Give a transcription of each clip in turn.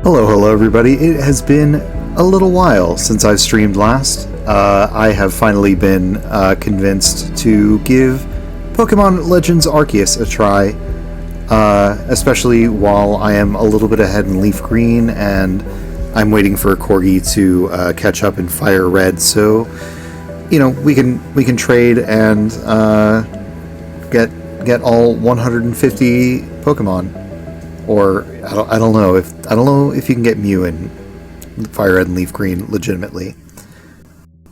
Hello everybody. It has been a little while since I've streamed last. I have finally been convinced to give Pokemon Legends Arceus a try, especially while I am a little bit ahead in Leaf Green and I'm waiting for Corgi to catch up in Fire Red. So, you know, we can trade and get all 150 Pokemon. Or I don't know if you can get Mew in Fire Red and Leaf Green legitimately.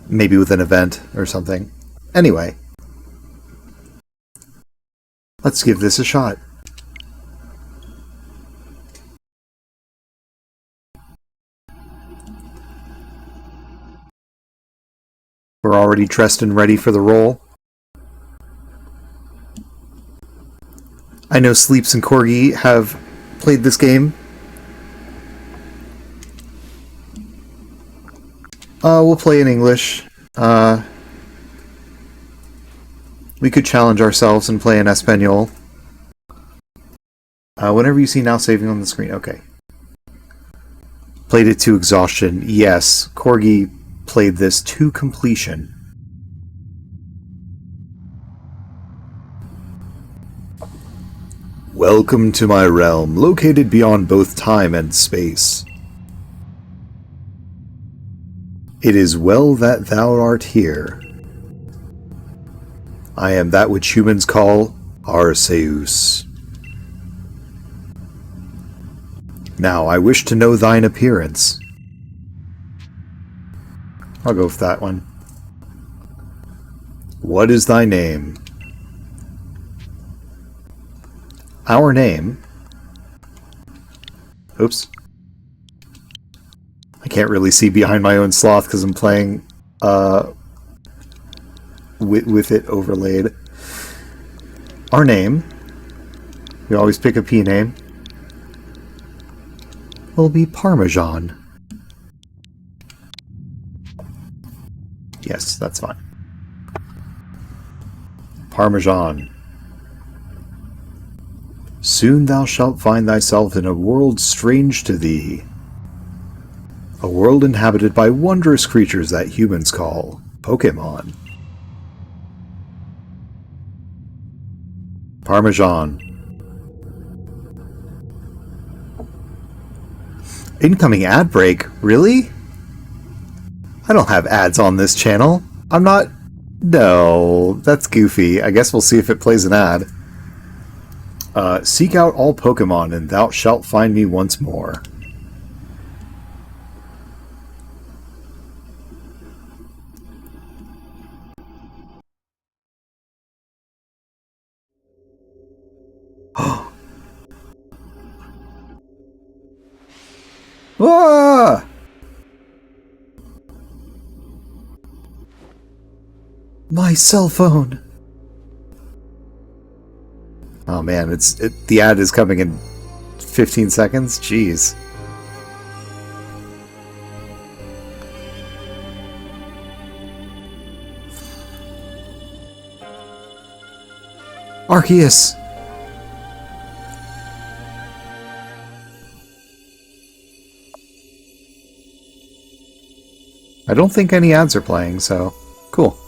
Maybe with an event or something. Anyway, let's give this a shot. We're already dressed and ready for the roll. I know Sleeps and Corgi have played this game. We'll play in English. We could challenge ourselves and play in Espanol. Whenever you see now saving on the screen. Okay. Played it to exhaustion. Yes, Corgi played this to completion. Welcome to my realm, located beyond both time and space. It is well that thou art here. I am that which humans call Arceus. Now I wish to know thine appearance. I'll go with that one. What is thy name? Our name. Oops. I can't really see behind my own sloth because I'm playing with it overlaid. Our name. We always pick a P name. Will be Parmesan. Yes, that's fine. Parmesan. Soon thou shalt find thyself in a world strange to thee. A world inhabited by wondrous creatures that humans call Pokemon. Parmesan. Incoming ad break? Really? I don't have ads on this channel. I'm not... No, that's goofy. I guess we'll see if it plays an ad. Seek out all Pokemon, and thou shalt find me once more. Ah! My cell phone! Oh man, the ad is coming in 15 seconds? Jeez. Arceus! I don't think any ads are playing, so cool.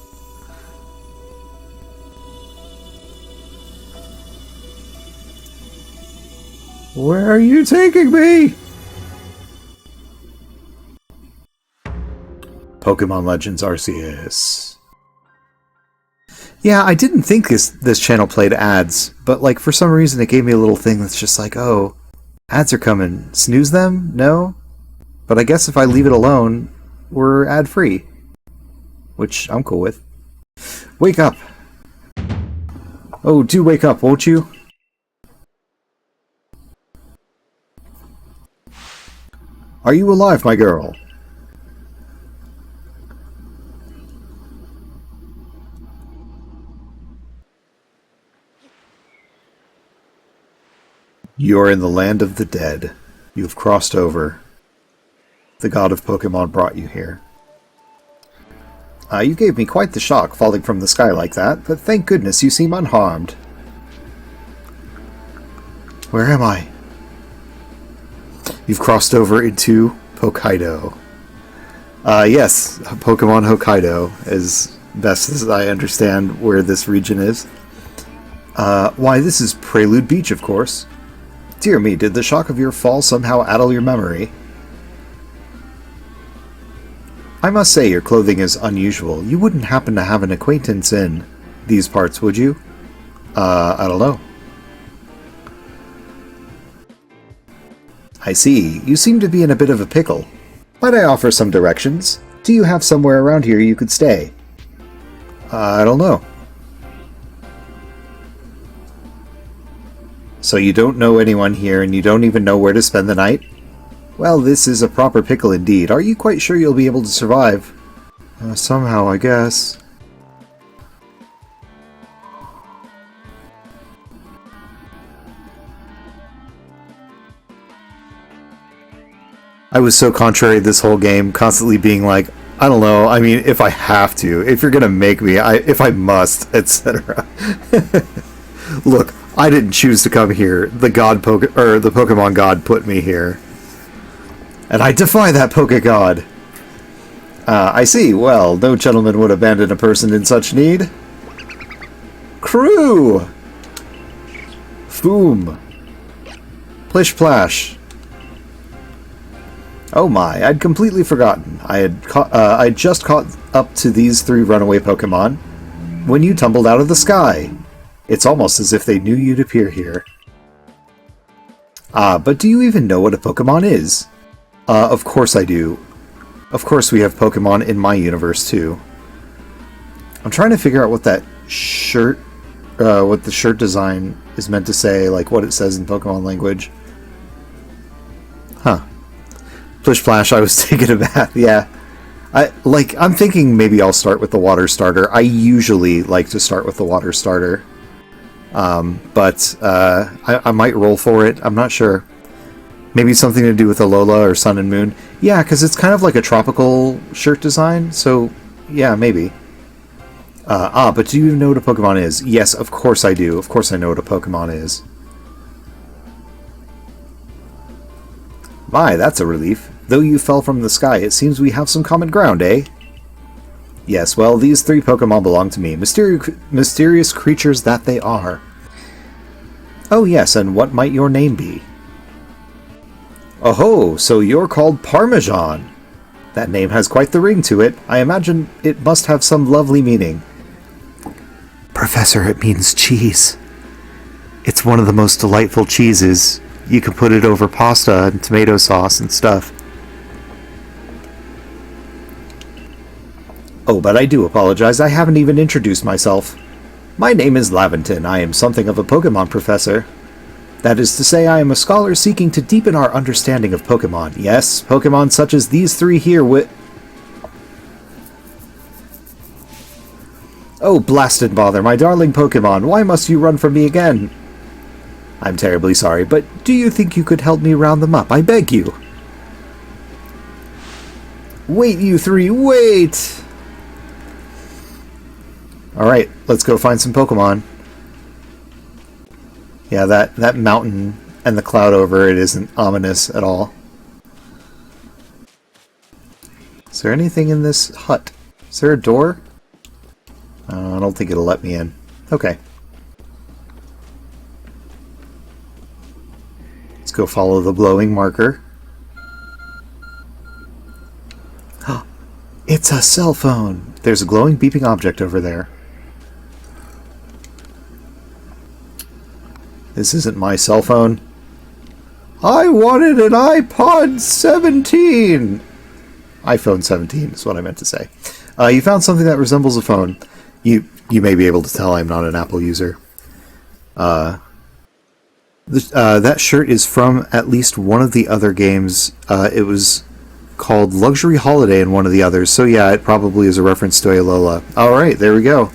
Where are you taking me? Pokemon Legends Arceus. Yeah, I didn't think this channel played ads, but like for some reason it gave me a little thing that's just like, oh, ads are coming. Snooze them? No? But I guess if I leave it alone, we're ad-free. Which I'm cool with. Wake up! Oh, do wake up, won't you? Are you alive, my girl? You are in the land of the dead. You have crossed over. The god of Pokemon brought you here. You gave me quite the shock falling from the sky like that, but thank goodness you seem unharmed. Where am I? You've crossed over into Hokkaido. Yes, Pokemon Hokkaido, as best as I understand where this region is. Why, this is Prelude Beach, of course. Dear me, did the shock of your fall somehow addle your memory? I must say your clothing is unusual. You wouldn't happen to have an acquaintance in these parts, would you? I don't know. I see. You seem to be in a bit of a pickle. Might I offer some directions? Do you have somewhere around here you could stay? I don't know. So you don't know anyone here and you don't even know where to spend the night? Well, this is a proper pickle indeed. Are you quite sure you'll be able to survive? Somehow, I guess. I was so contrary this whole game, constantly being like, I don't know, I mean, if I have to, if you're gonna make me, if I must, etc. Look, I didn't choose to come here. The Pokemon God put me here. And I defy that Poke-God. I see. Well, no gentleman would abandon a person in such need. Crew! Foom. Plish-plash. Oh my, I'd completely forgotten. I'd just caught up to these 3 runaway Pokemon when you tumbled out of the sky. It's almost as if they knew you'd appear here. But do you even know what a Pokemon is? Of course I do. Of course we have Pokemon in my universe too. I'm trying to figure out what that shirt, what the shirt design is meant to say, like what it says in Pokemon language. Huh. Plish Plash, I was taking a bath, yeah. I'm thinking maybe I'll start with the water starter. I usually like to start with the water starter. But I might roll for it. I'm not sure. Maybe something to do with Alola or Sun and Moon. Yeah, because it's kind of like a tropical shirt design, so yeah, maybe. But do you know what a Pokemon is? Yes, of course I do. Of course I know what a Pokemon is. My, that's a relief. Though you fell from the sky, it seems we have some common ground, eh? Yes, well, these 3 Pokemon belong to me. Mysterious creatures that they are. Oh yes, and what might your name be? Oh-ho, so you're called Parmesan. That name has quite the ring to it. I imagine it must have some lovely meaning. Professor, it means cheese. It's one of the most delightful cheeses. You can put it over pasta and tomato sauce and stuff. Oh, but I do apologize. I haven't even introduced myself. My name is Laventon. I am something of a Pokemon professor. That is to say, I am a scholar seeking to deepen our understanding of Pokemon. Yes, Pokemon such as these 3 here Oh, blasted bother, my darling Pokemon. Why must you run from me again? I'm terribly sorry, but do you think you could help me round them up? I beg you. Wait, you 3, wait! Alright, let's go find some Pokemon. Yeah, that mountain and the cloud over it isn't ominous at all. Is there anything in this hut? Is there a door? I don't think it'll let me in. Okay. Let's go follow the glowing marker. It's a cell phone! There's a glowing beeping object over there. This isn't my cell phone. I wanted an iPod 17! iPhone 17 is what I meant to say. You found something that resembles a phone. You may be able to tell I'm not an Apple user. That shirt is from at least one of the other games. It was called Luxury Holiday in one of the others. So yeah, it probably is a reference to Alola. Alright, there we go.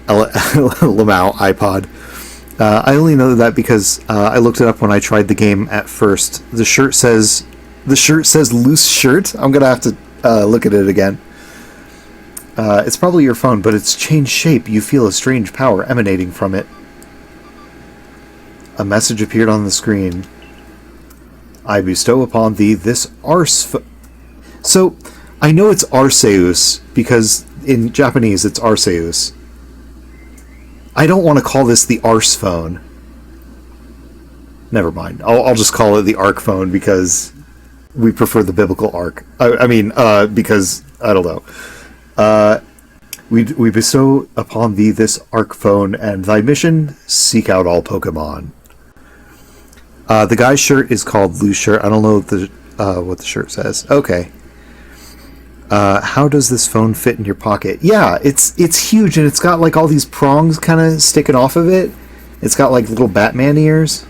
Lamau iPod. I only know that because I looked it up when I tried the game at first. The shirt says loose shirt. I'm gonna have to look at it again. It's probably your phone, but it's changed shape. You feel a strange power emanating from it. A message appeared on the screen. I bestow upon thee this So, I know it's Arceus, because in Japanese it's Arceus. I don't want to call this the Arse phone. Never mind. I'll just call it the Arc phone, because we prefer the biblical arc. Because, I don't know. We bestow upon thee this Arc phone, and thy mission, seek out all Pokemon. The guy's shirt is called Loose Shirt. I don't know what the shirt says. Okay. How does this phone fit in your pocket? Yeah, it's huge, and it's got like all these prongs kind of sticking off of it. It's got like little Batman ears.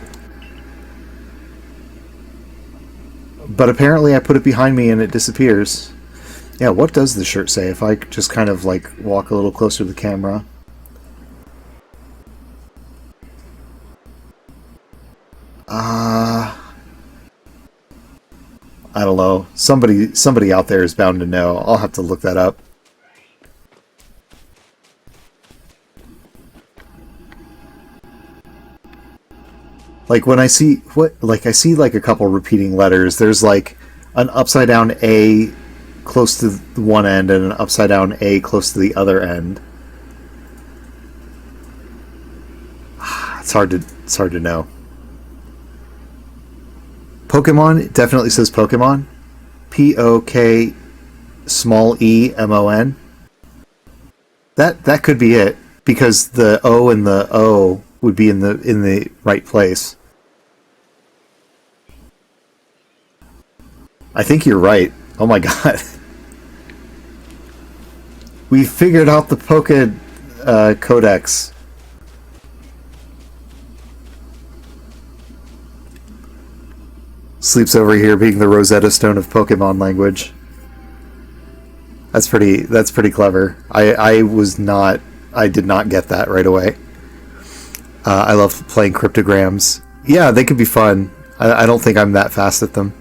But apparently I put it behind me and it disappears. Yeah, what does the shirt say? If I just kind of like walk a little closer to the camera. I don't know. Somebody out there is bound to know. I'll have to look that up. Like when I see I see like a couple repeating letters. There's like an upside down A close to one end and an upside down A close to the other end. It's hard to know. Pokemon, it definitely says Pokemon. P-O-K small E-M-O-N. That could be it, because the O and the O would be in the right place. I think you're right. Oh my god. We figured out the Codex. Sleeps over here being the Rosetta Stone of Pokemon language. That's pretty clever. I did not get that right away. I love playing cryptograms. Yeah, they could be fun. I don't think I'm that fast at them.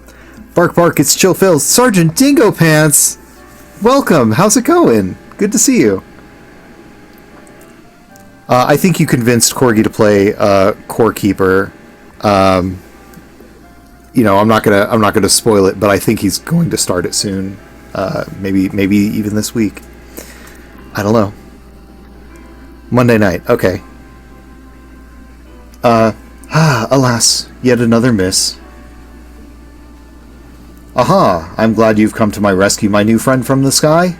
Bark bark, it's ChillPhil. Sergeant Dingo Pants! Welcome, how's it going? Good to see you. I think you convinced Corgi to play Core Keeper. You know, I'm not gonna spoil it, but I think he's going to start it soon. Maybe even this week. I don't know. Monday night, okay. Alas, yet another miss. Aha! I'm glad you've come to my rescue, my new friend from the sky.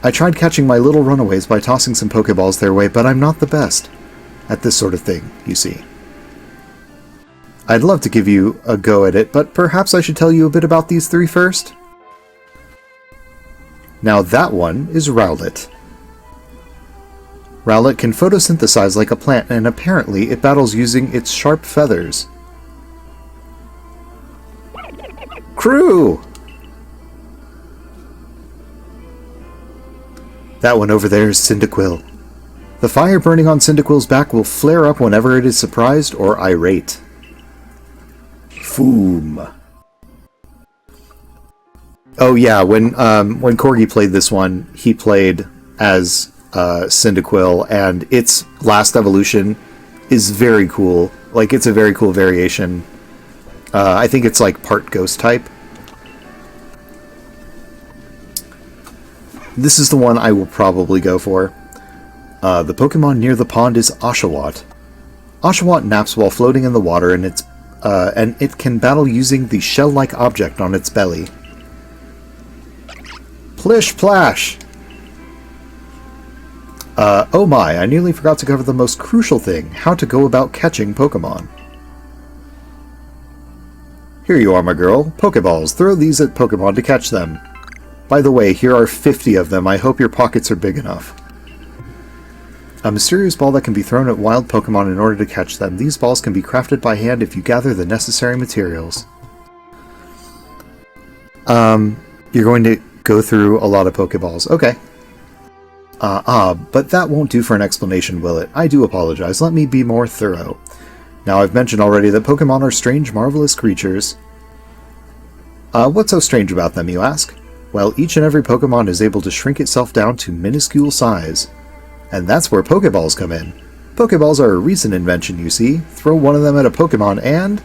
I tried catching my little runaways by tossing some Pokeballs their way, but I'm not the best at this sort of thing, you see. I'd love to give you a go at it, but perhaps I should tell you a bit about these three first? Now that one is Rowlet. Rowlet can photosynthesize like a plant, and apparently it battles using its sharp feathers. Crew! That one over there is Cyndaquil. The fire burning on Cyndaquil's back will flare up whenever it is surprised or irate. Foom. Oh yeah, when Corgi played this one, he played as Cyndaquil, and its last evolution is very cool. Like, it's a very cool variation. I think it's like part ghost type. This is the one I will probably go for. The Pokemon near the pond is Oshawott. Oshawott naps while floating in the water, and it can battle using the shell-like object on its belly. Plish Plash! Oh my, I nearly forgot to cover the most crucial thing, how to go about catching Pokemon. Here you are, my girl. Pokeballs. Throw these at Pokemon to catch them. By the way, here are 50 of them. I hope your pockets are big enough. A mysterious ball that can be thrown at wild Pokemon in order to catch them. These balls can be crafted by hand if you gather the necessary materials. You're going to go through a lot of Pokeballs. Okay. But that won't do for an explanation, will it? I do apologize. Let me be more thorough. Now, I've mentioned already that Pokemon are strange, marvelous creatures. What's so strange about them, you ask? Well, each and every Pokemon is able to shrink itself down to minuscule size. And that's where Pokeballs come in. Pokeballs are a recent invention, you see. Throw one of them at a Pokemon and,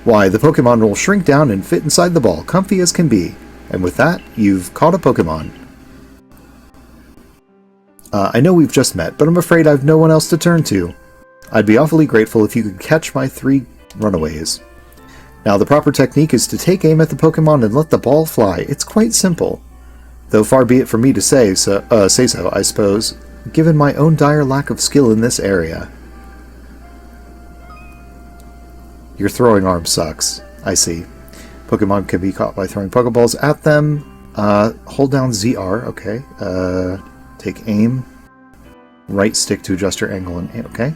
Why, the Pokemon will shrink down and fit inside the ball, comfy as can be. And with that, you've caught a Pokemon. I know we've just met, but I'm afraid I've no one else to turn to. I'd be awfully grateful if you could catch my 3 runaways. Now, the proper technique is to take aim at the Pokemon and let the ball fly. It's quite simple. Though far be it from me to say so, I suppose, given my own dire lack of skill in this area. Your throwing arm sucks. I see. Pokemon can be caught by throwing Pokeballs at them. Hold down ZR, okay. Take aim. Right stick to adjust your angle and aim, okay.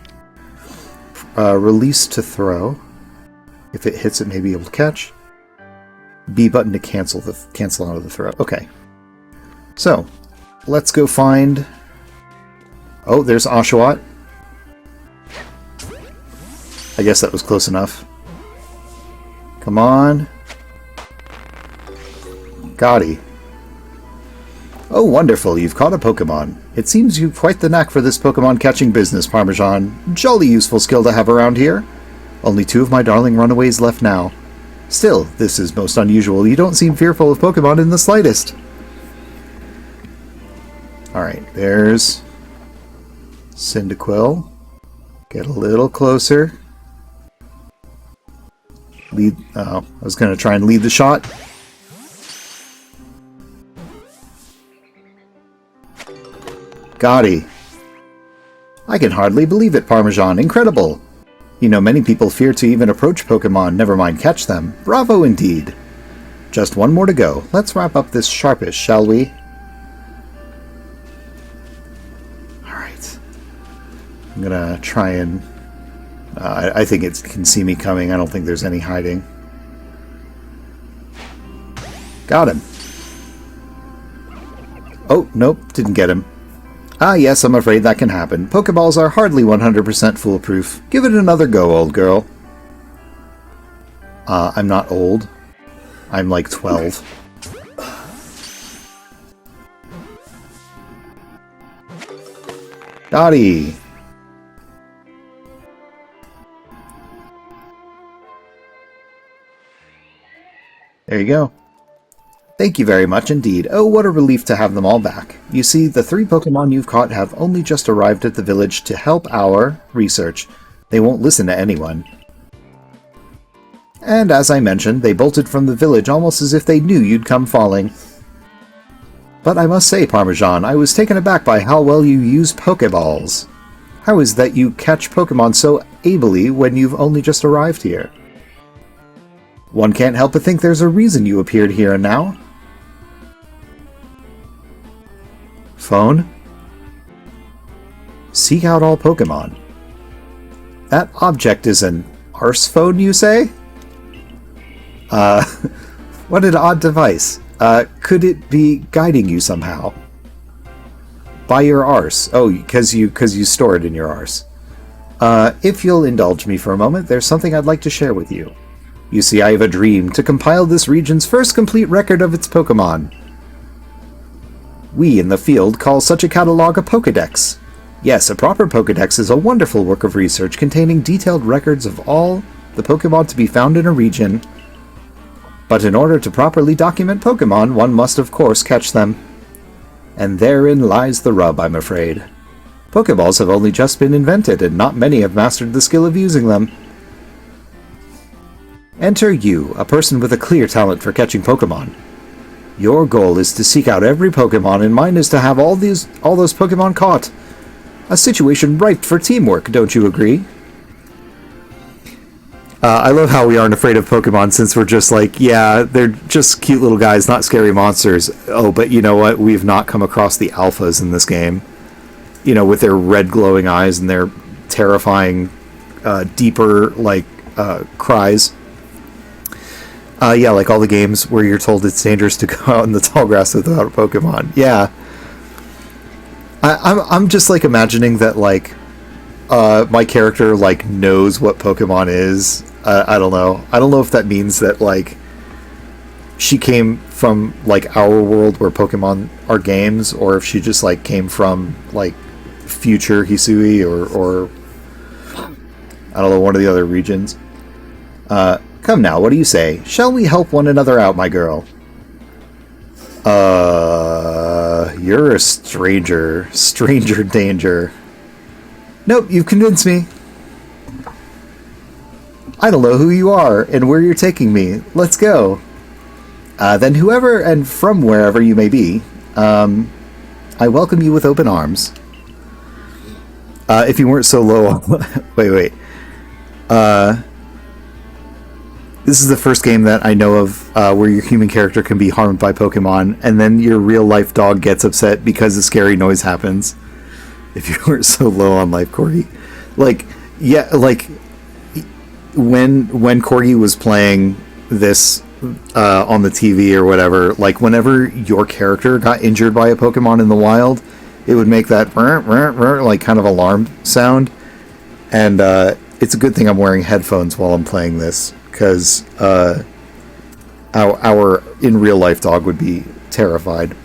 Release to throw. If it hits, it may be able to catch. B button to cancel out of the throw. Okay. So, let's go find... Oh, there's Oshawott. I guess that was close enough. Come on. Gotti. Oh, wonderful. You've caught a Pokemon. It seems you've quite the knack for this Pokemon catching business, Parmesan. Jolly useful skill to have around here. Only 2 of my darling runaways left now. Still, this is most unusual. You don't seem fearful of Pokemon in the slightest. Alright, there's Cyndaquil. Get a little closer. Lead. Oh, I was going to try and lead the shot. Gotti. I can hardly believe it, Parmesan. Incredible. You know, many people fear to even approach Pokemon, never mind catch them. Bravo indeed. Just one more to go. Let's wrap up this sharpish, shall we? Alright. I'm gonna try and... I think it can see me coming. I don't think there's any hiding. Got him. Oh, nope. Didn't get him. Ah, yes, I'm afraid that can happen. Pokeballs are hardly 100% foolproof. Give it another go, old girl. I'm not old. I'm like 12. Gotti! There you go. Thank you very much indeed. Oh, what a relief to have them all back. You see, the 3 Pokemon you've caught have only just arrived at the village to help our research. They won't listen to anyone. And as I mentioned, they bolted from the village almost as if they knew you'd come falling. But I must say, Parmesan, I was taken aback by how well you use Pokeballs. How is that you catch Pokemon so ably when you've only just arrived here? One can't help but think there's a reason you appeared here and now. Phone? Seek out all Pokemon. That object is an Arce phone, you say? What an odd device. Could it be guiding you somehow? By your Arce. Oh, because you store it in your Arce. If you'll indulge me for a moment, there's something I'd like to share with you. You see, I have a dream to compile this region's first complete record of its Pokemon. We in the field call such a catalog a Pokédex. Yes, a proper Pokédex is a wonderful work of research containing detailed records of all the Pokemon to be found in a region. But in order to properly document Pokemon, one must of course catch them. And therein lies the rub, I'm afraid. Pokeballs have only just been invented, and not many have mastered the skill of using them. Enter you, a person with a clear talent for catching Pokemon. Your goal is to seek out every Pokemon, and mine is to have all those Pokemon caught. A situation ripe for teamwork, don't you agree? I love how we aren't afraid of Pokemon, since we're just like, yeah, they're just cute little guys, not scary monsters. Oh, but you know what? We've not come across the alphas in this game. You know, with their red glowing eyes and their terrifying, deeper, like, cries. Yeah, like all the games where you're told it's dangerous to go out in the tall grass without a Pokemon. Yeah. I'm just, like, imagining that, like, my character, like, knows what Pokemon is. I don't know. I don't know if that means that, like, she came from, like, our world where Pokemon are games, or if she just, like, came from, like, future Hisui, or I don't know, one of the other regions. Come now, what do you say? Shall we help one another out, my girl? You're a stranger. Stranger danger. Nope, you've convinced me. I don't know who you are and where you're taking me. Let's go. Then whoever and from wherever you may be, I welcome you with open arms. If you weren't so low... wait. This is the first game that I know of where your human character can be harmed by Pokemon, and then your real-life dog gets upset because a scary noise happens. If you weren't so low on life, Corgi. Like, yeah, like... When Corgi was playing this on the TV or whatever, like whenever your character got injured by a Pokemon in the wild, it would make that like kind of alarm sound. And it's a good thing I'm wearing headphones while I'm playing this, because our in real life dog would be terrified.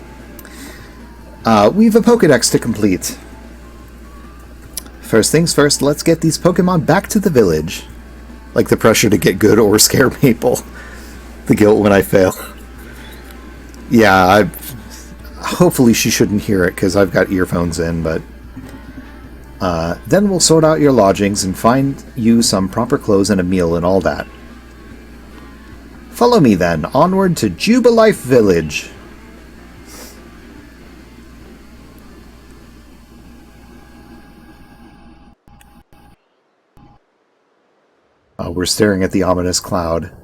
We've a Pokedex to complete. First things first, let's get these Pokemon back to the village. Like the pressure to get good or scare Maple. The guilt when I fail. Yeah, hopefully she shouldn't hear it because I've got earphones in, but... then we'll sort out your lodgings and find you some proper clothes and a meal and all that. Follow me then, onward to Jubilife Village. We're staring at the ominous cloud.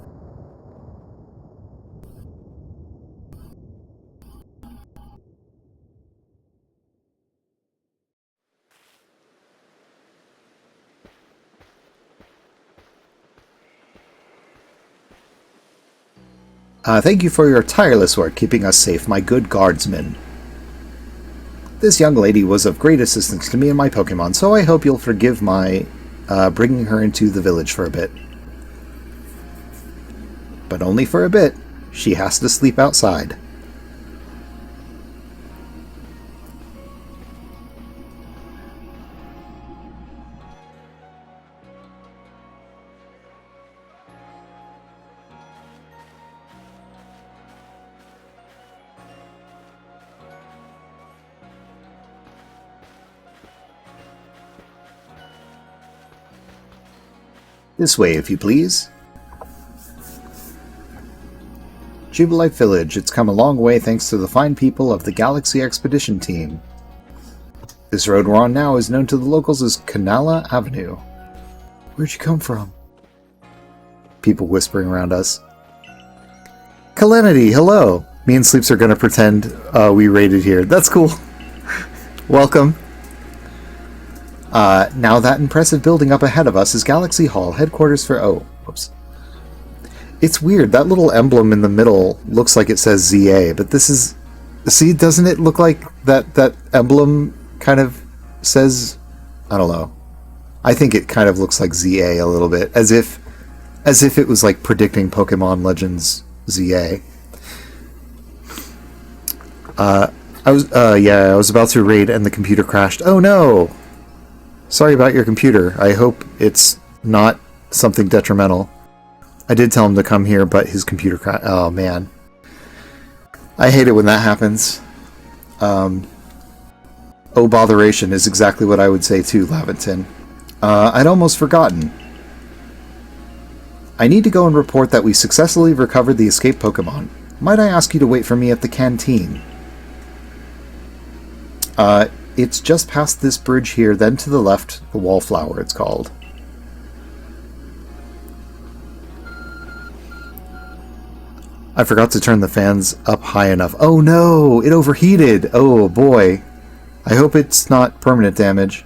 Thank you for your tireless work keeping us safe, my good guardsmen. This young lady was of great assistance to me and my Pokemon, so I hope you'll forgive my bringing her into the village for a bit. But only for a bit. She has to sleep outside. This way, if you please. Jubilife Village. It's come a long way thanks to the fine people of the Galaxy Expedition Team. This road we're on now is known to the locals as Canala Avenue. Where'd you come from? People whispering around us. Calamity, hello! Me and Sleeps are gonna pretend we raided here. That's cool. Welcome. Now that impressive building up ahead of us is Galaxy Hall, headquarters for... Oh, whoops. It's weird, that little emblem in the middle looks like it says ZA, but this is... See, doesn't it look like that emblem kind of says... I don't know. I think it kind of looks like ZA a little bit, as if it was like predicting Pokemon Legends ZA. I was about to raid and the computer crashed. Oh no! Sorry about your computer. I hope it's not something detrimental. I did tell him to come here, but his computer crashed. Oh, man. I hate it when that happens. Oh, botheration is exactly what I would say too, Laventon. I'd almost forgotten. I need to go and report that we successfully recovered the escaped Pokemon. Might I ask you to wait for me at the canteen? It's just past this bridge here, then to the left, the Wallflower it's called. I forgot to turn the fans up high enough. Oh no! It overheated! Oh boy. I hope it's not permanent damage.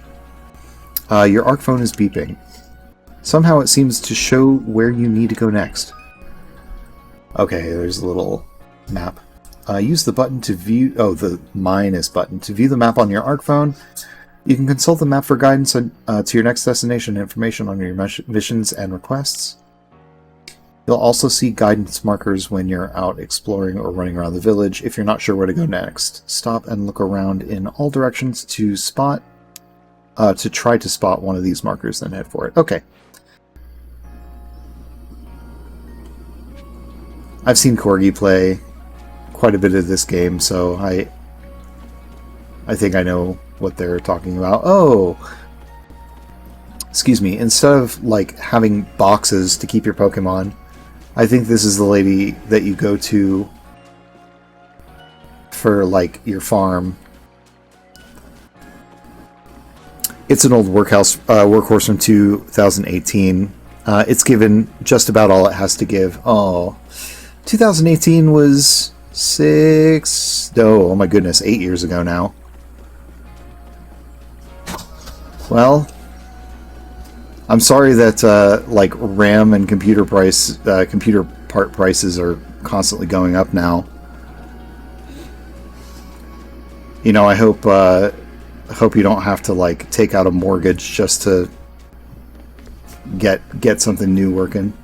Your ARC phone is beeping. Somehow it seems to show where you need to go next. Okay, there's a little map. Use the button to view... Oh, the minus button. To view the map on your ARC phone, you can consult the map for guidance to your next destination and information on your missions and requests. You'll also see guidance markers when you're out exploring or running around the village. If you're not sure where to go next, stop and look around in all directions to try to spot one of these markers, then head for it. Okay. I've seen Corgi play quite a bit of this game, so I think I know what they're talking about. Oh! Excuse me, instead of, like, having boxes to keep your Pokemon, I think this is the lady that you go to for, like, your farm. It's an old workhorse from 2018. It's given just about all it has to give. Oh, 2018 was oh my goodness, 8 years ago now. Well, I'm sorry that like RAM and computer part prices are constantly going up now. You know, I hope you don't have to like take out a mortgage just to get something new working.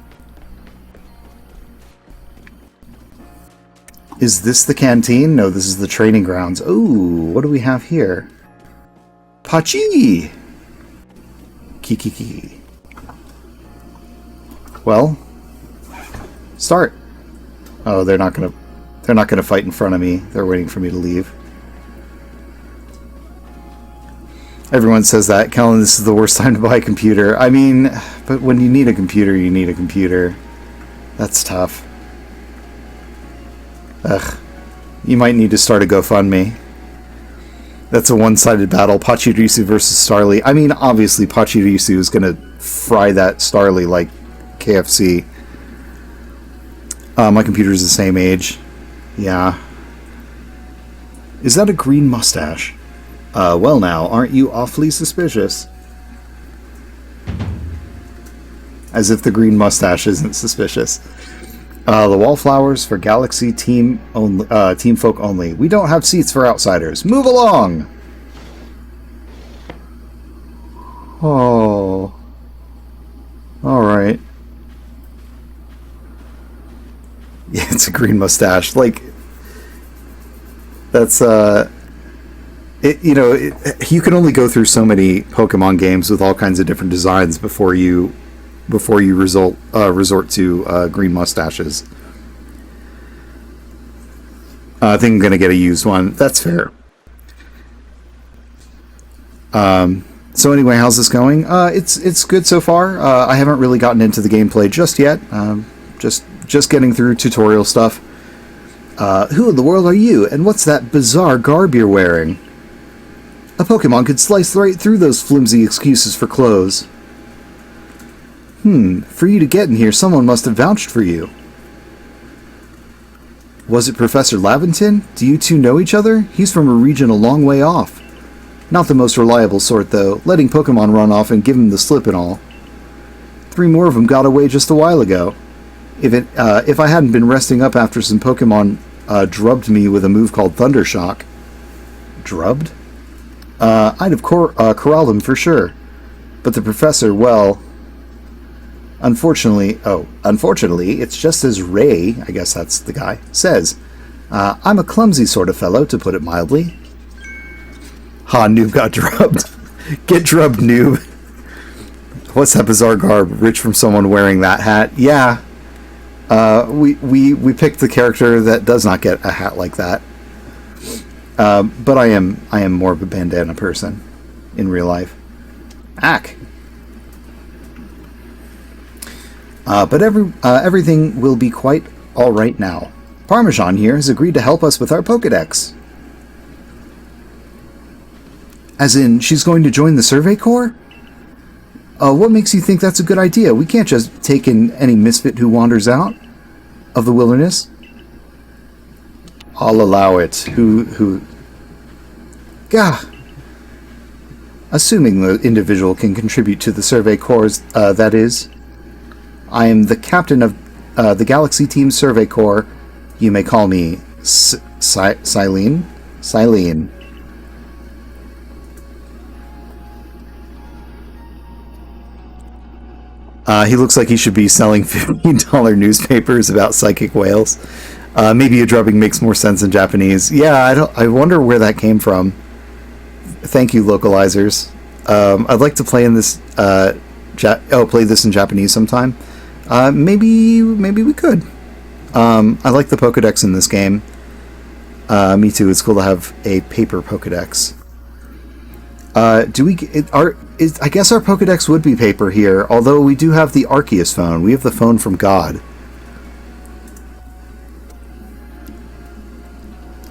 Is this the canteen? No, this is the training grounds. Ooh, what do we have here? Pachi! Kiki. Well, start. Oh, they're not gonna fight in front of me. They're waiting for me to leave. Everyone says that. Kellen, this is the worst time to buy a computer. I mean, but when you need a computer, you need a computer. That's tough. Ugh. You might need to start a GoFundMe. That's a one-sided battle. Pachirisu versus Starly. I mean, obviously, Pachirisu is going to fry that Starly like KFC. My computer's the same age. Yeah. Is that a green mustache? Well now, aren't you awfully suspicious? As if the green mustache isn't suspicious. The wallflowers for Galaxy team folk only. We don't have seats for outsiders. Move along! Oh. Alright. Yeah, it's a green mustache. Like, that's, you can only go through so many Pokemon games with all kinds of different designs before you resort to green mustaches. I think I'm going to get a used one. That's fair. So anyway, how's this going? It's good so far. I haven't really gotten into the gameplay just yet. Just getting through tutorial stuff. Who in the world are you? And what's that bizarre garb you're wearing? A Pokemon could slice right through those flimsy excuses for clothes. For you to get in here, someone must have vouched for you. Was it Professor Laventon? Do you two know each other? He's from a region a long way off. Not the most reliable sort, though, letting Pokemon run off and give him the slip and all. 3 more of them got away just a while ago. If I hadn't been resting up after some Pokemon drubbed me with a move called Thundershock. Drubbed? I'd have corralled him for sure. But the professor, well... Unfortunately, it's just as Ray, I guess that's the guy, says. I'm a clumsy sort of fellow, to put it mildly. Ha, noob got drubbed. Get drubbed, noob. What's that bizarre garb? Rich from someone wearing that hat? Yeah. We picked the character that does not get a hat like that. But I am more of a bandana person in real life. Ack. But everything will be quite all right now. Parmesan here has agreed to help us with our Pokedex. As in, she's going to join the Survey Corps? What makes you think that's a good idea? We can't just take in any misfit who wanders out of the wilderness. I'll allow it. Gah! Assuming the individual can contribute to the Survey Corps, that is. I am the captain of the Galaxy Team Survey Corps. You may call me Silene. Silene. He looks like he should be selling $15 newspapers about psychic whales. Maybe a drubbing makes more sense in Japanese. Yeah, I wonder where that came from. Thank you, localizers. I'd like to play in this. Play this in Japanese sometime. Maybe we could. I like the Pokedex in this game. Me too. It's cool to have a paper Pokedex. I guess our Pokedex would be paper here, although we do have the Arceus phone. We have the phone from God.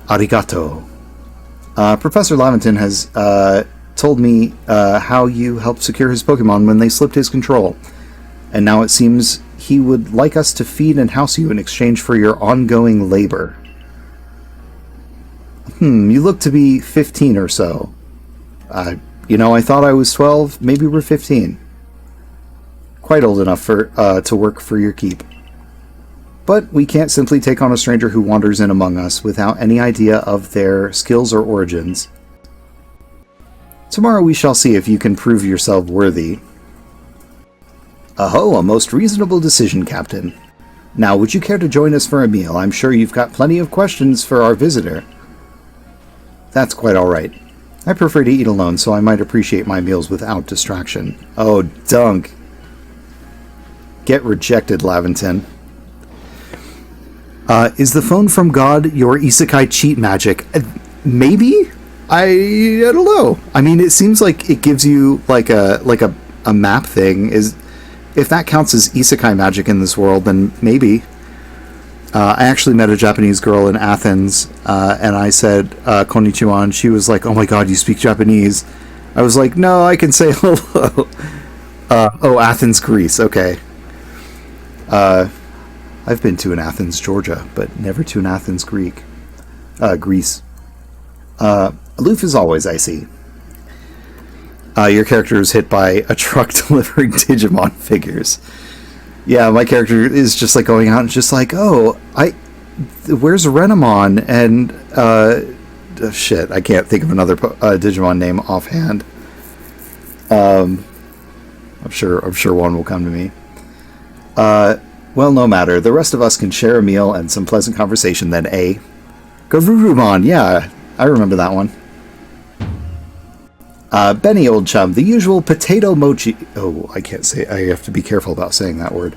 Arigato. Professor Laventon has told me how you helped secure his Pokemon when they slipped his control. And now it seems he would like us to feed and house you in exchange for your ongoing labor. You look to be 15 or so. I thought I was 12. Maybe we're 15. Quite old enough to work for your keep. But we can't simply take on a stranger who wanders in among us without any idea of their skills or origins. Tomorrow we shall see if you can prove yourself worthy. Aho, a most reasonable decision, Captain. Now, would you care to join us for a meal? I'm sure you've got plenty of questions for our visitor. That's quite all right. I prefer to eat alone, so I might appreciate my meals without distraction. Oh, dunk. Get rejected, Laventon. Is the phone from God your isekai cheat magic? Maybe? I don't know. I mean, it seems like it gives you like a map thing. If that counts as isekai magic in this world, then maybe. I actually met a Japanese girl in Athens, and I said konnichiwa, and she was like, "Oh my god, you speak Japanese?" I was like, "No, I can say hello." Athens, Greece. Okay. I've been to an Athens, Georgia, but never to an Athens, Greece. Aloof as always, I see. Your character is hit by a truck delivering Digimon figures. Yeah, my character is just like going out and just like, where's Renamon? And shit, I can't think of another Digimon name offhand. I'm sure one will come to me. Well, no matter. The rest of us can share a meal and some pleasant conversation then, eh? Garurumon, yeah, I remember that one. Benny, old chum, the usual potato mochi... Oh, I can't say... I have to be careful about saying that word.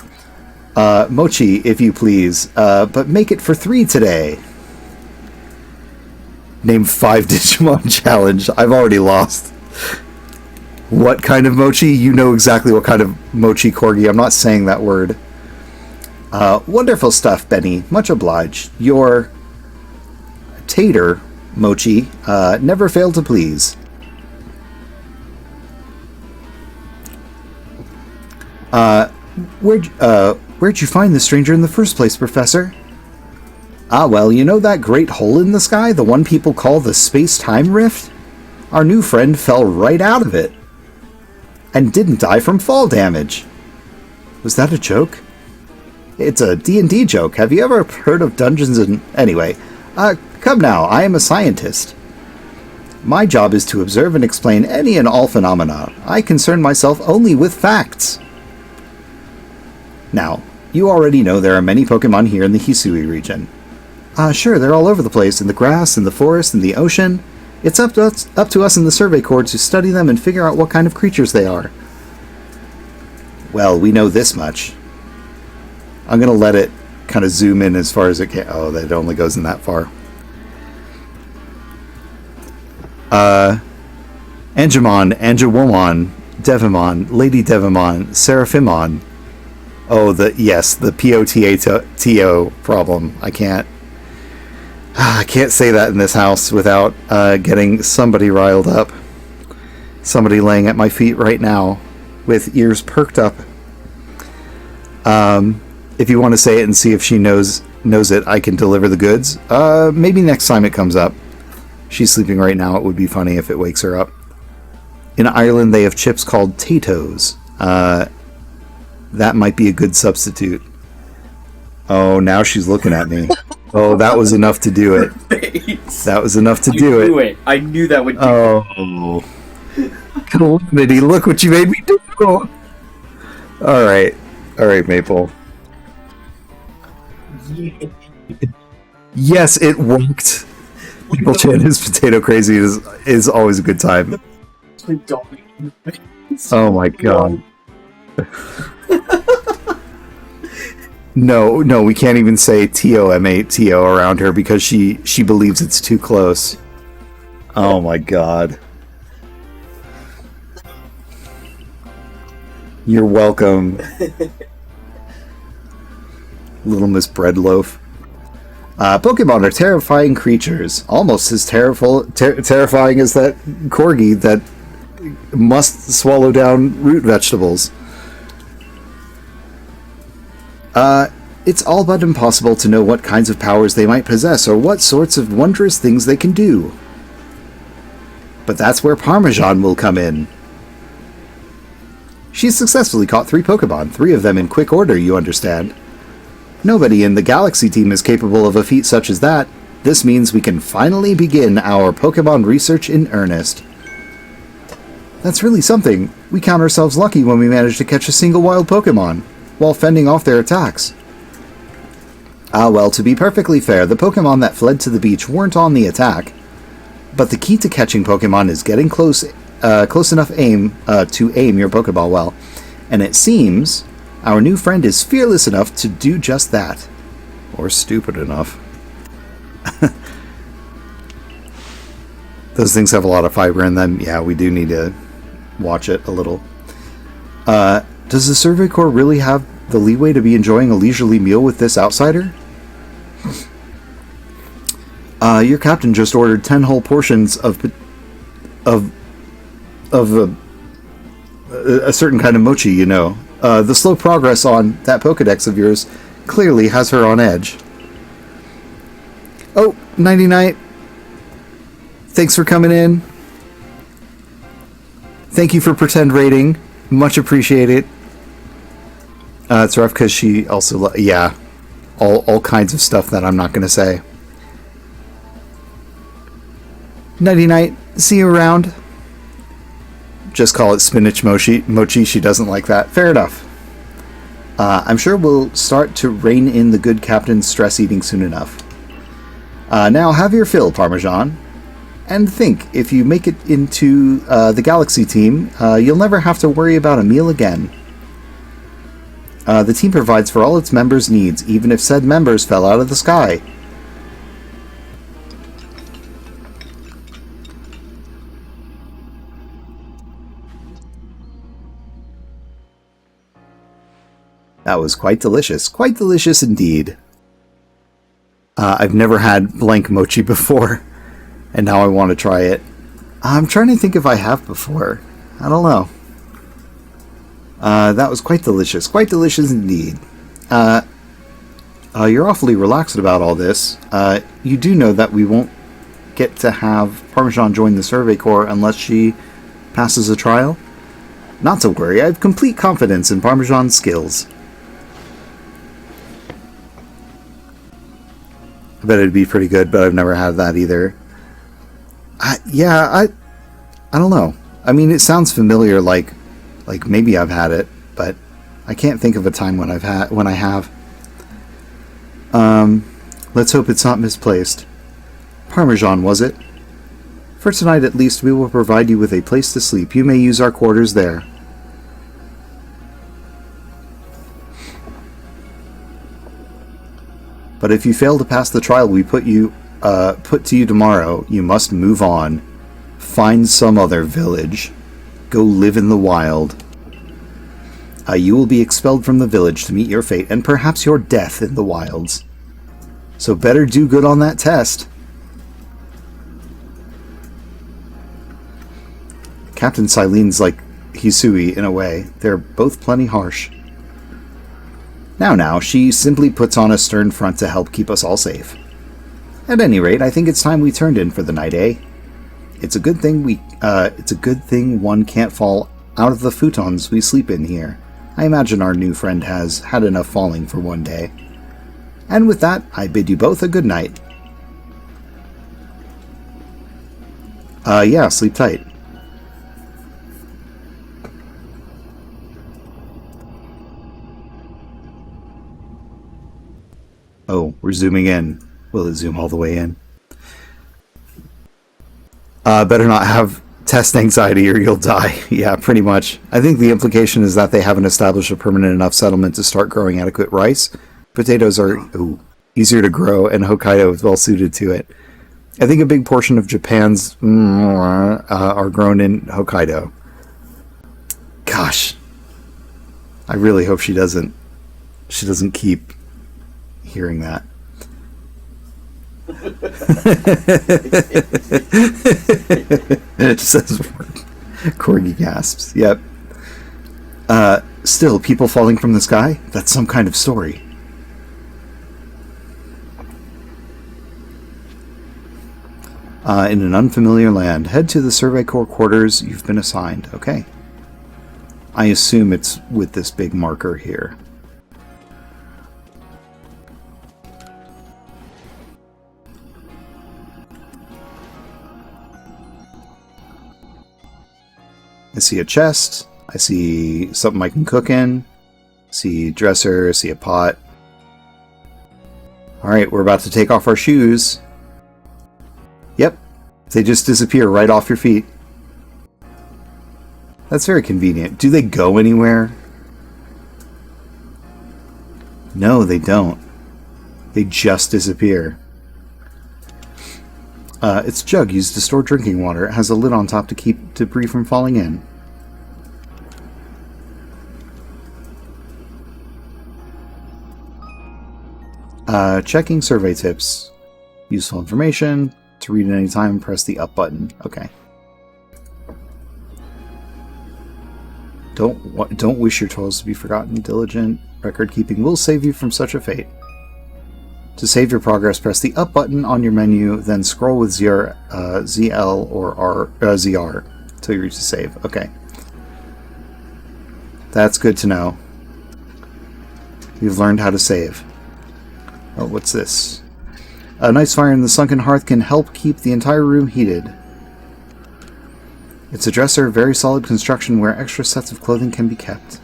Mochi, if you please, but make it for 3 today. Name 5 Digimon challenge. I've already lost. What kind of mochi? You know exactly what kind of mochi, Corgi. I'm not saying that word. Wonderful stuff, Benny. Much obliged. Your tater, Mochi, never failed to please. Where'd you find the stranger in the first place, Professor? Ah, well, you know that great hole in the sky, the one people call the space-time rift? Our new friend fell right out of it. And didn't die from fall damage. Was that a joke? It's a D&D joke. Have you ever heard of Dungeons and... Anyway, come now, I am a scientist. My job is to observe and explain any and all phenomena. I concern myself only with facts. Now, you already know there are many Pokemon here in the Hisui region. Sure, they're all over the place, in the grass, in the forest, in the ocean. It's up to us in the Survey Corps to study them and figure out what kind of creatures they are. Well, we know this much. I'm going to let it kind of zoom in as far as it can. Oh, that only goes in that far. Angemon, Angewomon, Devimon, Lady Devimon, Seraphimon. Oh, the POTATO problem. I can't say that in this house without getting somebody riled up. Somebody laying at my feet right now with ears perked up. If you want to say it and see if she knows it, I can deliver the goods. Maybe next time it comes up. She's sleeping right now. It would be funny if it wakes her up. In Ireland, they have chips called Tatoes. That might be a good substitute. Oh, now she's looking at me. Oh, that was enough to do it. That was enough to do it. I knew it. I knew that would do it. Calamity, look what you made me do. Alright, Maple. Yes, it worked. People chat his potato crazy is always a good time. Oh my god. No, no, we can't even say TOM8TO around her because she believes it's too close. Oh my god. You're welcome. Little Miss Breadloaf. Pokemon are terrifying creatures, almost as terrifying as that corgi that must swallow down root vegetables. It's all but impossible to know what kinds of powers they might possess or what sorts of wondrous things they can do. But that's where Parmesan will come in. She's successfully caught 3 Pokemon, 3 of them in quick order, you understand. Nobody in the Galaxy team is capable of a feat such as that. This means we can finally begin our Pokemon research in earnest. That's really something. We count ourselves lucky when we manage to catch a single wild Pokemon, while fending off their attacks. Well, to be perfectly fair, the Pokemon that fled to the beach weren't on the attack. But the key to catching Pokemon is getting close enough to aim your Pokeball well. And it seems our new friend is fearless enough to do just that. Or stupid enough. Those things have a lot of fiber in them. Yeah, we do need to watch it a little. Does the Survey Corps really have the leeway to be enjoying a leisurely meal with this outsider? Your captain just ordered 10 whole portions of a certain kind of mochi, you know. The slow progress on that Pokedex of yours clearly has her on edge. Oh, 99. Thanks for coming in. Thank you for pretend rating. Much appreciated. It's rough because she also... yeah. All kinds of stuff that I'm not going to say. Nighty night. See you around. Just call it spinach mochi. She doesn't like that. Fair enough. I'm sure we'll start to rein in the good captain's stress eating soon enough. Now have your fill, Parmesan. And think, if you make it into the Galaxy team, you'll never have to worry about a meal again. The team provides for all its members' needs, even if said members fell out of the sky. That was quite delicious. Quite delicious indeed. I've never had blank mochi before, and now I want to try it. I'm trying to think if I have before. I don't know. That was quite delicious. Quite delicious indeed. You're awfully relaxed about all this. You do know that we won't get to have Parmesan join the Survey Corps unless she passes a trial? Not to worry, I have complete confidence in Parmesan's skills. I bet it'd be pretty good, but I've never had that either. I don't know. I mean, it sounds familiar, like maybe I've had it, but I can't think of a time when I have. Let's hope it's not misplaced. Parmesan, was it? For tonight at least, we will provide you with a place to sleep. You may use our quarters there. But if you fail to pass the trial we put to you tomorrow, you must move on. Find some other village. Go live in the wild. You will be expelled from the village to meet your fate, and perhaps your death in the wilds. So better do good on that test. Captain Silene's like Hisui in a way. They're both plenty harsh. Now, she simply puts on a stern front to help keep us all safe. At any rate, I think it's time we turned in for the night, eh? It's a good thing one can't fall out of the futons we sleep in here. I imagine our new friend has had enough falling for one day. And with that, I bid you both a good night. Yeah, sleep tight. Oh, we're zooming in. Will it zoom all the way in? Better not have test anxiety or you'll die. Yeah, pretty much. I think the implication is that they haven't established a permanent enough settlement to start growing adequate rice. Potatoes are easier to grow, and Hokkaido is well suited to it. I think a big portion of Japan's are grown in Hokkaido. Gosh, I really hope she doesn't keep hearing that. It says Corgi gasps. Yep. Still, people falling from the sky? That's some kind of story. In an unfamiliar land, head to the Survey Corps quarters you've been assigned. Okay. I assume it's with this big marker here. I see a chest. I see something I can cook in. I see a dresser. I see a pot. Alright, we're about to take off our shoes. Yep. They just disappear right off your feet. That's very convenient. Do they go anywhere? No, they don't. They just disappear. It's a jug used to store drinking water. It has a lid on top to keep debris from falling in. Checking survey tips. Useful information. To read at any time, press the up button. Okay. Don't wish your toils to be forgotten. Diligent record keeping will save you from such a fate. To save your progress, press the up button on your menu, then scroll with ZL or ZR until you reach the save. Okay. That's good to know. You've learned how to save. Oh, what's this? A nice fire in the sunken hearth can help keep the entire room heated. It's a dresser, very solid construction where extra sets of clothing can be kept.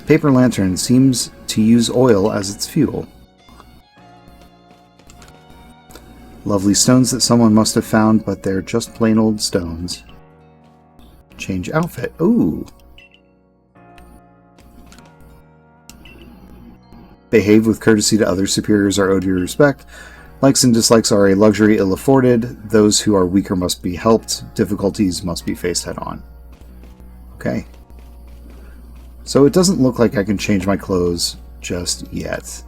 Paper lantern seems to use oil as its fuel. Lovely stones that someone must have found, but they're just plain old stones. Change outfit. Ooh. Behave with courtesy to other superiors are owed your respect. Likes and dislikes are a luxury ill afforded. Those who are weaker must be helped. Difficulties must be faced head on. Okay. So it doesn't look like I can change my clothes just yet.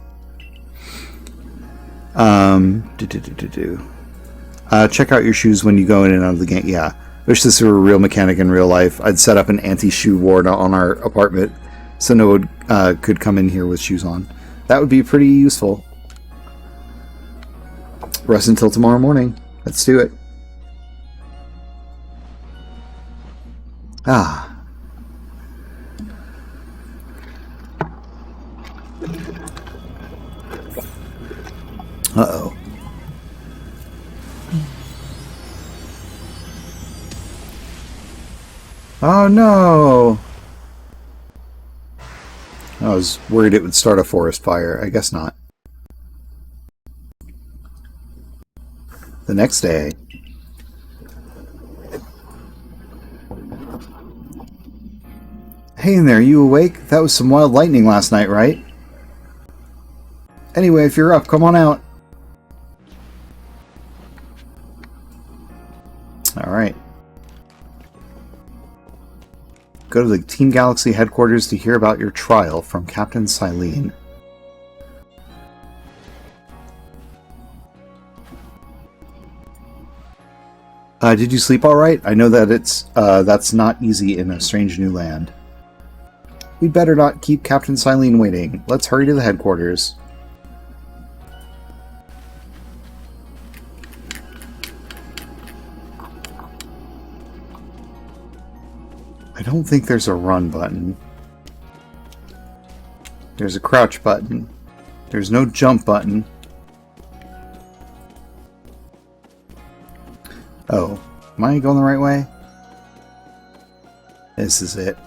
Check out your shoes when you go in and out of the game. Yeah. Wish this were a real mechanic in real life. I'd set up an anti-shoe ward on our apartment so no one could come in here with shoes on. That would be pretty useful. Rest until tomorrow morning. Let's do it. Ah. Uh-oh. Oh no! I was worried it would start a forest fire. I guess not. The next day. Hey in there, you awake? That was some wild lightning last night, right? Anyway, if you're up, come on out. Alright. Go to the Team Galaxy headquarters to hear about your trial from Captain Silene. Did you sleep alright? I know that that's not easy in a strange new land. We'd better not keep Captain Silene waiting. Let's hurry to the headquarters. I don't think there's a run button. There's a crouch button. There's no jump button. Oh, am I going the right way? This is it.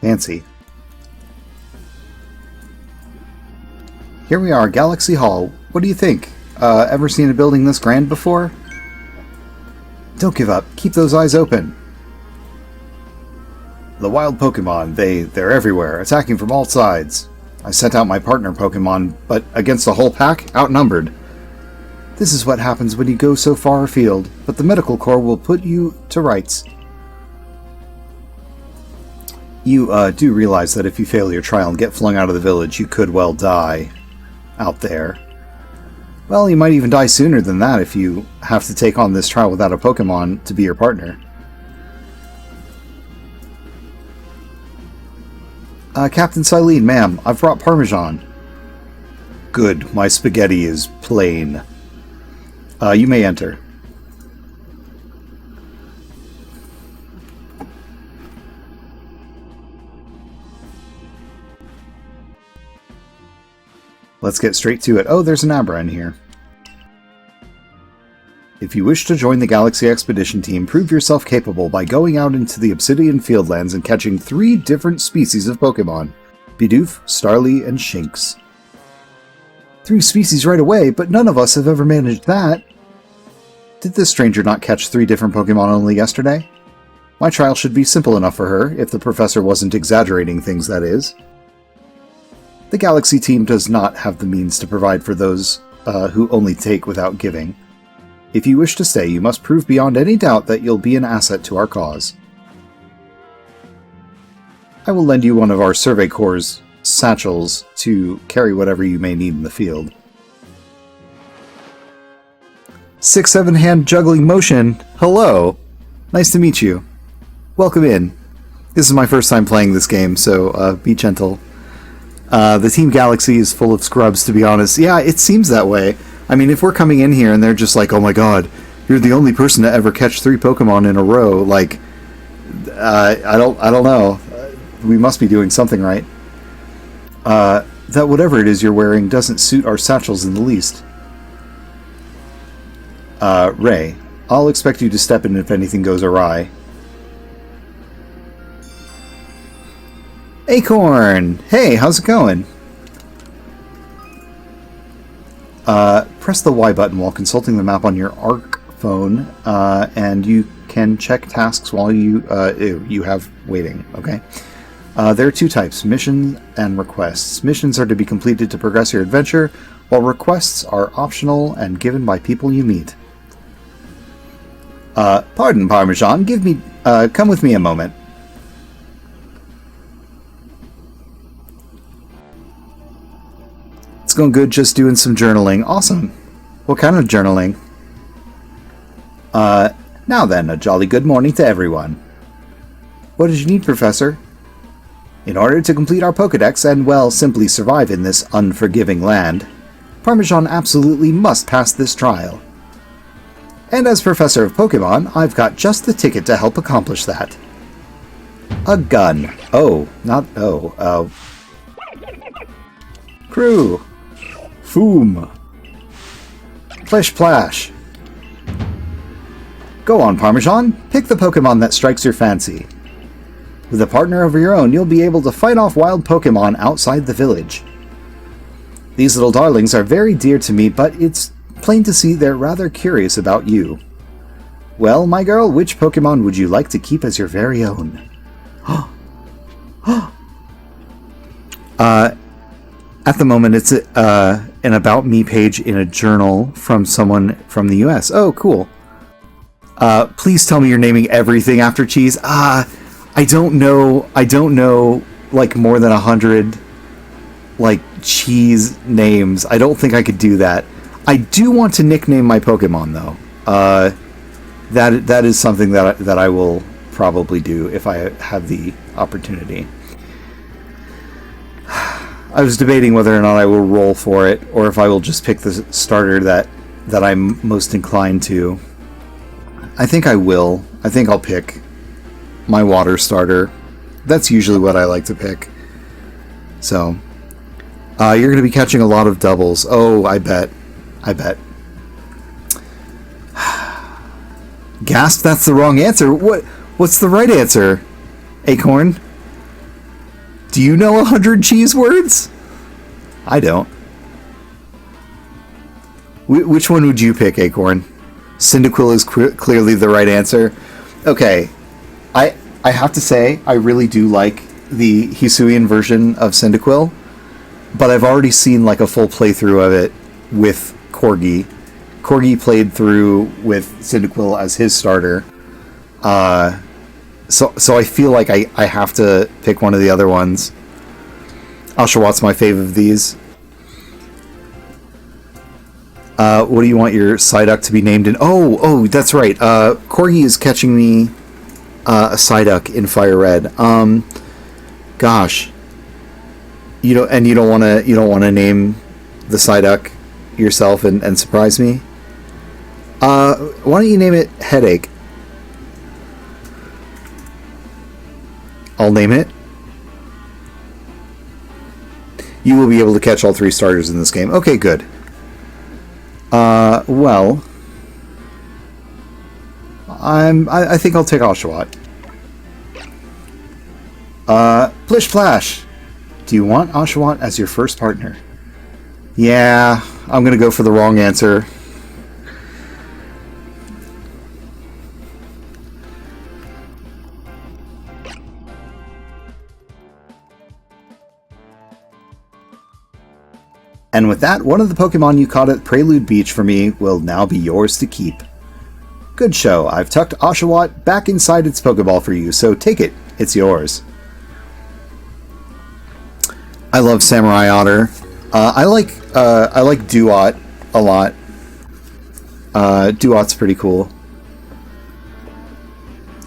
Fancy. Here we are, Galaxy Hall. What do you think? Ever seen a building this grand before? Don't give up. Keep those eyes open. The wild Pokemon, they're everywhere, attacking from all sides. I sent out my partner Pokemon, but against the whole pack, outnumbered. This is what happens when you go so far afield, but the medical corps will put you to rights. You do realize that if you fail your trial and get flung out of the village, you could well die out there. Well, you might even die sooner than that if you have to take on this trial without a Pokemon to be your partner. Captain Silene, ma'am, I've brought Parmesan. Good, my spaghetti is plain. You may enter. Let's get straight to it. Oh, there's an Abra in here. If you wish to join the Galaxy Expedition team, prove yourself capable by going out into the Obsidian Fieldlands and catching 3 different species of Pokemon. Bidoof, Starly, and Shinx. 3 species right away, but none of us have ever managed that. Did this stranger not catch 3 different Pokemon only yesterday? My trial should be simple enough for her, if the professor wasn't exaggerating things, that is. The Galaxy team does not have the means to provide for those who only take without giving. If you wish to stay, you must prove beyond any doubt that you'll be an asset to our cause. I will lend you one of our Survey Corps' satchels to carry whatever you may need in the field. 6-7 hand juggling motion. Hello. Nice to meet you. Welcome in. This is my first time playing this game, so be gentle. The Team Galaxy is full of scrubs, to be honest. Yeah, it seems that way. I mean, if we're coming in here and they're just like, oh my god, you're the only person to ever catch 3 Pokemon in a row, like, I don't know. We must be doing something right. That whatever it is you're wearing doesn't suit our satchels in the least. Ray, I'll expect you to step in if anything goes awry. Acorn! Hey, how's it going? Press the Y button while consulting the map on your ARC phone, and you can check tasks while you have waiting, okay? There are 2 types, missions and requests. Missions are to be completed to progress your adventure, while requests are optional and given by people you meet. Pardon, Parmesan, come with me a moment. It's going good, just doing some journaling. Awesome. What kind of journaling? Now then, a jolly good morning to everyone. What did you need, Professor? In order to complete our Pokedex and, well, simply survive in this unforgiving land, Parmesan absolutely must pass this trial. And as Professor of Pokemon, I've got just the ticket to help accomplish that. A gun. Oh, not oh. Crew. Foom. Plish Plash. Go on, Parmesan. Pick the Pokemon that strikes your fancy. With a partner of your own, you'll be able to fight off wild Pokemon outside the village. These little darlings are very dear to me, but it's plain to see they're rather curious about you. Well, my girl, which Pokemon would you like to keep as your very own? At the moment, it's an About Me page in a journal from someone from the US. Oh, cool. Please tell me you're naming everything after cheese. I don't know, like, more than 100, like, cheese names. I don't think I could do that. I do want to nickname my Pokemon, though. That is something that I will probably do if I have the opportunity. I was debating whether or not I will roll for it, or if I will just pick the starter that I'm most inclined to. I think I will. I think I'll pick my water starter. That's usually what I like to pick. So, you're going to be catching a lot of doubles. Oh, I bet. Gasp, that's the wrong answer. What's the right answer? Acorn? Do you know 100 cheese words? I don't. Which one would you pick, Acorn? Cyndaquil is clearly the right answer. Okay, I have to say, I really do like the Hisuian version of Cyndaquil, but I've already seen like a full playthrough of it with Corgi. Corgi played through with Cyndaquil as his starter. So I feel like I have to pick one of the other ones. Oshawott my fave of these. What do you want your Psyduck to be named in? Oh, that's right. Corgi is catching me a Psyduck in Fire Red. Gosh. You don't want to name the Psyduck yourself and surprise me? Why don't you name it Headache? I'll name it. You will be able to catch all 3 starters in this game. Okay, good. Well, I think I'll take Oshawott. Plish Plash. Do you want Oshawott as your first partner? Yeah, I'm gonna go for the wrong answer. And with that, one of the Pokemon you caught at Prelude Beach for me will now be yours to keep. Good show. I've tucked Oshawott back inside its Pokeball for you, so take it. It's yours. I love Samurai Otter. I like Duot a lot. Duot's pretty cool.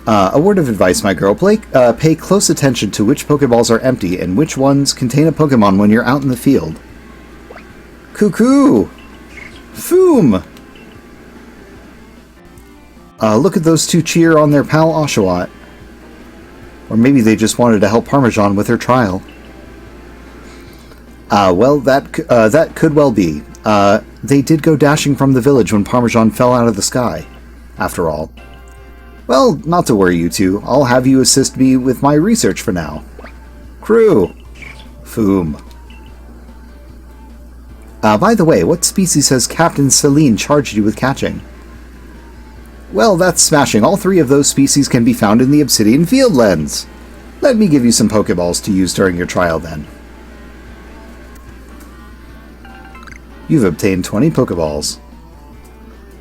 A word of advice, my girl. Pay close attention to which Pokeballs are empty and which ones contain a Pokemon when you're out in the field. Cuckoo! Foom! Look at those two cheer on their pal Oshawott. Or maybe they just wanted to help Parmesan with her trial. Well, that could well be. They did go dashing from the village when Parmesan fell out of the sky, after all. Well, not to worry, you two. I'll have you assist me with my research for now. Crew! Foom. By the way, what species has Captain Celine charged you with catching? Well, that's smashing. All 3 of those species can be found in the Obsidian Fieldlands. Let me give you some Pokeballs to use during your trial, then. You've obtained 20 Pokeballs.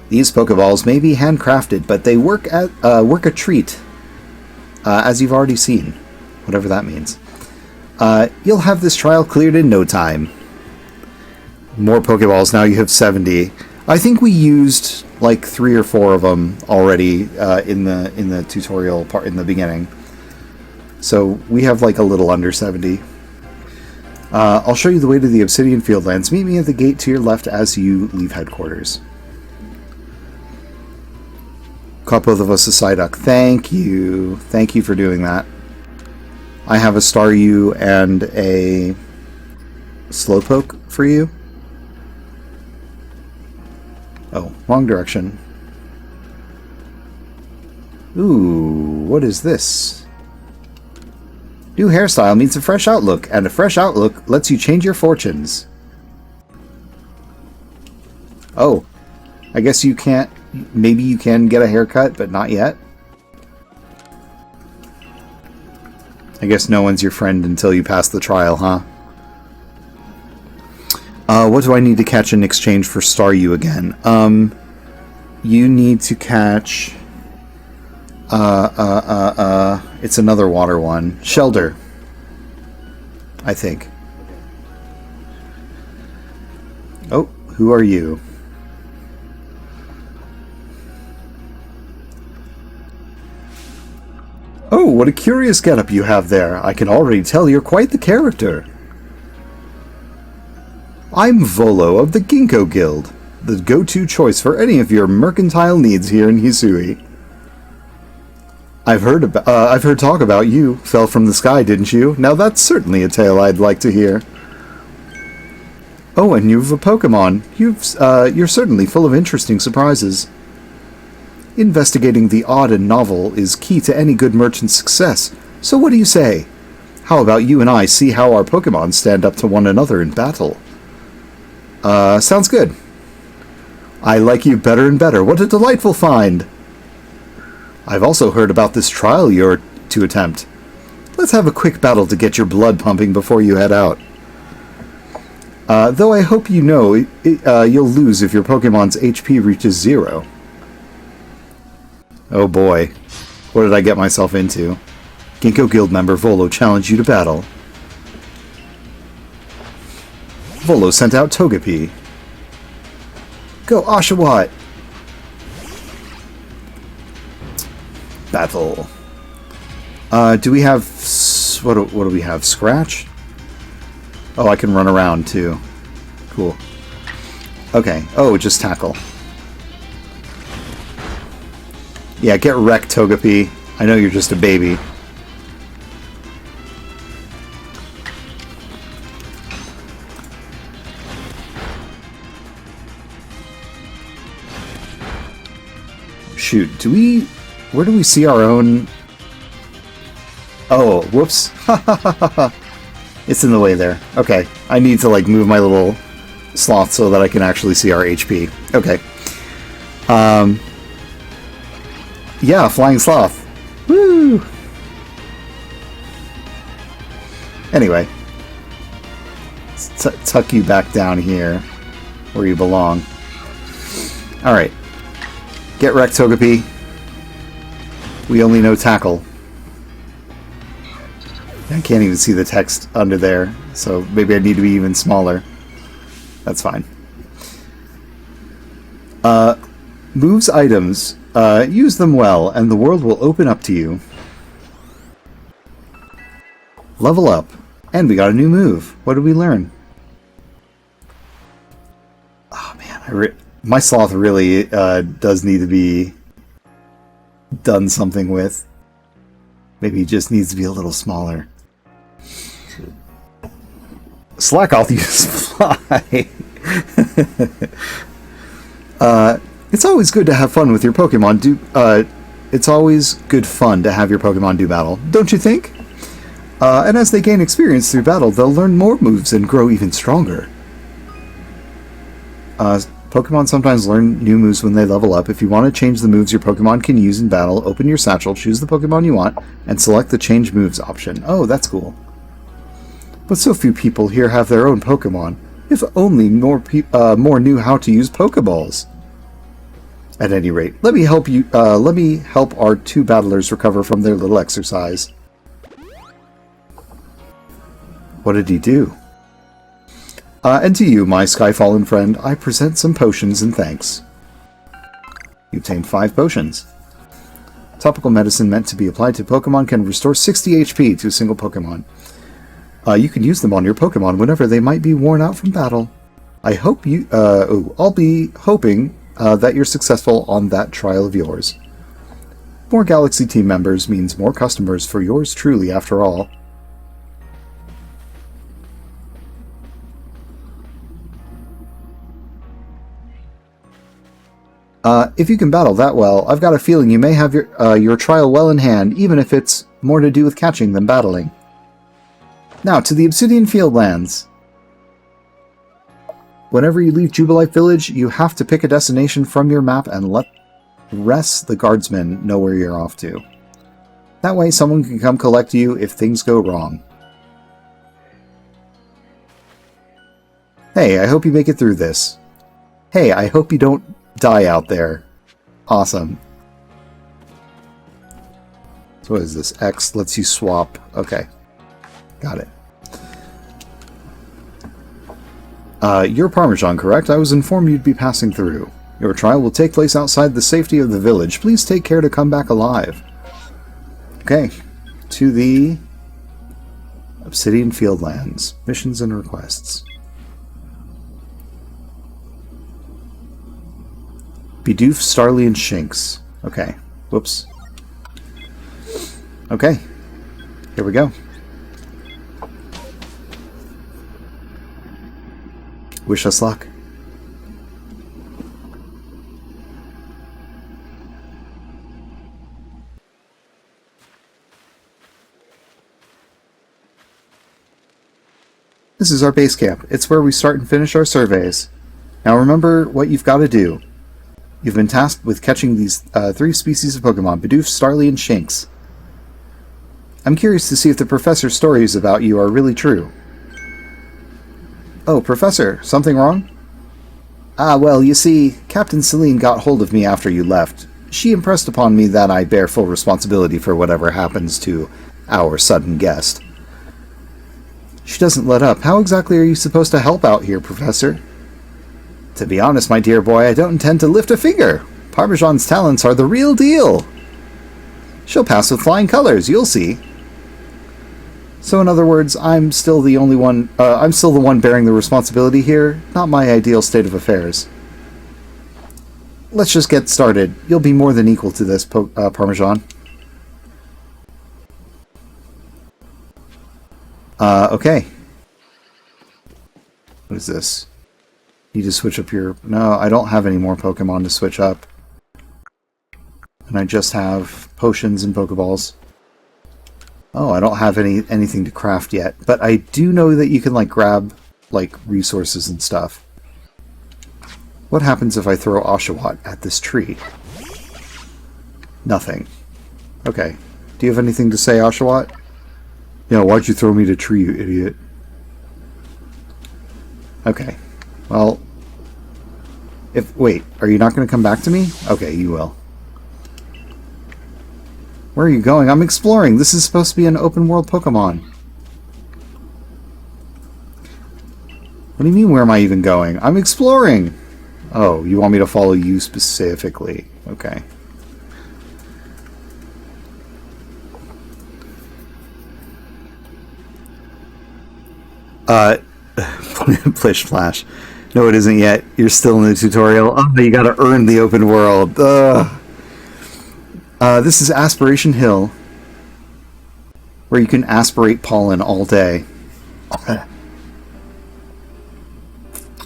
These Pokeballs may be handcrafted, but they work a treat, as you've already seen, whatever that means. You'll have this trial cleared in no time. More Pokeballs, now you have 70. I think we used like 3 or 4 of them already in the tutorial part in the beginning. So we have like a little under 70. I'll show you the way to the Obsidian Fieldlands. Meet me at the gate to your left as you leave headquarters. Caught both of us a Psyduck. Thank you. Thank you for doing that. I have a Staryu and a Slowpoke for you. Oh, wrong direction. Ooh, what is this? New hairstyle means a fresh outlook, and a fresh outlook lets you change your fortunes. Oh, I guess you can't... Maybe you can get a haircut, but not yet? I guess no one's your friend until you pass the trial, huh? What do I need to catch in exchange for Staryu again? You need to catch... it's another water one. Shelder. I think. Oh, who are you? Oh, what a curious getup you have there. I can already tell you're quite the character. I'm Volo of the Ginkgo Guild, the go-to choice for any of your mercantile needs here in Hisui. I've heard talk about you. Fell from the sky, didn't you? Now that's certainly a tale I'd like to hear. Oh, and you've a Pokemon. You're certainly full of interesting surprises. Investigating the odd and novel is key to any good merchant's success. So what do you say? How about you and I see how our Pokemon stand up to one another in battle? Sounds good. I like you better and better. What a delightful find! I've also heard about this trial you're to attempt. Let's have a quick battle to get your blood pumping before you head out. Though I hope you know you'll lose if your Pokemon's HP reaches 0. Oh boy. What did I get myself into? Ginkgo Guild member Volo challenged you to battle. Volo sent out Togepi. Go Oshawott! Battle. Do we have... What do we have? Scratch? Oh, I can run around too. Cool. Okay. Oh, just tackle. Yeah, get wrecked, Togepi. I know you're just a baby. Shoot, where do we see our own... Oh, whoops. It's in the way there. Okay, I need to, like, move my little sloth so that I can actually see our HP. Okay. Yeah, flying sloth. Woo! Anyway. Let's tuck you back down here where you belong. Alright. Get wrecked, Togepi. We only know tackle. I can't even see the text under there, so maybe I need to be even smaller. That's fine. Moves items. Use them well, and the world will open up to you. Level up. And we got a new move. What did we learn? Oh man, my sloth really does need to be done something with. Maybe he just needs to be a little smaller. Slack off, use fly. It's always good to have fun with your Pokemon. It's always good fun to have your Pokemon do battle, don't you think? And as they gain experience through battle, they'll learn more moves and grow even stronger. Pokemon sometimes learn new moves when they level up. If you want to change the moves your Pokemon can use in battle, open your satchel, choose the Pokemon you want, and select the Change Moves option. Oh, that's cool. But so few people here have their own Pokemon. If only more knew how to use Pokeballs. At any rate, let me help our two battlers recover from their little exercise. What did he do? And to you, my Skyfallen friend, I present some potions in thanks. You obtained 5 potions. Topical medicine meant to be applied to Pokemon can restore 60 HP to a single Pokemon. You can use them on your Pokemon whenever they might be worn out from battle. I'll be hoping that you're successful on that trial of yours. More Galaxy team members means more customers for yours truly, after all. If you can battle that well, I've got a feeling you may have your trial well in hand, even if it's more to do with catching than battling. Now, to the Obsidian Fieldlands. Whenever you leave Jubilife Village, you have to pick a destination from your map and let the guardsmen know where you're off to. That way, someone can come collect you if things go wrong. Hey, I hope you make it through this. Hey, I hope you don't die out there. Awesome. So what is this? X lets you swap. Okay. Got it. You're Parmesan, correct? I was informed you'd be passing through. Your trial will take place outside the safety of the village. Please take care to come back alive. Okay. To the Obsidian Fieldlands. Missions and requests. Bidoof, Starly, and Shinx. Okay. Whoops. Okay. Here we go. Wish us luck. This is our base camp. It's where we start and finish our surveys. Now remember what you've got to do. You've been tasked with catching these 3 species of Pokemon, Bidoof, Starly, and Shinx. I'm curious to see if the professor's stories about you are really true. Oh, Professor, something wrong? Well, you see, Captain Celine got hold of me after you left. She impressed upon me that I bear full responsibility for whatever happens to our sudden guest. She doesn't let up. How exactly are you supposed to help out here, Professor? To be honest, my dear boy, I don't intend to lift a finger. Parmesan's talents are the real deal. She'll pass with flying colors, you'll see. So in other words, I'm still the one bearing the responsibility here, not my ideal state of affairs. Let's just get started. You'll be more than equal to this, Parmesan. Okay. What is this? Need to switch up your... No, I don't have any more Pokemon to switch up. And I just have potions and Pokeballs. Oh, I don't have anything to craft yet. But I do know that you can, like, grab, like, resources and stuff. What happens if I throw Oshawott at this tree? Nothing. Okay. Do you have anything to say, Oshawott? Yeah, why'd you throw me to a tree, you idiot? Okay. Well... Wait, are you not going to come back to me? Okay, you will. Where are you going? I'm exploring! This is supposed to be an open-world Pokemon. What do you mean, where am I even going? I'm exploring! Oh, you want me to follow you specifically. Okay. Plish Flash. No, it isn't yet. You're still in the tutorial. Oh, you gotta earn the open world. Ugh. This is Aspiration Hill, where you can aspirate pollen all day.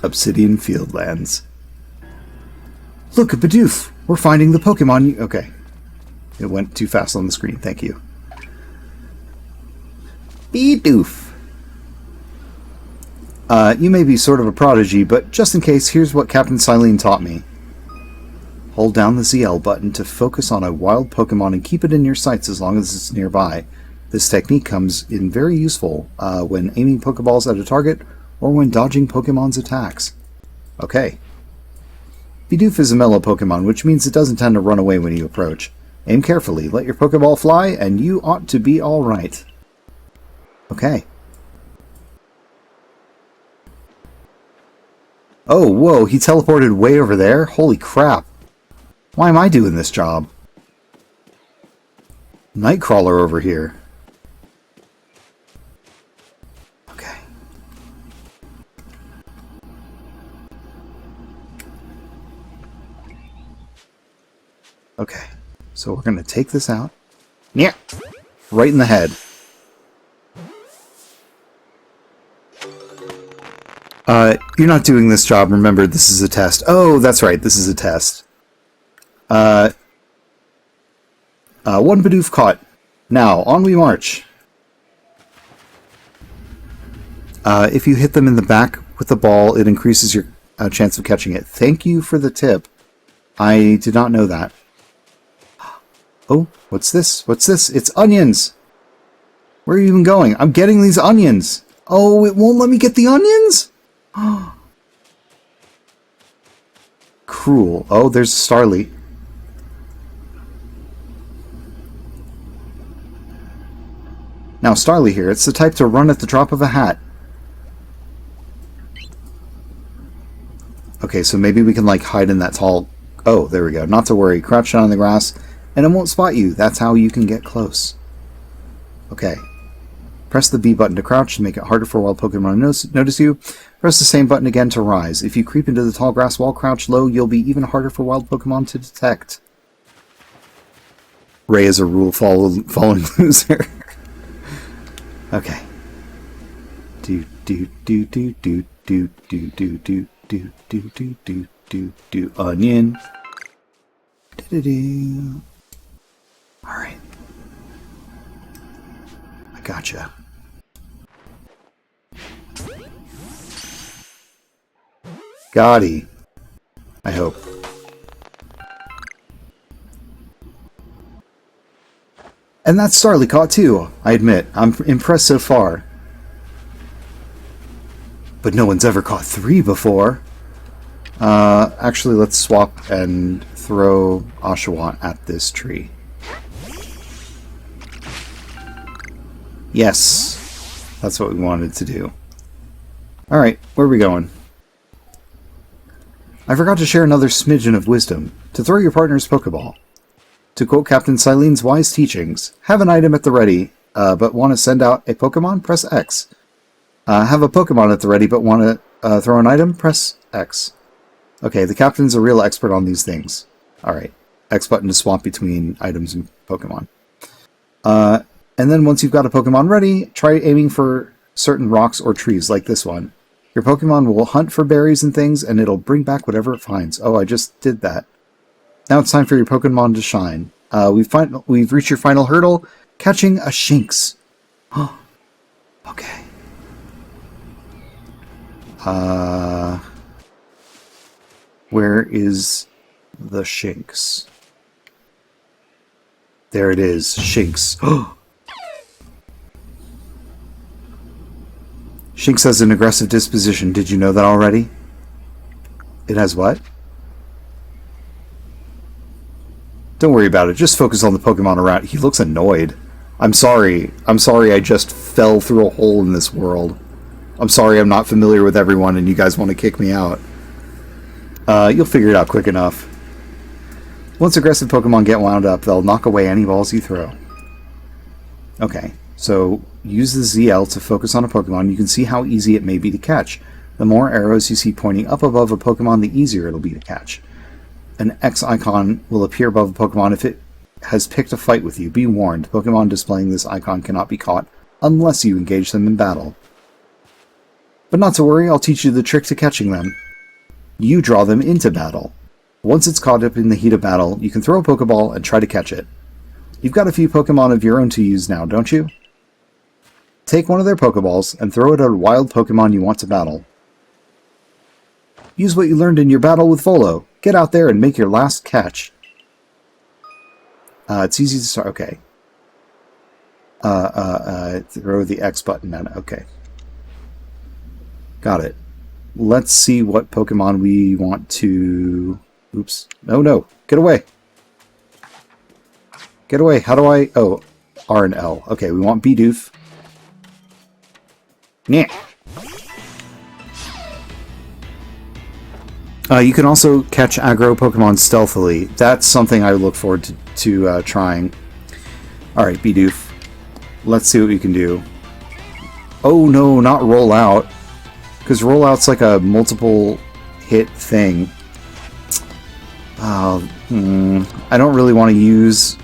Obsidian Fieldlands. Look, a Bidoof! We're finding the Pokemon Okay. It went too fast on the screen, thank you. Bidoof! You may be sort of a prodigy, but just in case, here's what Captain Silene taught me. Hold down the ZL button to focus on a wild Pokemon and keep it in your sights as long as it's nearby. This technique comes in very useful when aiming Pokeballs at a target or when dodging Pokemon's attacks. Okay. Bidoof is a mellow Pokemon, which means it doesn't tend to run away when you approach. Aim carefully, let your Pokeball fly, and you ought to be alright. Okay. Oh, whoa, he teleported way over there? Holy crap. Why am I doing this job? Nightcrawler over here. Okay. Okay. So we're going to take this out. Yeah. Right in the head. You're not doing this job. Remember, this is a test. Oh, that's right. This is a test. One Bidoof caught. Now, on we march. If you hit them in the back with the ball, it increases your chance of catching it. Thank you for the tip. I did not know that. Oh, what's this? What's this? It's onions! Where are you even going? I'm getting these onions! Oh, it won't let me get the onions? Cruel. Oh, there's Starly. Now, Starly here, it's the type to run at the drop of a hat. Okay, so maybe we can, like, hide in that tall... Oh, there we go. Not to worry. Crouch down on the grass, and it won't spot you. That's how you can get close. Okay. Press the B button to crouch to make it harder for wild Pokemon to notice you. Press the same button again to rise. If you creep into the tall grass while crouched low, you'll be even harder for wild Pokemon to detect. Ray is a rule-following loser. Okay. Do do do do do do do do do do do do do do do onion. Do do do. All right. I gotcha. Gotti. I hope. And that's Starly caught too, I admit. I'm impressed so far. But no one's ever caught 3 before. Actually, let's swap and throw Oshawott at this tree. Yes, that's what we wanted to do. Alright, where are we going? I forgot to share another smidgen of wisdom. To throw your partner's Pokeball. To quote Captain Silene's wise teachings, have an item at the ready, but want to send out a Pokemon? Press X. Have a Pokemon at the ready, but want to throw an item? Press X. Okay, the Captain's a real expert on these things. Alright, X button to swap between items and Pokemon. And then once you've got a Pokemon ready, try aiming for certain rocks or trees, like this one. Your Pokemon will hunt for berries and things, and it'll bring back whatever it finds. Oh, I just did that. Now it's time for your Pokemon to shine. We've reached your final hurdle, catching a Shinx. Okay. Where is the Shinx? There it is, Shinx. Shinx has an aggressive disposition. Did you know that already? It has what? Don't worry about it. Just focus on the Pokemon around. He looks annoyed. I'm sorry. I'm sorry I just fell through a hole in this world. I'm sorry I'm not familiar with everyone and you guys want to kick me out. You'll figure it out quick enough. Once aggressive Pokemon get wound up, they'll knock away any balls you throw. Okay, so use the ZL to focus on a Pokemon. You can see how easy it may be to catch. The more arrows you see pointing up above a Pokemon, the easier it'll be to catch. An X icon will appear above a Pokemon if it has picked a fight with you. Be warned, Pokemon displaying this icon cannot be caught unless you engage them in battle. But not to worry, I'll teach you the trick to catching them. You draw them into battle. Once it's caught up in the heat of battle, you can throw a Pokeball and try to catch it. You've got a few Pokemon of your own to use now, don't you? Take one of their Pokeballs and throw it at a wild Pokemon you want to battle. Use what you learned in your battle with Volo. Get out there and make your last catch. It's easy to start. Okay. Throw the X button at it. Okay. Got it. Let's see what Pokemon we want to... Oops. No, no. Get away. Get away. How do I... Oh, R and L. Okay, we want Bidoof. Nyeh. You can also catch aggro Pokemon stealthily. That's something I look forward to trying. Alright, Bidoof. Let's see what we can do. Oh no, not Roll Out. Because Roll Out's like a multiple hit thing. I don't really want to use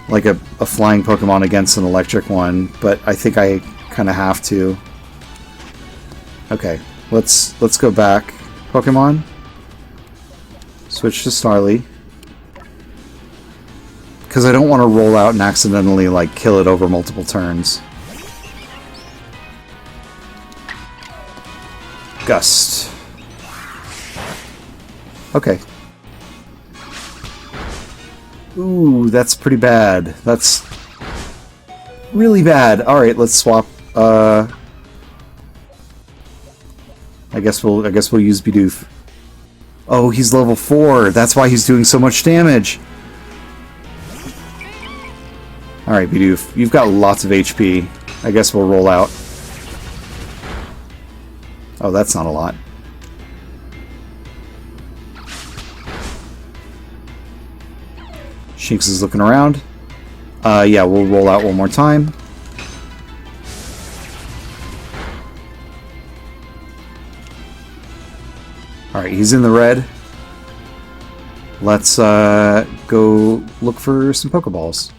like a flying Pokemon against an electric one, but I think I kind of have to. Okay, let's go back. Pokemon. Switch to Starly. Because I don't want to roll out and accidentally, like, kill it over multiple turns. Gust. Okay. Ooh, that's pretty bad. That's really bad. Alright, let's swap, I guess we'll use Bidoof. Oh, he's level 4. That's why he's doing so much damage. Alright, Bidoof. You've got lots of HP. I guess we'll roll out. Oh, that's not a lot. Shinx is looking around. Yeah, we'll roll out one more time. Alright, he's in the red. Let's go look for some Pokeballs.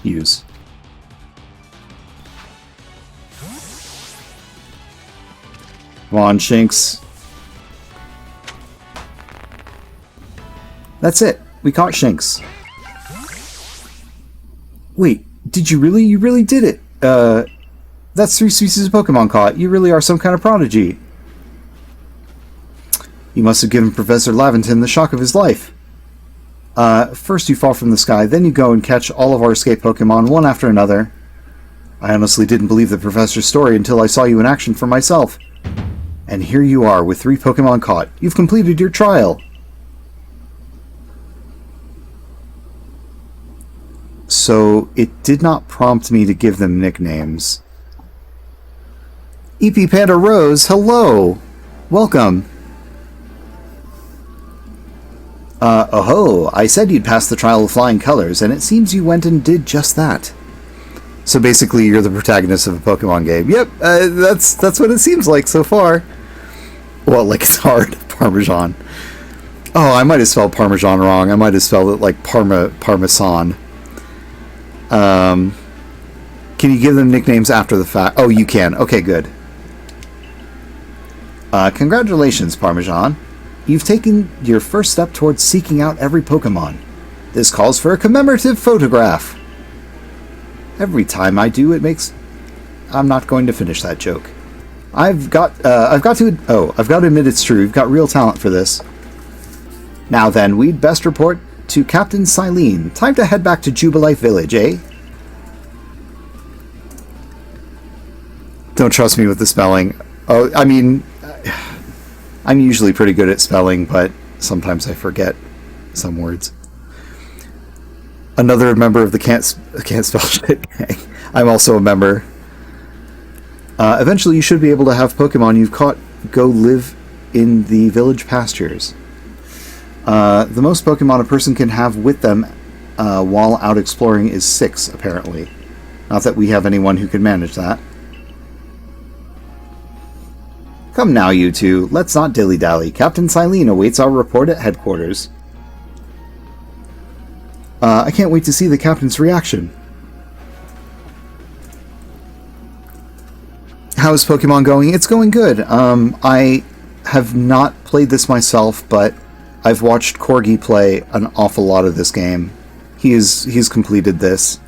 Use. Come on, Shinx. That's it. We caught Shinx. Wait, did you really? You really did it. That's 3 species of Pokemon caught. You really are some kind of prodigy. You must have given Professor Laventon the shock of his life. First you fall from the sky, then you go and catch all of our escape Pokemon one after another. I honestly didn't believe the Professor's story until I saw you in action for myself. And here you are, with 3 Pokemon caught. You've completed your trial. So, it did not prompt me to give them nicknames. EP Panda Rose, hello! Welcome! Oh-ho, I said you'd pass the trial of flying colors, and it seems you went and did just that. So basically, you're the protagonist of a Pokemon game. Yep, that's what it seems like so far. Well, like, it's hard. Parmesan. Oh, I might have spelled Parmesan wrong. I might have spelled it like Parmesan. Can you give them nicknames after the fact? Oh, you can. Okay, good. Congratulations, Parmesan. You've taken your first step towards seeking out every Pokemon. This calls for a commemorative photograph. Every time I do, it makes... I'm not going to finish that joke. I've got to admit it's true. You've got real talent for this. Now then, we'd best report to Captain Silene. Time to head back to Jubilife Village, eh? Don't trust me with the spelling. Oh, I mean... I'm usually pretty good at spelling, but sometimes I forget some words. Another member of the Can't Spell Shit gang. I'm also a member. Eventually you should be able to have Pokemon you've caught go live in the village pastures. The most Pokemon a person can have with them while out exploring is 6, apparently. Not that we have anyone who can manage that. Come now, you two. Let's not dilly-dally. Captain Silene awaits our report at headquarters. I can't wait to see the captain's reaction. How is Pokemon going? It's going good. I have not played this myself, but I've watched Corgi play an awful lot of this game. He's completed this.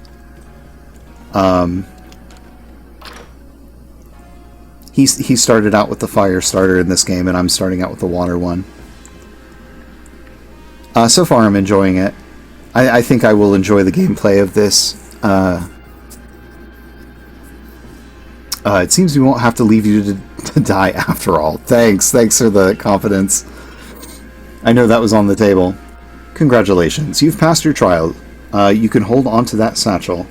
He started out with the fire starter in this game, and I'm starting out with the water one. So far, I'm enjoying it. I think I will enjoy the gameplay of this. It seems we won't have to leave you to die after all. Thanks for the confidence. I know that was on the table. Congratulations, you've passed your trial. You can hold on to that satchel.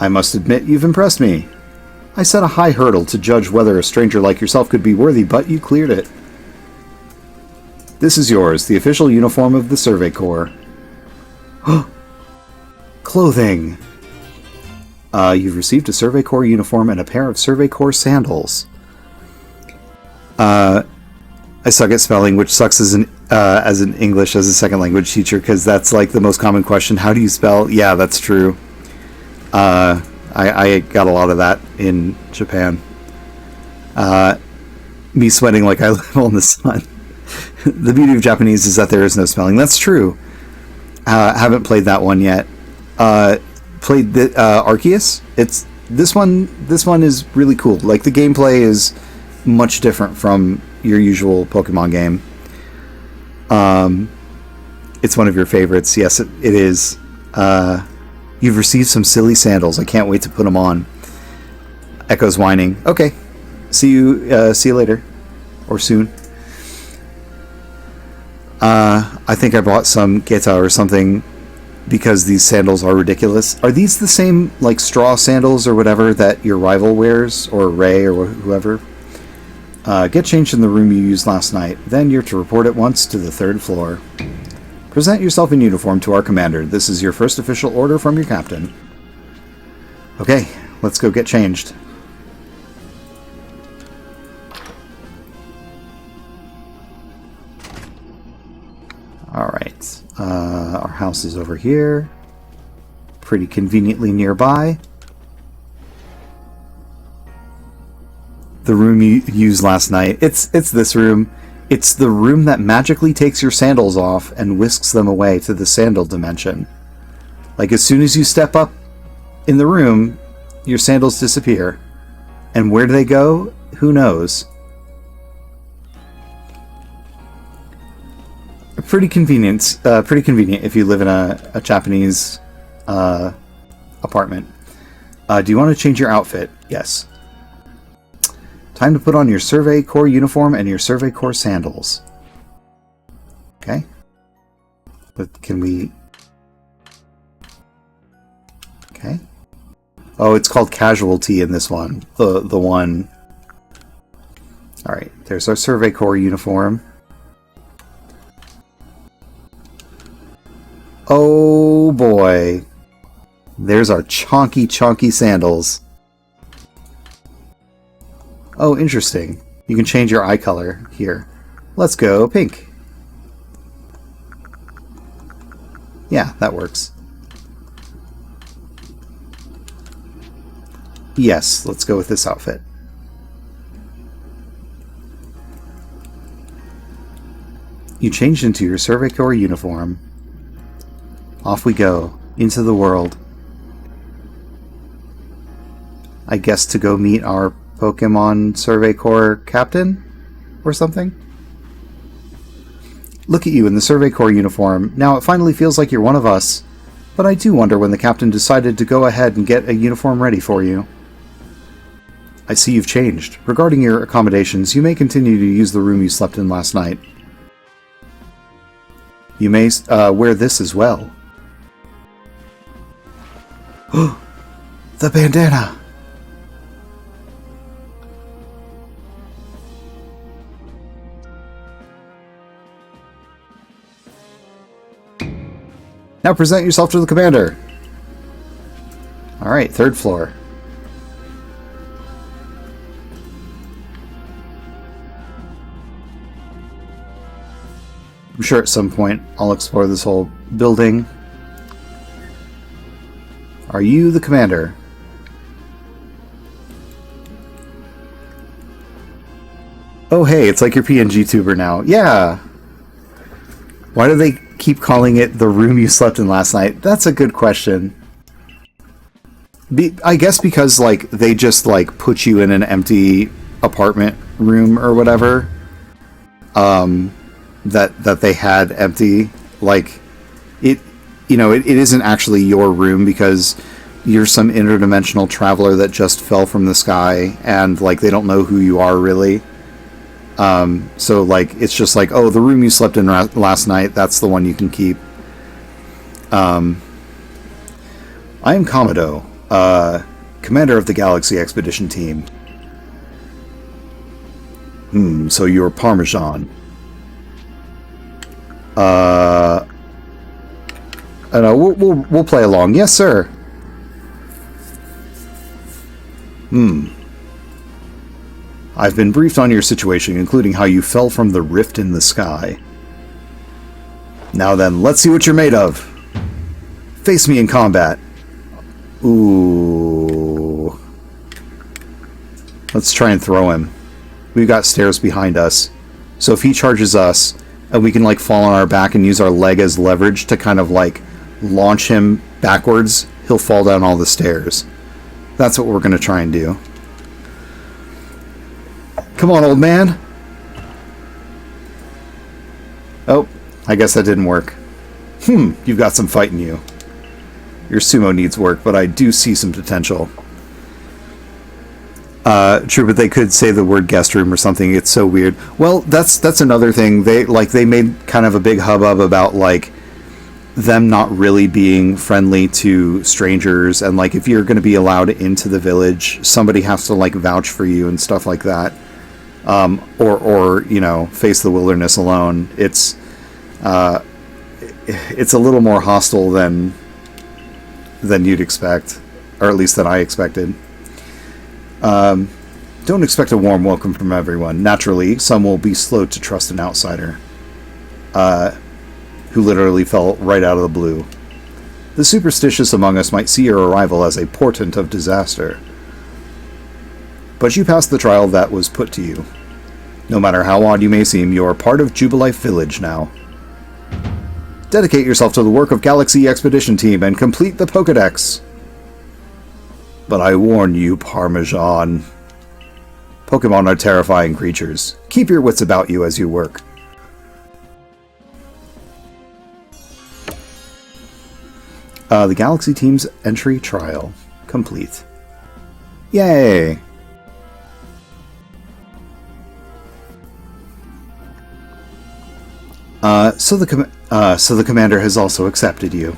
I must admit, you've impressed me. I set a high hurdle to judge whether a stranger like yourself could be worthy, but you cleared it. This is yours, the official uniform of the Survey Corps. Clothing! You've received a Survey Corps uniform and a pair of Survey Corps sandals. I suck at spelling, which sucks as an English as a second language teacher, because that's like the most common question. How do you spell? Yeah, that's true. I got a lot of that in Japan. Me sweating like I live on the sun. The beauty of Japanese is that there is no spelling. That's true. Haven't played that one yet. Played the Arceus. This one is really cool. Like, the gameplay is much different from your usual Pokemon game. It's one of your favorites. Yes, it is. You've received some silly sandals. I can't wait to put them on. Echo's whining. Okay. See you later. Or soon. I think I bought some Geta or something because these sandals are ridiculous. Are these the same, like, straw sandals or whatever that your rival wears? Or Ray or whoever? Get changed in the room you used last night. Then you're to report at once to the 3rd floor. Present yourself in uniform to our commander. This is your first official order from your captain. Okay, let's go get changed. Alright, our house is over here. Pretty conveniently nearby. The room you used last night. It's this room. It's the room that magically takes your sandals off and whisks them away to the sandal dimension. Like, as soon as you step up in the room, your sandals disappear. And where do they go? Who knows? Pretty convenient. Pretty convenient if you live in a Japanese apartment. Do you want to change your outfit? Yes. Time to put on your Survey Corps uniform and your Survey Corps sandals. Okay. But can we... Okay. Oh, it's called Casualty in this one. The one... Alright, there's our Survey Corps uniform. Oh boy. There's our chonky sandals. Oh, interesting. You can change your eye color here. Let's go pink. Yeah, that works. Yes, let's go with this outfit. You changed into your Survey Corps uniform. Off we go, into the world. I guess to go meet our Pokemon Survey Corps captain? Or something? Look at you in the Survey Corps uniform. Now it finally feels like you're one of us. But I do wonder when the captain decided to go ahead and get a uniform ready for you. I see you've changed. Regarding your accommodations, you may continue to use the room you slept in last night. You may wear this as well. The bandana! Now present yourself to the commander! Alright, third floor. I'm sure at some point I'll explore this whole building. Are you the commander? Oh hey, it's like your PNG tuber now. Yeah! Why do they keep calling it the room you slept in last night? That's a good question. I guess because, like, they just, like, put you in an empty apartment room or whatever. That they had empty. Like, it isn't actually your room because you're some interdimensional traveler that just fell from the sky and, like, they don't know who you are really. So, like, it's just like, oh, the room you slept in last night, that's the one you can keep. I am Komodo, commander of the Galaxy Expedition Team. So you're Parmesan. I know, we'll play along. Yes, sir. I've been briefed on your situation, including how you fell from the rift in the sky. Now then, let's see what you're made of. Face me in combat. Ooh. Let's try and throw him. We've got stairs behind us. So if he charges us, and we can, like, fall on our back and use our leg as leverage to kind of, like, launch him backwards, he'll fall down all the stairs. That's what we're going to try and do. Come on, old man! Oh, I guess that didn't work. You've got some fight in you. Your sumo needs work, but I do see some potential. True, but they could say the word guest room or something. It's so weird. Well, that's another thing. They made kind of a big hubbub about, like, them not really being friendly to strangers, and, like, if you're going to be allowed into the village, somebody has to, like, vouch for you and stuff like that. Or you know, face the wilderness alone. It's a little more hostile than you'd expect, or at least than I expected. Don't expect a warm welcome from everyone. Naturally, some will be slow to trust an outsider, who literally fell right out of the blue. The superstitious among us might see your arrival as a portent of disaster. But you passed the trial that was put to you. No matter how odd you may seem, you are part of Jubilife Village now. Dedicate yourself to the work of Galaxy Expedition Team and complete the Pokédex. But I warn you, Parmesan. Pokemon are terrifying creatures. Keep your wits about you as you work. The Galaxy Team's entry trial complete. Yay! So the commander has also accepted you.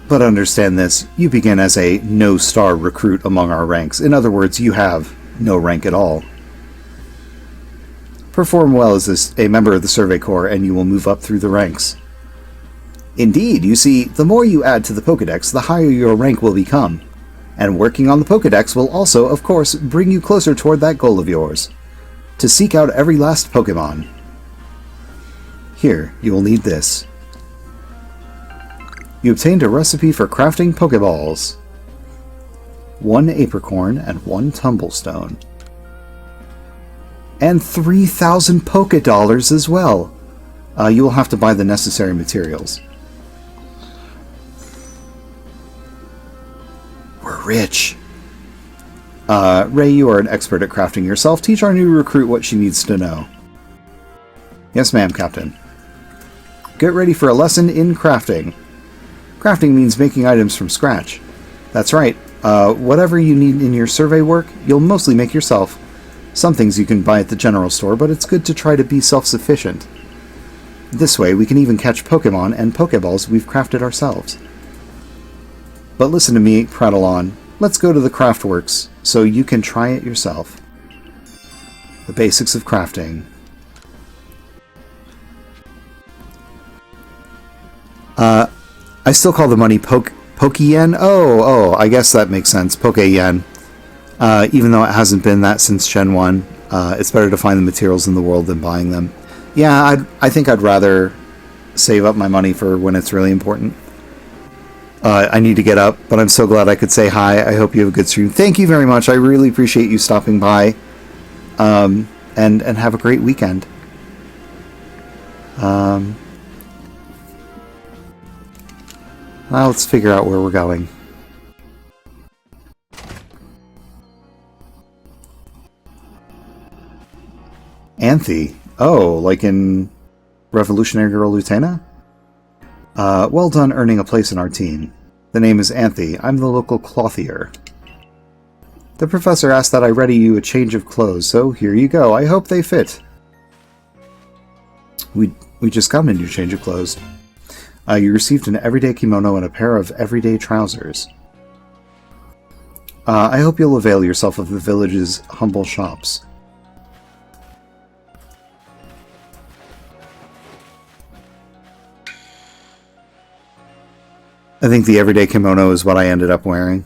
But understand this, you begin as a no-star recruit among our ranks. In other words, you have no rank at all. Perform well as a member of the Survey Corps, and you will move up through the ranks. Indeed, you see, the more you add to the Pokédex, the higher your rank will become. And working on the Pokédex will also, of course, bring you closer toward that goal of yours. To seek out every last Pokémon. Here, you will need this. You obtained a recipe for crafting Pokeballs. 1 Apricorn and 1 Tumblestone. And 3,000 Pokédollars as well. You will have to buy the necessary materials. We're rich. Ray, you are an expert at crafting yourself. Teach our new recruit what she needs to know. Yes, ma'am, Captain. Get ready for a lesson in crafting. Crafting means making items from scratch. That's right. Whatever you need in your survey work, you'll mostly make yourself. Some things you can buy at the general store, but it's good to try to be self-sufficient. This way, we can even catch Pokemon and Pokeballs we've crafted ourselves. But listen to me prattle on. Let's go to the Craftworks, so you can try it yourself. The basics of crafting. I still call the money Poke-yen? Oh, I guess that makes sense. Poke-yen. Even though it hasn't been that since Gen 1, it's better to find the materials in the world than buying them. Yeah, I think I'd rather save up my money for when it's really important. I need to get up, but I'm so glad I could say hi. I hope you have a good stream. Thank you very much. I really appreciate you stopping by. And have a great weekend. Now let's figure out where we're going. Anthe. Oh, like in Revolutionary Girl Utena? Well done earning a place in our team. The name is Anthe. I'm the local clothier. The professor asked that I ready you a change of clothes, so here you go. I hope they fit. We just got a new change of clothes. You received an everyday kimono and a pair of everyday trousers. I hope you'll avail yourself of the village's humble shops. I think the everyday kimono is what I ended up wearing.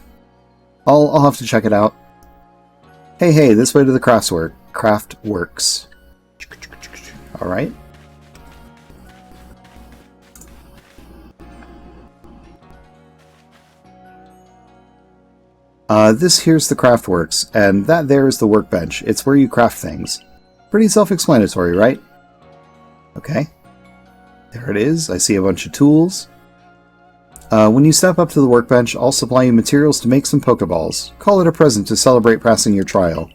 I'll have to check it out. Hey, this way to the Craftworks. Alright. This here's the Craftworks, and that there is the workbench. It's where you craft things. Pretty self-explanatory, right? Okay. There it is. I see a bunch of tools. When you step up to the workbench, I'll supply you materials to make some Pokeballs. Call it a present to celebrate passing your trial.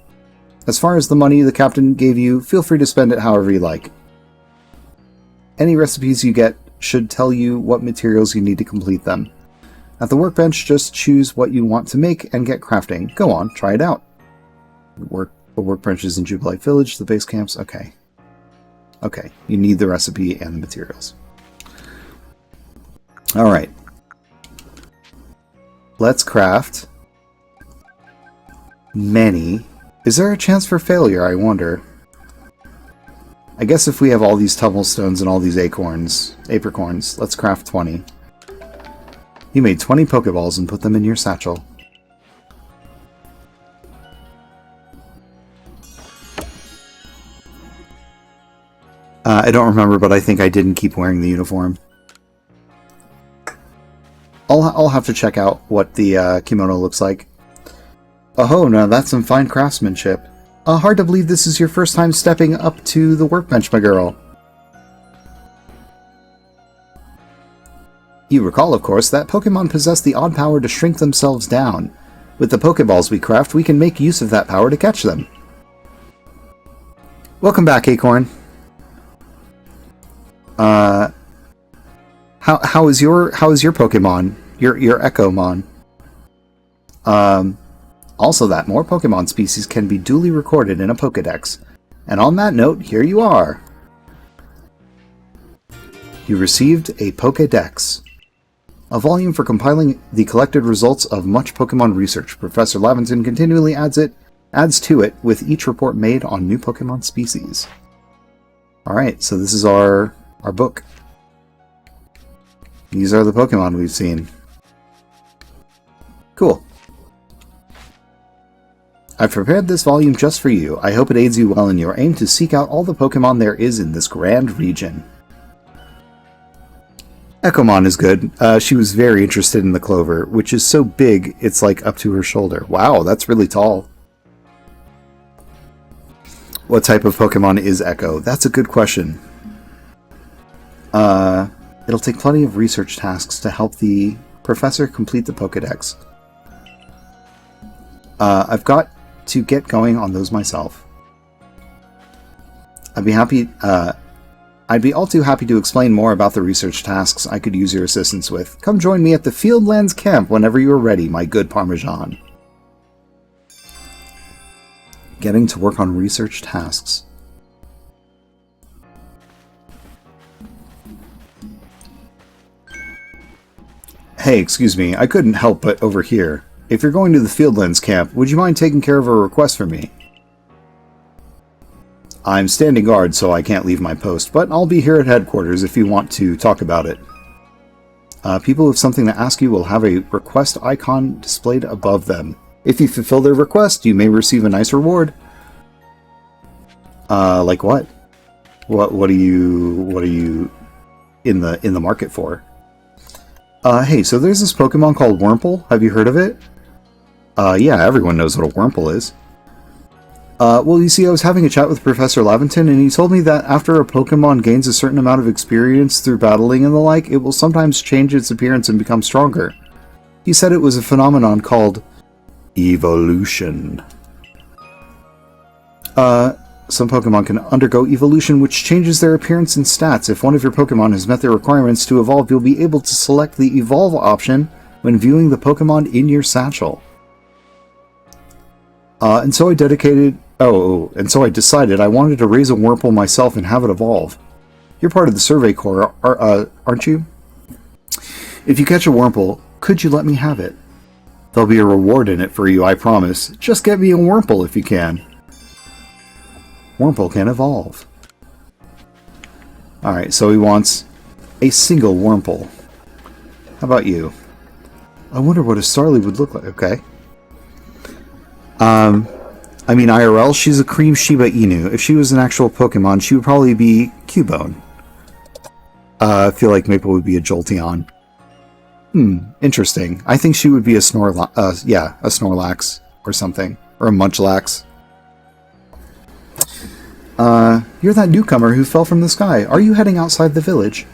As far as the money the captain gave you, feel free to spend it however you like. Any recipes you get should tell you what materials you need to complete them. At the workbench, just choose what you want to make and get crafting. Go on, try it out. The workbench is in Jubilite Village, the base camps. Okay. Okay, you need the recipe and the materials. Alright. Let's craft many. Is there a chance for failure, I wonder? I guess if we have all these Tumblestones and all these Apricorns, let's craft 20. You made 20 Pokeballs and put them in your satchel. I don't remember, but I think I didn't keep wearing the uniform. I'll have to check out what the kimono looks like. Oh, now that's some fine craftsmanship. Hard to believe this is your first time stepping up to the workbench, my girl. You recall, of course, that Pokemon possess the odd power to shrink themselves down. With the Pokeballs we craft, we can make use of that power to catch them. Welcome back, Acorn. How is your Pokemon? Your Echomon? Also that more Pokemon species can be duly recorded in a Pokedex. And on that note, here you are. You received a Pokedex. A volume for compiling the collected results of much Pokemon research. Professor Laventon continually adds to it with each report made on new Pokemon species. Alright, so this is our book. These are the Pokemon we've seen. Cool. I've prepared this volume just for you. I hope it aids you well in your aim to seek out all the Pokemon there is in this grand region. Echomon is good. She was very interested in the clover, which is so big it's like up to her shoulder. Wow, that's really tall. What type of Pokemon is Echo? That's a good question. It'll take plenty of research tasks to help the professor complete the Pokedex. I've got to get going on those myself. I'd be all too happy to explain more about the research tasks I could use your assistance with. Come join me at the Fieldlands camp whenever you are ready, my good Parmesan. Getting to work on research tasks. Hey, excuse me, I couldn't help but overhear. If you're going to the Fieldlands camp, would you mind taking care of a request for me? I'm standing guard, so I can't leave my post, but I'll be here at headquarters if you want to talk about it. People with something to ask you will have a request icon displayed above them. If you fulfill their request, you may receive a nice reward. Like what? What are you in the market for? Hey, so there's this Pokemon called Wurmple. Have you heard of it? Yeah, everyone knows what a Wurmple is. Well, you see, I was having a chat with Professor Laventon, and he told me that after a Pokemon gains a certain amount of experience through battling and the like, it will sometimes change its appearance and become stronger. He said it was a phenomenon called evolution. Some Pokemon can undergo evolution, which changes their appearance and stats. If one of your Pokemon has met their requirements to evolve, you'll be able to select the Evolve option when viewing the Pokemon in your satchel. And so I decided I wanted to raise a Wurmple myself and have it evolve. You're part of the Survey Corps, aren't you? If you catch a Wurmple, could you let me have it? There'll be a reward in it for you, I promise. Just get me a Wurmple if you can. Wurmple can evolve. Alright, so he wants a single Wurmple. How about you? I wonder what a Starly would look like. Okay. I mean, IRL, she's a cream Shiba Inu. If she was an actual Pokemon, she would probably be Cubone. I feel like Maple would be a Jolteon. Interesting. I think she would be a Snorlax or something. Or a Munchlax. You're that newcomer who fell from the sky. Are you heading outside the village?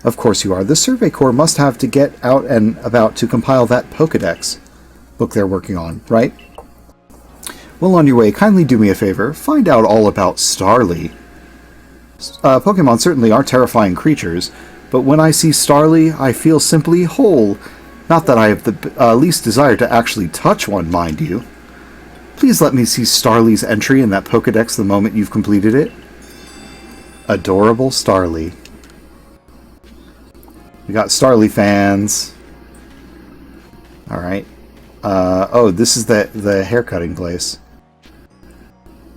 Of course you are. The Survey Corps must have to get out and about to compile that Pokedex book they're working on, right? Well, on your way, kindly do me a favor. Find out all about Starly. Pokemon certainly are terrifying creatures, but when I see Starly, I feel simply whole. Not that I have the least desire to actually touch one, mind you. Please let me see Starly's entry in that Pokedex the moment you've completed it. Adorable Starly. We got Starly fans. Alright. Oh, this is the haircutting place.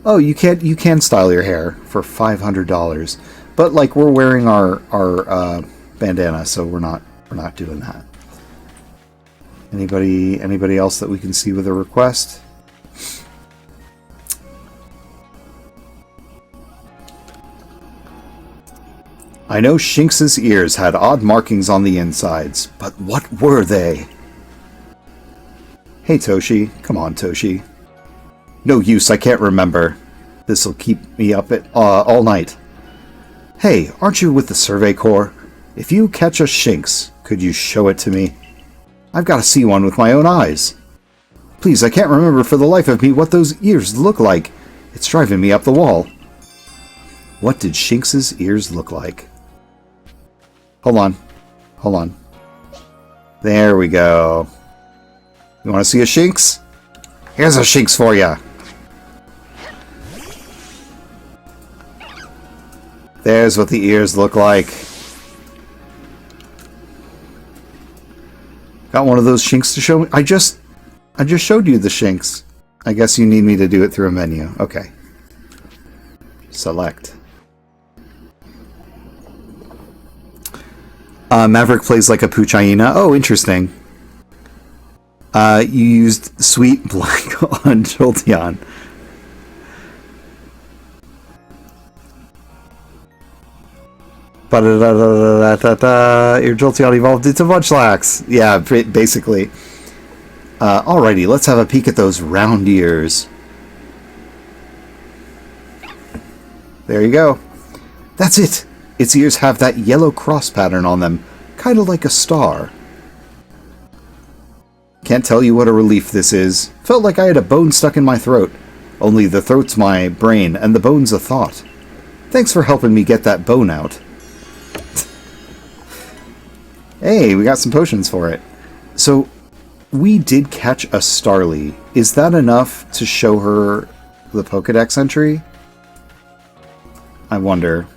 Oh, you can style your hair for $500, but like we're wearing our bandana, so we're not doing that. Anybody else that we can see with a request? I know Shinx's ears had odd markings on the insides, but what were they? Hey Toshi, come on Toshi. No use, I can't remember. This'll keep me up all night. Hey, aren't you with the Survey Corps? If you catch a Shinx, could you show it to me? I've got to see one with my own eyes. Please, I can't remember for the life of me what those ears look like. It's driving me up the wall. What did Shinx's ears look like? Hold on. Hold on. There we go. You want to see a Shinx? Here's a Shinx for ya. There's what the ears look like. Got one of those Shinx to show me? I just showed you the Shinx. I guess you need me to do it through a menu. Okay. Select. Maverick plays like a Puchaina. Oh, interesting. You used Sweet Black on Jolteon. Your Jolteon evolved into Munchlax. Yeah, basically. Alrighty, let's have a peek at those round ears. There you go. That's it. Its ears have that yellow cross pattern on them, kind of like a star. Can't tell you what a relief this is. Felt like I had a bone stuck in my throat. Only the throat's my brain, and the bone's a thought. Thanks for helping me get that bone out. Hey, we got some potions for it. So, we did catch a Starly. Is that enough to show her the Pokedex entry? I wonder.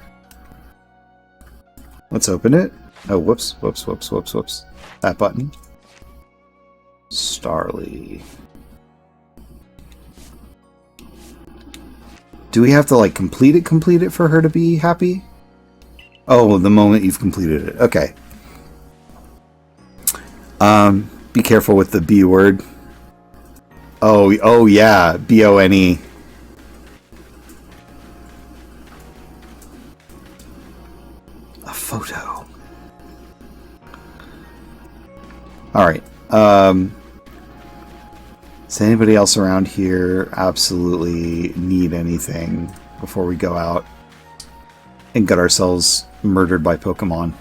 Let's open it. Oh, whoops, whoops, whoops, whoops, whoops. That button. Starly. Do we have to, like, complete it for her to be happy? Oh, the moment you've completed it. Okay. Be careful with the B word. Oh yeah, B-O-N-E. A photo. Alright. Does anybody else around here absolutely need anything before we go out and get ourselves murdered by Pokemon?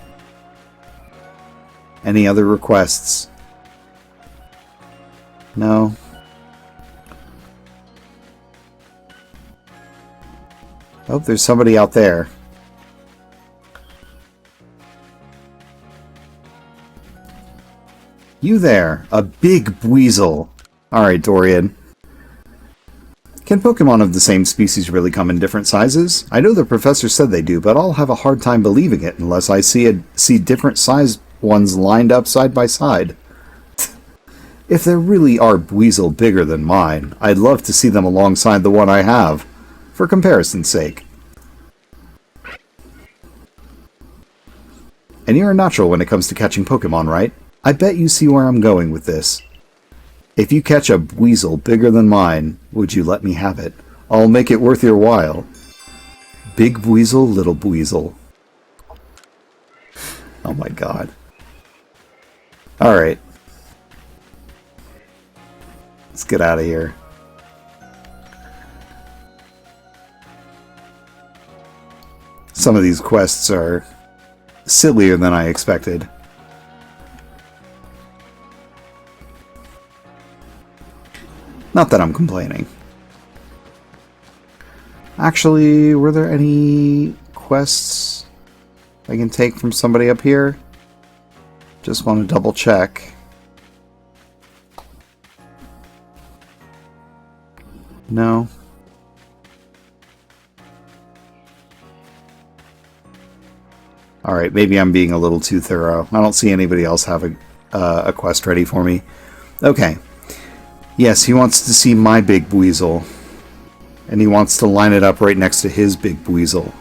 Any other requests? No? Oh, there's somebody out there. You there! A big Weasel! Alright, Dorian. Can Pokemon of the same species really come in different sizes? I know the professor said they do, but I'll have a hard time believing it unless I see different size ones lined up side by side. If there really are Weasel bigger than mine, I'd love to see them alongside the one I have, for comparison's sake. And you're a natural when it comes to catching Pokemon, right? I bet you see where I'm going with this. If you catch a Weasel bigger than mine, would you let me have it? I'll make it worth your while. Big Weasel, little Weasel. Oh my god. Alright. Let's get out of here. Some of these quests are sillier than I expected. Not that I'm complaining. Actually, were there any quests I can take from somebody up here? Just want to double check. No. Alright, maybe I'm being a little too thorough. I don't see anybody else have a quest ready for me. Okay. Yes, he wants to see my big Weasel. And he wants to line it up right next to his big Weasel.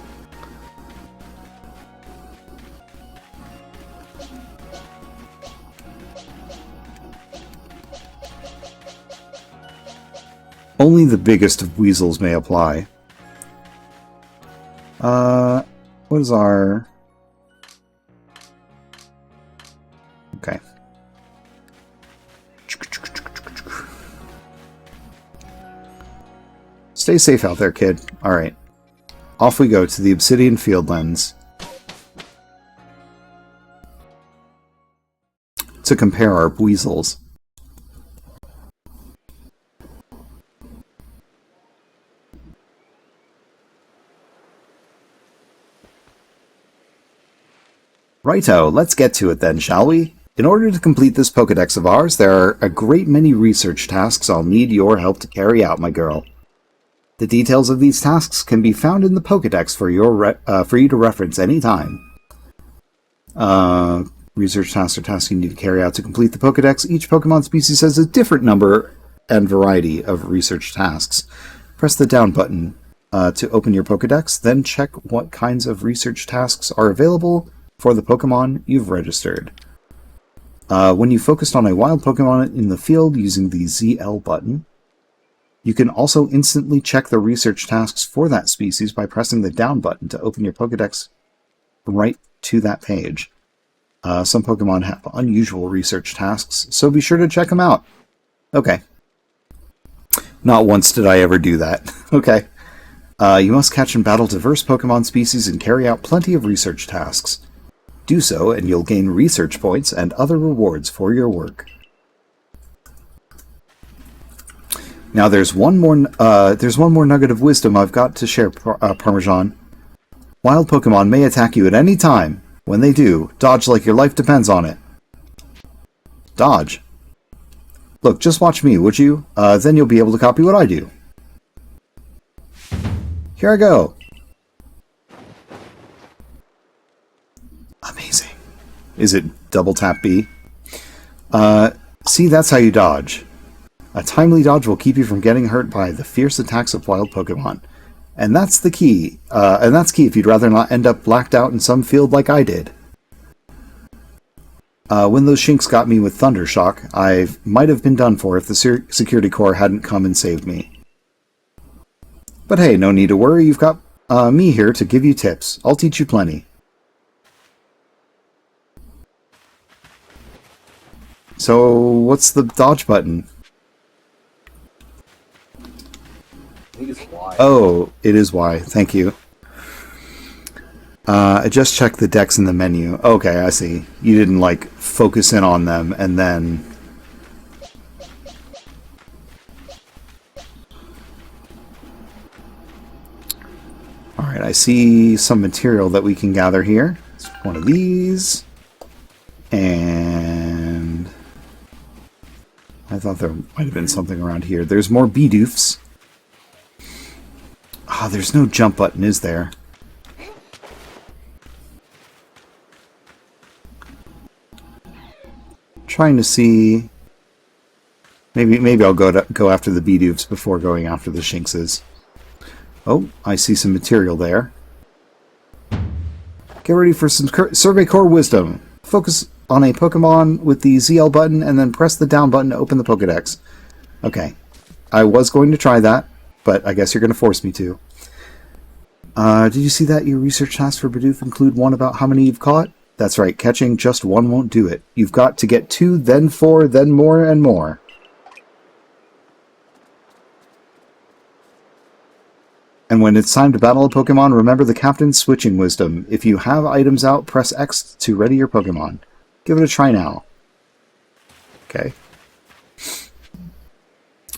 Only the biggest of weasels may apply. What is our... Okay. Stay safe out there, kid. Alright. Off we go to the Obsidian Fieldlands to compare our weasels. Righto, let's get to it then, shall we? In order to complete this Pokedex of ours, there are a great many research tasks I'll need your help to carry out, my girl. The details of these tasks can be found in the Pokedex for you to reference any time. Research tasks are tasks you need to carry out to complete the Pokedex. Each Pokemon species has a different number and variety of research tasks. Press the down button to open your Pokedex, then check what kinds of research tasks are available for the Pokemon you've registered. When you focused on a wild Pokemon in the field using the ZL button, you can also instantly check the research tasks for that species by pressing the down button to open your Pokedex right to that page. Some Pokemon have unusual research tasks, so be sure to check them out. Okay. Not once did I ever do that. Okay. You must catch and battle diverse Pokemon species and carry out plenty of research tasks. Do so, and you'll gain research points and other rewards for your work. Now, there's one more nugget of wisdom I've got to share, Parmesan. Wild Pokemon may attack you at any time. When they do, dodge like your life depends on it. Dodge. Look, just watch me, would you? Then you'll be able to copy what I do. Here I go. Amazing. Is it double tap B? See, that's how you dodge. A timely dodge will keep you from getting hurt by the fierce attacks of wild Pokemon. And that's the key. And that's key if you'd rather not end up blacked out in some field like I did. When those Shinx got me with Thunder Shock, I might have been done for if the Security Corps hadn't come and saved me. But hey, no need to worry. You've got me here to give you tips. I'll teach you plenty. So, what's the dodge button? I think it's Y. Oh, it is Y. Thank you. I just checked the decks in the menu. Okay, I see. You didn't, like, focus in on them and then... Alright, I see some material that we can gather here. It's one of these. And... I thought there might have been something around here. There's more Bidoofs. Ah, there's no jump button, is there? Trying to see... Maybe I'll go after the Bidoofs before going after the Shinxes. Oh, I see some material there. Get ready for some Survey Core Wisdom. Focus on a Pokemon with the ZL button and then press the down button to open the Pokedex. Okay. I was going to try that, but I guess you're going to force me to. Did you see that your research tasks for Bidoof include one about how many you've caught? That's right, catching just one won't do it. You've got to get 2, then 4, then more and more. And when it's time to battle a Pokemon, remember the Captain's switching wisdom. If you have items out, press X to ready your Pokemon. Give it a try now. Okay.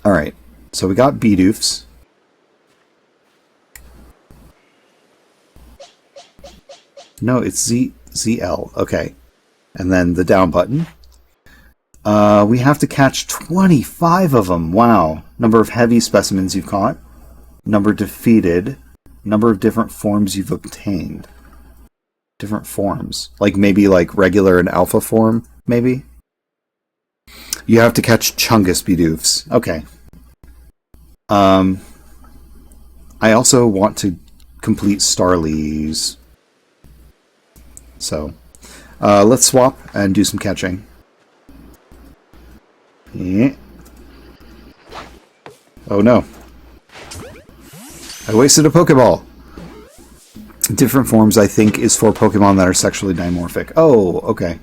Alright, so we got Bidoofs. No, it's ZL. Okay. And then the down button. We have to catch 25 of them. Wow. Number of heavy specimens you've caught. Number defeated. Number of different forms you've obtained. Different forms. Like maybe like regular and alpha form, maybe? You have to catch Chungus Bidoofs. Okay. I also want to complete Starly's. So, let's swap and do some catching. Yeah. Oh no. I wasted a Pokeball! Different forms, I think, is for Pokemon that are sexually dimorphic. Oh, okay.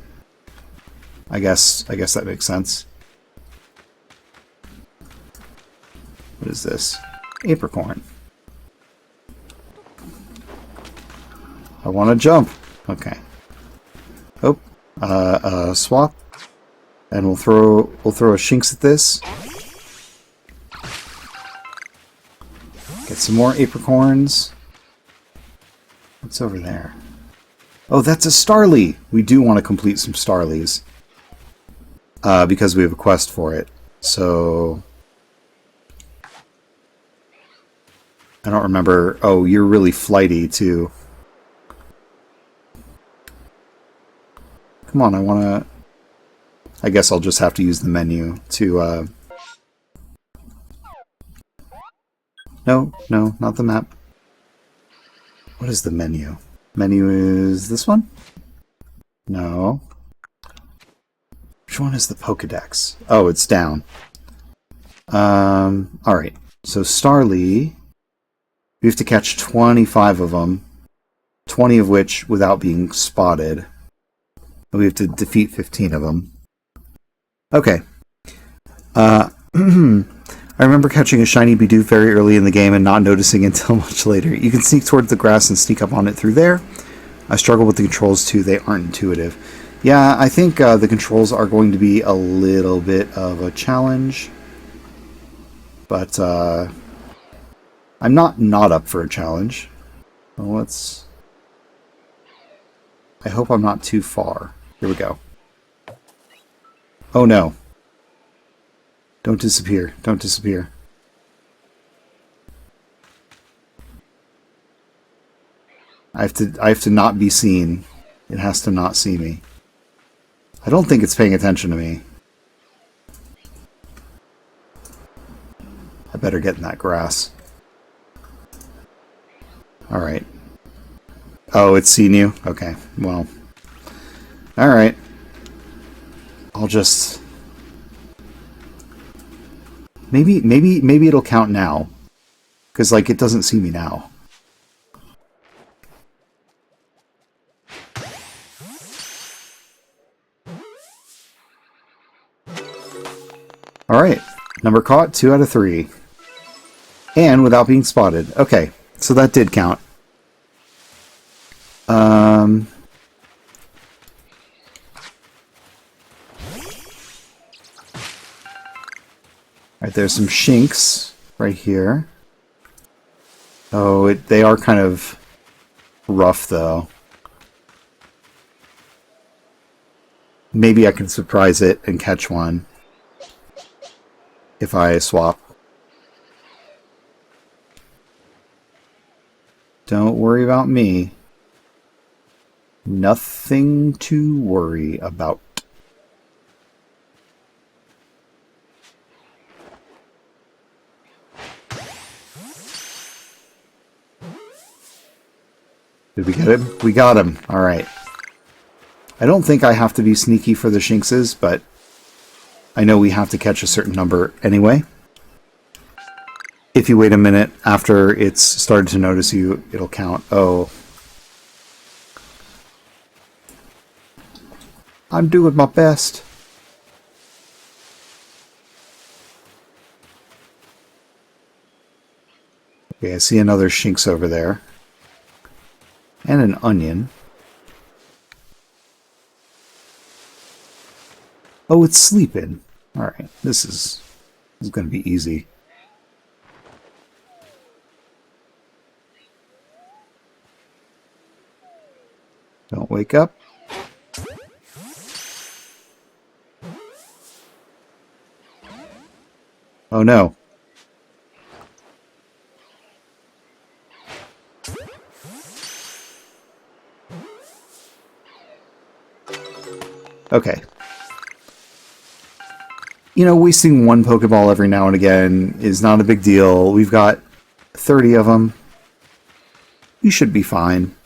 I guess that makes sense. What is this? Apricorn. I want to jump. Okay. Oh, swap. And we'll throw a Shinx at this. Get some more Apricorns. What's over there? Oh, that's a Starly! We do want to complete some Starlies. Because we have a quest for it. So... I don't remember... Oh, you're really flighty, too. Come on, I want to... I guess I'll just have to use the menu to... No, not the map. What is the menu? Menu is this one? No. Which one is the Pokedex? Oh, it's down. Alright. So Starly, we have to catch 25 of them. 20 of which without being spotted. We have to defeat 15 of them. Okay. I remember catching a shiny Bidoof very early in the game and not noticing until much later. You can sneak towards the grass and sneak up on it through there. I struggle with the controls too, they aren't intuitive. Yeah, I think the controls are going to be a little bit of a challenge. But I'm not up for a challenge. Well, let's... I hope I'm not too far. Here we go. Oh no. Don't disappear. Don't disappear. I have to not be seen. It has to not see me. I don't think it's paying attention to me. I better get in that grass. Alright. Oh, it's seen you? Okay, well. Alright. I'll just... Maybe it'll count now. Because, like, it doesn't see me now. Alright. Number caught, 2 out of 3. And without being spotted. Okay, so that did count. Alright, there's some Shinx right here. Oh, they are kind of rough, though. Maybe I can surprise it and catch one. If I swap. Don't worry about me. Nothing to worry about. Did we get him? We got him. Alright. I don't think I have to be sneaky for the Shinxes, but I know we have to catch a certain number anyway. If you wait a minute after it's started to notice you, it'll count. Oh. I'm doing my best. Okay, I see another Shinx over there. And an onion. Oh, it's sleeping. Alright, this is going to be easy. Don't wake up. Oh no. Okay. You know, wasting one Pokeball every now and again is not a big deal. We've got 30 of them. You should be fine.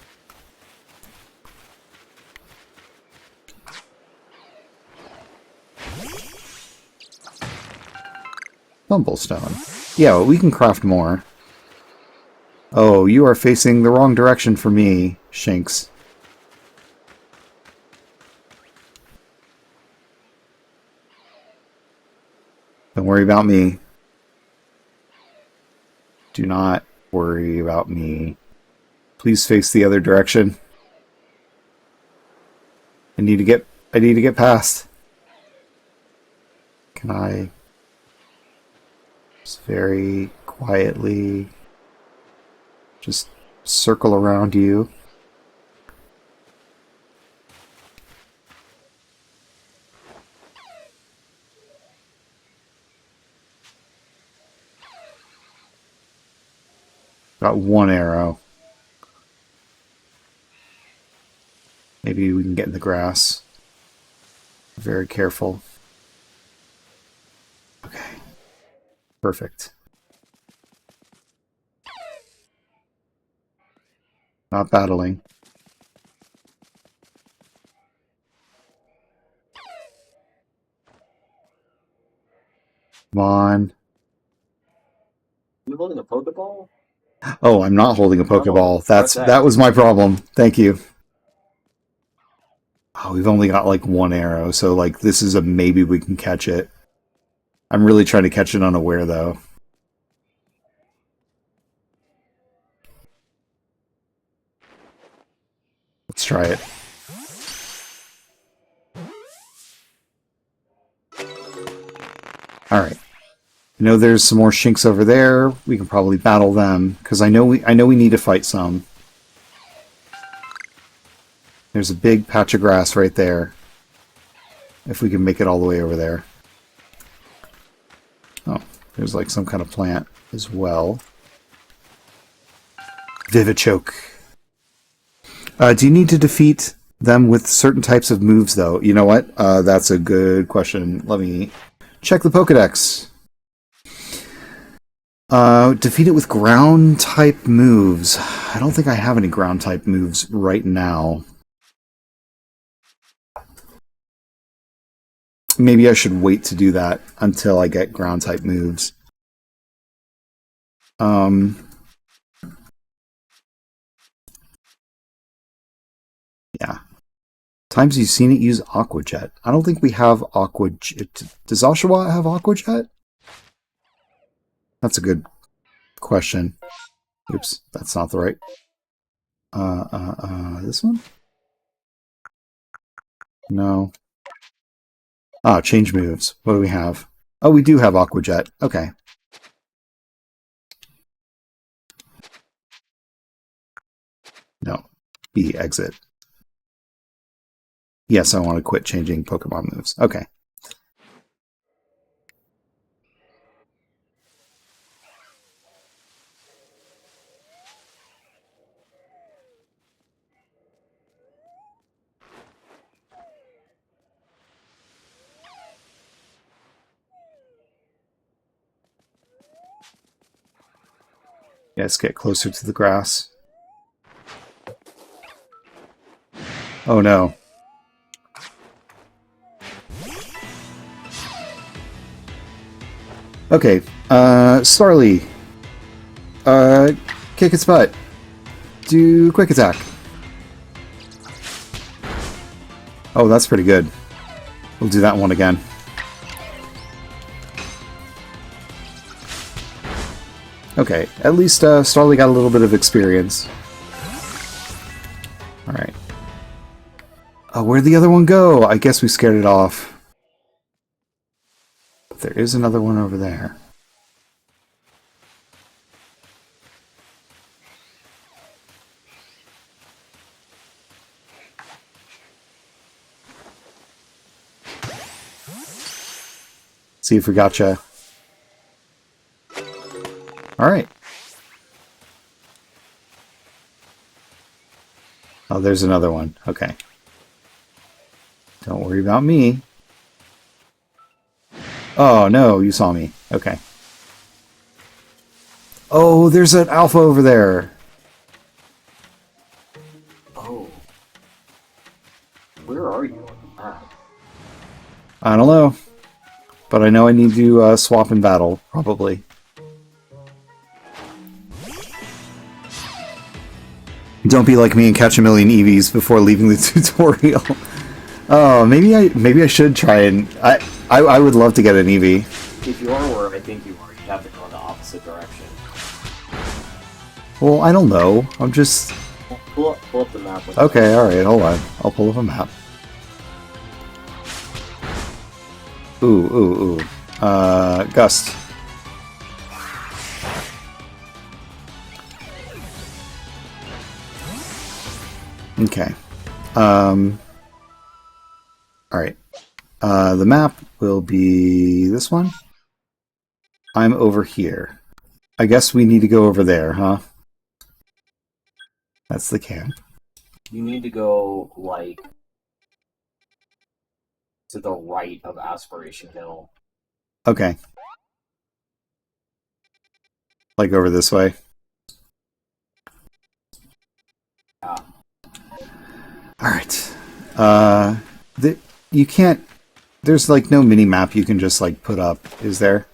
Bumblestone. Yeah, well, we can craft more. Oh, you are facing the wrong direction for me, Shinx. Don't worry about me. Do not worry about me. Please face the other direction. I need to get past. Can I just very quietly just circle around you? Got one arrow. Maybe we can get in the grass. Very careful. Okay. Perfect. Not battling. Come on. You holding a Pokeball? Oh, I'm not holding a Pokeball. That was my problem. Thank you. Oh, we've only got like one arrow, so like this is a maybe we can catch it. I'm really trying to catch it unaware though. Let's try it. Alright. I know there's some more Shinx over there. We can probably battle them, because I know we need to fight some. There's a big patch of grass right there. If we can make it all the way over there. Oh, there's like some kind of plant as well. Vivichoke. Do you need to defeat them with certain types of moves, though? You know what? That's a good question. Let me check the Pokedex. Defeat it with ground-type moves. I don't think I have any ground-type moves right now. Maybe I should wait to do that until I get ground-type moves. Yeah. Times you've seen it use Aqua Jet. I don't think we have Aqua Jet. Does Oshawott have Aqua Jet? That's a good question. Oops, that's not the right. This one? No. Ah, change moves. What do we have? Oh, we do have Aqua Jet. Okay. No. B, exit. Yes, I want to quit changing Pokemon moves. Okay. Yes, get closer to the grass. Oh no. Okay, Starly. Kick its butt. Do quick attack. Oh, that's pretty good. We'll do that one again. Okay, at least Starly got a little bit of experience. Alright. Oh, where'd the other one go? I guess we scared it off. But there is another one over there. See if we gotcha. Alright. Oh, there's another one. Okay. Don't worry about me. Oh, no, you saw me. Okay. Oh, there's an alpha over there. Oh. Where are you on the map? I don't know. But I know I need to swap in battle, probably. Don't be like me and catch a million EVs before leaving the tutorial. Oh, maybe I should try and I would love to get an EV. If you are where I think you are, you have to go in the opposite direction. Well, I don't know. I'm just Pull up the map. okay. All right, hold on. I'll pull up a map. Ooh. Gust. Okay. Alright. The map will be this one. I'm over here. I guess we need to go over there, huh? That's the camp. You need to go, like, to the right of Aspiration Hill. Okay. Like over this way. Yeah. Alright. You can't... There's, like, no mini-map you can just, like, put up, is there?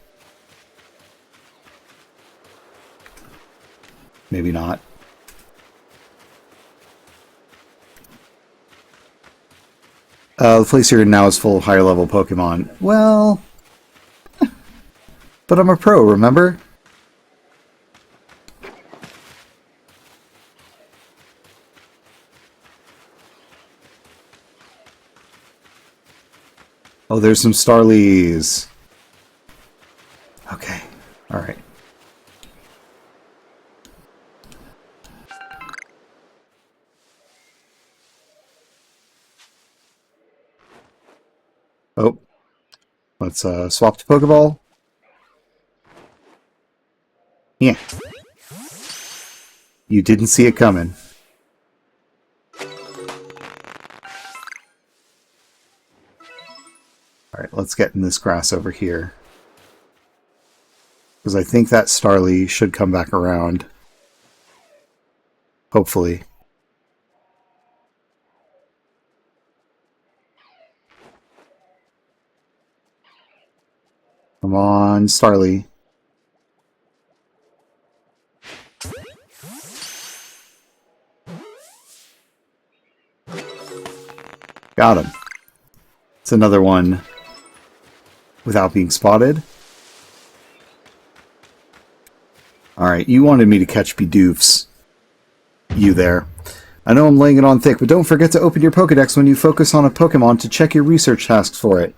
Maybe not. The place you're in now is full of higher-level Pokemon. Well... But I'm a pro, remember? Oh, there's some Starlies. Okay. Alright. Oh. Let's swap to Pokeball. Yeah. You didn't see it coming. Alright, let's get in this grass over here. Because I think that Starly should come back around. Hopefully. Come on, Starly. Got him. It's another one without being spotted. Alright, you wanted me to catch Bidoofs. You there. I know I'm laying it on thick, but don't forget to open your Pokedex when you focus on a Pokemon to check your research tasks for it.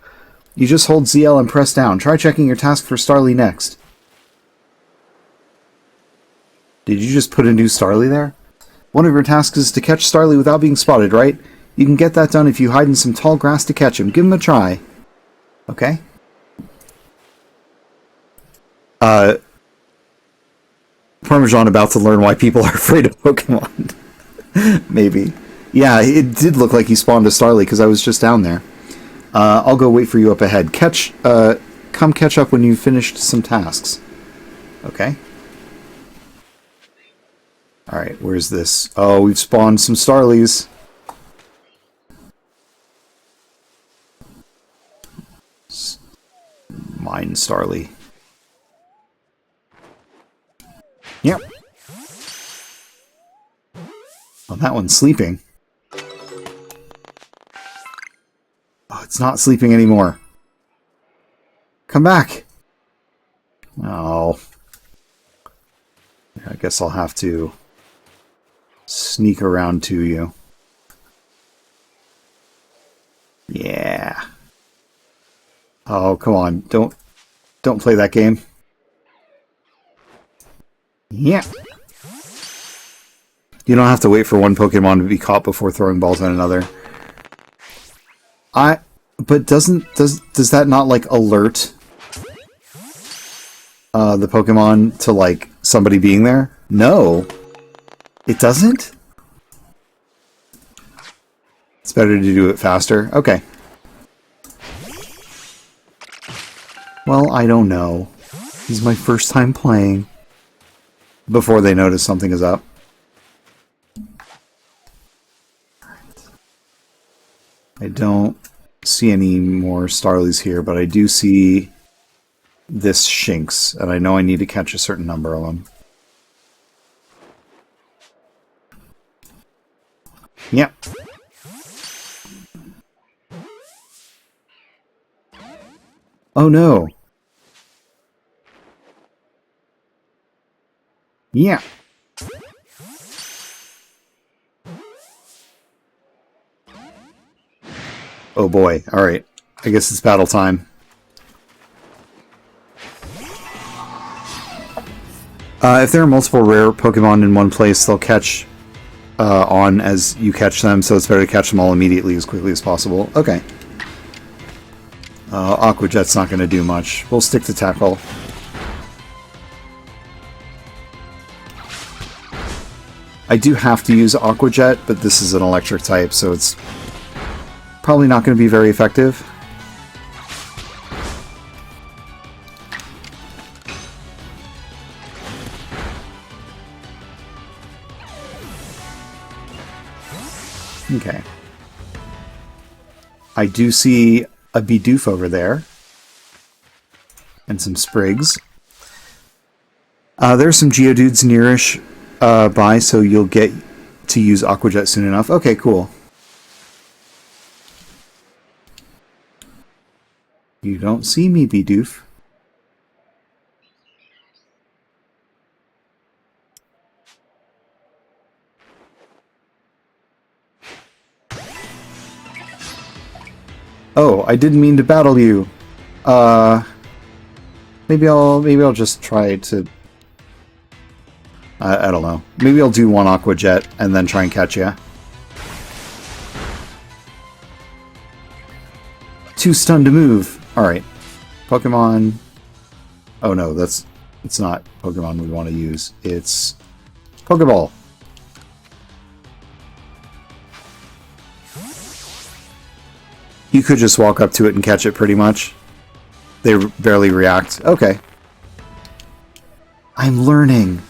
You just hold ZL and press down. Try checking your task for Starly next. Did you just put a new Starly there? One of your tasks is to catch Starly without being spotted, right? You can get that done if you hide in some tall grass to catch him. Give him a try. Okay. Parmesan about to learn why people are afraid of Pokemon. Maybe. Yeah, it did look like he spawned a Starly because I was just down there. I'll go wait for you up ahead. Come catch up when you've finished some tasks. Okay. Alright, where's this? Oh, we've spawned some Starlies. Mine Starly. Yep. Oh, that one's sleeping. Oh, it's not sleeping anymore. Come back! Oh. I guess I'll have to sneak around to you. Yeah. Oh, come on. Don't play that game. Yeah. You don't have to wait for one Pokemon to be caught before throwing balls at another. But does that not, like, alert the Pokemon to, like, somebody being there? No. It doesn't? It's better to do it faster. Okay. Well, I don't know. This is my first time playing. Before they notice something is up. I don't see any more Starlies here, but I do see this Shinx, and I know I need to catch a certain number of them. Yep. Oh no. Yeah. Oh boy. Alright. I guess it's battle time. If there are multiple rare Pokemon in one place, they'll catch on as you catch them, so it's better to catch them all immediately as quickly as possible. Okay. Aqua Jet's not going to do much. We'll stick to Tackle. I do have to use Aqua Jet, but this is an electric type, so it's probably not going to be very effective. Okay. I do see a Bidoof over there. And some Sprigs. There's some Geodudes nearish by, so you'll get to use Aqua Jet soon enough. Okay, cool. You don't see me, Bidoof. Oh, I didn't mean to battle you. Maybe I'll just try to... I don't know. Maybe I'll do one Aqua Jet and then try and catch you. Too stunned to move. Alright. Pokemon... Oh no, it's not Pokemon we want to use. It's Pokeball. You could just walk up to it and catch it, pretty much. They barely react. Okay. I'm learning.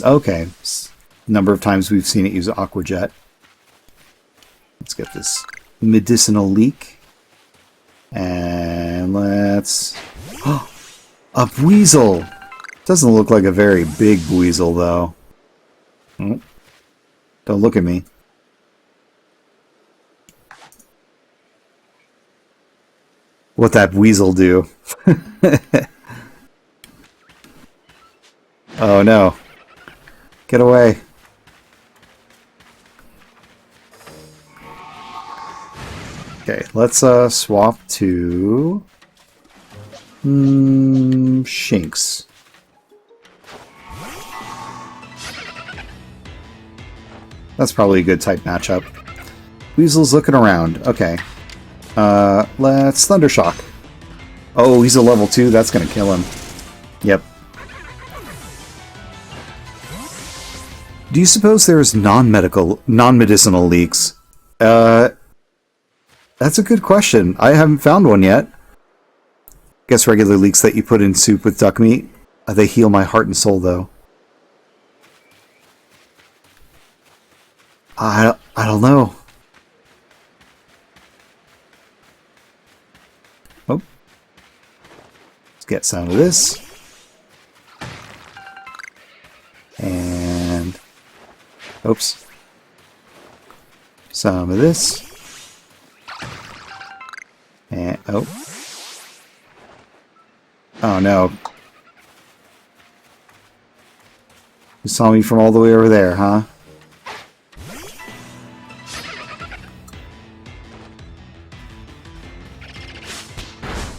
Okay. Number of times we've seen it use Aqua Jet. Let's get this medicinal leak. And let's... Oh, a Weasel! Doesn't look like a very big Weasel, though. Oh. Don't look at me. What that Weasel do? Oh no. Get away. Okay, let's swap to Shinx. That's probably a good type matchup. Weasel's looking around. Okay. Let's Thundershock. Oh, he's a level 2. That's gonna kill him. Yep. Do you suppose there's non-medicinal leaks? That's a good question. I haven't found one yet. Guess regular leeks that you put in soup with duck meat. They heal my heart and soul, though. I don't know. Oh. Let's get some of this. And... Oops. Some of this. And... Oh. Oh no. You saw me from all the way over there, huh?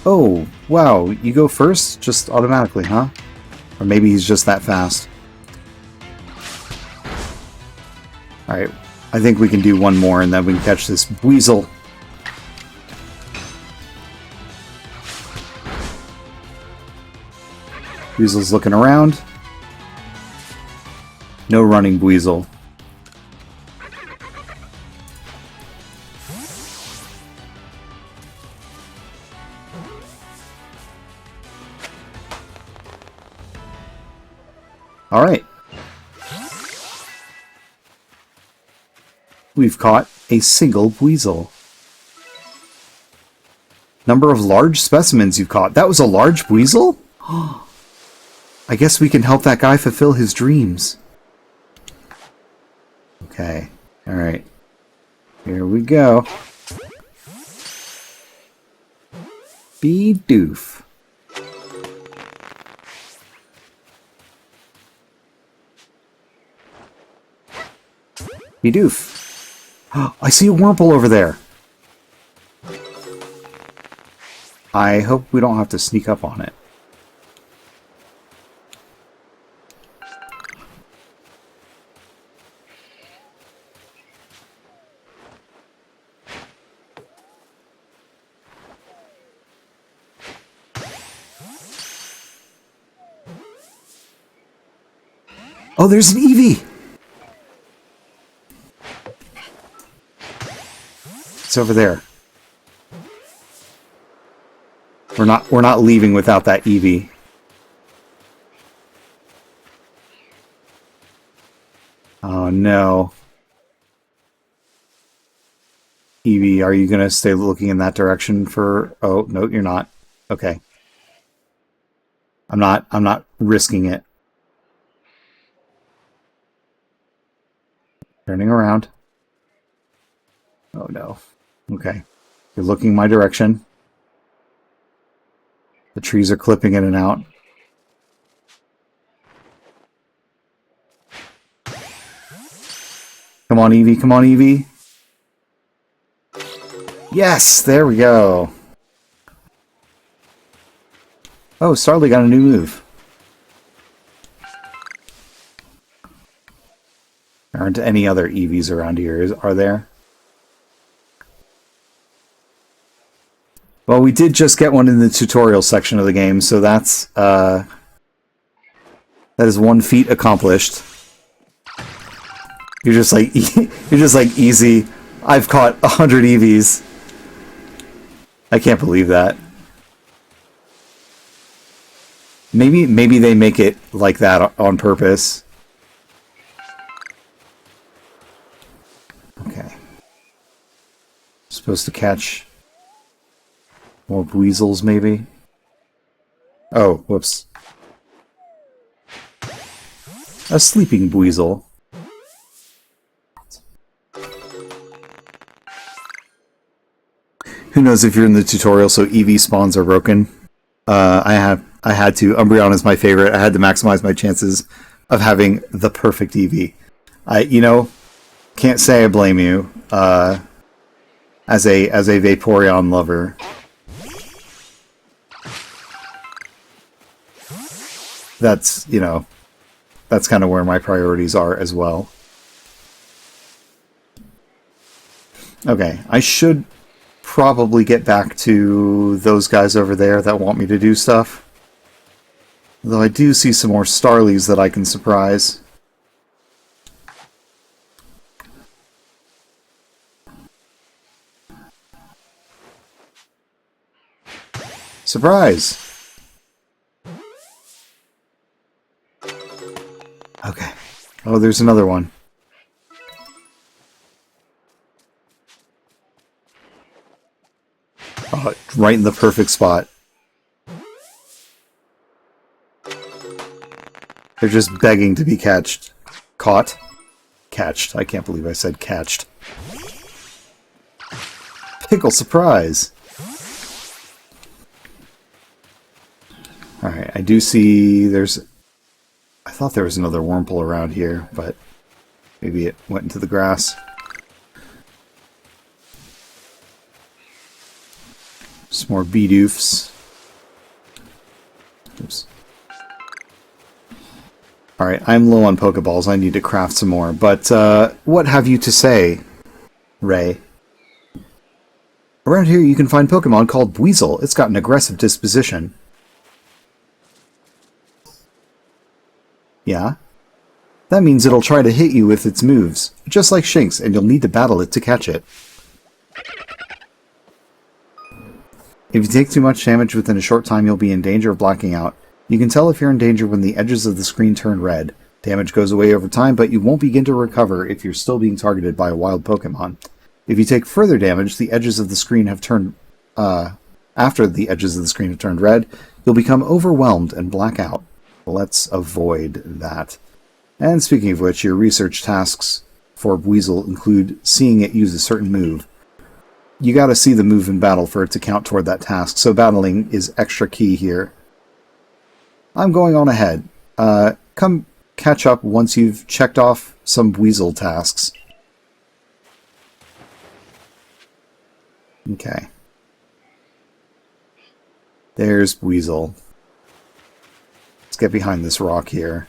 Oh, wow, you go first? Just automatically, huh? Or maybe he's just that fast. Alright, I think we can do one more and then we can catch this Weasel. Weasel's looking around. No running Weasel. Alright. We've caught a single Weasel. Number of large specimens you've caught. That was a large Weasel? I guess we can help that guy fulfill his dreams. Okay. Alright. Here we go. Bidoof. Bidoof. I see a Wurmple over there. I hope we don't have to sneak up on it. Oh, there's an Eevee! It's over there. We're not leaving without that Eevee. Oh no. Eevee, are you gonna stay looking in that direction for... Oh, no, you're not. Okay. I'm not risking it. Turning around. Oh no. Okay. You're looking my direction. The trees are clipping in and out. Come on, Eevee. Come on, Eevee. Yes! There we go. Oh, Starly got a new move. There aren't any other Eevees around here, are there? Well, we did just get one in the tutorial section of the game, so that's that is one feat accomplished. You're just like easy. I've caught 100 Eevees. I can't believe that. Maybe they make it like that on purpose. Okay. Supposed to catch more weasels, maybe? Oh, whoops. A sleeping weasel. Who knows if you're in the tutorial, so Eevee spawns are broken. I had to. Umbreon is my favorite. I had to maximize my chances of having the perfect Eevee. Can't say I blame you. As a Vaporeon lover. That's kind of where my priorities are as well. Okay, I should probably get back to those guys over there that want me to do stuff. Though I do see some more Starlies that I can surprise. Surprise! Okay. Oh, there's another one. Oh, right in the perfect spot. They're just begging to be catched. Caught? Catched. I can't believe I said catched. Pickle surprise! Alright, I do see there's... I thought there was another Wurmple around here, but maybe it went into the grass. Some more Bidoofs. Oops. Alright, I'm low on Pokeballs. I need to craft some more. But, what have you to say, Ray? Around here you can find Pokemon called Weasel. It's got an aggressive disposition. Yeah? That means it'll try to hit you with its moves, just like Shinx, and you'll need to battle it to catch it. If you take too much damage within a short time, you'll be in danger of blacking out. You can tell if you're in danger when the edges of the screen turn red. Damage goes away over time, but you won't begin to recover if you're still being targeted by a wild Pokemon. If you take further damage, the edges of the screen have turned... after the edges of the screen have turned red, you'll become overwhelmed and black out. Let's avoid that. And speaking of which, your research tasks for Weasel include seeing it use a certain move. You gotta see the move in battle for it to count toward that task, so battling is extra key here. I'm going on ahead. Come catch up once you've checked off some Weasel tasks. Okay. There's Weasel. Let's get behind this rock here.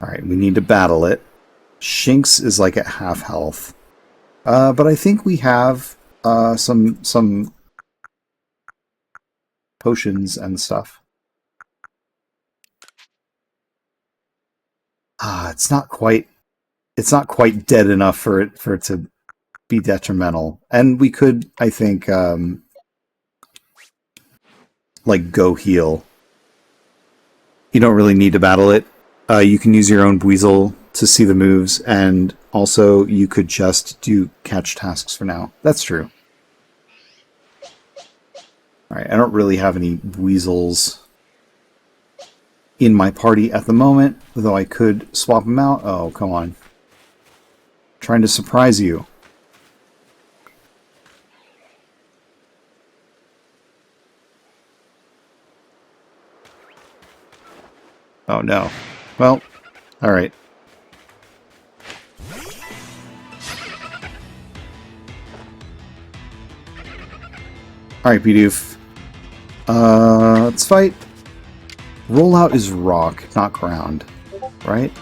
Alright, we need to battle it. Shinx is like at half health. But I think we have some potions and stuff. It's not quite dead enough for it to be detrimental. And we could, I think, like, go heal. You don't really need to battle it. You can use your own Weasel to see the moves, and also you could just do catch tasks for now. That's true. Alright, I don't really have any Weasels in my party at the moment, though I could swap them out. Oh, come on. Trying to surprise you. Oh, no. Well, alright. Alright, Bidoof. Let's fight. Rollout is rock, not ground. Right?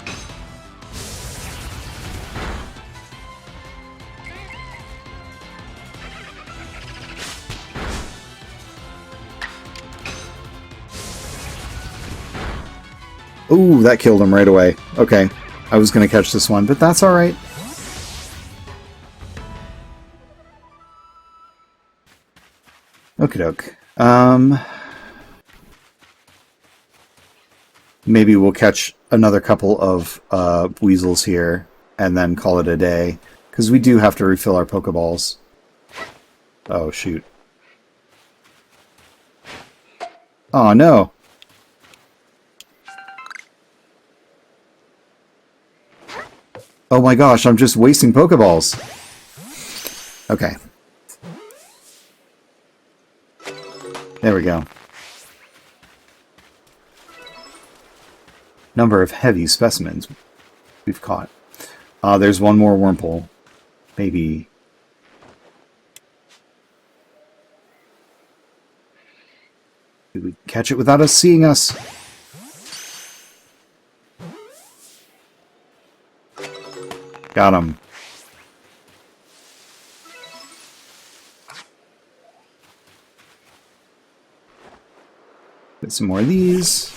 Ooh, that killed him right away. Okay. I was going to catch this one, but that's alright. Okie doke. Maybe we'll catch another couple of weasels here and then call it a day. Because we do have to refill our Pokeballs. Oh, shoot. Oh, no. Oh my gosh, I'm just wasting Pokeballs. Okay. There we go. Number of heavy specimens we've caught. There's one more Wurmple. Maybe. Did we catch it without us seeing us? Got him. Get some more of these.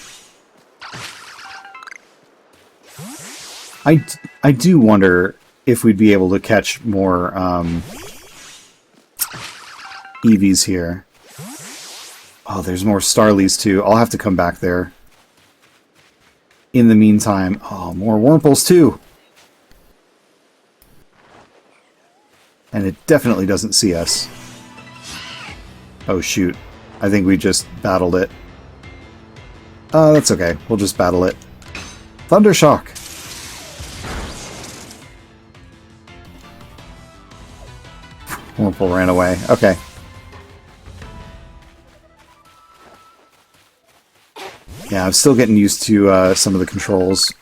I do wonder if we'd be able to catch more Eevees here. Oh, there's more Starlies too. I'll have to come back there. In the meantime, oh, more Wurmples too. And it definitely doesn't see us. Oh shoot. I think we just battled it. That's okay. We'll just battle it. Thundershock! Wurmple ran away. Okay. Yeah, I'm still getting used to some of the controls.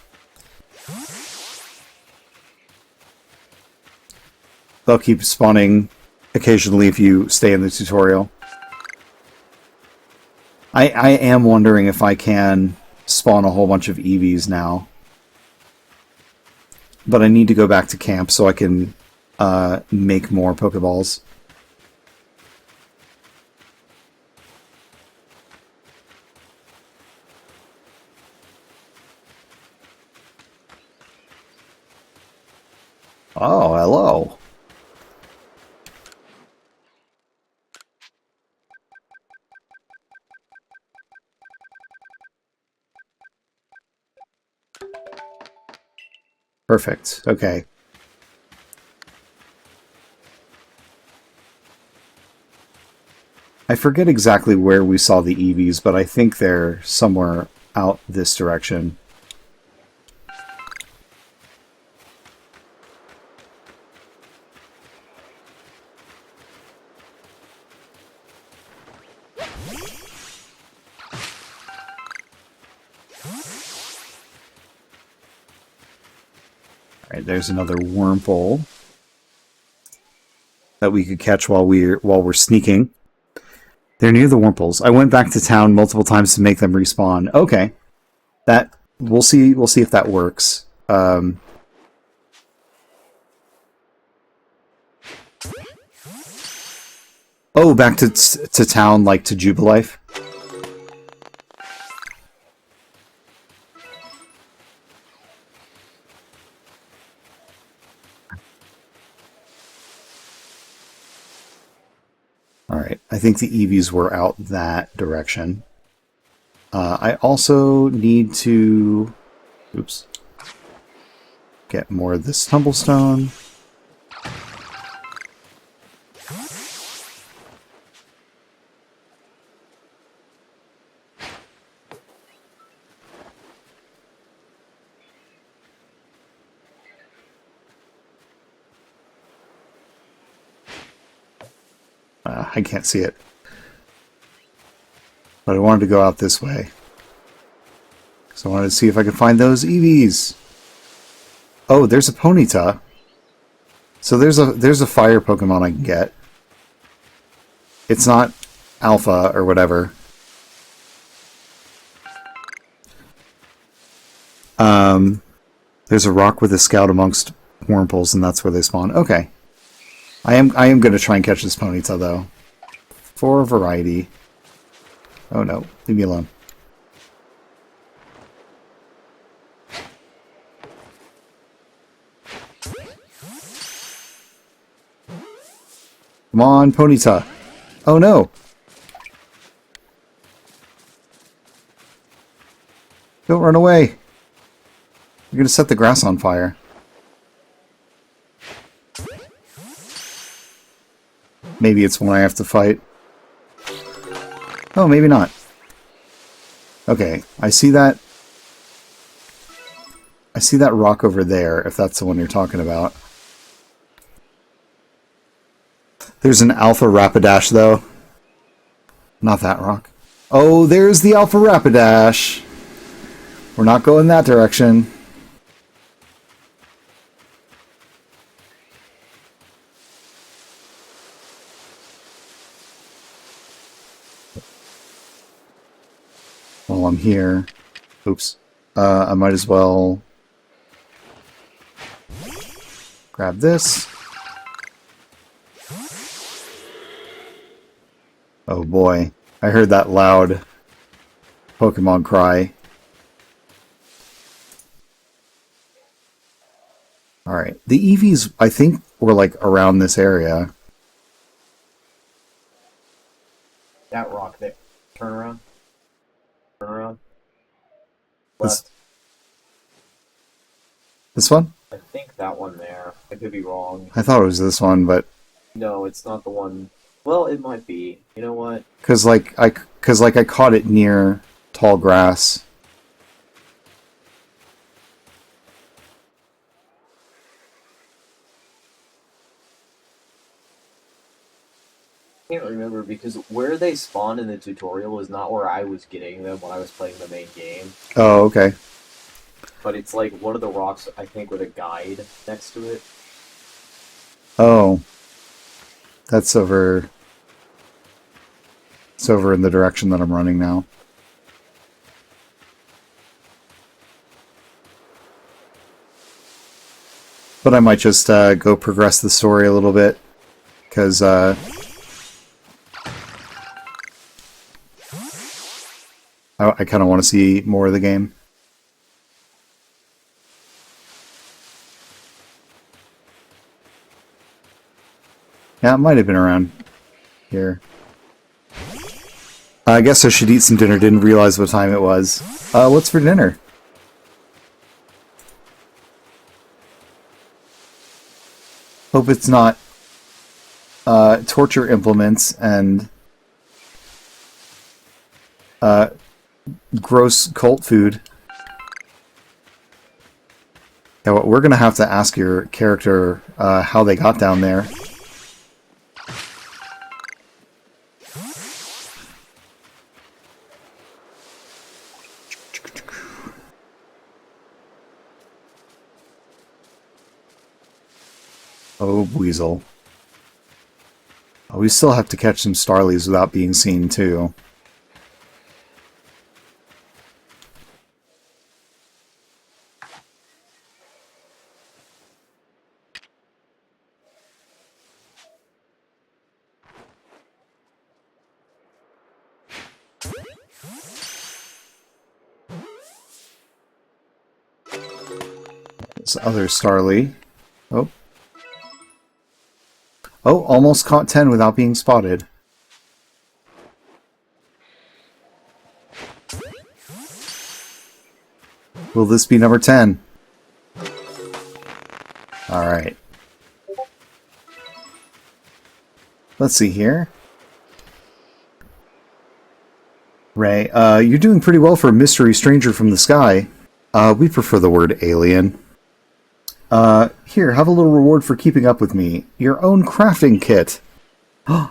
They'll keep spawning occasionally if you stay in the tutorial. I am wondering if I can spawn a whole bunch of Eevees now. But I need to go back to camp so I can make more Pokeballs. Oh, hello. Perfect. Okay. I forget exactly where we saw the Eevees, but I think they're somewhere out this direction. Alright, there's another Wurmple that we could catch while we're sneaking. They're near the Wurmples. I went back to town multiple times to make them respawn. Okay. That we'll see if that works. Oh, back to town, like to Jubilife. Alright, I think the EVs were out that direction. I also need to... Oops. Get more of this tumblestone. I can't see it. But I wanted to go out this way. So I wanted to see if I could find those EVs. Oh, there's a Ponyta. So there's a fire Pokemon I can get. It's not Alpha or whatever. There's a rock with a scout amongst Wurmples, and that's where they spawn. Okay. I am going to try and catch this Ponyta, though. For a variety. Oh no, leave me alone. Come on, Ponyta. Oh no! Don't run away! You're gonna set the grass on fire. Maybe it's one I have to fight. Oh, maybe not. Okay, I see that. I see that rock over there, if that's the one you're talking about. There's an Alpha Rapidash, though. Not that rock. Oh, there's the Alpha Rapidash! We're not going that direction. While I'm here... Oops. I might as well... grab this. Oh boy. I heard that loud Pokemon cry. Alright. The EVs, I think, were like around this area. That rock there. Turn around. Turn around. Left. This one? I think that one there. I could be wrong. I thought it was this one, but... No, it's not the one. Well, it might be. You know what? Because I caught it near tall grass. I can't remember because where they spawn in the tutorial is not where I was getting them when I was playing the main game. Oh, okay. But it's like one of the rocks, I think, with a guide next to it. Oh. That's over... It's over in the direction that I'm running now. But I might just go progress the story a little bit. Because, I kind of want to see more of the game. Yeah, it might have been around here. I guess I should eat some dinner. Didn't realize what time it was. What's for dinner? Hope it's not torture implements and gross cult food. Yeah, well, we're gonna have to ask your character how they got down there. Oh, Weasel. Oh, we still have to catch some Starlies without being seen, too. This other Starly. Oh. Oh, almost caught 10 without being spotted. Will this be number 10? Alright. Let's see here. Ray, you're doing pretty well for a mystery stranger from the sky. We prefer the word alien. Here, have a little reward for keeping up with me. Your own crafting kit.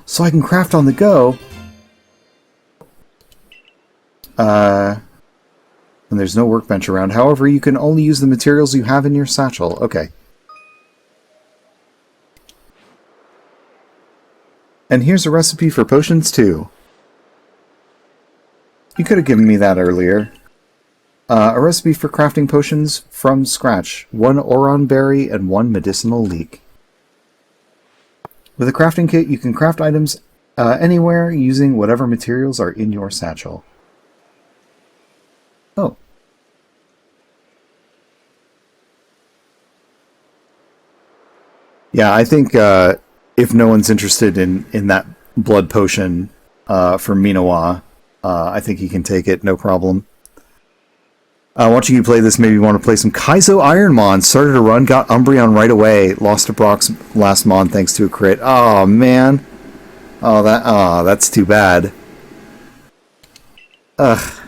So I can craft on the go. And there's no workbench around. However, you can only use the materials you have in your satchel. Okay. And here's a recipe for potions, too. You could have given me that earlier. A recipe for crafting potions from scratch. 1 Oron berry and 1 medicinal leek. With a crafting kit, you can craft items anywhere using whatever materials are in your satchel. Oh. Yeah, I think if no one's interested in that blood potion for Minowa, I think he can take it, no problem. Watching you play this made me want to play some Kaizo Ironmon. Started a run, got Umbreon right away. Lost to Brock's last Mon thanks to a crit. Oh, man. That's too bad. Ugh.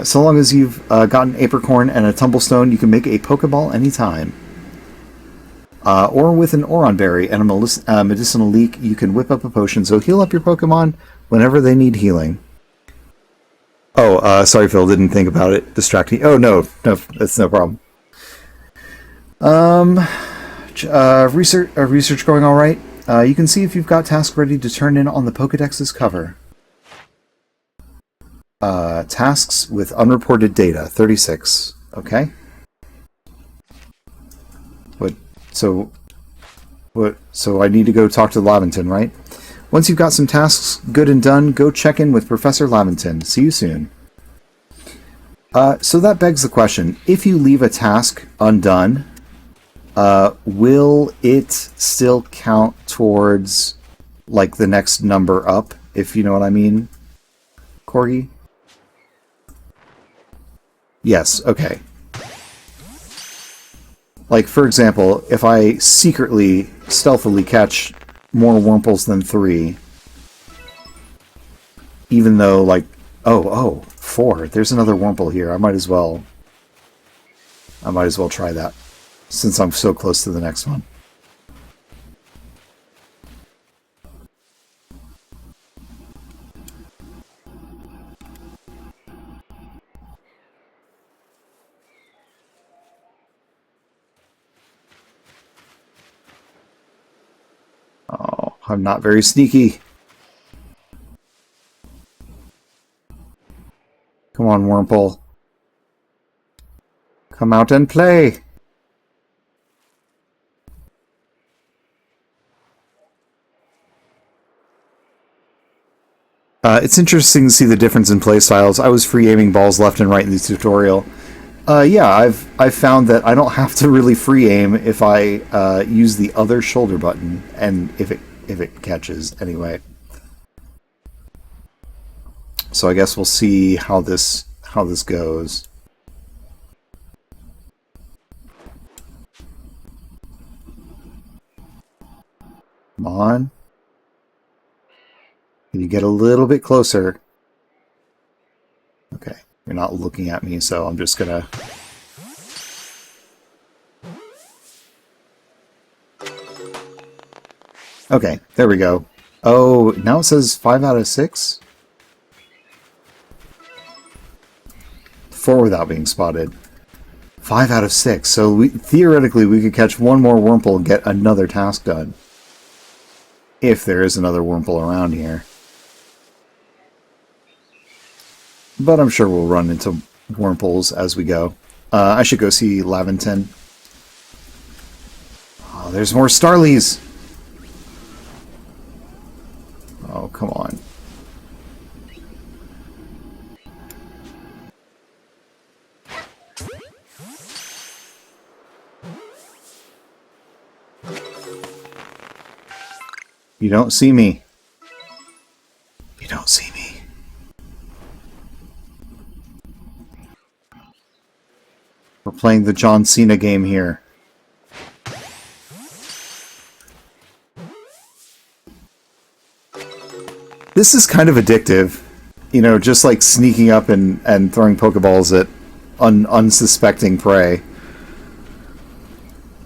So long as you've got an Apricorn and a Tumblestone, you can make a Pokeball anytime. Or with an Oron Berry and a Medicinal Leek, you can whip up a potion. So heal up your Pokemon whenever they need healing. Oh, sorry, Phil. Didn't think about it. Distracting. Oh, no, that's no problem. Research going all right. You can see if you've got tasks ready to turn in on the Pokedex's cover. Tasks with unreported data, 36. Okay. So I need to go talk to Laventon, right? Once you've got some tasks good and done, go check in with Professor Laventon. See you soon. So that begs the question, if you leave a task undone, will it still count towards, like, the next number up, if you know what I mean, Corgi? Yes, okay. Like, for example, if I secretly, stealthily catch more Wurmples than 3, even though, like, 4. There's another Wurmple here. I might as well try that, since I'm so close to the next one. Oh, I'm not very sneaky. Come on, Wurmple. Come out and play. It's interesting to see the difference in playstyles. I was free aiming balls left and right in the tutorial. Yeah, I've found that I don't have to really free aim if I use the other shoulder button, and if it catches anyway. So I guess we'll see how this goes. Come on. Can you get a little bit closer? Okay, you're not looking at me, so I'm just gonna... Okay, there we go. Oh, now it says 5 out of 6? 4 without being spotted. 5 out of 6. So theoretically, we could catch one more Wurmple and get another task done. If there is another Wurmple around here. But I'm sure we'll run into Wurmples as we go. I should go see Laventon. Oh, there's more Starlies! Oh, come on. You don't see me. You don't see me. playing the John Cena game here. This is kind of addictive. You know, just like sneaking up and throwing Pokeballs at unsuspecting prey.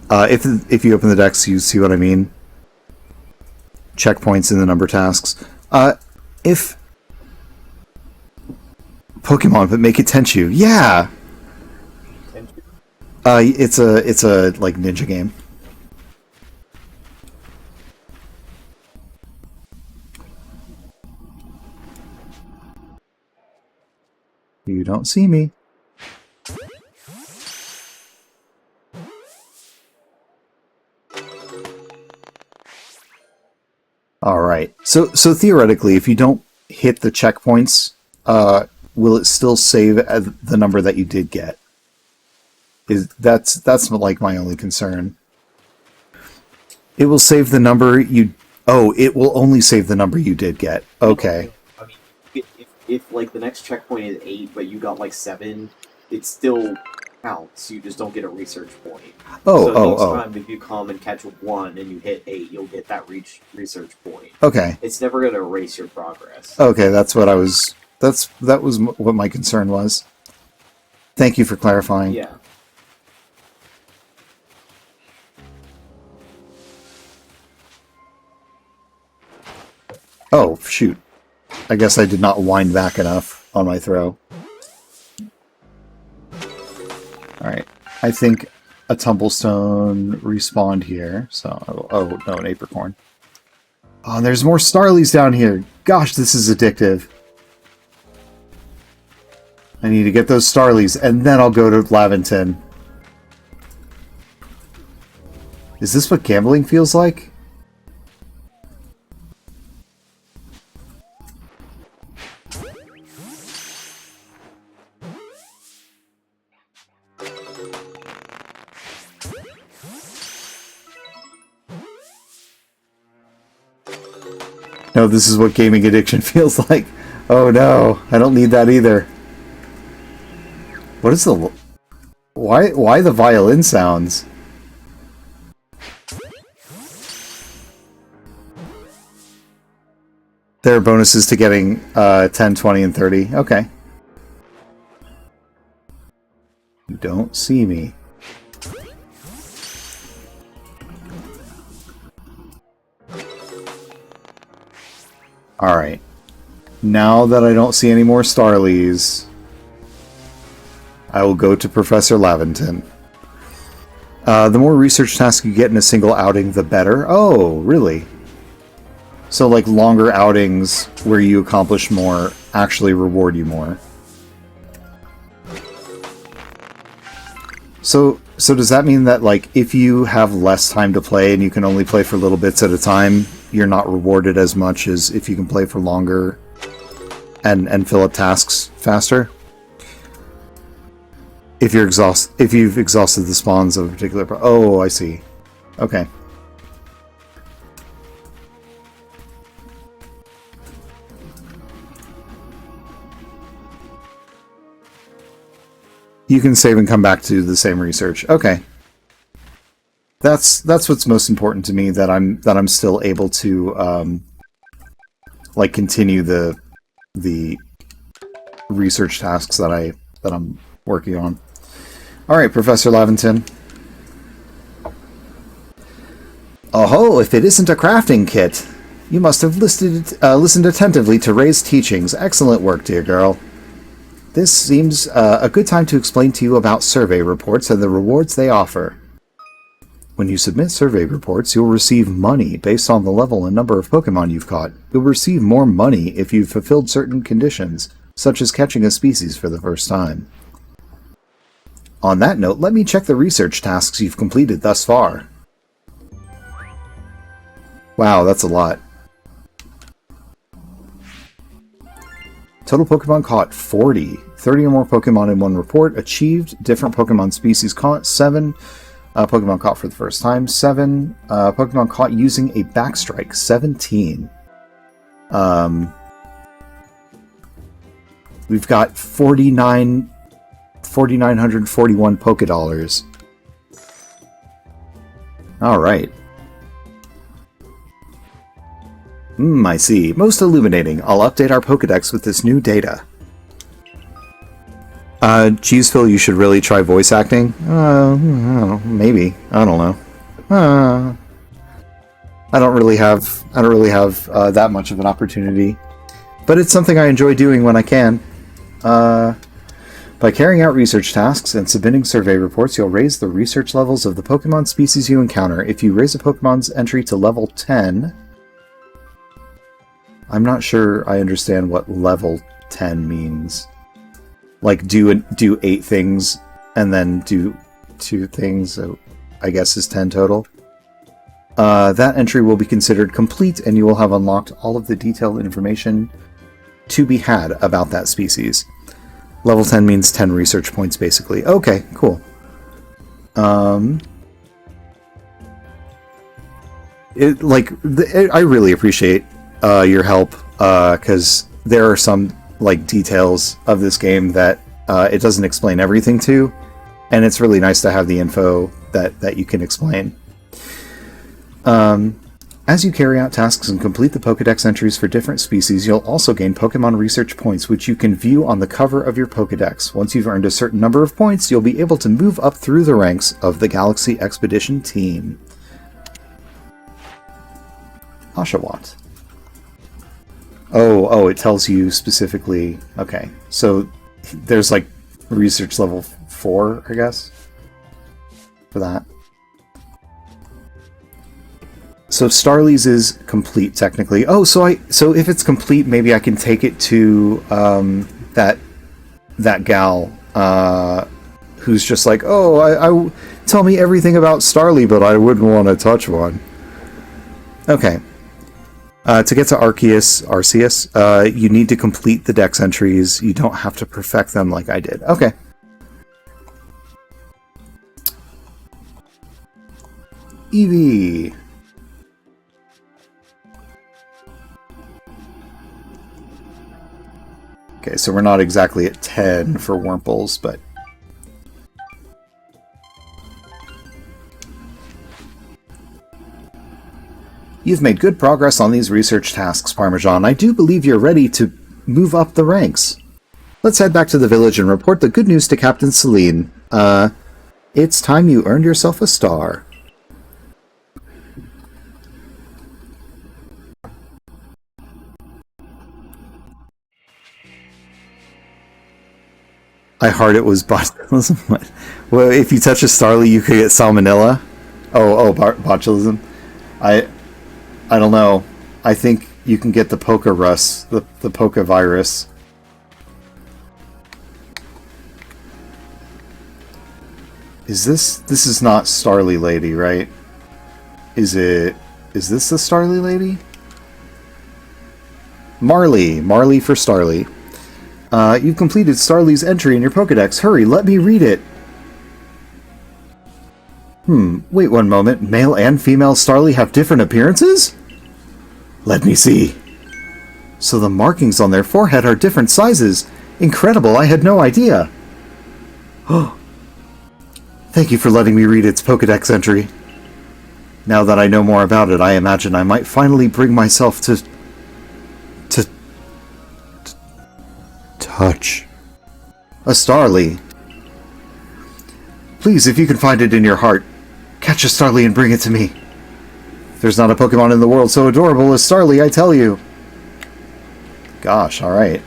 If you open the decks, you see what I mean. Checkpoints in the number tasks. If Pokemon, but make it Tenchu. Yeah. It's a like ninja game. You don't see me. All right. So theoretically, if you don't hit the checkpoints, will it still save the number that you did get? That's like my only concern. It will save the number you. Oh, it will only save the number you did get. Okay. I mean, if like the next checkpoint is 8, but you got like 7, it still counts. You just don't get a research point. So next time, if you come and catch 1 and you hit 8, you'll get that research point. Okay. It's never going to erase your progress. Okay, that's what I was. That was what my concern was. Thank you for clarifying. Yeah. Oh, shoot. I guess I did not wind back enough on my throw. Alright. I think a Tumblestone respawned here. So, oh, no, an Apricorn. Oh, and there's more Starlies down here. Gosh, this is addictive. I need to get those Starlies, and then I'll go to Laventon. Is this what gambling feels like? No, this is what gaming addiction feels like. Oh no, I don't need that either. What is the... Why the violin sounds? There are bonuses to getting 10, 20, and 30. Okay. You don't see me. Alright. Now that I don't see any more Starlies, I will go to Professor Laventon. The more research tasks you get in a single outing, the better. Oh, really? So, like, longer outings where you accomplish more actually reward you more. So does that mean that, like, if you have less time to play and you can only play for little bits at a time, you're not rewarded as much as if you can play for longer and fill up tasks faster? If you've exhausted the spawns of a particular oh, I see. Okay. You can save and come back to the same research. Okay. That's what's most important to me, that I'm still able to like continue the research tasks that I'm working on. All right, Professor Laventon. Oh, if it isn't a crafting kit, you must have listened attentively to Ray's teachings. Excellent work, dear girl. This seems a good time to explain to you about survey reports and the rewards they offer. When you submit survey reports, you'll receive money based on the level and number of Pokemon you've caught. You'll receive more money if you've fulfilled certain conditions, such as catching a species for the first time. On that note, let me check the research tasks you've completed thus far. Wow, that's a lot. Total Pokemon caught 40. 30 or more Pokemon in one report. Achieved. Different Pokemon species caught 7. Pokemon caught for the first time 7. Pokemon caught using a backstrike 17. We've got 49 4,941 Poké Dollars. Alright. I see. Most illuminating. I'll update our Pokédex with this new data. ChillPhil, you should really try voice acting. Maybe. I don't know. I don't really have that much of an opportunity, but it's something I enjoy doing when I can. By carrying out research tasks and submitting survey reports, you'll raise the research levels of the Pokemon species you encounter. If you raise a Pokemon's entry to level 10... I'm not sure I understand what level 10 means. Like, do 8 things, and then do 2 things, so I guess is 10 total. That entry will be considered complete, and you will have unlocked all of the detailed information to be had about that species. Level 10 means 10 research points, basically. Okay, cool. I really appreciate your help, because there are some details of this game that it doesn't explain everything to, and it's really nice to have the info that you can explain. As you carry out tasks and complete the Pokédex entries for different species, you'll also gain Pokemon research points, which you can view on the cover of your Pokédex. Once you've earned a certain number of points, you'll be able to move up through the ranks of the Galaxy Expedition team. Oshawott. Oh, it tells you specifically... Okay, so there's research level 4, I guess, for that. So Starly's is complete, technically. Oh, so if it's complete, maybe I can take it to that gal who's just like, oh, I tell me everything about Starly, but I wouldn't want to touch one. Okay. To get to Arceus, you need to complete the dex entries. You don't have to perfect them like I did. Okay. Eevee. Okay, so we're not exactly at 10 for Wurmples, but... You've made good progress on these research tasks, Parmesan. I do believe you're ready to move up the ranks. Let's head back to the village and report the good news to Captain Celine. It's time you earned yourself a star. I heard it was botulism. Well, if you touch a Starly, you could get salmonella. Botulism. I don't know. I think you can get the Pokerus, the Poke virus. Is this is not Starly Lady, right? Is this the Starly Lady? Marley for Starly. You've completed Starly's entry in your Pokedex. Hurry, let me read it. Wait one moment. Male and female Starly have different appearances? Let me see. So the markings on their forehead are different sizes. Incredible, I had no idea. Oh, thank you for letting me read its Pokedex entry. Now that I know more about it, I imagine I might finally bring myself to touch a Starly. Please, if you can find it in your heart, catch a Starly and bring it to me. There's not a Pokemon in the world so adorable as Starly, I tell you. Gosh, alright.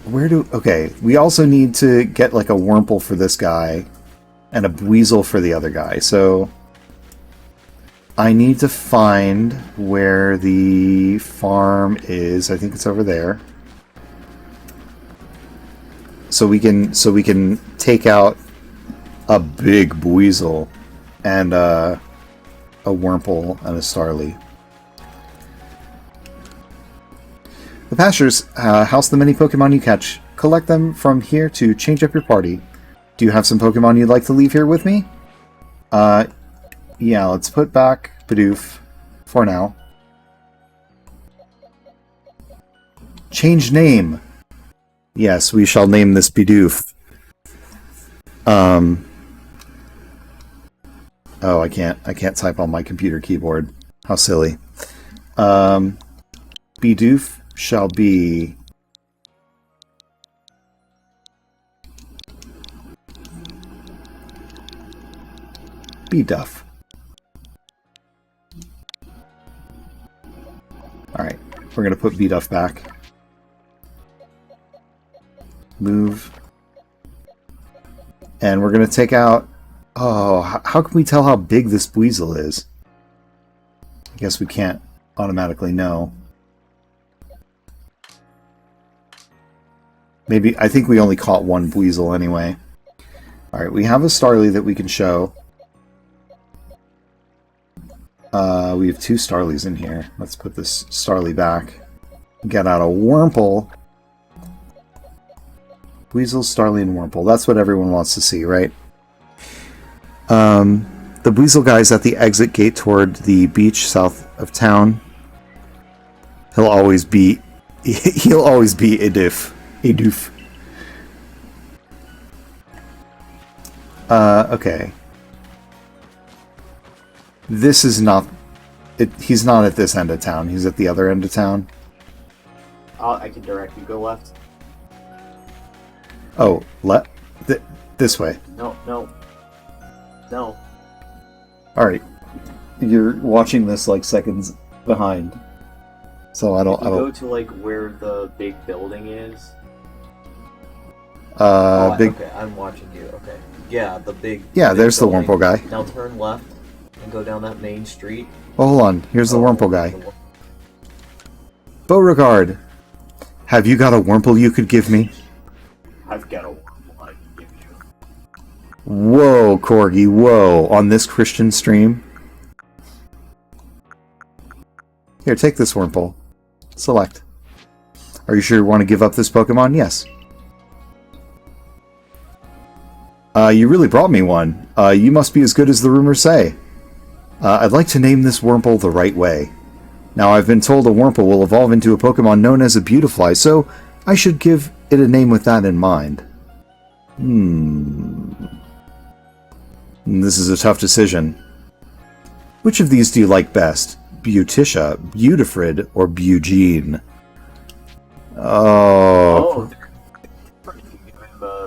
Okay, we also need to get a Wurmple for this guy, and a Buizel for the other guy, so... I need to find where the farm is. I think it's over there. So we can take out a big Buizel and a Wurmple and a Starly. The pastures house the many Pokemon you catch. Collect them from here to change up your party. Do you have some Pokemon you'd like to leave here with me? Yeah, let's put back Bidoof for now. Change name. Yes, we shall name this Bidoof. Oh, I can't type on my computer keyboard. How silly. Bidoof shall be... Biduff. Alright, we're going to put Biduff back. Move. And we're going to take out... Oh, how can we tell how big this Buizel is? I guess we can't automatically know. Maybe, I think we only caught one Buizel anyway. Alright, we have a Starly that we can show. We have 2 Starlies in here. Let's put this Starly back. Get out a Wurmple. Buizel, Starly, and Wurmple. That's what everyone wants to see, right? The Buizel guy's at the exit gate toward the beach south of town. He'll always be Edoof. Okay. This is not... he's not at this end of town. He's at the other end of town. I can direct you. Go left. Oh, this way. No. Alright. You're watching this like seconds behind. So I don't... go to like where the big building is. Okay, I'm watching you. Okay. Yeah, the big... Yeah, there's building. The Wurmple guy. Now turn left and go down that main street. Oh, hold on. Here's the Wurmple guy. Beauregard, have you got a Wurmple you could give me? I've got a Wurmple I can give you. Whoa, Corgi, whoa. On this Christian stream? Here, take this Wurmple. Select. Are you sure you want to give up this Pokemon? Yes. You really brought me one. You must be as good as the rumors say. I'd like to name this Wurmple the right way. Now, I've been told a Wurmple will evolve into a Pokemon known as a Beautifly, so I should give it a name with that in mind. This is a tough decision. Which of these do you like best? Beauticia, Beautifrid, or Bugene? Oh.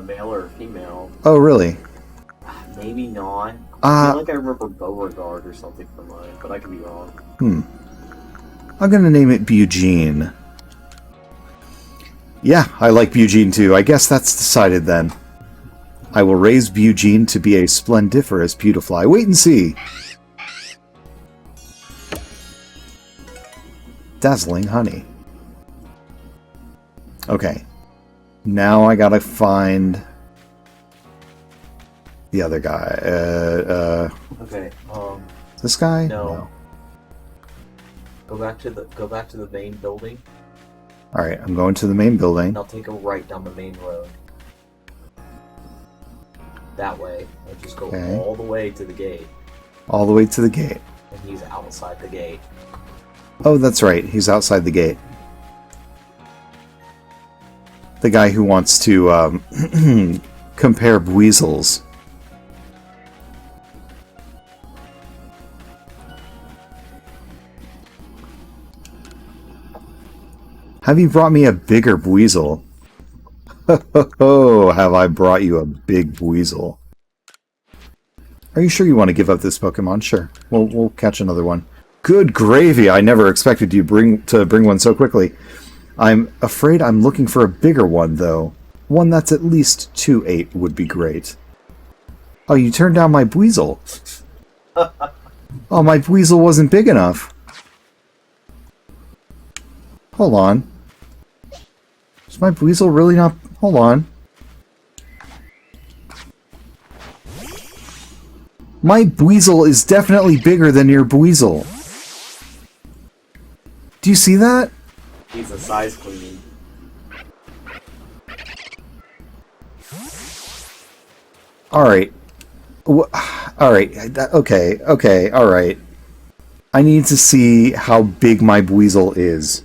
Male or female? Oh, really? Maybe not. I feel like I remember Beauregard or something for mine, but I could be wrong. I'm gonna name it Bugene. Yeah, I like Bugene too. I guess that's decided then. I will raise Bugene to be a splendiferous Beautifly. Wait and see. Dazzling honey. Okay. Now I gotta find the other guy. Okay. This guy? No. Go back to the main building. All right, I'm going to the main building. Now take a right down the main road. That way, and just go all the way to the gate. All the way to the gate. And he's outside the gate. Oh, that's right. He's outside the gate. The guy who wants to compare Buizels. Have you brought me a bigger Buizel? Ho, have I brought you a big Buizel. Are you sure you want to give up this Pokemon? Sure. We'll catch another one. Good gravy! I never expected you to bring one so quickly. I'm afraid I'm looking for a bigger one, though. One that's at least 2'8" would be great. Oh, you turned down my Buizel. Oh, my Buizel wasn't big enough. Hold on. Is my Buizel really not... Hold on. My Buizel is definitely bigger than your Buizel. Do you see that? He's a size queen. Alright. Alright. Okay. Alright. I need to see how big my Buizel is.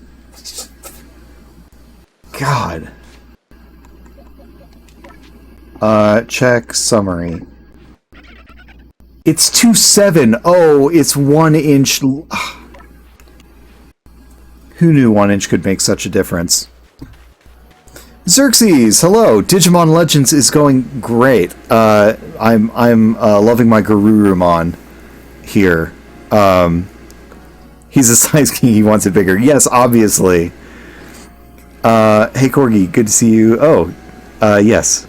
God. Check summary. It's 2.7. Oh, it's 1 inch. Who knew 1 inch could make such a difference? Xerxes, hello. Digimon Legends is going great. I'm loving my Garurumon here. He's a size king. He wants it bigger. Yes, obviously. Hey Corgi, good to see you. Oh, yes.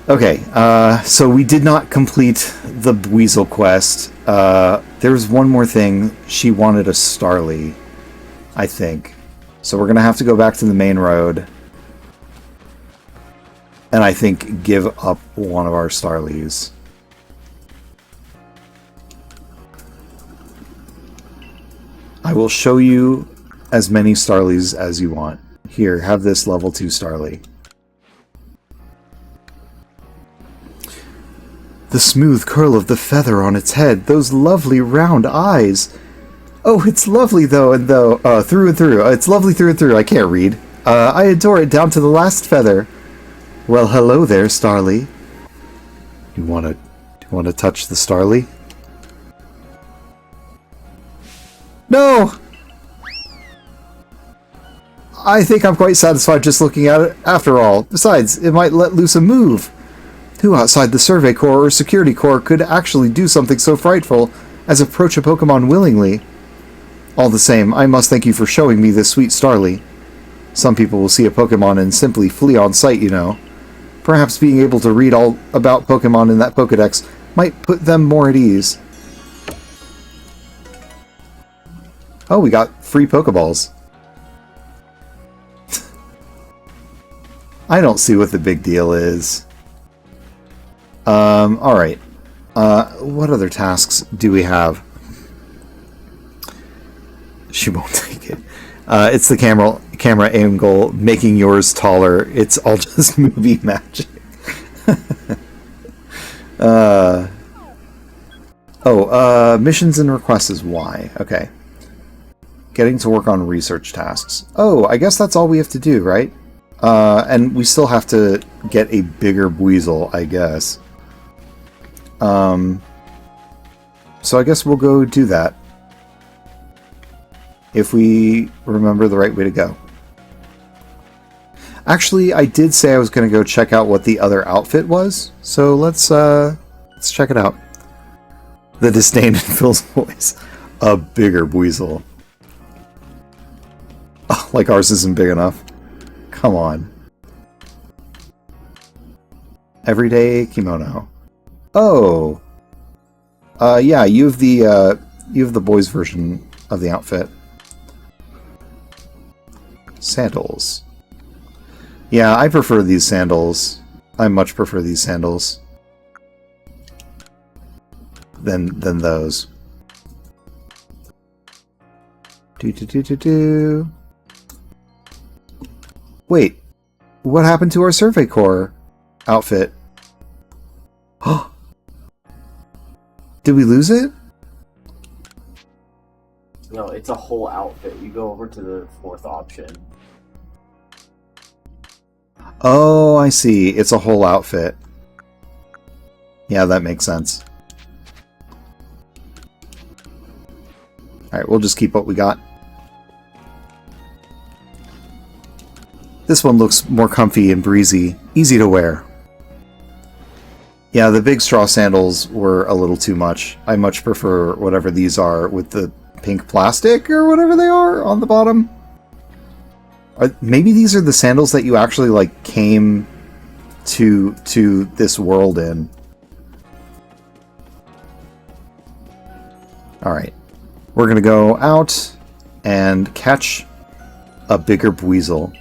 Okay, so we did not complete the Weasel quest. There's one more thing. She wanted a Starly, I think. So we're going to have to go back to the main road. And I think give up one of our Starlies. I will show you as many Starlies as you want. Here, have this level 2 Starly. The smooth curl of the feather on its head, those lovely round eyes. Oh, it's lovely through and through. It's lovely through and through. I can't read. I adore it down to the last feather. Well, hello there, Starly. You wanna touch the Starly? No! I think I'm quite satisfied just looking at it after all. Besides, it might let loose a move. Who outside the Survey Corps or Security Corps could actually do something so frightful as approach a Pokemon willingly? All the same, I must thank you for showing me this sweet Starly. Some people will see a Pokemon and simply flee on sight, you know. Perhaps being able to read all about Pokemon in that Pokedex might put them more at ease. Oh, we got free Pokeballs. I don't see what the big deal is. Alright. What other tasks do we have? She won't take it. It's the camera angle making yours taller. It's all just movie magic. Missions and requests is Y. Okay. Getting to work on research tasks. Oh, I guess that's all we have to do, right? And we still have to get a bigger Weasel, I guess. So I guess we'll go do that. If we remember the right way to go. Actually, I did say I was going to go check out what the other outfit was, so let's check it out. The disdain in Phil's voice. A bigger Weasel. Oh, like ours isn't big enough. Come on. Everyday kimono. Oh. Yeah, you have the boys' version of the outfit. Sandals. Yeah, I prefer these sandals. I much prefer these sandals than those. Wait, what happened to our Survey Corps outfit? Did we lose it? No, it's a whole outfit. You go over to the 4th option. Oh, I see. It's a whole outfit. Yeah, that makes sense. Alright, we'll just keep what we got. This one looks more comfy and breezy. Easy to wear. Yeah, the big straw sandals were a little too much. I much prefer whatever these are with the pink plastic or whatever they are on the bottom. Maybe these are the sandals that you actually like came to this world in. Alright. We're gonna go out and catch a bigger Weasel.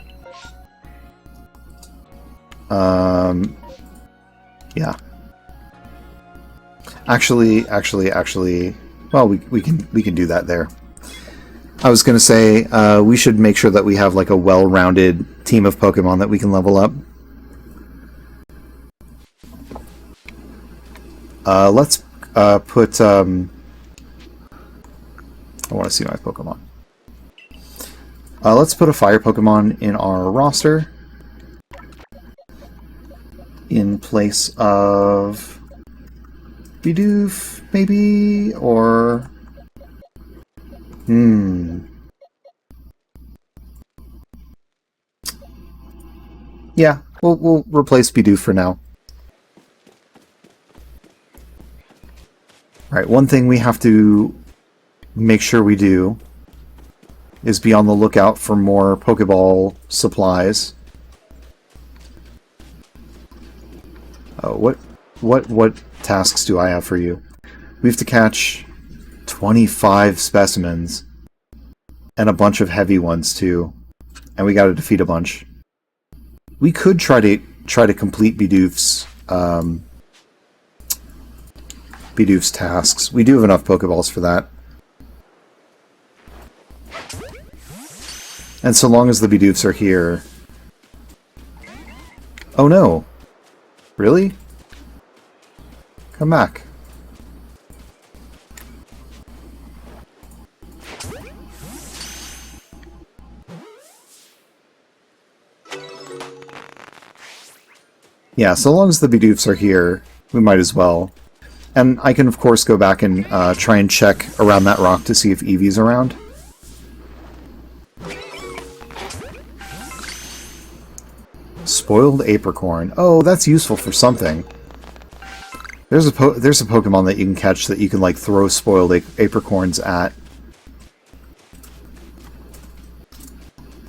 Yeah. Actually, well, we can do that there. I was gonna say, we should make sure that we have like a well-rounded team of Pokemon that we can level up. Let's put, I want to see my Pokemon. Let's put a fire Pokemon in our roster. in place of Bidoof, maybe? Or... Yeah, we'll replace Bidoof for now. Alright, one thing we have to make sure we do is be on the lookout for more Pokeball supplies. Oh, what tasks do I have for you? We have to catch 25 specimens and a bunch of heavy ones too, and we got to defeat a bunch. We could try to complete Bidoof's tasks. We do have enough Pokeballs for that. And so long as the Bidoofs are here... Oh no! Really? Come back. Yeah, so long as the Bidoofs are here, we might as well. And I can of course go back and try and check around that rock to see if Eevee's around. Spoiled Apricorn. Oh, that's useful for something. There's a Pokemon that you can catch that you can like throw spoiled Apricorns at.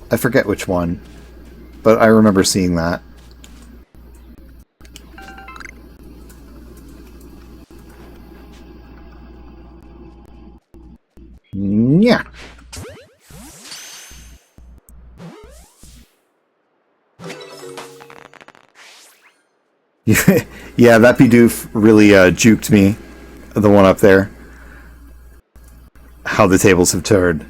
I forget which one, but I remember seeing that. Yeah. Yeah, that Bidoof really juked me, the one up there. How the tables have turned.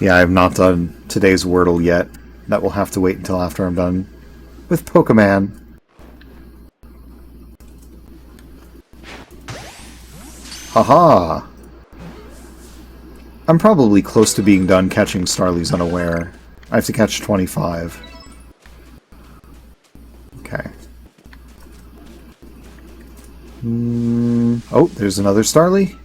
Yeah, I have not done today's Wordle yet. That will have to wait until after I'm done with Pokemon. Haha! I'm probably close to being done catching Starly's Unaware. I have to catch 25. Okay. Oh, there's another Starly.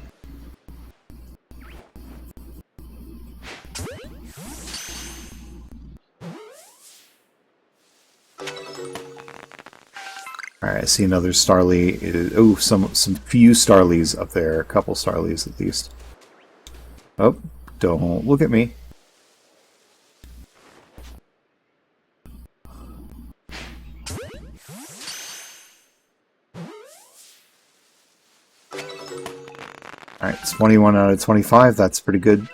Alright, I see another Starly. Oh, some few Starlies up there. A couple Starlies at least. Oh, don't look at me. Alright, 21 out of 25, that's pretty good.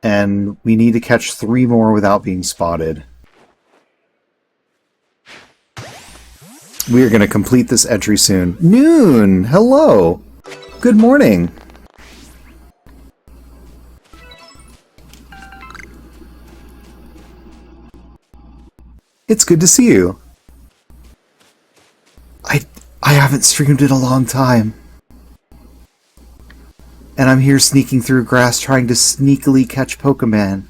And we need to catch 3 more without being spotted. We are going to complete this entry soon. Noon! Hello! Good morning! It's good to see you. I haven't streamed in a long time. And I'm here sneaking through grass trying to sneakily catch Pokemon.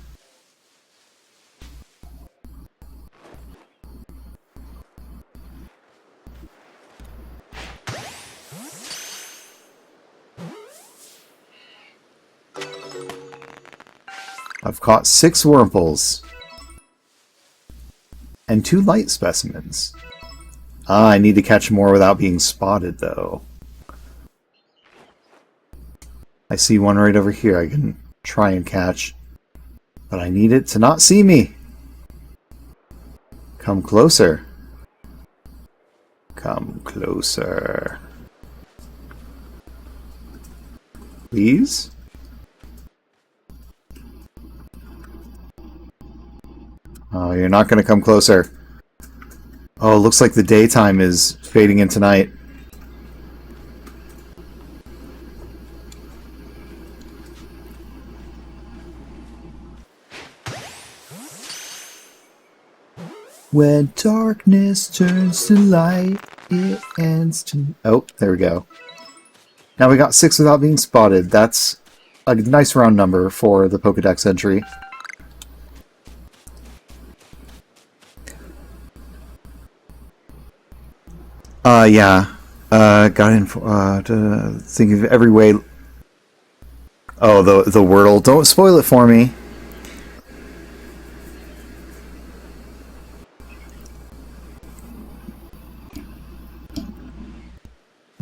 I've caught 6 Wurmples. And 2 light specimens. I need to catch more without being spotted, though. I see one right over here I can try and catch. But I need it to not see me. Come closer. Come closer. Please? Oh, you're not going to come closer. Oh, it looks like the daytime is fading into night. When darkness turns to light, it ends to... Oh, there we go. Now we got 6 without being spotted. That's a nice round number for the Pokedex entry. Yeah. Got in to think of every way. Oh, the Wordle. Don't spoil it for me.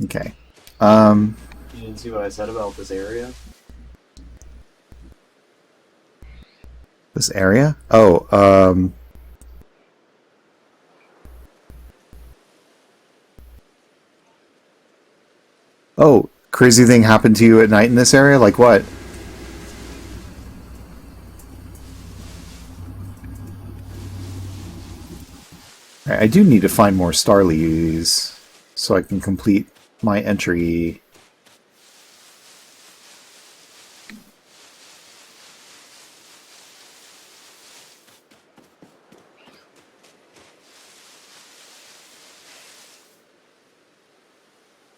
Okay. You didn't see what I said about this area? This area? Oh, Oh, crazy thing happened to you at night in this area? Like what? I do need to find more Starlies so I can complete my entry.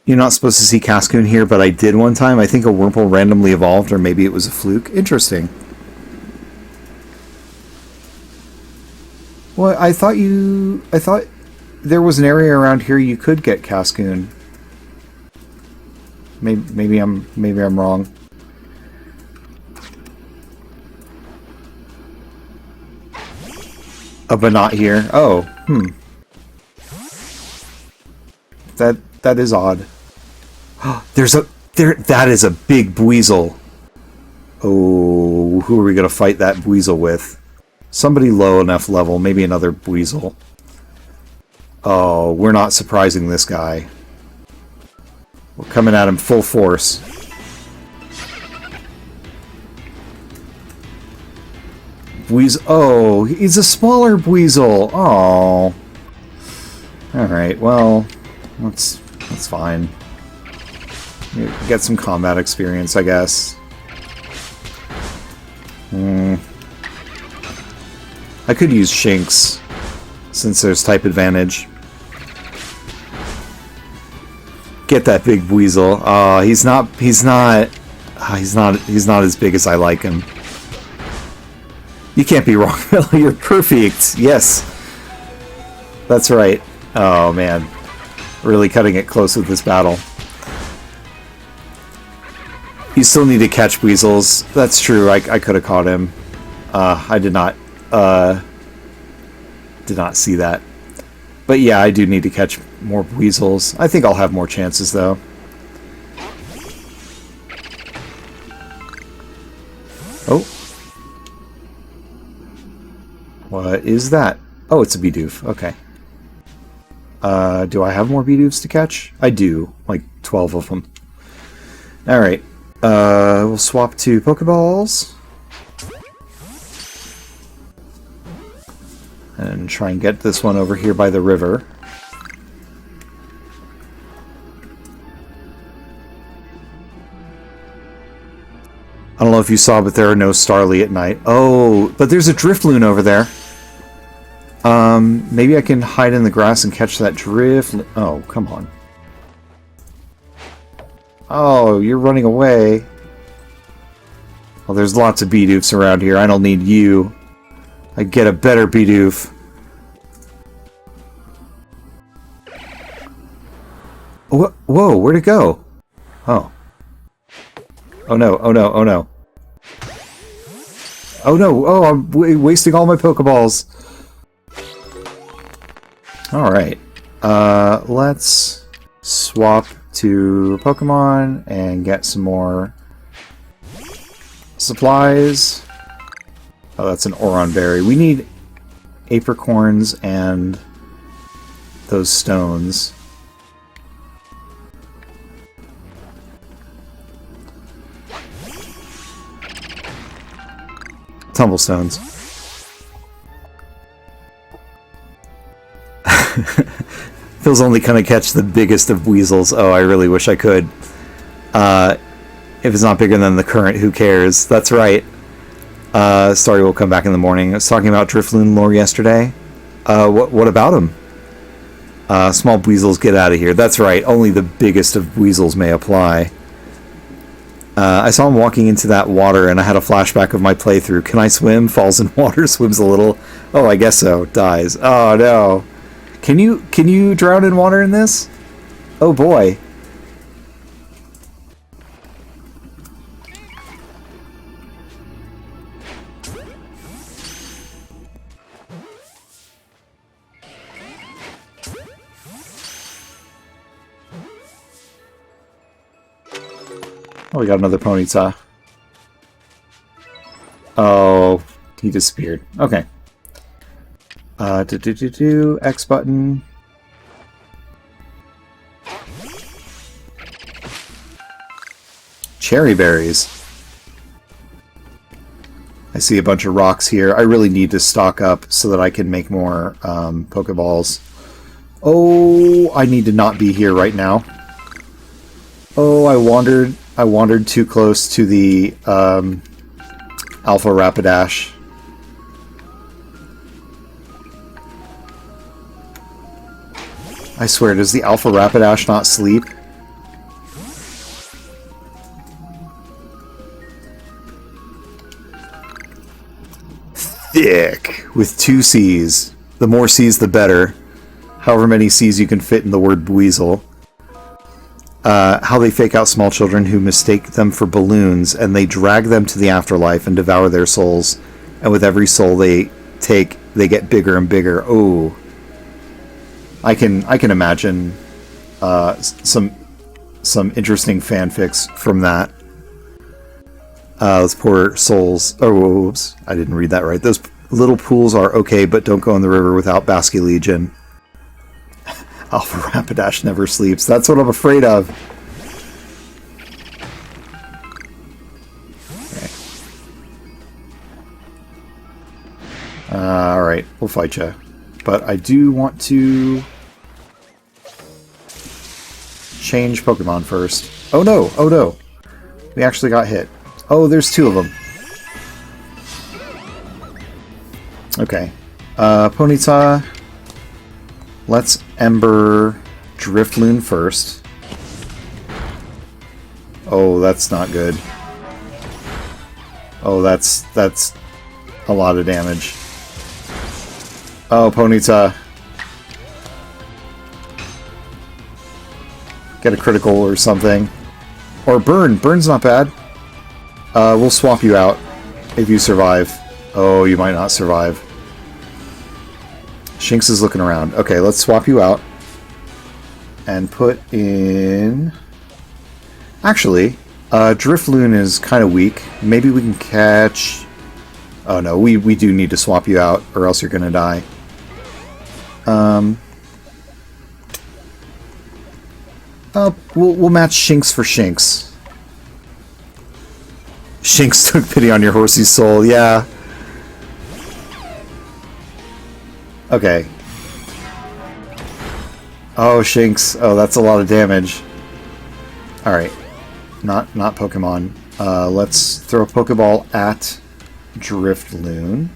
You're not supposed to see Cascoon here, but I did one time. I think a Wurmple randomly evolved, or maybe it was a fluke. Interesting. Well, I thought there was an area around here you could get Cascoon. Maybe I'm wrong. Oh, but not here. Oh, That is odd. That is a big Buizel. Oh, who are we gonna fight that Buizel with? Somebody low enough level, maybe another Buizel. Oh, we're not surprising this guy. We're coming at him full force. Buizel. Oh, he's a smaller Buizel. Oh. Alright, well, that's fine. Get some combat experience, I guess. I could use Shinx, since there's type advantage. Get that big Buizel. He's not as big as I like him. You can't be wrong, Phil. You're perfect. Yes. That's right. Oh, man. Really cutting it close with this battle. You still need to catch Buizels. That's true. I could have caught him. I did not see that. But yeah, I do need to catch more Buizels. I think I'll have more chances, though. Oh. What is that? Oh, it's a Bidoof. Okay. Do I have more Bidoofs to catch? I do. Like 12 of them. Alright. We'll swap to Pokeballs. And try and get this one over here by the river. I don't know if you saw, but there are no Starly at night. Oh, but there's a Drifloon over there. Maybe I can hide in the grass and catch that Drifloon. Oh, come on. Oh, you're running away. Well, there's lots of Bidoofs around here. I don't need you. I get a better Bidoof. Whoa, where'd it go? Oh. Oh no, oh no, oh no. Oh no, oh, I'm wasting all my Pokeballs. Alright. Let's swap to Pokemon and get some more supplies. Oh, that's an Oron Berry. We need apricorns and those stones. Tumblestones. Phil's only kind of catch the biggest of weasels. Oh, I really wish I could. If it's not bigger than the current, who cares? That's right. Story will come back in the morning. I was talking about Drifloon lore yesterday. What about him? Small weasels, get out of here. That's right. Only the biggest of weasels may apply. I saw him walking into that water, and I had a flashback of my playthrough. Can I swim? Falls in water, swims a little. Oh, I guess so. Dies. Oh, no. Can you drown in water in this? Oh boy. Oh, we got another Ponyta. Oh, he disappeared. Okay. X button. Cherry berries. I see a bunch of rocks here. I really need to stock up so that I can make more Pokeballs. Oh, I need to not be here right now. Oh, I wandered too close to the Alpha Rapidash. I swear, does the Alpha Rapidash not sleep? Thick, with 2 C's. The more C's, the better. However many C's you can fit in the word Buizel. How they fake out small children who mistake them for balloons, and they drag them to the afterlife and devour their souls. And with every soul they take, they get bigger and bigger. Oh, I can imagine some interesting fanfics from that. Those poor souls. Oh, oops, I didn't read that right. Those little pools are okay, but don't go in the river without Basculegion. Alpha Rapidash never sleeps. That's what I'm afraid of. Okay. Alright, we'll fight you. But I do want to change Pokemon first. Oh no! Oh no! We actually got hit. Oh, there's 2 of them. Okay. Ponyta. Let's Ember Drifloon first. Oh, that's not good. Oh, that's a lot of damage. Oh, Ponyta. Get a critical or something. Or Burn. Burn's not bad. We'll swap you out if you survive. Oh, you might not survive. Shinx is looking around. Okay, let's swap you out. And put in... Actually, Drifloon is kind of weak. Maybe we can catch... Oh no, we do need to swap you out, or else you're going to die. We'll match Shinx for Shinx. Shinx took pity on your horsey's soul, yeah. Okay. Oh, Shinx. Oh, that's a lot of damage. Alright. Not Pokemon. Let's throw a Pokeball at Drifloon.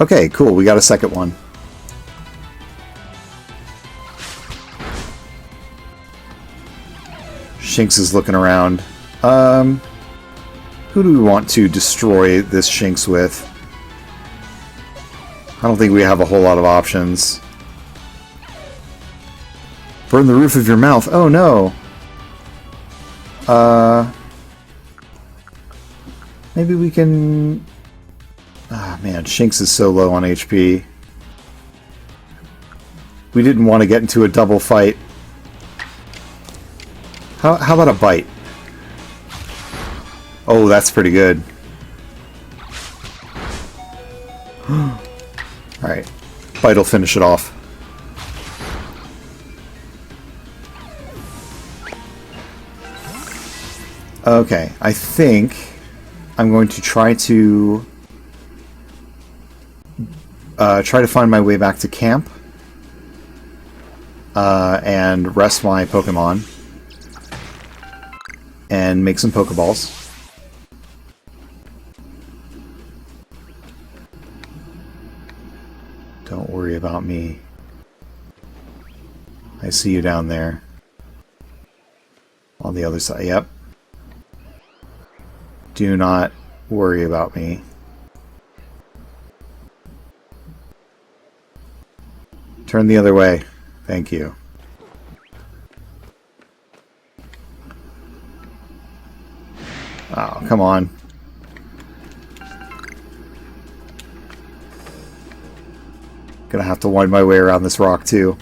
Okay, cool. We got a second one. Shinx is looking around. Who do we want to destroy this Shinx with? I don't think we have a whole lot of options. Burn the roof of your mouth. Oh no. Maybe we can... Ah, man, Shinx is so low on HP. We didn't want to get into a double fight. How about a bite? Oh, that's pretty good. Alright. Bite will finish it off. Okay, I think I'm going to try to find my way back to camp and rest my Pokemon and make some Pokeballs. Don't worry about me. I see you down there. On the other side, yep. Do not worry about me. Turn the other way. Thank you. Oh, come on. Gonna have to wind my way around this rock, too.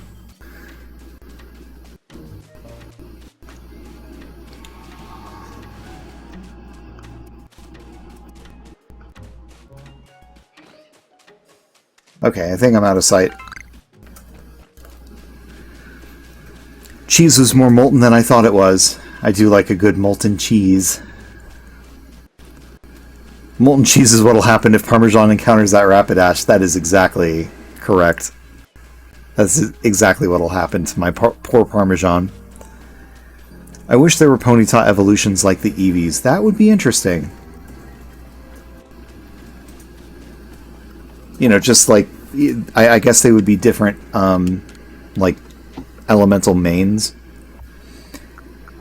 Okay, I think I'm out of sight. Cheese was more molten than I thought it was. I do like a good molten cheese. Molten cheese is what'll happen if Parmesan encounters that Rapidash. That is exactly correct. That's exactly what'll happen to my poor Parmesan. I wish there were Ponyta evolutions like the Eevees. That would be interesting. You know, just like... I guess they would be different, like, elemental mains.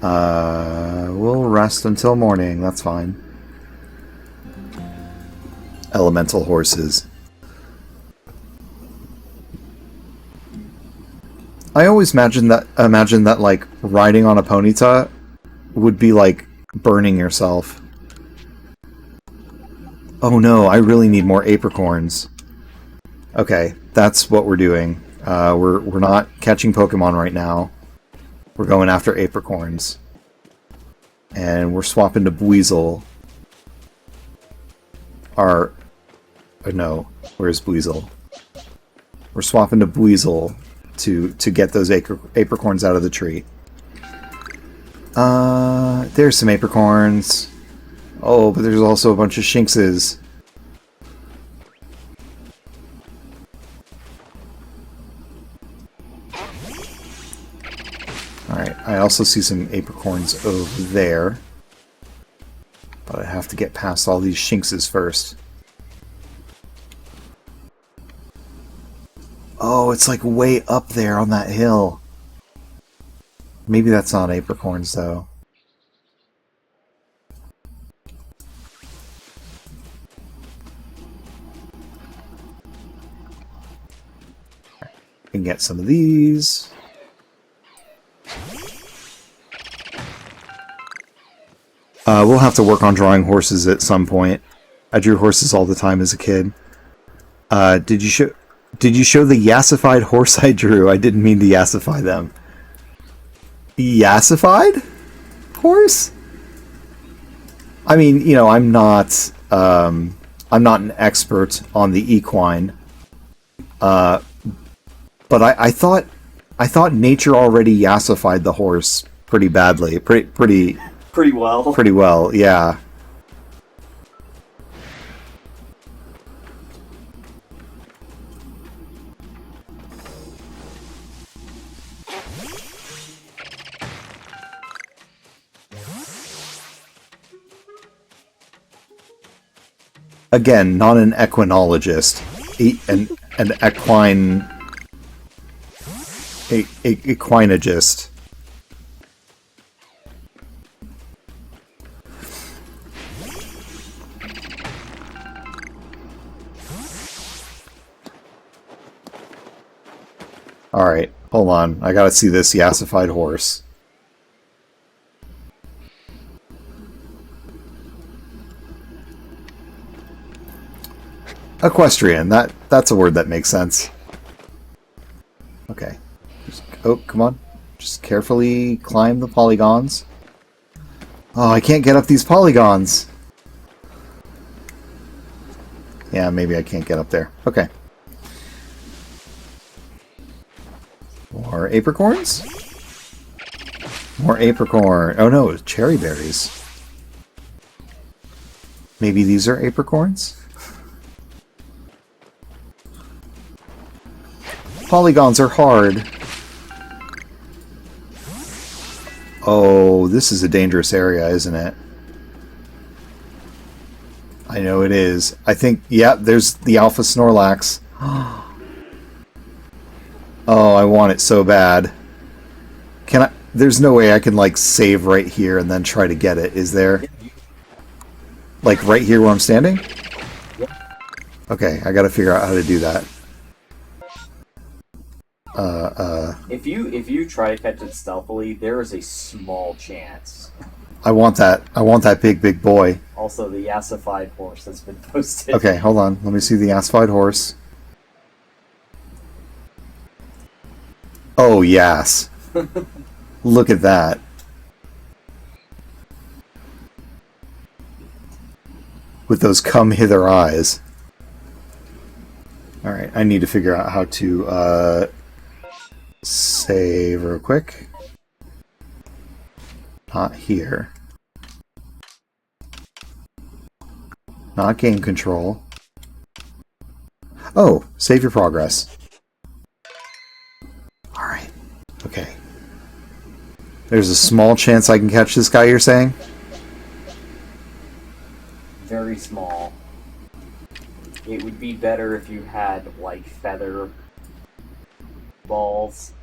We'll rest until morning. That's fine. Elemental horses. I always imagine that like riding on a Ponyta would be like burning yourself. Oh no, I really need more apricorns. Okay, that's what we're doing. We're not catching Pokemon right now. We're going after apricorns. And we're swapping to Buizel. No, where's Buizel? We're swapping to Buizel to get those apricorns out of the tree. There's some apricorns. Oh, but there's also a bunch of Shinxes. Alright, I also see some apricorns over there. But I have to get past all these Shinxes first. Oh, it's like way up there on that hill. Maybe that's not apricorns, though. I can get some of these. We'll have to work on drawing horses at some point. I drew horses all the time as a kid. Did you show the yassified horse I drew? I didn't mean to yassify them. Yassified horse? I mean, you know, I'm not an expert on the equine. But I thought nature already yassified the horse pretty badly. Pretty well. Pretty well, yeah. Again, not an equinologist. An equine... equinologist. Alright, hold on. I gotta see this yassified horse. Equestrian, that's a word that makes sense. Okay. Oh, come on. Just carefully climb the polygons. Oh, I can't get up these polygons. Yeah, maybe I can't get up there. Okay. More apricorns? More apricorn. Oh no, cherry berries. Maybe these are apricorns? Polygons are hard. Oh, this is a dangerous area, isn't it? I know it is. I think, yeah, there's the Alpha Snorlax. Oh, I want it so bad. Can I... There's no way I can, like, save right here and then try to get it, is there? Like right here where I'm standing? Yep. Okay, I gotta figure out how to do that. If you try to catch it stealthily, there is a small chance. I want that big boy. Also, the yassified horse has been posted. Okay, hold on. Let me see the yassified horse. Oh, yes. Look at that. With those come hither eyes. Alright, I need to figure out how to save real quick. Not here. Not game control. Oh, save your progress. Alright. Okay. There's a small chance I can catch this guy, you're saying? Very small. It would be better if you had, like, feather balls.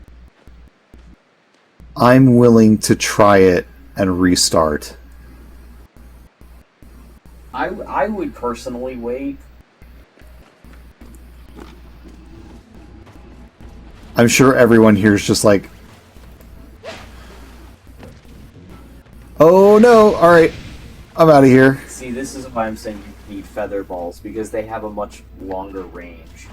I'm willing to try it and restart. I would personally wait. I'm sure everyone here is just like, oh no, alright, I'm out of here. See, this is why I'm saying you need feather balls, because they have a much longer range.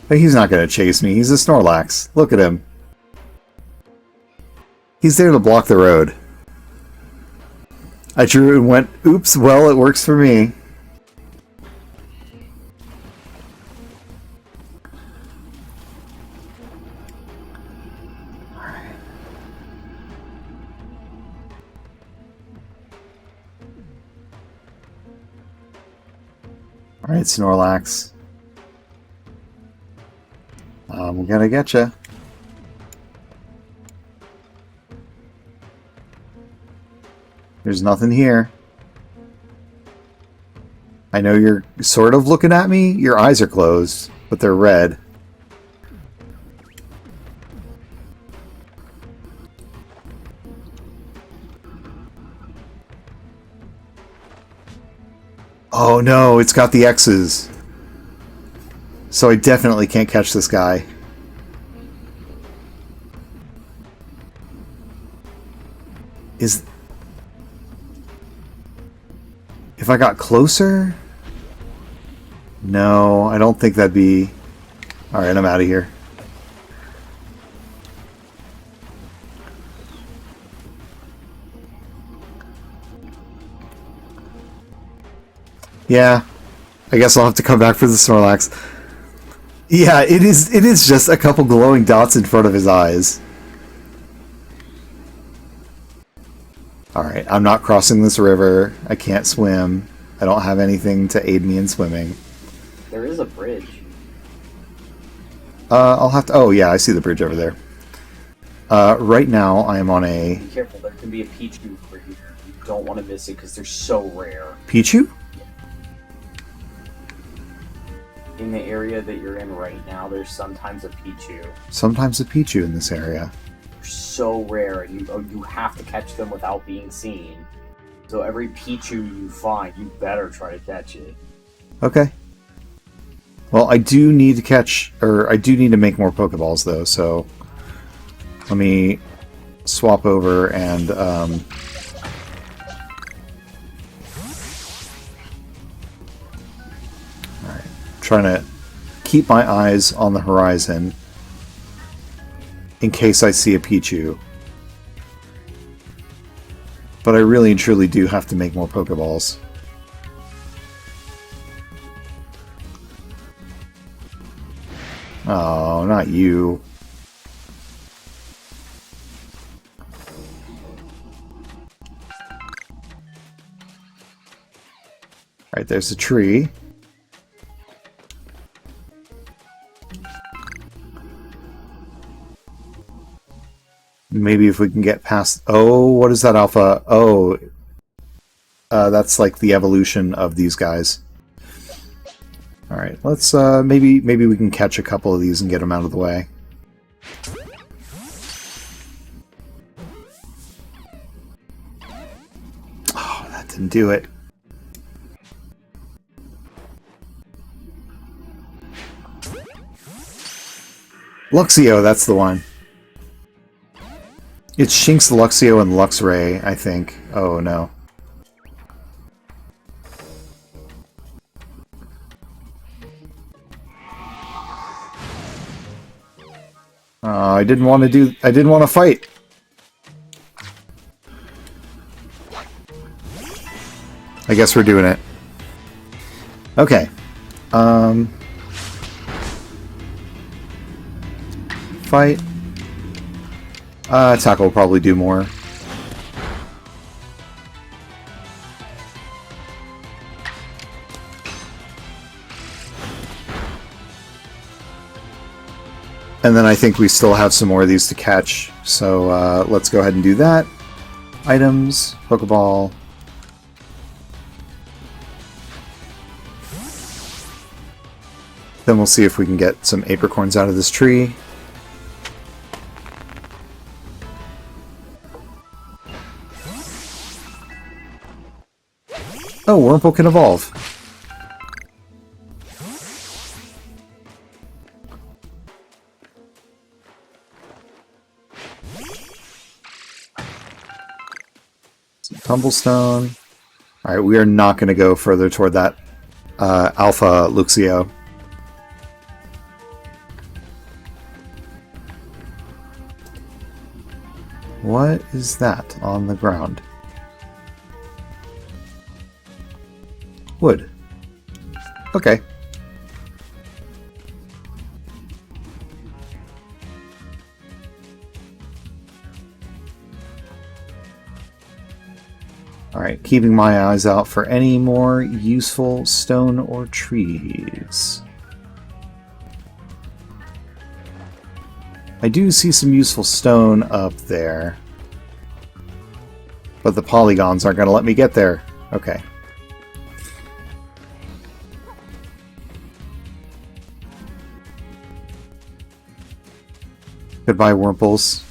But he's not going to chase me, he's a Snorlax. Look at him. He's there to block the road. I drew and went, oops, well, it works for me. Alright, Snorlax. I'm gonna get you. There's nothing here. I know you're sort of looking at me. Your eyes are closed, but they're red. Oh no, it's got the X's. So I definitely can't catch this guy. If I got closer? No, I don't think that'd be... Alright, I'm out of here. Yeah, I guess I'll have to come back for the Snorlax. Yeah, it is just a couple glowing dots in front of his eyes. Alright, I'm not crossing this river. I can't swim. I don't have anything to aid me in swimming. There is a bridge. I'll have to... Oh, yeah, I see the bridge over there. Right now, I am on a... Be careful, there can be a Pichu over here. You don't want to miss it because they're so rare. Pichu? In the area that you're in right now, there's sometimes a Pichu. Sometimes a Pichu in this area. They're so rare, and you have to catch them without being seen. So every Pichu you find, you better try to catch it. Okay. Well, I do need to catch... Or, I do need to make more Pokeballs, though, so... Let me swap over and, Alright. Trying to keep my eyes on the horizon in case I see a Pichu. But I really and truly do have to make more Pokeballs. Oh, not you. Alright, there's a tree. Maybe if we can get past... Oh, what is that alpha? Oh, that's like the evolution of these guys. Alright, let's, maybe we can catch a couple of these and get them out of the way. Oh, that did and do it. Luxio, that's the one. It's Shinx, Luxio, and Luxray, I think. Oh, no. I didn't want to fight. I guess we're doing it. Okay. Fight. Tackle will probably do more. And then I think we still have some more of these to catch, so let's go ahead and do that. Items, Pokeball. Then we'll see if we can get some apricorns out of this tree. Oh, Wurmple can evolve. Tumblestone. Alright, we are not going to go further toward that Alpha Luxio. What is that on the ground? Wood. Okay. Alright, keeping my eyes out for any more useful stone or trees. I do see some useful stone up there. But the polygons aren't going to let me get there. Okay. Goodbye, Wurmples.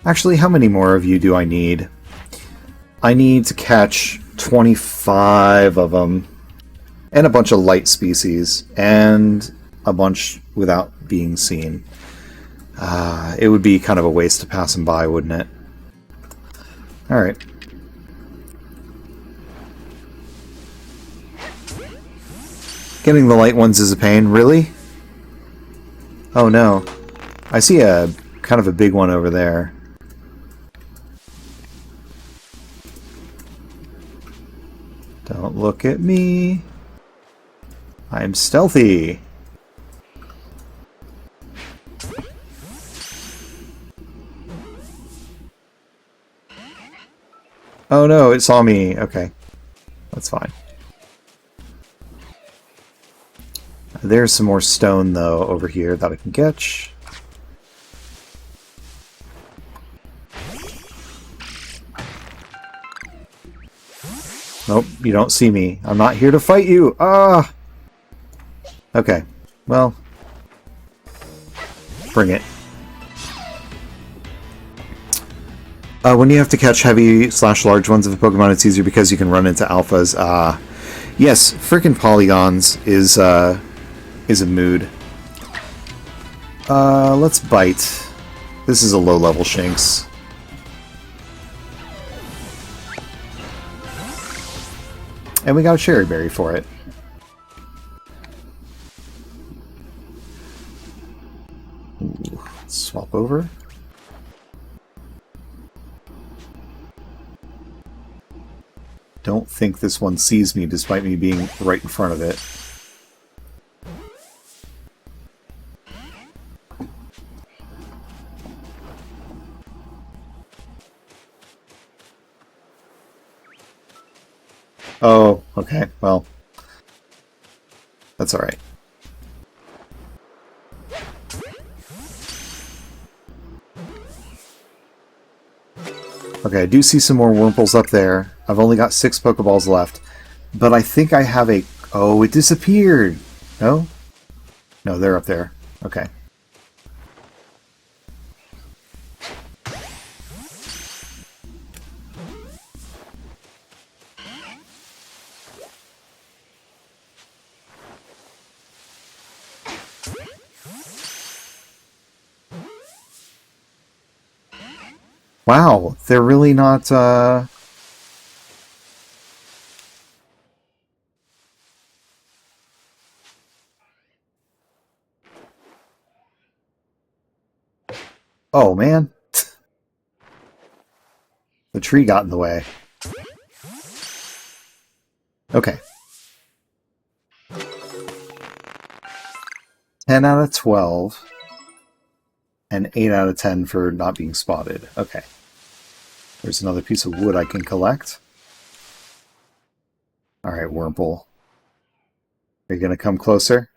Actually, how many more of you do I need? I need to catch 25 of them. And a bunch of light species. And a bunch without being seen. It would be kind of a waste to pass them by, wouldn't it? Alright. Getting the light ones is a pain. Really? Oh no. I see a kind of a big one over there. Don't look at me. I'm stealthy. Oh no, it saw me. Okay. That's fine. There's some more stone, though, over here that I can catch. Nope, you don't see me. I'm not here to fight you. Ah! Okay. Well. Bring it. When you have to catch heavy/large ones of a Pokemon, it's easier because you can run into alphas. Yes, frickin' polygons is a mood. Let's bite. This is a low-level Shinx. And we got a Cherry Berry for it. Ooh, let's swap over. Don't think this one sees me despite me being right in front of it. Oh, okay, well, that's alright. Okay, I do see some more Wurmples up there. I've only got 6 Pokeballs left. But I think I have a... Oh, it disappeared! No? No, they're up there. Okay. Wow, they're really not, Oh, man. The tree got in the way. Okay. 10 out of 12. And 8 out of 10 for not being spotted. Okay. There's another piece of wood I can collect. Alright, Wurmple. Are you going to come closer?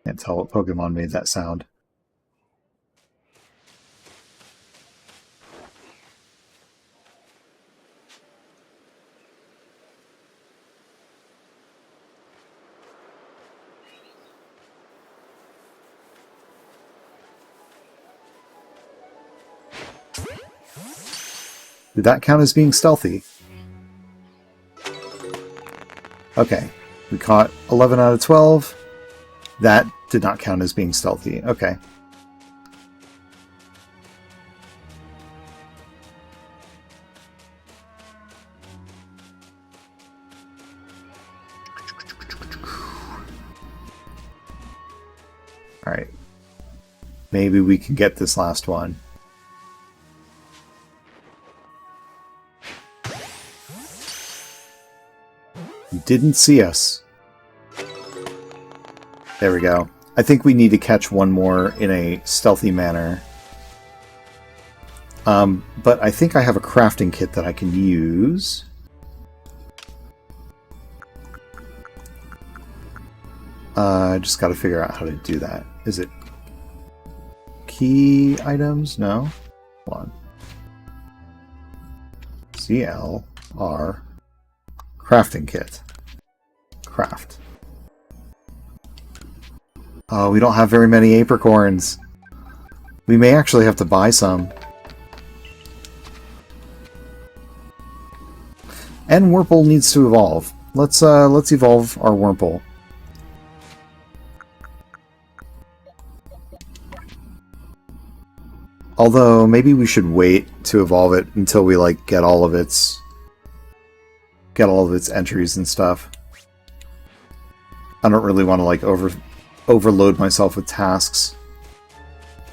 Can't tell what Pokemon made that sound. Did that count as being stealthy? Okay. We caught 11 out of 12. That did not count as being stealthy. Okay. Alright. Maybe we can get this last one. You didn't see us. There we go. I think we need to catch one more in a stealthy manner. But I think I have a crafting kit that I can use. I just got to figure out how to do that. Is it key items? No. Hold on. CLR crafting kit. Craft. Oh, we don't have very many apricorns. We may actually have to buy some. And Wurmple needs to evolve. Let's evolve our Wurmple. Although maybe we should wait to evolve it until we get all of its entries and stuff. I don't really want to overload myself with tasks.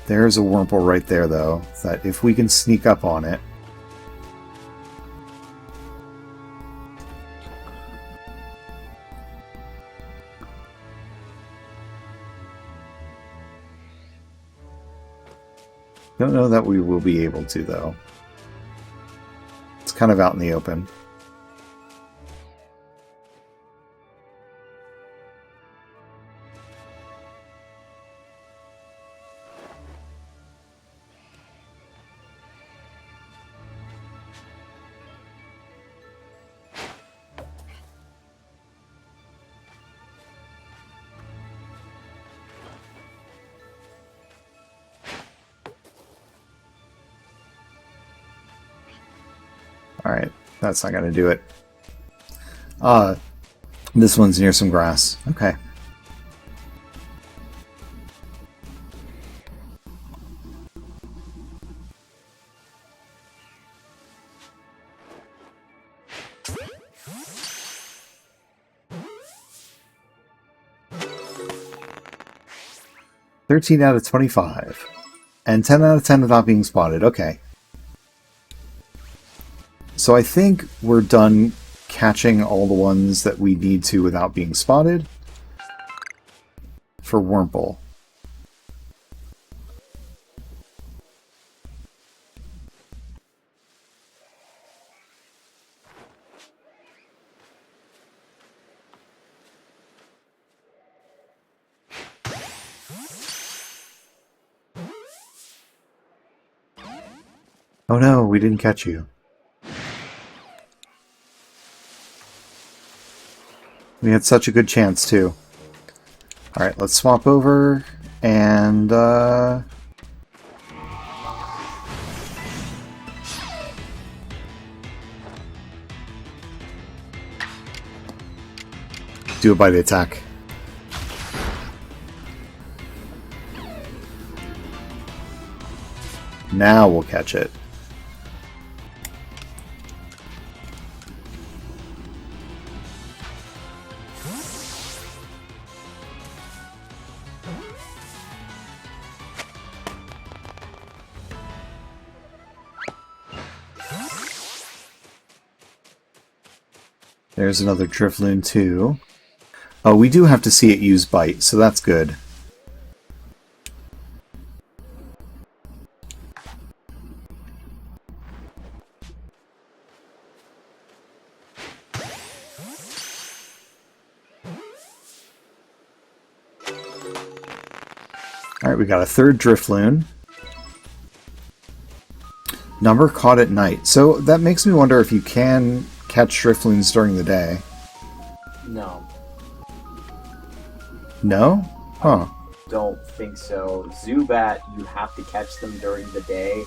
There's a Wurmple right there, though, that if we can sneak up on it... Don't know that we will be able to, though. It's kind of out in the open. Alright, that's not going to do it. This one's near some grass. Okay. "13 out of 25. And 10 out of 10 without being spotted." Okay. So I think we're done catching all the ones that we need to without being spotted for Wurmple. Oh no, we didn't catch you. We had such a good chance, too. Alright, let's swap over, and, do a bite attack. Now we'll catch it. There's another Drifloon too. Oh, we do have to see it use Bite, so that's good. Alright, we got a third Drifloon. Number caught at night. So that makes me wonder if you can catch Drifloons during the day. No. No? Huh. Don't think so. Zubat, you have to catch them during the day,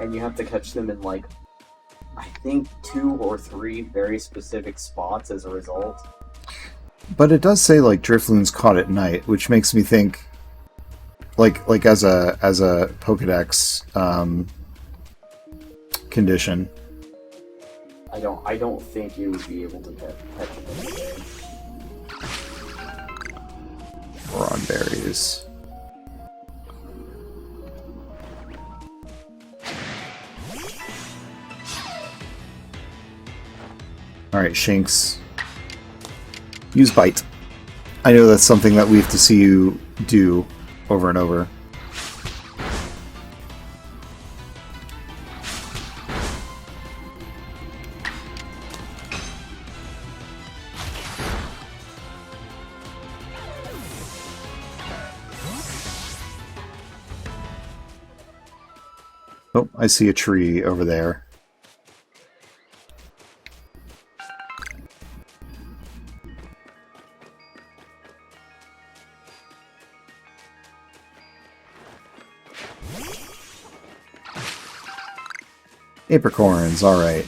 and you have to catch them in, like, I think 2 or 3 very specific spots as a result. But it does say, like, Drifloons caught at night, which makes me think, like as a Pokedex condition. I don't think you would be able to catch them in the day. Ron berries. Alright, Shanks. Use Bite. I know that's something that we have to see you do over and over. Oh, I see a tree over there. Apricorns, alright.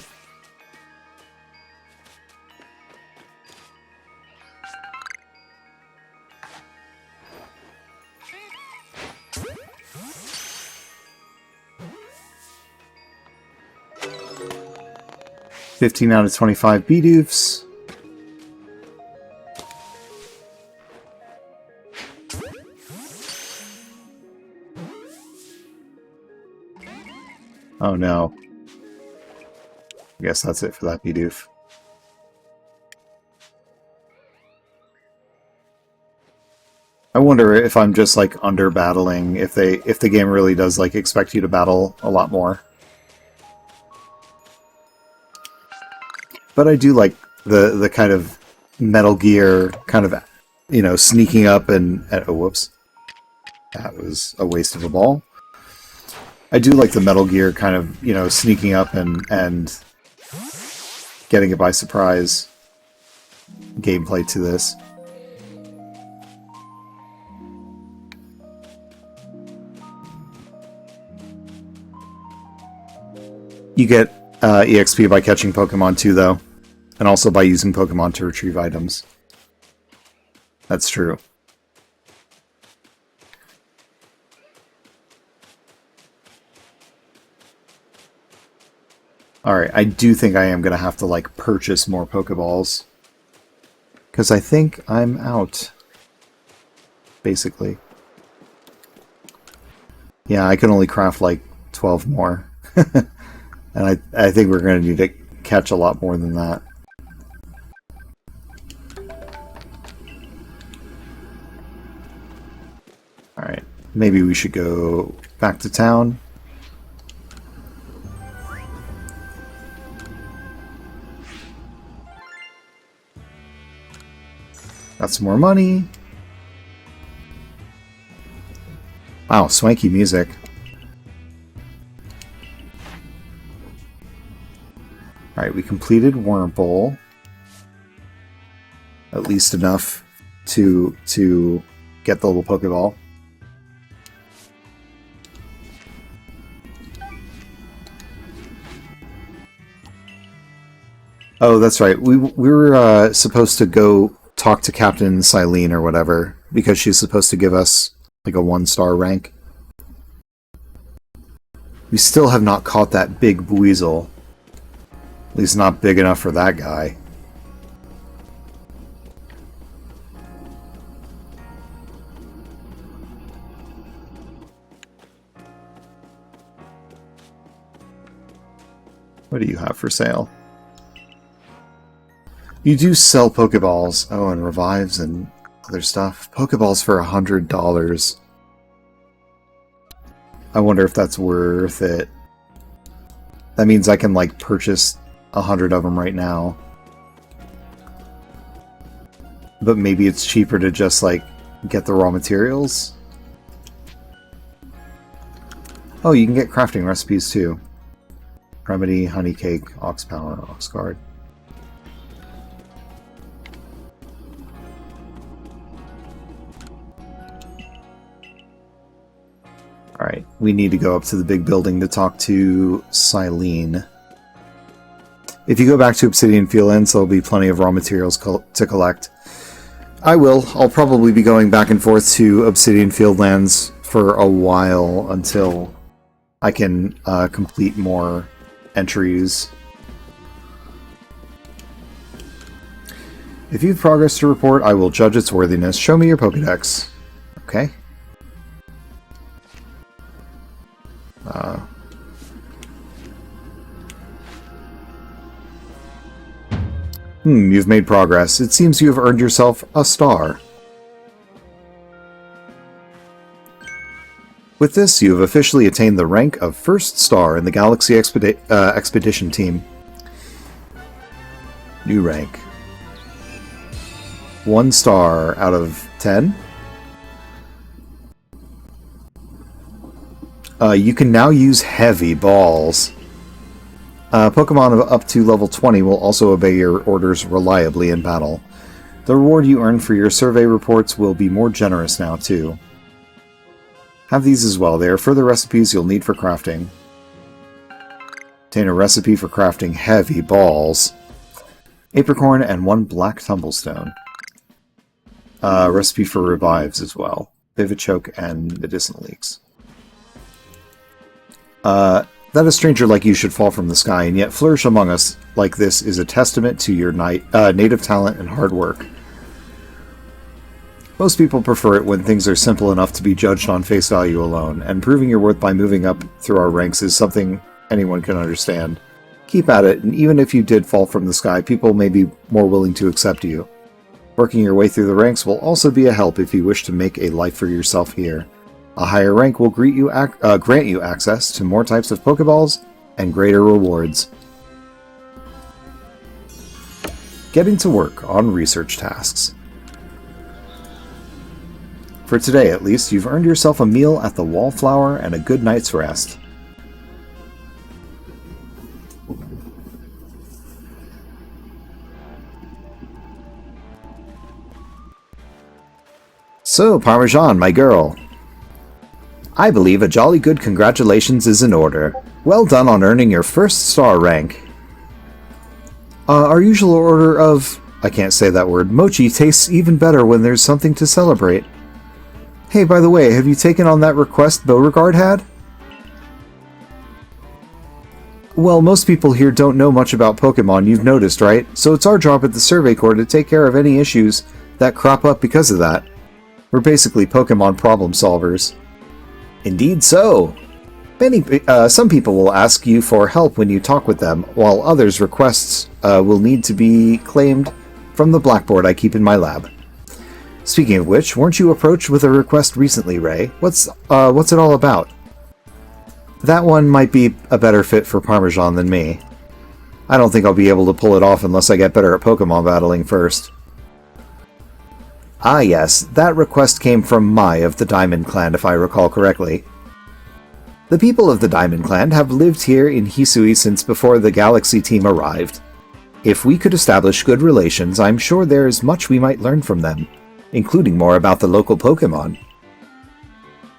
$15 out of 25 Bidoofs. Oh no. I guess that's it for that Bidoof. I wonder if I'm just like under battling, if the game really does like expect you to battle a lot more. But I do like the kind of Metal Gear kind of, you know, sneaking up and oh whoops. That was a waste of a ball. I do like the Metal Gear kind of, you know, sneaking up and getting it by surprise gameplay to this. You get EXP by catching Pokemon too, though, and also by using Pokemon to retrieve items. That's true. Alright, I do think I am going to have to, like, purchase more Pokeballs. Because I think I'm out. Basically. Yeah, I can only craft, like, 12 more. And I think we're going to need to catch a lot more than that. Alright, maybe we should go back to town. Got some more money. Wow, swanky music. Alright, we completed Wurmple. At least enough to get the little Pokeball. Oh, that's right. We were supposed to go talk to Captain Silene or whatever, because she's supposed to give us like a 1-star rank. We still have not caught that big Buizel. At least not big enough for that guy. What do you have for sale? You do sell Pokeballs. Oh, and revives and other stuff. Pokeballs for $100. I wonder if that's worth it. That means I can, like, purchase 100 of them right now. But maybe it's cheaper to just, like, get the raw materials? Oh, you can get crafting recipes, too. Remedy, honey cake, ox power, ox guard. Alright, we need to go up to the big building to talk to Silene. If you go back to Obsidian Fieldlands, there'll be plenty of raw materials to collect. I will. I'll probably be going back and forth to Obsidian Fieldlands for a while until I can complete more entries. If you have progress to report, I will judge its worthiness. Show me your Pokedex. Okay. You've made progress. It seems you have earned yourself a star. With this, you have officially attained the rank of first star in the Galaxy Expedition team. New rank. 1 star out of 10. You can now use heavy balls. Pokemon up to level 20 will also obey your orders reliably in battle. The reward you earn for your survey reports will be more generous now, too. Have these as well. They are further recipes you'll need for crafting. Obtain a recipe for crafting heavy balls. Apricorn and 1 black tumblestone. Recipe for revives as well. Vivichoke and medicinal leaks. That a stranger like you should fall from the sky, and yet flourish among us like this is a testament to your native talent and hard work. Most people prefer it when things are simple enough to be judged on face value alone, and proving your worth by moving up through our ranks is something anyone can understand. Keep at it, and even if you did fall from the sky, people may be more willing to accept you. Working your way through the ranks will also be a help if you wish to make a life for yourself here. A higher rank will grant you access to more types of Pokeballs and greater rewards. Getting to work on research tasks. For today, at least, you've earned yourself a meal at the Wallflower and a good night's rest. So, Parmesan, my girl. I believe a jolly good congratulations is in order. Well done on earning your first star rank. Our usual order of... I can't say that word. Mochi tastes even better when there's something to celebrate. Hey, by the way, have you taken on that request Beauregard had? Well, most people here don't know much about Pokemon, you've noticed, right? So it's our job at the Survey Corps to take care of any issues that crop up because of that. We're basically Pokemon problem solvers. Indeed so. Some people will ask you for help when you talk with them, while others' requests will need to be claimed from the blackboard I keep in my lab. Speaking of which, weren't you approached with a request recently, Ray? What's it all about? That one might be a better fit for Parmesan than me. I don't think I'll be able to pull it off unless I get better at Pokemon battling first. Ah yes, that request came from Mai of the Diamond Clan, if I recall correctly. The people of the Diamond Clan have lived here in Hisui since before the Galaxy team arrived. If we could establish good relations, I'm sure there is much we might learn from them, including more about the local Pokemon.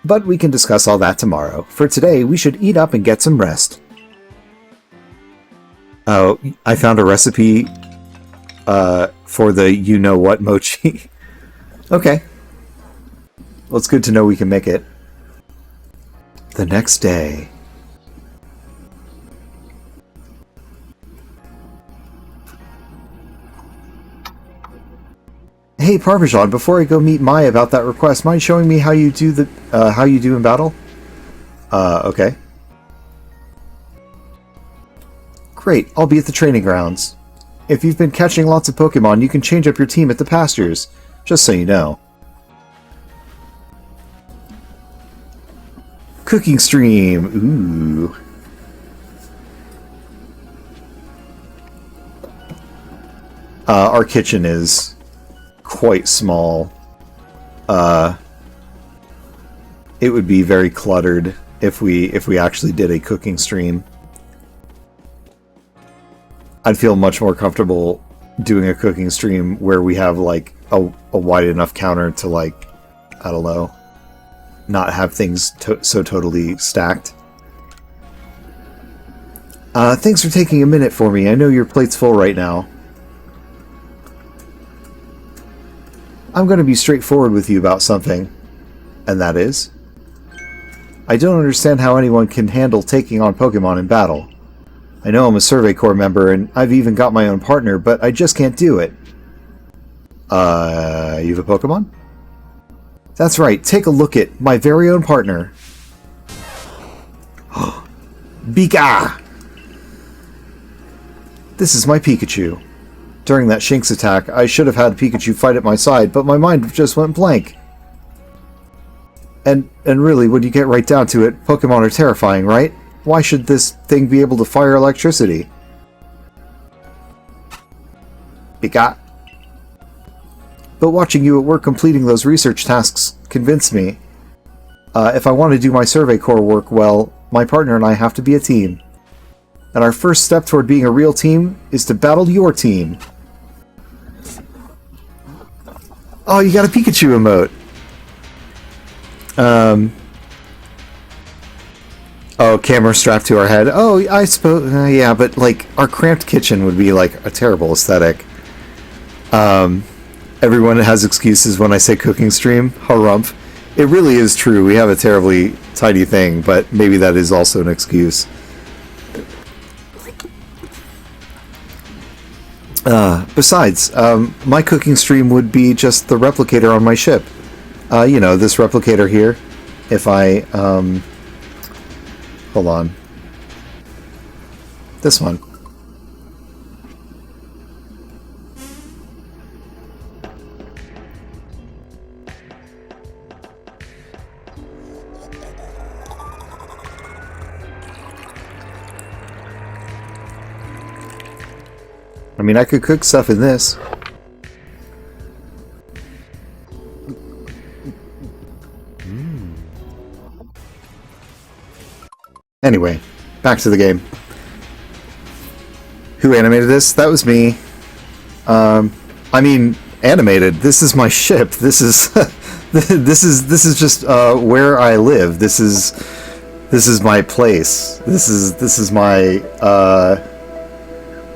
But we can discuss all that tomorrow. For today, we should eat up and get some rest. Oh, I found a recipe for the you-know-what mochi. Okay. Well, it's good to know we can make it. The next day. Hey, Parmesan, before I go meet Mai about that request, mind showing me how you do in battle? Okay. Great, I'll be at the training grounds. If you've been catching lots of Pokemon, you can change up your team at the pastures. Just so you know. Cooking stream. Ooh. Our kitchen is quite small. It would be very cluttered if we actually did a cooking stream. I'd feel much more comfortable doing a cooking stream where we have like a wide enough counter to, like, I don't know, not have things so totally stacked. Thanks for taking a minute for me. I know your plate's full right now. I'm going to be straightforward with you about something, and that is, I don't understand how anyone can handle taking on Pokemon in battle. I know I'm a Survey Corps member, and I've even got my own partner, but I just can't do it. You have a Pokemon? That's right, take a look at my very own partner. Bika! This is my Pikachu. During that Shinx attack, I should have had Pikachu fight at my side, but my mind just went blank. And really, when you get right down to it, Pokemon are terrifying, right? Why should this thing be able to fire electricity? Pika. But watching you at work completing those research tasks convinced me. If I want to do my Survey Corps work well, my partner and I have to be a team. And our first step toward being a real team is to battle your team. Oh, you got a Pikachu emote. Oh, camera strapped to our head. Oh, I suppose, yeah, but, like, our cramped kitchen would be, like, a terrible aesthetic. Everyone has excuses when I say cooking stream. Harumph. It really is true. We have a terribly tiny thing, but maybe that is also an excuse. Besides, my cooking stream would be just the replicator on my ship. You know, this replicator here. If I, hold on. This one. I mean, I could cook stuff in this. Anyway, back to the game. Who animated this? That was me. I mean, animated. This is my ship. This is this is just where I live. This is my place. This is my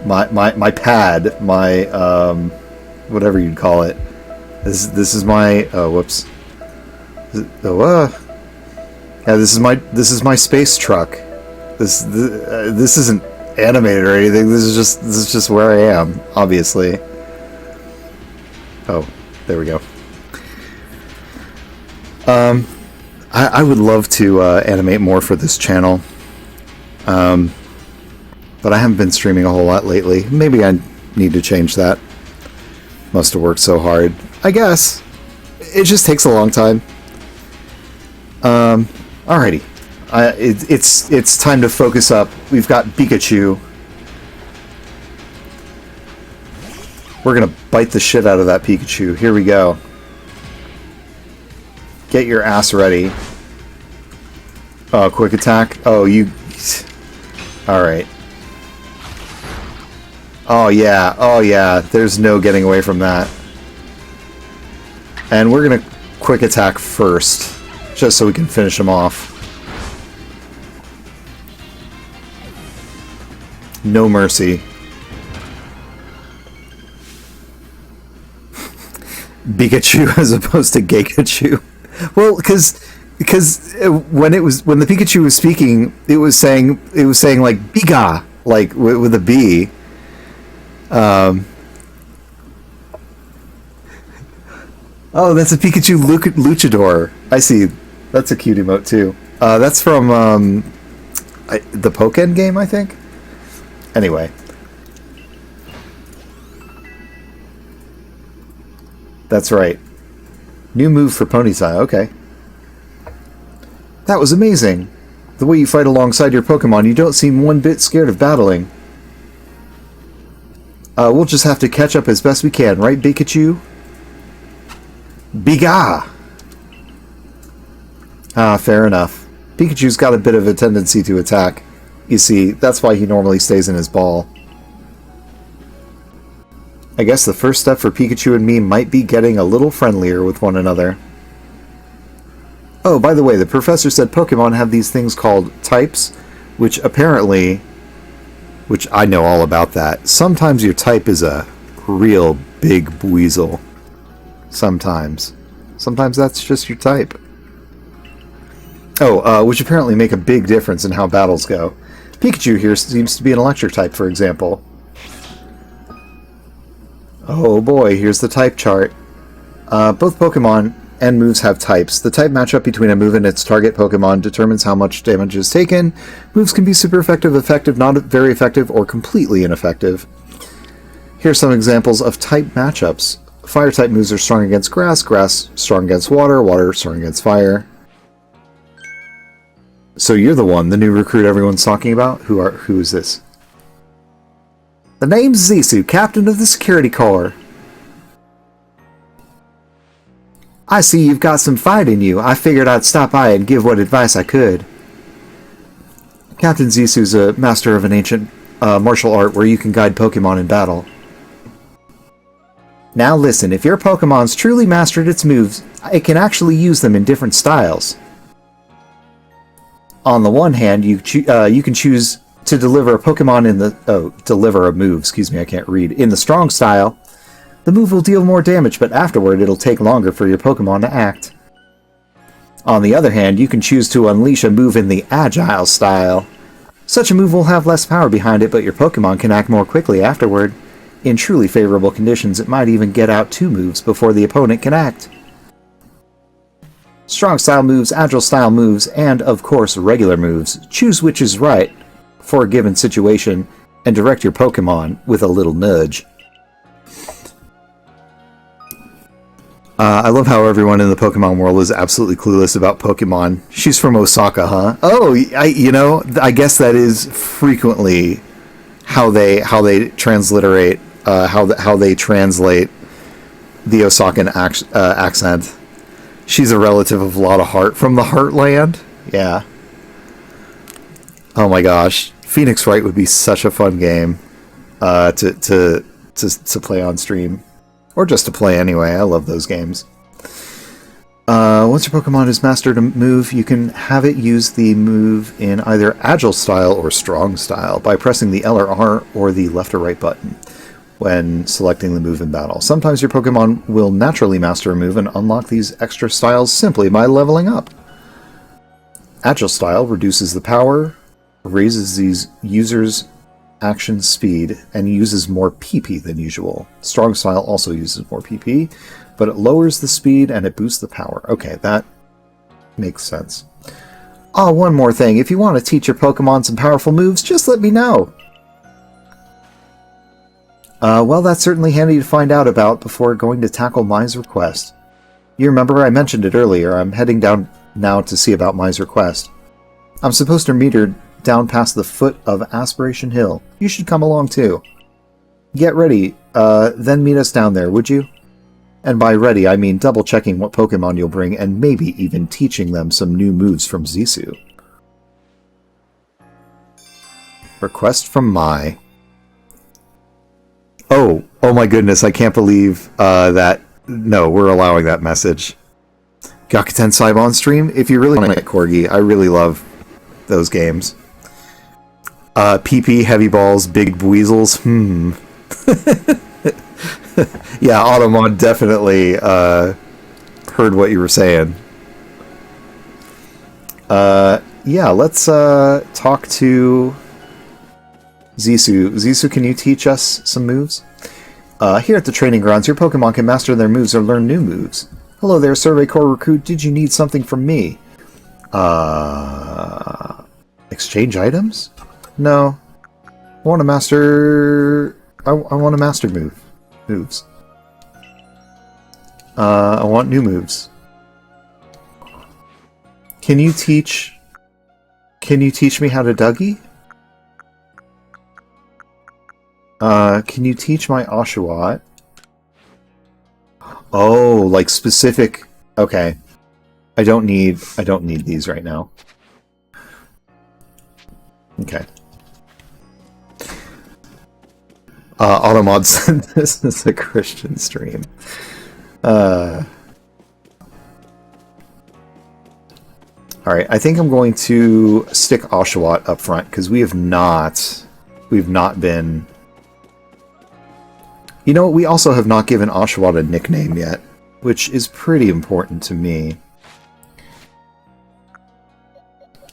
my pad, my whatever you'd call it. This is my whoops. Yeah, this is my space truck. This isn't animated or anything. This is just where I am, obviously. Oh, there we go. I would love to animate more for this channel. But I haven't been streaming a whole lot lately. Maybe I need to change that. Must have worked so hard. I guess. It just takes a long time. Alrighty. It's time to focus up. We've got Pikachu. We're gonna bite the shit out of that Pikachu. Here we go. Get your ass ready. Oh, quick attack. Oh, you... Alright. Oh yeah, there's no getting away from that. And we're gonna quick attack first, just so we can finish him off. No mercy. Pikachu as opposed to Gekachu. Well, because when the Pikachu was speaking, it was saying like Biga, like with a B. Oh, that's a Pikachu Luchador. I see. That's a cute emote, too. That's from the Pokken game, I think? Anyway. That's right. New move for Ponyta, okay. That was amazing. The way you fight alongside your Pokemon, you don't seem one bit scared of battling. We'll just have to catch up as best we can, right, Pikachu? Biga! Ah, fair enough. Pikachu's got a bit of a tendency to attack. You see, that's why he normally stays in his ball. I guess the first step for Pikachu and me might be getting a little friendlier with one another. Oh, by the way, the professor said Pokemon have these things called types, which apparently... Which I know all about that. Sometimes your type is a real big weasel. Sometimes. Sometimes that's just your type. Oh, which apparently make a big difference in how battles go. Pikachu here seems to be an electric type, for example. Oh boy, here's the type chart. Both Pokemon and moves have types. The type matchup between a move and its target Pokemon determines how much damage is taken. Moves can be super effective, effective, not very effective, or completely ineffective. Here are some examples of type matchups. Fire-type moves are strong against grass, grass strong against water, water strong against fire. So you're the one, the new recruit everyone's talking about? Who is this? The name's Zisu, captain of the security corps. I see you've got some fight in you. I figured I'd stop by and give what advice I could. Captain Zisu's a master of an ancient martial art where you can guide Pokemon in battle. Now listen, if your Pokemon's truly mastered its moves, it can actually use them in different styles. On the one hand, you can choose to deliver a Pokemon in the... deliver a move, excuse me, I can't read. In the strong style, the move will deal more damage, but afterward it'll take longer for your Pokemon to act. On the other hand, you can choose to unleash a move in the agile style. Such a move will have less power behind it, but your Pokemon can act more quickly afterward. In truly favorable conditions, it might even get out 2 moves before the opponent can act. Strong style moves, agile style moves, and, of course, regular moves. Choose which is right for a given situation, and direct your Pokemon with a little nudge. I love how everyone in the Pokemon world is absolutely clueless about Pokemon. She's from Osaka, huh? Oh, I guess that is frequently how they transliterate, how they translate the Osakan accent. She's a relative of Lotta Heart from the Heartland. Yeah. Oh my gosh, Phoenix Wright would be such a fun game to play on stream. Or just to play anyway. I love those games. Once your Pokemon has mastered a move, you can have it use the move in either Agile style or Strong style by pressing the L or R or the left or right button when selecting the move in battle. Sometimes your Pokemon will naturally master a move and unlock these extra styles simply by leveling up. Agile style reduces the power, raises these users' action speed, and uses more PP than usual. Strong style also uses more PP, but it lowers the speed and it boosts the power. Okay, that makes sense. Oh, one more thing. If you want to teach your Pokemon some powerful moves, just let me know. Well, that's certainly handy to find out about before going to tackle Mai's request. You remember I mentioned it earlier. I'm heading down now to see about Mai's request. I'm supposed to meet her down past the foot of Aspiration Hill. You should come along too. Get ready, then meet us down there, would you? And by ready, I mean double-checking what Pokemon you'll bring and maybe even teaching them some new moves from Zisu. Request from Mai. Oh my goodness, I can't believe that... No, we're allowing that message. Gakuten Saibon stream? If you really want to get Corgi, I really love those games. PP, heavy balls, big weasels. Yeah, Automon definitely heard what you were saying. Yeah, let's talk to Zisu. Zisu, can you teach us some moves? Here at the training grounds, your Pokemon can master their moves or learn new moves. Hello there, Survey Corps recruit. Did you need something from me? Exchange items? No. I want to master... I want to master moves. I want new moves. Can you teach me how to Dougie? Can you teach my Oshawott? Oh, like specific... Okay. I don't need these right now. Okay. Automod said this is a Christian stream. Alright, I think I'm going to stick Oshawott up front, because we've not been... You know, we also have not given Oshawott a nickname yet, which is pretty important to me.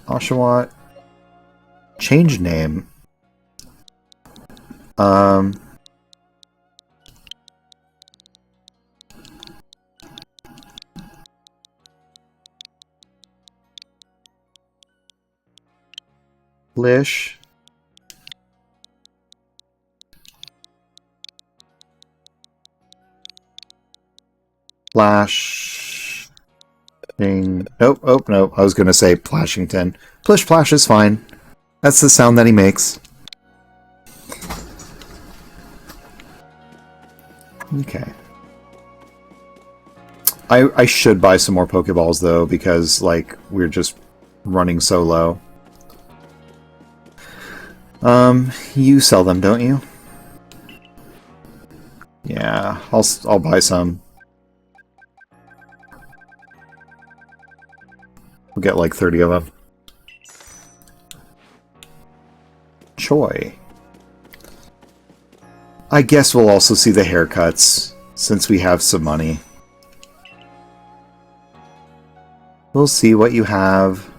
Oshawott. Change name. Lish. Flash. Nope, oh, no. I was going to say Plashington. Plish Plash is fine. That's the sound that he makes. Okay. I should buy some more Pokeballs, though, because, like, we're just running so low. You sell them, don't you? Yeah, I'll buy some. We'll get like 30 of them. Choi. I guess we'll also see the haircuts, since we have some money. We'll see what you have.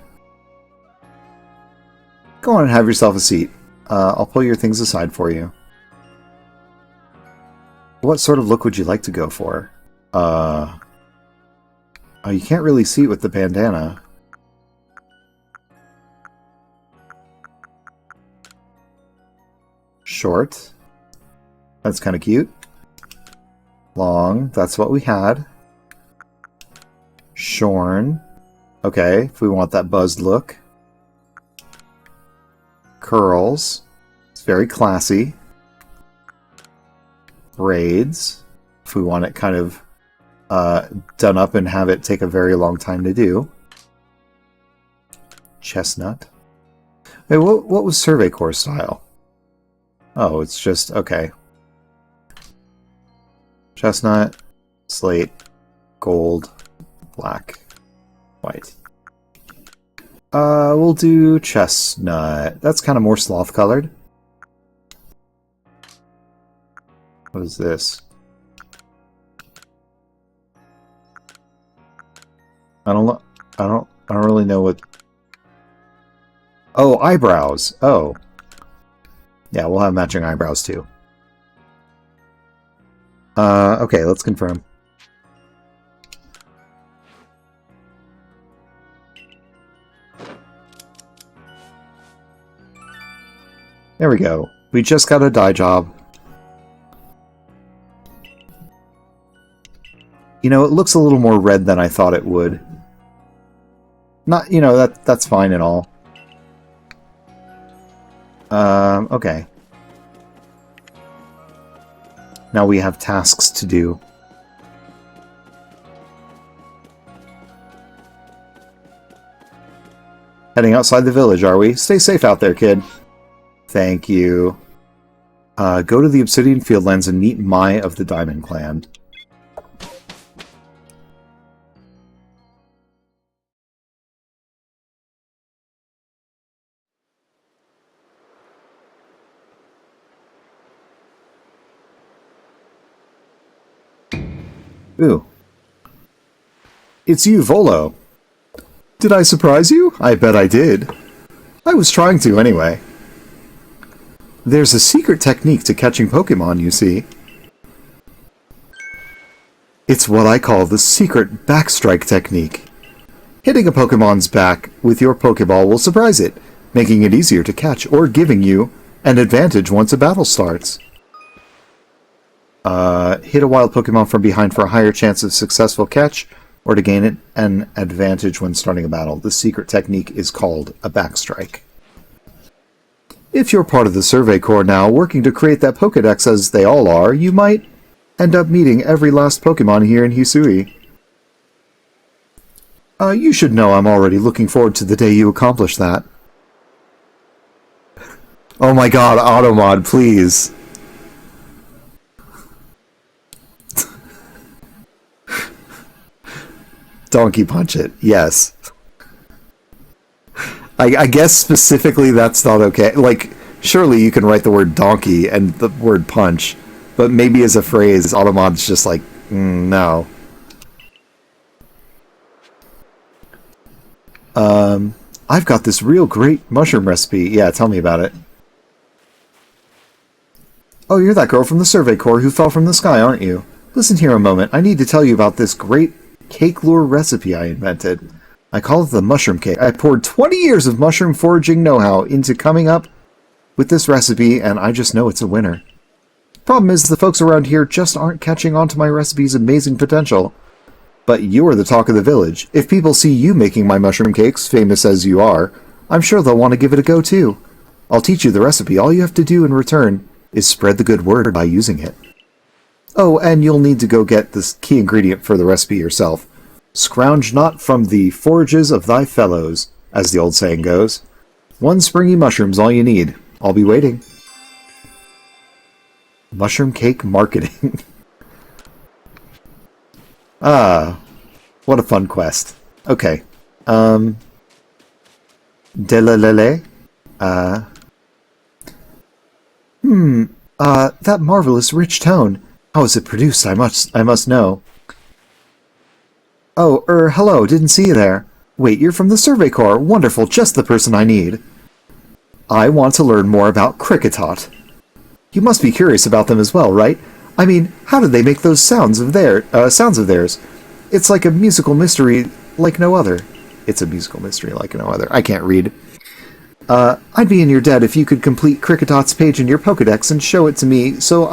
Go on and have yourself a seat. I'll pull your things aside for you. What sort of look would you like to go for? Oh, you can't really see it with the bandana. Short. That's kind of cute. Long. That's what we had. Shorn. Okay, if we want that buzzed look. Curls. It's very classy. Braids. If we want it kind of done up and have it take a very long time to do. Chestnut. Wait, what was Survey Corps style? Oh, it's just... okay. Chestnut, slate, gold, black, white. We'll do chestnut. That's kind of more sloth colored. What is this? I don't really know what... Oh, eyebrows. Oh. Yeah, we'll have matching eyebrows too. Okay, let's confirm. There we go. We just got a dye job. You know, it looks a little more red than I thought it would. Not, you know, that's fine and all. Okay. Now we have tasks to do. Heading outside the village, are we? Stay safe out there, kid. Thank you. Go to the Obsidian Fieldlands and meet Mai of the Diamond Clan. Ooh. It's you, Volo. Did I surprise you? I bet I did. I was trying to, anyway. There's a secret technique to catching Pokemon, you see. It's what I call the secret backstrike technique. Hitting a Pokemon's back with your Pokeball will surprise it, making it easier to catch or giving you an advantage once a battle starts. Hit a wild Pokemon from behind for a higher chance of successful catch, or to gain an advantage when starting a battle. The secret technique is called a backstrike. If you're part of the Survey Corps now, working to create that Pokedex as they all are, you might end up meeting every last Pokemon here in Hisui. You should know I'm already looking forward to the day you accomplish that. Oh my god, Automod, please. Donkey punch it, yes. I guess specifically that's not okay. Like, surely you can write the word donkey and the word punch, but maybe as a phrase, Automod's just like, no. I've got this real great mushroom recipe. Yeah, tell me about it. Oh, you're that girl from the Survey Corps who fell from the sky, aren't you? Listen here a moment. I need to tell you about this great cake lure recipe I invented. I call it the mushroom cake. I poured 20 years of mushroom foraging know-how into coming up with this recipe, and I just know it's a winner. Problem is, the folks around here just aren't catching on to my recipe's amazing potential. But you're the talk of the village. If people see you making my mushroom cakes, famous as you are, I'm sure they'll want to give it a go too. I'll teach you the recipe. All you have to do in return is spread the good word by using it. Oh, and you'll need to go get this key ingredient for the recipe yourself. Scrounge not from the forages of thy fellows, as the old saying goes. One springy mushroom's all you need. I'll be waiting. Mushroom cake marketing. What a fun quest. Okay. Delalele? That marvelous rich tone. How is it produced, I must know. Oh, hello, didn't see you there. Wait, you're from the Survey Corps. Wonderful, just the person I need. I want to learn more about Kricketot. You must be curious about them as well, right? I mean, how did they make those sounds of theirs? It's like a musical mystery like no other. It's a musical mystery like no other. I can't read. I'd be in your debt if you could complete Cricketot's page in your Pokedex and show it to me so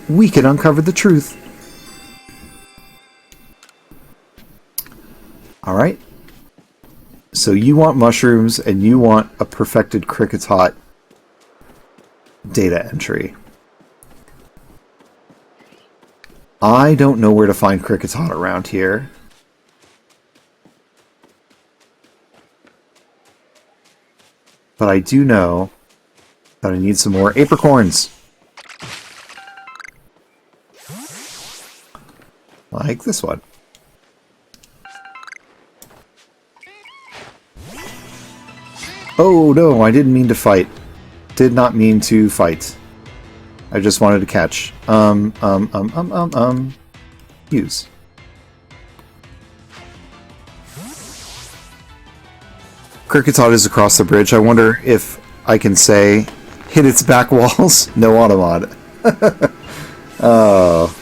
we can uncover the truth. Alright. So you want mushrooms and you want a perfected Kricketot data entry. I don't know where to find Kricketot around here. But I do know that I need some more apricorns. Like this one. Oh no, I didn't mean to fight. Did not mean to fight. I just wanted to catch. Use. Kricketot is across the bridge. I wonder if I can say, hit its back walls. No Automod. Oh.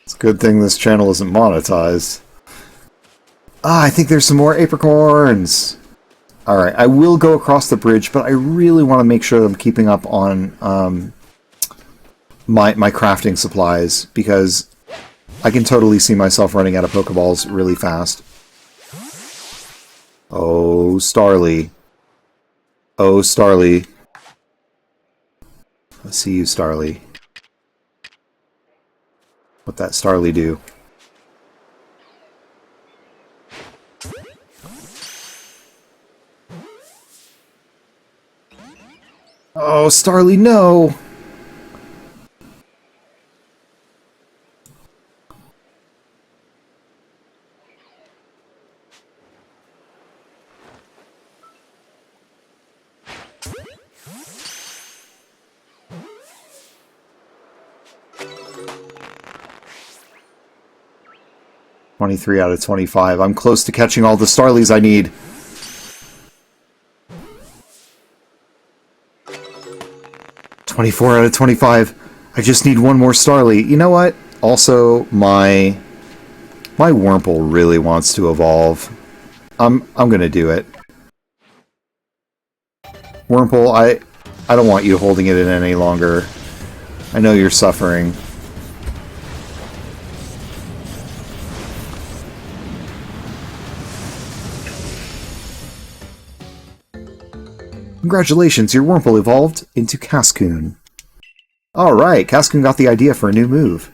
It's a good thing this channel isn't monetized. I think there's some more apricorns. Alright, I will go across the bridge, but I really want to make sure that I'm keeping up on my crafting supplies, because I can totally see myself running out of Pokeballs really fast. Oh, Starly. Oh, Starly. Let's see you, Starly. What that Starly do? Oh, Starly, no! "23 out of 25. I'm close to catching all the Starlies I need. 24 out of 25. I just need one more Starly. You know what? Also, my Wurmple really wants to evolve. I'm gonna do it. Wurmple, I don't want you holding it in any longer. I know you're suffering. Congratulations, your Wurmple evolved into Cascoon. Alright, Cascoon got the idea for a new move.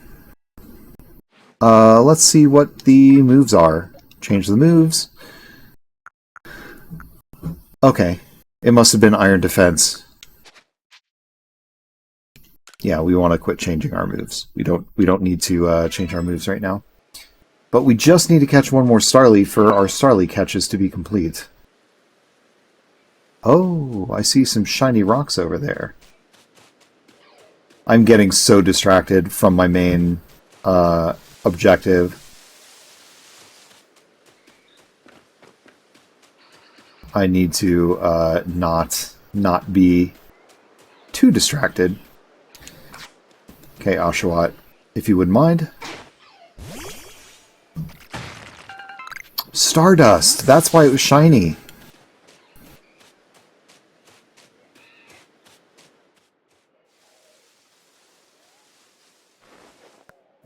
Let's see what the moves are. Change the moves. Okay, it must have been Iron Defense. Yeah, we want to quit changing our moves. We don't need to change our moves right now. But we just need to catch one more Starly for our Starly catches to be complete. Oh, I see some shiny rocks over there. I'm getting so distracted from my main objective. I need to not be too distracted. Okay, Oshawott, if you wouldn't mind. Stardust! That's why it was shiny.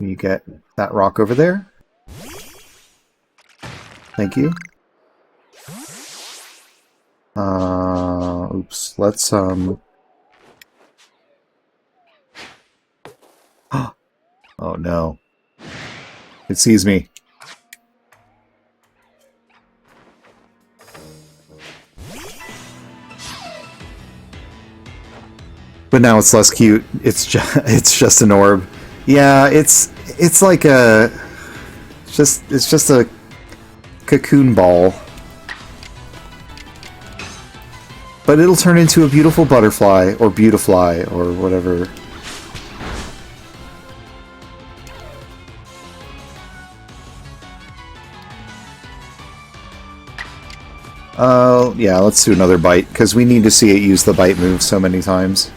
You get that rock over there. Thank you. Oops. Let's Oh no. It sees me. But now it's less cute. It's just an orb. Yeah, it's like it's just a cocoon ball. But it'll turn into a beautiful butterfly or beautifly or whatever. Yeah, let's do another bite because we need to see it use the bite move so many times.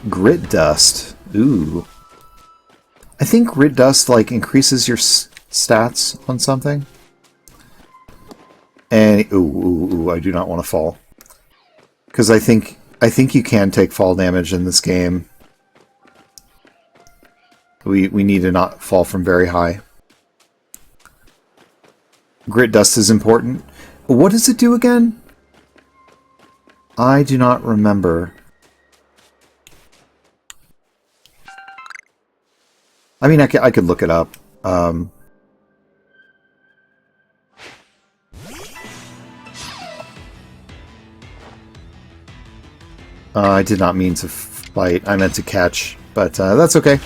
Grit Dust. Ooh. I think Grit Dust, like, increases your stats on something. And... Ooh, I do not want to fall. Because I think you can take fall damage in this game. We need to not fall from very high. Grit Dust is important. What does it do again? I do not remember. I mean, I could look it up. I did not mean to bite. I meant to catch, but that's okay.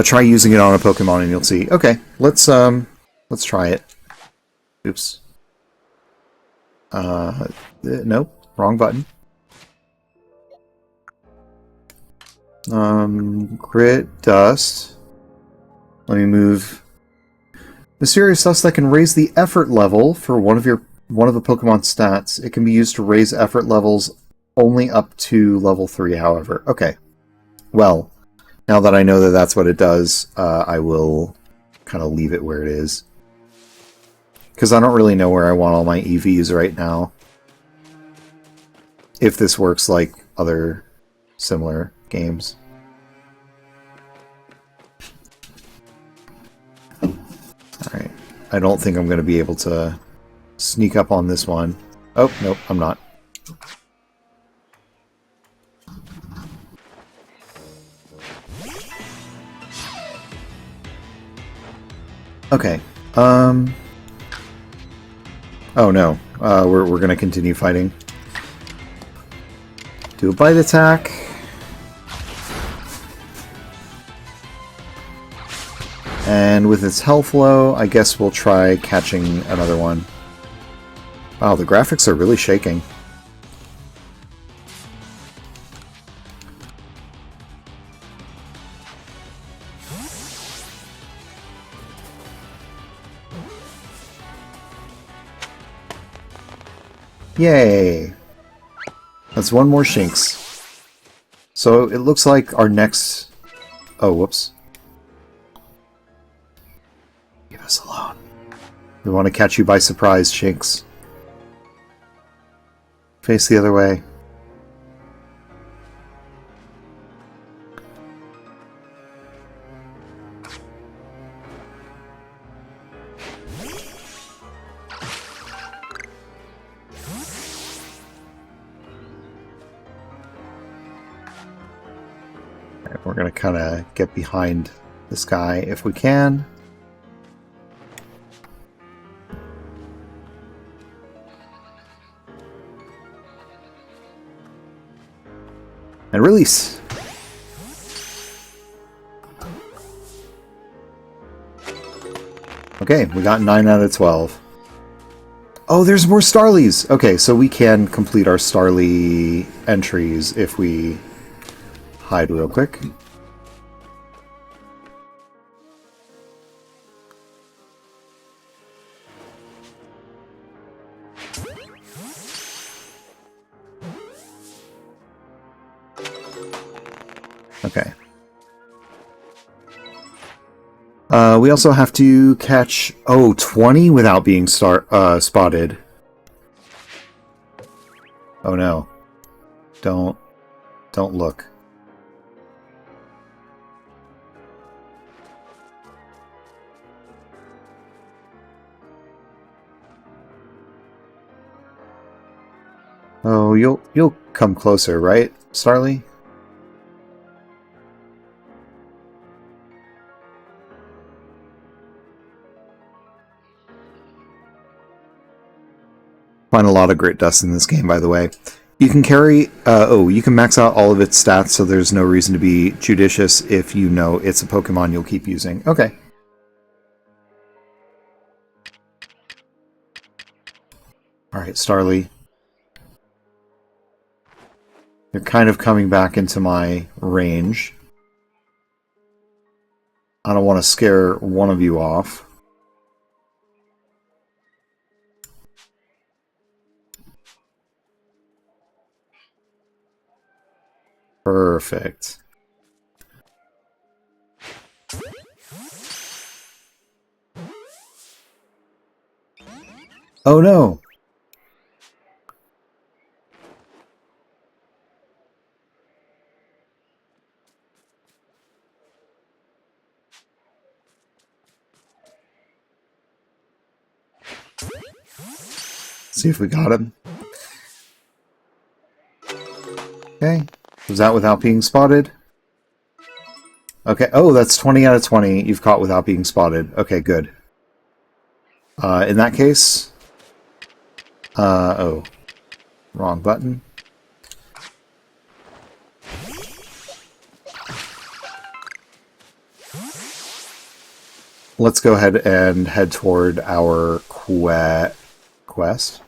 Try using it on a Pokemon and you'll see. Okay, let's try it. Oops. Nope, wrong button. Grit Dust. Let me move. Mysterious Dust that can raise the effort level for one of the Pokemon stats. It can be used to raise effort levels only up to level 3, however. Okay. Well, now that I know that that's what it does, I will kind of leave it where it is. Because I don't really know where I want all my EVs right now. If this works like other similar games. Alright. I don't think I'm going to be able to sneak up on this one. Oh, nope, I'm not. Okay. Oh no. We're going to continue fighting. Do a bite attack. And with its health low, I guess we'll try catching another one. Wow, the graphics are really shaking. Yay! That's one more Shinx. So it looks like our next... Oh, whoops. Leave us alone. We want to catch you by surprise, Shinx. Face the other way. Alright, we're going to kind of get behind this guy if we can. And release! Okay, we got 9 out of 12. Oh, there's more Starlies! Okay, so we can complete our Starly entries if we hide real quick. Okay. We also have to catch, 20 without being spotted. Oh no. Don't look. Oh, you'll come closer, right, Starly? Find a lot of grit dust in this game, by the way. You can carry... you can max out all of its stats, so there's no reason to be judicious if you know it's a Pokemon you'll keep using. Okay. Alright, Starly. You're kind of coming back into my range. I don't want to scare one of you off. Perfect. Oh no! See if we got him. Okay. Was that without being spotted? Okay. Oh, that's 20 out of 20 you've caught without being spotted. Okay, good. In that case... oh. Wrong button. Let's go ahead and head toward our quest.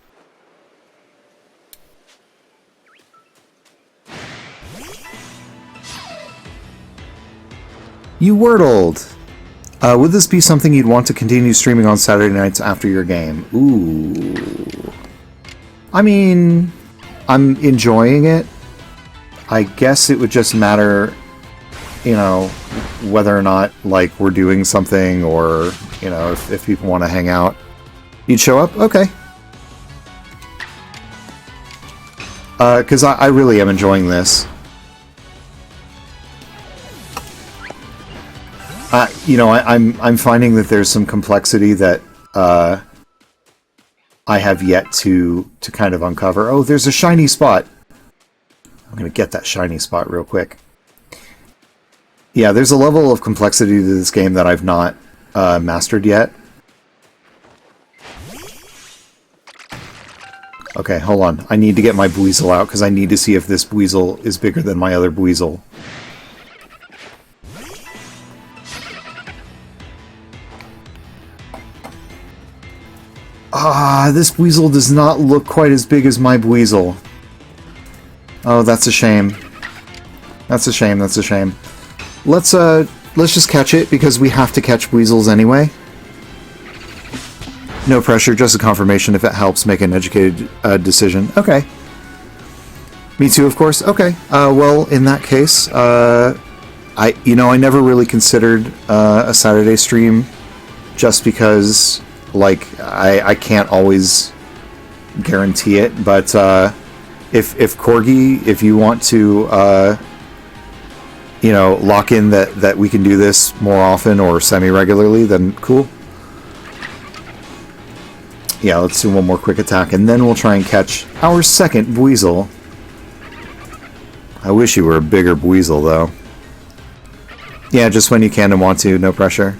You wordled! Would this be something you'd want to continue streaming on Saturday nights after your game? Ooh. I mean, I'm enjoying it. I guess it would just matter, you know, whether or not, like, we're doing something or, you know, if people want to hang out. You'd show up? Okay. Because I really am enjoying this. You know, I'm finding that there's some complexity that I have yet to kind of uncover. Oh, there's a shiny spot. I'm going to get that shiny spot real quick. Yeah, there's a level of complexity to this game that I've not mastered yet. Okay, hold on. I need to get my Buizel out because I need to see if this Buizel is bigger than my other Buizel. This Buizel does not look quite as big as my Buizel. Oh, that's a shame. That's a shame, that's a shame. Let's just catch it, because we have to catch Buizels anyway. No pressure, just a confirmation if it helps make an educated decision. Okay. Me too, of course. Okay. Well, in that case, I never really considered a Saturday stream, just because, like, I can't always guarantee it. But if Corgi, if you want to, lock in that we can do this more often or semi-regularly, then cool. Yeah, let's do one more quick attack, and then we'll try and catch our second Buizel. I wish you were a bigger Buizel, though. Yeah, just when you can and want to, no pressure.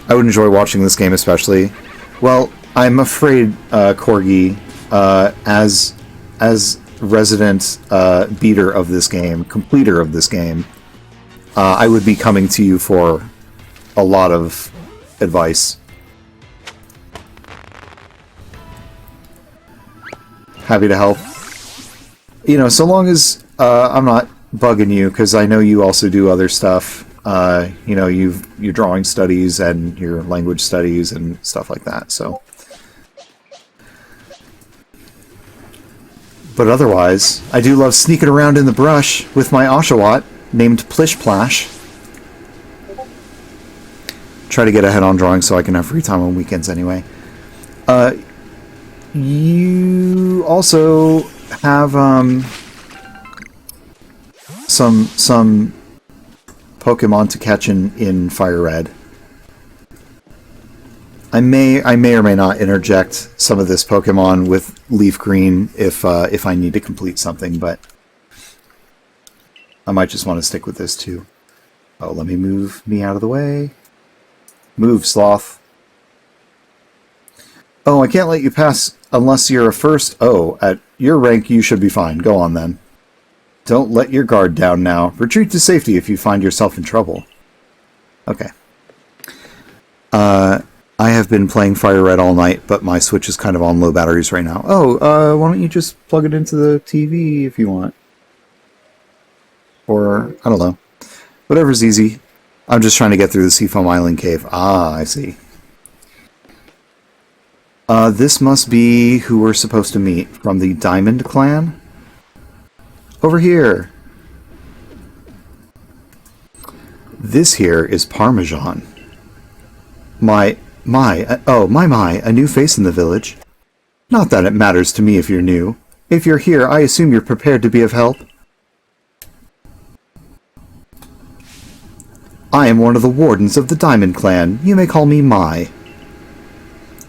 I would enjoy watching this game especially. Well, I'm afraid, Corgi, as resident beater of this game, completer of this game, I would be coming to you for a lot of advice. Happy to help. So long as I'm not bugging you, because I know you also do other stuff. Your drawing studies and your language studies and stuff like that, so. But otherwise, I do love sneaking around in the brush with my Oshawott, named Plish Plash. Try to get ahead on drawing so I can have free time on weekends anyway. You also have some Pokemon to catch in Fire Red. I may or may not interject some of this Pokemon with Leaf Green if I need to complete something, but I might just want to stick with this too. Oh, let me move me out of the way. Move, Sloth. Oh, I can't let you pass unless you're a first. Oh, at your rank you should be fine. Go on then. Don't let your guard down now. Retreat to safety if you find yourself in trouble. Okay. I have been playing Fire Red all night, but my Switch is kind of on low batteries right now. Oh, why don't you just plug it into the TV if you want? Or, I don't know. Whatever's easy. I'm just trying to get through the Seafoam Island cave. Ah, I see. This must be who we're supposed to meet. From the Diamond Clan? Over here. This here is Parmesan. My, a new face in the village. Not that it matters to me if you're new. If you're here, I assume you're prepared to be of help. I am one of the wardens of the Diamond Clan. You may call me Mai.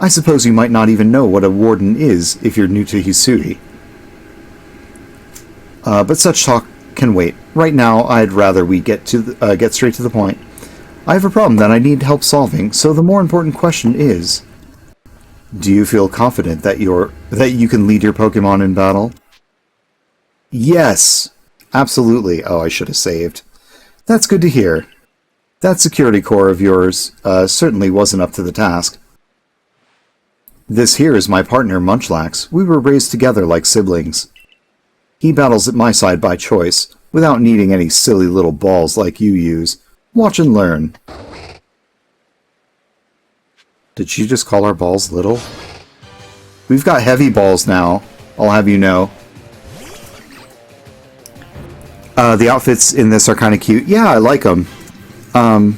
I suppose you might not even know what a warden is if you're new to Hisui. But such talk can wait. Right now, I'd rather we get straight to the point. I have a problem that I need help solving, so the more important question is, do you feel confident that you can lead your Pokemon in battle? Yes! Absolutely. Oh, I should have saved. That's good to hear. That security corps of yours certainly wasn't up to the task. This here is my partner, Munchlax. We were raised together like siblings. He battles at my side by choice, without needing any silly little balls like you use. Watch and learn. Did she just call our balls little? We've got heavy balls now, I'll have you know. The outfits in this are kind of cute. Yeah, I like them. Oh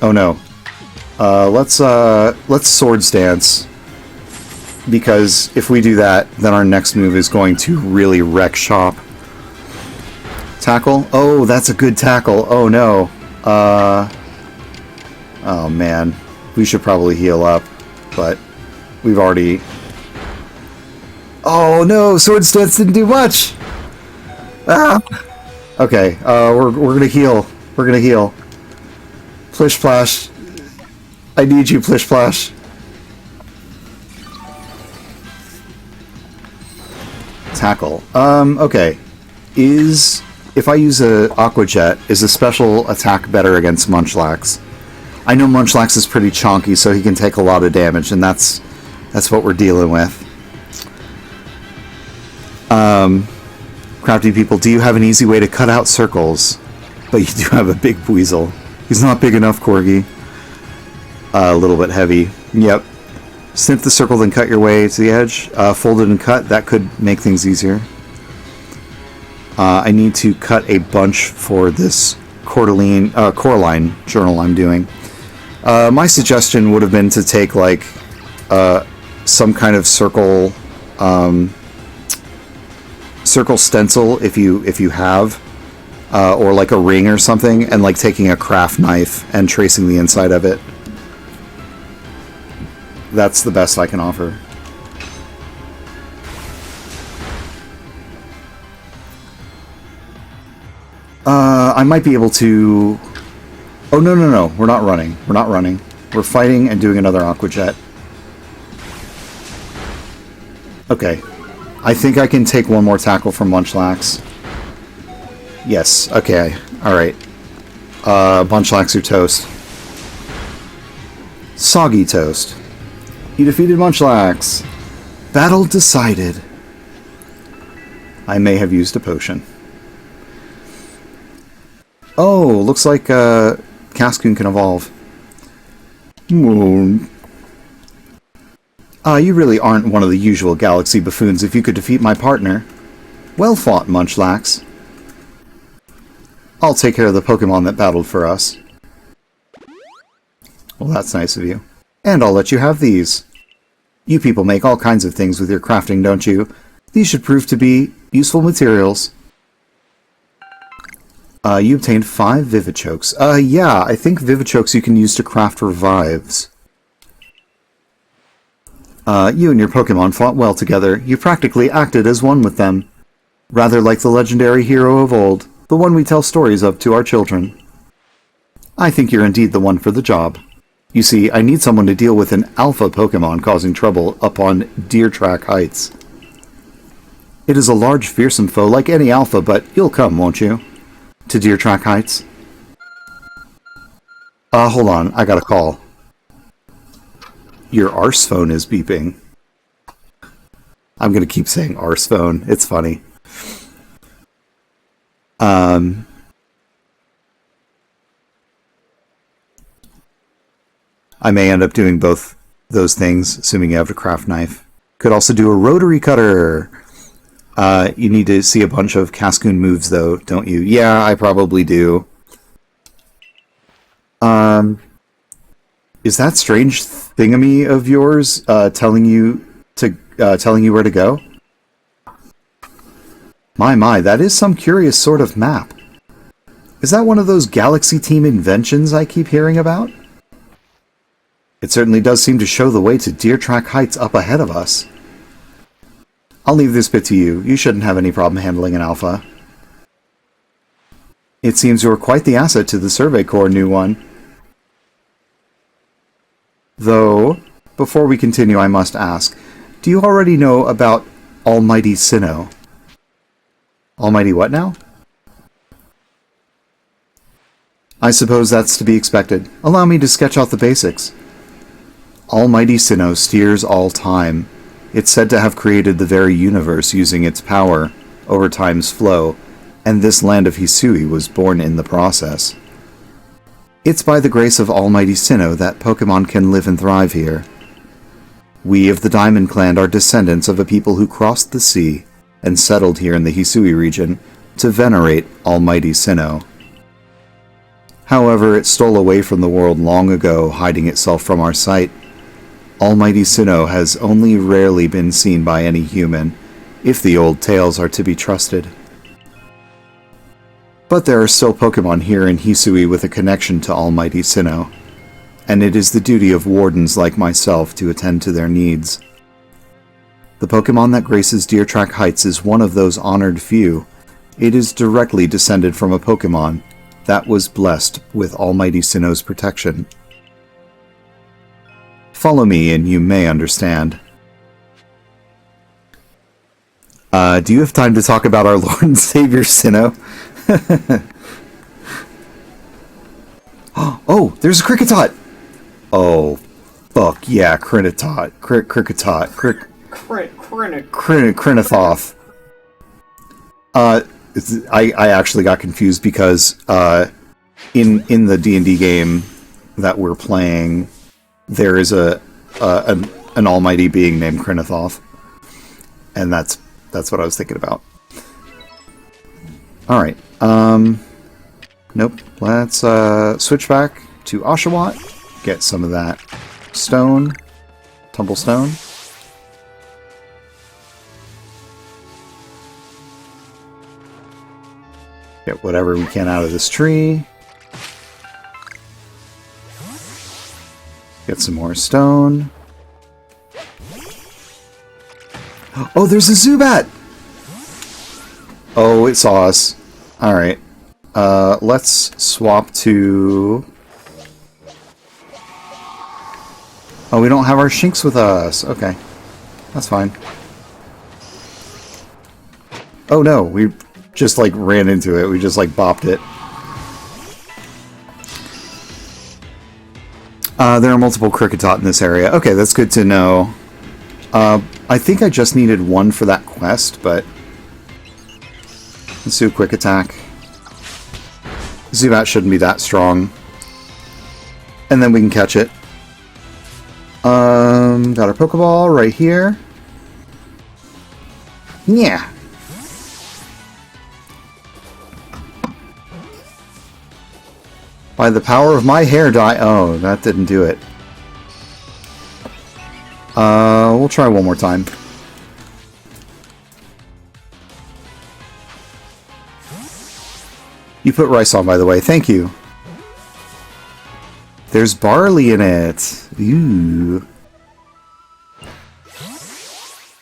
no. Let's Swords Dance. Because if we do that, then our next move is going to really wreck shop. Tackle? Oh, that's a good tackle. Oh no. Oh man. We should probably heal up. But we've already... Oh no! Swords Dance didn't do much! Ah! Okay, we're gonna heal. We're gonna heal. Plish Plash. I need you, Plish Plash. Tackle. Okay. If I use a Aqua Jet, is a special attack better against Munchlax? I know Munchlax is pretty chonky, so he can take a lot of damage, and that's what we're dealing with. Crafty people, do you have an easy way to cut out circles? But you do have a big Buizel. He's not big enough, Corgi. A little bit heavy. Yep. Snip the circle, then cut your way to the edge. Fold it and cut. That could make things easier. I need to cut a bunch for this Coraline journal I'm doing. My suggestion would have been to take like some kind of circle stencil if you have, or like a ring or something, and like taking a craft knife and tracing the inside of it. That's the best I can offer. I might be able to... Oh, no. We're not running. We're fighting and doing another Aqua Jet. Okay. I think I can take one more tackle from Munchlax. Yes. Okay. Alright. Munchlax, you're toast. Soggy toast. You defeated Munchlax. Battle decided. I may have used a potion. Oh, looks like Cascoon can evolve. You really aren't one of the usual galaxy buffoons if you could defeat my partner. Well fought, Munchlax. I'll take care of the Pokemon that battled for us. Well, that's nice of you. And I'll let you have these. You people make all kinds of things with your crafting, don't you? These should prove to be useful materials. You obtained 5 Vivichokes. Yeah, I think Vivichokes you can use to craft revives. You and your Pokemon fought well together. You practically acted as one with them. Rather like the legendary hero of old, the one we tell stories of to our children. I think you're indeed the one for the job. You see, I need someone to deal with an alpha Pokemon causing trouble up on Deer Track Heights. It is a large, fearsome foe like any alpha, but you'll come, won't you? To Deer Track Heights? Hold on, I got a call. Your arse phone is beeping. I'm gonna keep saying arse phone, it's funny. I may end up doing both those things, assuming you have a craft knife. Could also do a rotary cutter. You need to see a bunch of Cascoon moves, though, don't you? Yeah, I probably do. Is that strange thingamy of yours telling you where to go? My, that is some curious sort of map. Is that one of those Galaxy Team inventions I keep hearing about? It certainly does seem to show the way to Deer Track Heights up ahead of us. I'll leave this bit to you. You shouldn't have any problem handling an alpha. It seems you're quite the asset to the Survey Corps, new one. Though, before we continue, I must ask, do you already know about Almighty Sinnoh? Almighty what now? I suppose that's to be expected. Allow me to sketch out the basics. Almighty Sinnoh steers all time. It's said to have created the very universe using its power over time's flow, and this land of Hisui was born in the process. It's by the grace of Almighty Sinnoh that Pokemon can live and thrive here. We of the Diamond Clan are descendants of a people who crossed the sea and settled here in the Hisui region to venerate Almighty Sinnoh. However, it stole away from the world long ago, hiding itself from our sight. Almighty Sinnoh has only rarely been seen by any human, if the old tales are to be trusted. But there are still Pokemon here in Hisui with a connection to Almighty Sinnoh, and it is the duty of wardens like myself to attend to their needs. The Pokemon that graces Deer Track Heights is one of those honored few. It is directly descended from a Pokemon that was blessed with Almighty Sinnoh's protection. Follow me and you may understand. Do you have time to talk about our Lord and Savior Sinnoh? Oh, there's a Kricketot! Oh, fuck yeah, Kricketot. Krinithoth. I actually got confused because in the D&D game that we're playing, there is a an almighty being named Krenithoth. And that's what I was thinking about. Alright, nope. Let's switch back to Oshawott, get some of that stone, tumblestone. Get whatever we can out of this tree. Get some more stone. Oh, there's a Zubat! Oh, it saw us. Alright. Let's swap to... Oh, we don't have our Shinx with us. Okay. That's fine. Oh no, we just like ran into it. We just like bopped it. There are multiple Kricketot in this area. Okay, that's good to know. I think I just needed one for that quest, but... Let's do a quick attack. Zubat shouldn't be that strong. And then we can catch it. Got our Pokeball right here. Yeah. By the power of my hair dye... Oh, that didn't do it. We'll try one more time. You put rice on, by the way. Thank you. There's barley in it. Ooh.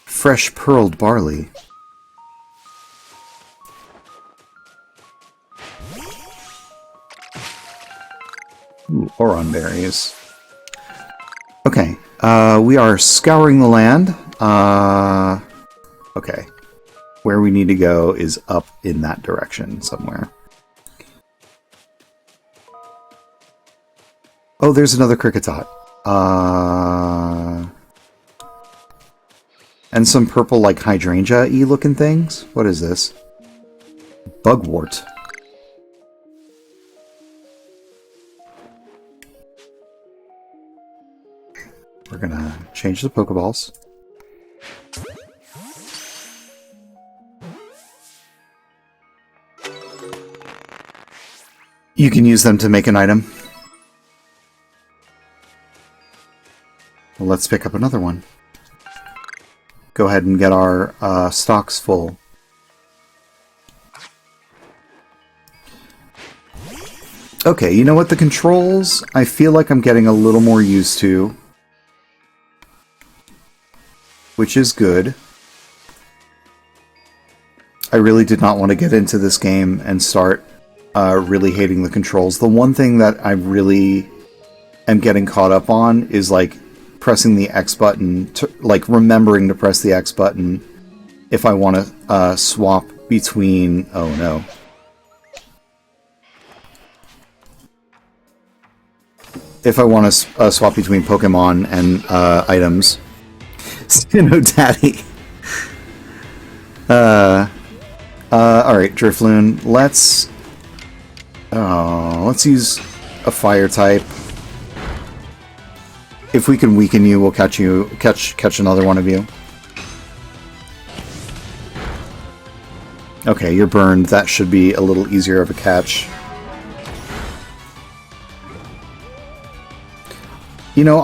Fresh pearled barley. Ooh, Oron berries. Okay. We are scouring the land. Okay. Where we need to go is up in that direction somewhere. Oh, there's another Kricketot. And some purple, like, hydrangea-y looking things. What is this? Bugwort. We're gonna change the Pokeballs. You can use them to make an item. Well, let's pick up another one. Go ahead and get our stocks full. Okay, you know what? The controls, I feel like I'm getting a little more used to. Which is good. I really did not want to get into this game and start really hating the controls. The one thing that I really am getting caught up on is, like, pressing the X button, like remembering to press the X button if I want to swap between... Oh no. If I want to swap between Pokemon and items. Sinnoh Daddy. Alright, Drifloon. Let's use a fire type. If we can weaken you, we'll catch another one of you. Okay, you're burned. That should be a little easier of a catch. You know,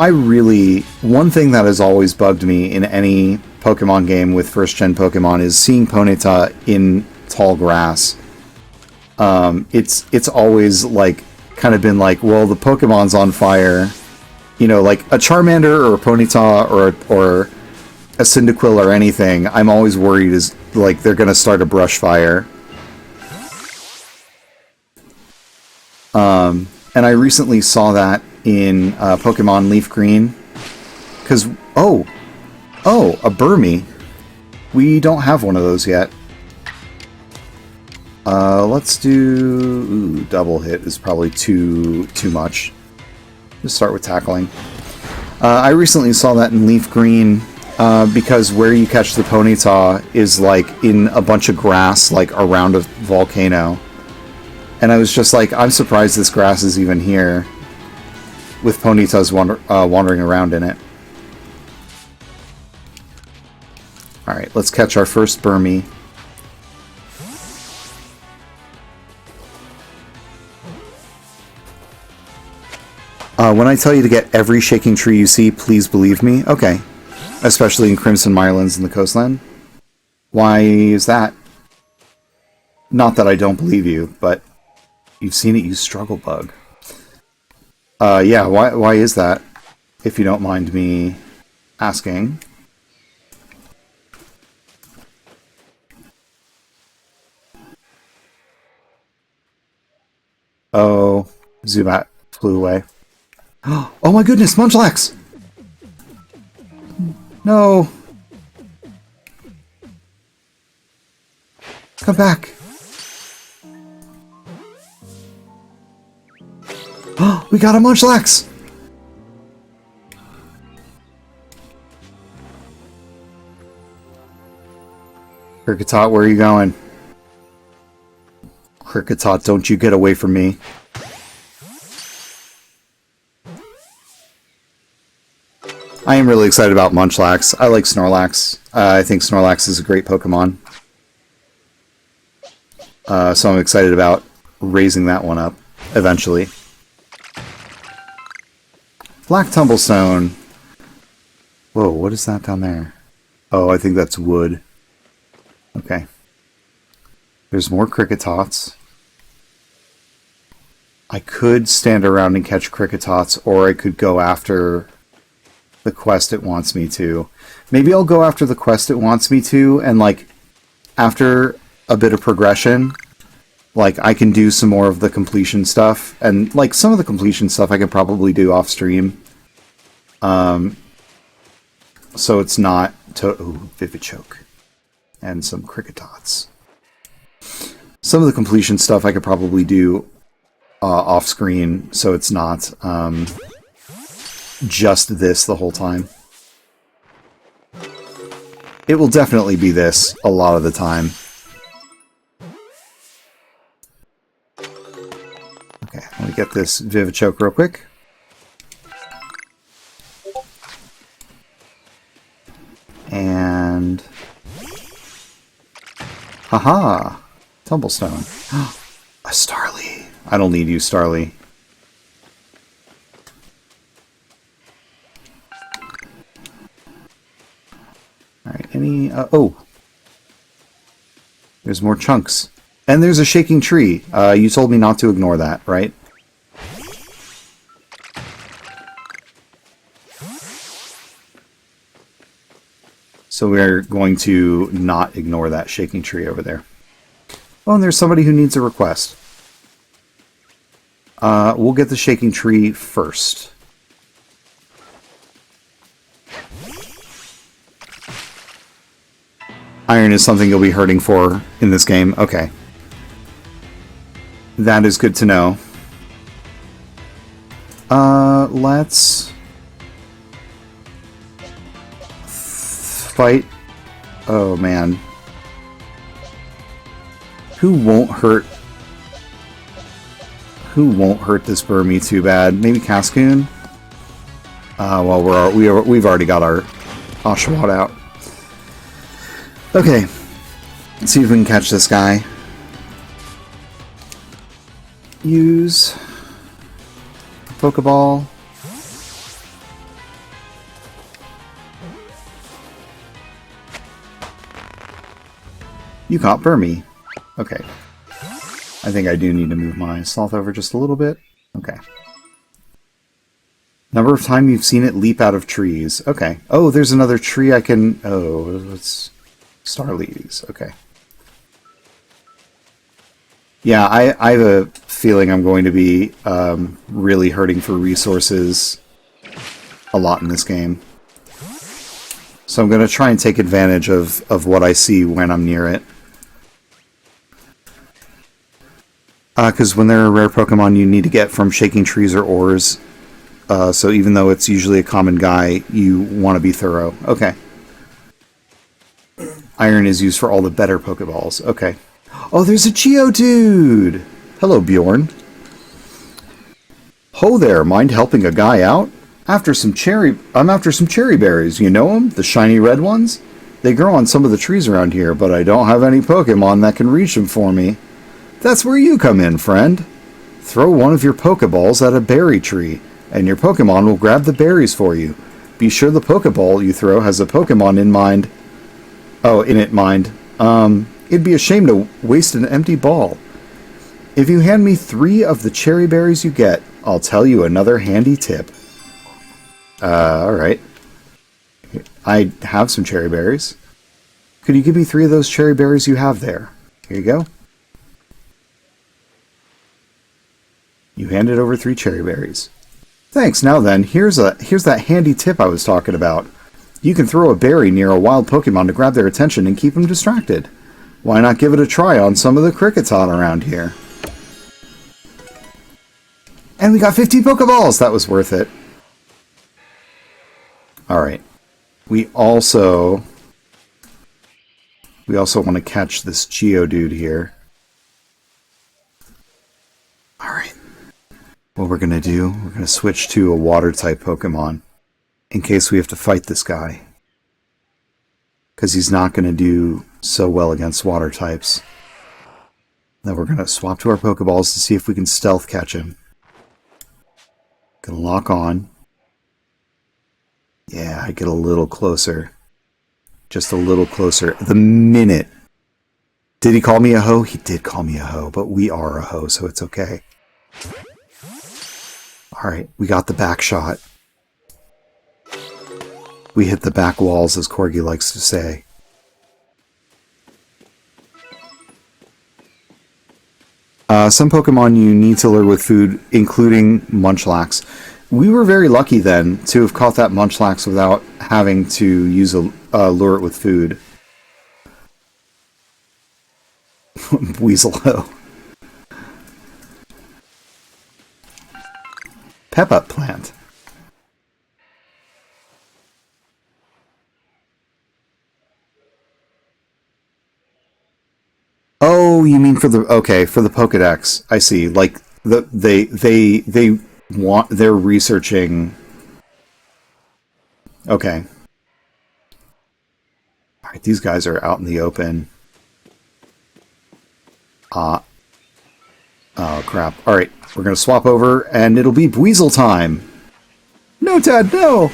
one thing that has always bugged me in any Pokemon game with first-gen Pokemon is seeing Ponyta in tall grass. It's always, like, kind of been like, well, the Pokemon's on fire. You know, like a Charmander or a Ponyta or a Cyndaquil or anything, I'm always worried is, like, they're going to start a brush fire. And I recently saw that in Pokemon Leaf Green. Because, oh, a Burmy. We don't have one of those yet. Let's do... Ooh, double hit is probably too much. Just start with tackling. I recently saw that in Leaf Green, because where you catch the Ponyta is, like, in a bunch of grass, like, around a volcano. And I was just like, I'm surprised this grass is even here, with Ponytas wandering around in it. Alright, let's catch our first Burmy. When I tell you to get every shaking tree you see, please believe me. Okay. Especially in Crimson Mirelands in the coastland. Why is that? Not that I don't believe you, but you've seen it use Struggle Bug. Yeah, why is that? If you don't mind me asking. Oh, Zubat flew away. Oh my goodness, Munchlax! No! Come back! Oh, we got a Munchlax! Kricketot, where are you going? Kricketot, don't you get away from me. I am really excited about Munchlax. I like Snorlax. I think Snorlax is a great Pokemon. So I'm excited about raising that one up eventually. Black Tumblestone. Whoa, what is that down there? Oh, I think that's wood. Okay. There's more Cricketots. I could stand around and catch Cricketots, or I could go after the quest it wants me to. Maybe I'll go after the quest it wants me to, and like after a bit of progression, like I can do some more of the completion stuff, and like some of the completion stuff I could probably do off stream. So it's not Vivid Choke and some Cricketots. Some of the completion stuff I could probably do off screen, so it's not just this the whole time. It will definitely be this a lot of the time. Okay, let me get this Vivichoke real quick. And haha! Tumblestone. A Starly. I don't need you, Starly. Alright, any... oh! There's more chunks. And there's a shaking tree. You told me not to ignore that, right? So we're going to not ignore that shaking tree over there. Oh, and there's somebody who needs a request. We'll get the shaking tree first. Iron is something you'll be hurting for in this game. Okay. That is good to know. Let's fight. Oh, man. Who won't hurt this Burmy too bad? Maybe Cascoon? Well, we've already got our Oshawott out. Okay. Let's see if we can catch this guy. Use Pokeball. You caught Burmy. Okay. I think I do need to move my Sloth over just a little bit. Okay. Number of time you've seen it leap out of trees. Okay. Oh, there's another tree I can... Oh, it's Starlies. Okay. Yeah, I have a feeling I'm going to be really hurting for resources a lot in this game. So I'm going to try and take advantage of what I see when I'm near it. Because when there are rare Pokemon you need to get from shaking trees or ores, so even though it's usually a common guy, you want to be thorough. Okay. Iron is used for all the better Pokeballs. Okay. Oh, there's a Geodude! Hello, Bjorn. Ho there, mind helping a guy out? I'm after some cherry berries. You know them? The shiny red ones? They grow on some of the trees around here, but I don't have any Pokemon that can reach them for me. That's where you come in, friend. Throw one of your Pokeballs at a berry tree, and your Pokemon will grab the berries for you. Be sure the Pokeball you throw has a Pokemon in mind. Oh, in it mind. It'd be a shame to waste an empty ball. If you hand me 3 of the cherry berries you get, I'll tell you another handy tip. Alright. I have some cherry berries. Could you give me 3 of those cherry berries you have there? Here you go. You handed over 3 cherry berries. Thanks. Now then, here's that handy tip I was talking about. You can throw a berry near a wild Pokemon to grab their attention and keep them distracted. Why not give it a try on some of the Cricketot around here? And we got 50 Pokeballs! That was worth it. Alright. We also want to catch this Geodude here. Alright. What we're going to do, we're going to switch to a Water-type Pokemon in case we have to fight this guy. Because he's not going to do so well against Water types. Then we're going to swap to our Pokeballs to see if we can stealth catch him. Gonna lock on. Yeah, I get a little closer. Just a little closer. The minute. Did he call me a hoe? He did call me a hoe, but we are a hoe, so it's okay. Alright, we got the back shot. We hit the back walls, as Corgi likes to say. Some Pokemon you need to lure with food, including Munchlax. We were very lucky then to have caught that Munchlax without having to use lure it with food. Weasel-ho. Pep-up plant. Oh, you mean for the for the Pokédex. I see. Like they're researching. Okay. All right, these guys are out in the open. Oh crap. All right, we're going to swap over and it'll be Weasel time. No, Dad, no.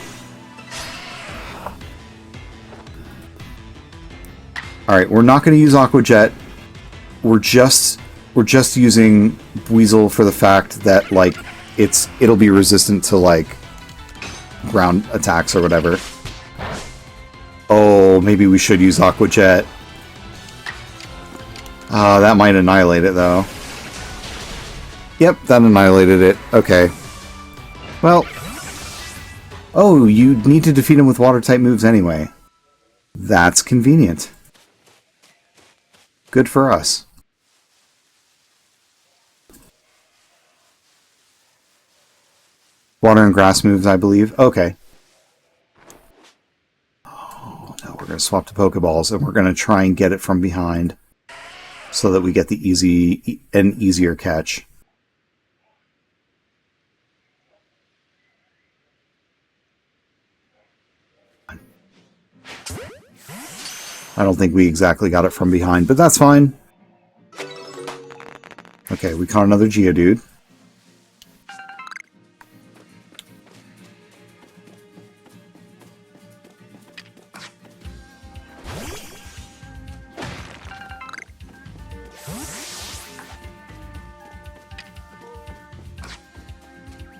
All right, we're not going to use Aqua Jet. We're just using Weasel for the fact that like it'll be resistant to like ground attacks or whatever. Oh, maybe we should use Aqua Jet. That might annihilate it though. Yep, that annihilated it. Okay. Well. Oh, you need to defeat him with water type moves anyway. That's convenient. Good for us. Water and grass moves, I believe. Okay. Oh, no, we're going to swap to Pokeballs, and we're going to try and get it from behind so that we get the easier catch. I don't think we exactly got it from behind, but that's fine. Okay, we caught another Geodude.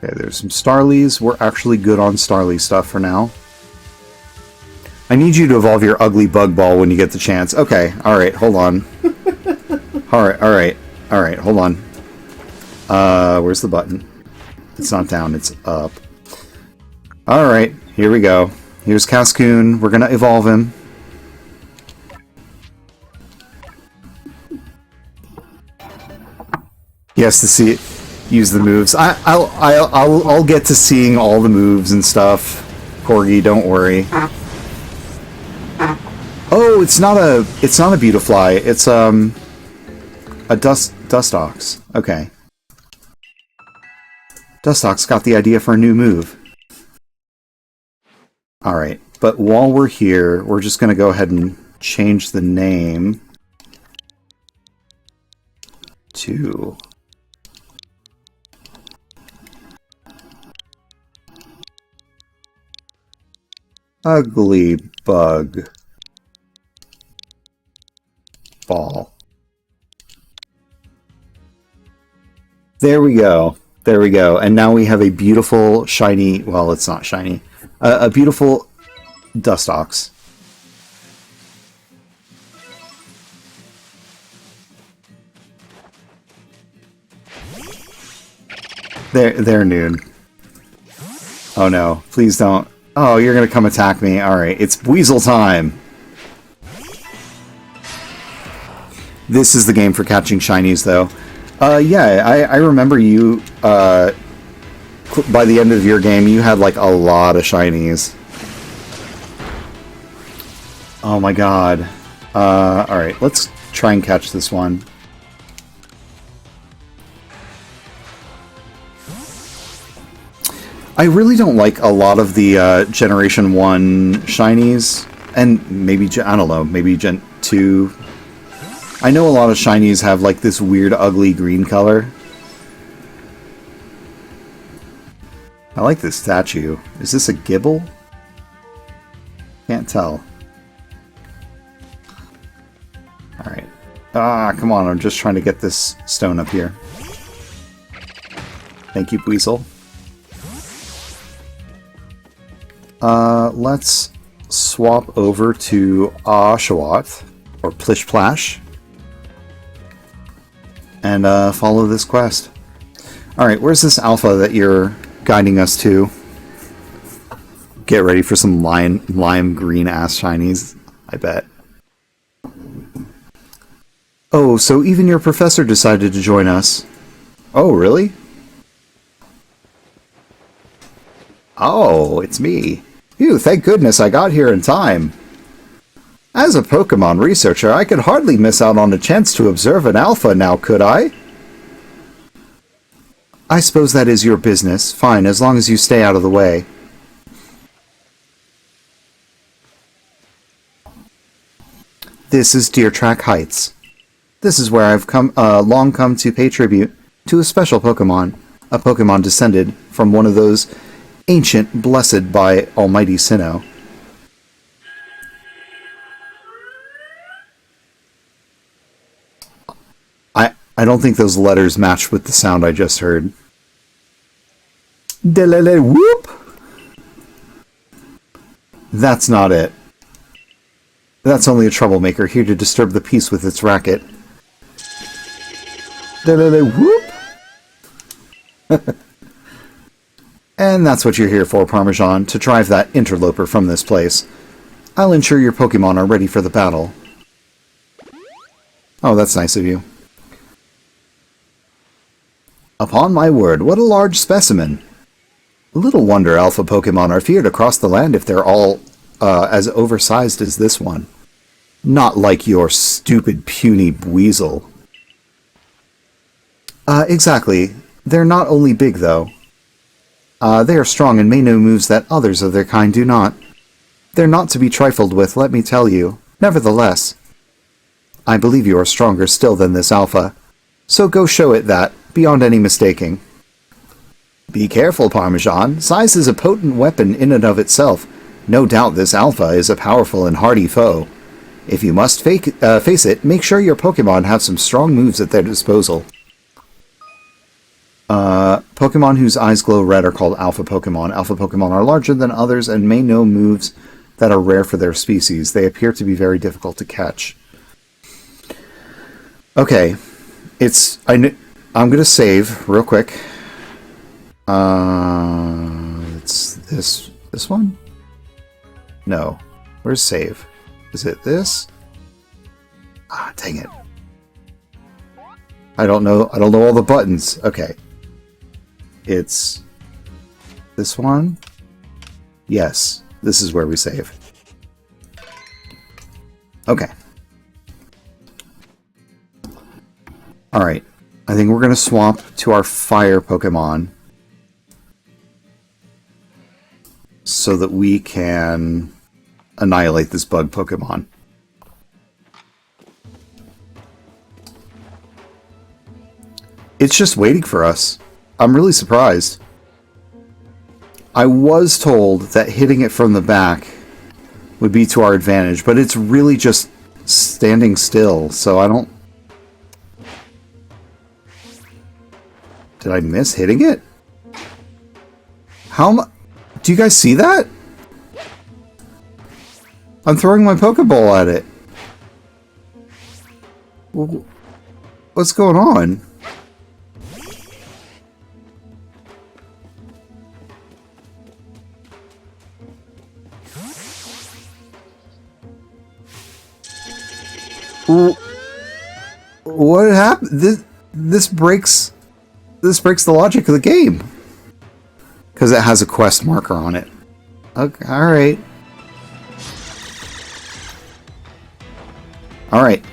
Okay, there's some Starlies. We're actually good on Starly stuff for now. I need you to evolve your ugly bug ball when you get the chance. Okay, alright, hold on. Alright, hold on. Where's the button? It's not down, it's up. Alright, here we go. Here's Cascoon. We're gonna evolve him. He has to see it. Use the moves. I'll get to seeing all the moves and stuff. Corgi, don't worry. Oh, it's not a Beautifly. It's a Dustox. Okay. Dustox got the idea for a new move. All right. but while we're here, we're just going to go ahead and change the name to Ugly Bug Ball. There we go. There we go. And now we have a beautiful, shiny... Well, it's not shiny. A beautiful Dustox. There, Noon. Oh no, please don't. Oh, you're gonna come attack me. Alright, it's Weasel time! This is the game for catching shinies, though. Yeah, I remember you, by the end of your game, you had, like, a lot of shinies. Oh my god. Alright, let's try and catch this one. I really don't like a lot of the Generation 1 shinies, and maybe, I don't know, maybe Gen 2. I know a lot of shinies have like this weird ugly green color. I like this statue. Is this a Gibble? Can't tell. Alright. Ah, come on, I'm just trying to get this stone up here. Thank you, Weasel. Let's swap over to Oshawott, or Plish Plash, and follow this quest. Alright, where's this alpha that you're guiding us to? Get ready for some lime green ass shinies, I bet. Oh, so even your professor decided to join us. Oh, really? Oh, it's me. Phew, thank goodness I got here in time. As a Pokemon researcher, I could hardly miss out on a chance to observe an alpha now, could I? I suppose that is your business. Fine, as long as you stay out of the way. This is Deer Track Heights. This is where I've long come to pay tribute to a special Pokemon. A Pokemon descended from one of those ancient, blessed by Almighty Sinnoh. I don't think those letters match with the sound I just heard. Delele whoop! That's not it. That's only a troublemaker here to disturb the peace with its racket. Delele whoop! And that's what you're here for, Parmesan, to drive that interloper from this place. I'll ensure your Pokemon are ready for the battle. Oh, that's nice of you. Upon my word, what a large specimen. Little wonder alpha Pokemon are feared across the land if they're all as oversized as this one. Not like your stupid, puny Weasel. Exactly. They're not only big, though. They are strong and may know moves that others of their kind do not. They're not to be trifled with, let me tell you. Nevertheless, I believe you are stronger still than this alpha. So go show it that, beyond any mistaking. Be careful, Parmesan. Size is a potent weapon in and of itself. No doubt this alpha is a powerful and hardy foe. If you must face it, make sure your Pokemon have some strong moves at their disposal. Pokemon whose eyes glow red are called Alpha Pokemon. Alpha Pokemon are larger than others and may know moves that are rare for their species. They appear to be very difficult to catch. Okay. I'm gonna save real quick. It's this one? No. Where's save? Is it this? Ah, dang it. I don't know all the buttons. Okay. It's this one? Yes. This is where we save. Okay. Alright. I think we're going to swap to our fire Pokemon so that we can annihilate this bug Pokemon. It's just waiting for us. I'm really surprised. I was told that hitting it from the back would be to our advantage, but it's really just standing still, so I don't... Did I miss hitting it? How much? Do you guys see that? I'm throwing my Pokeball at it. What's going on? What happened? This breaks the logic of the game. Because it has a quest marker on it. Okay, alright. Alright.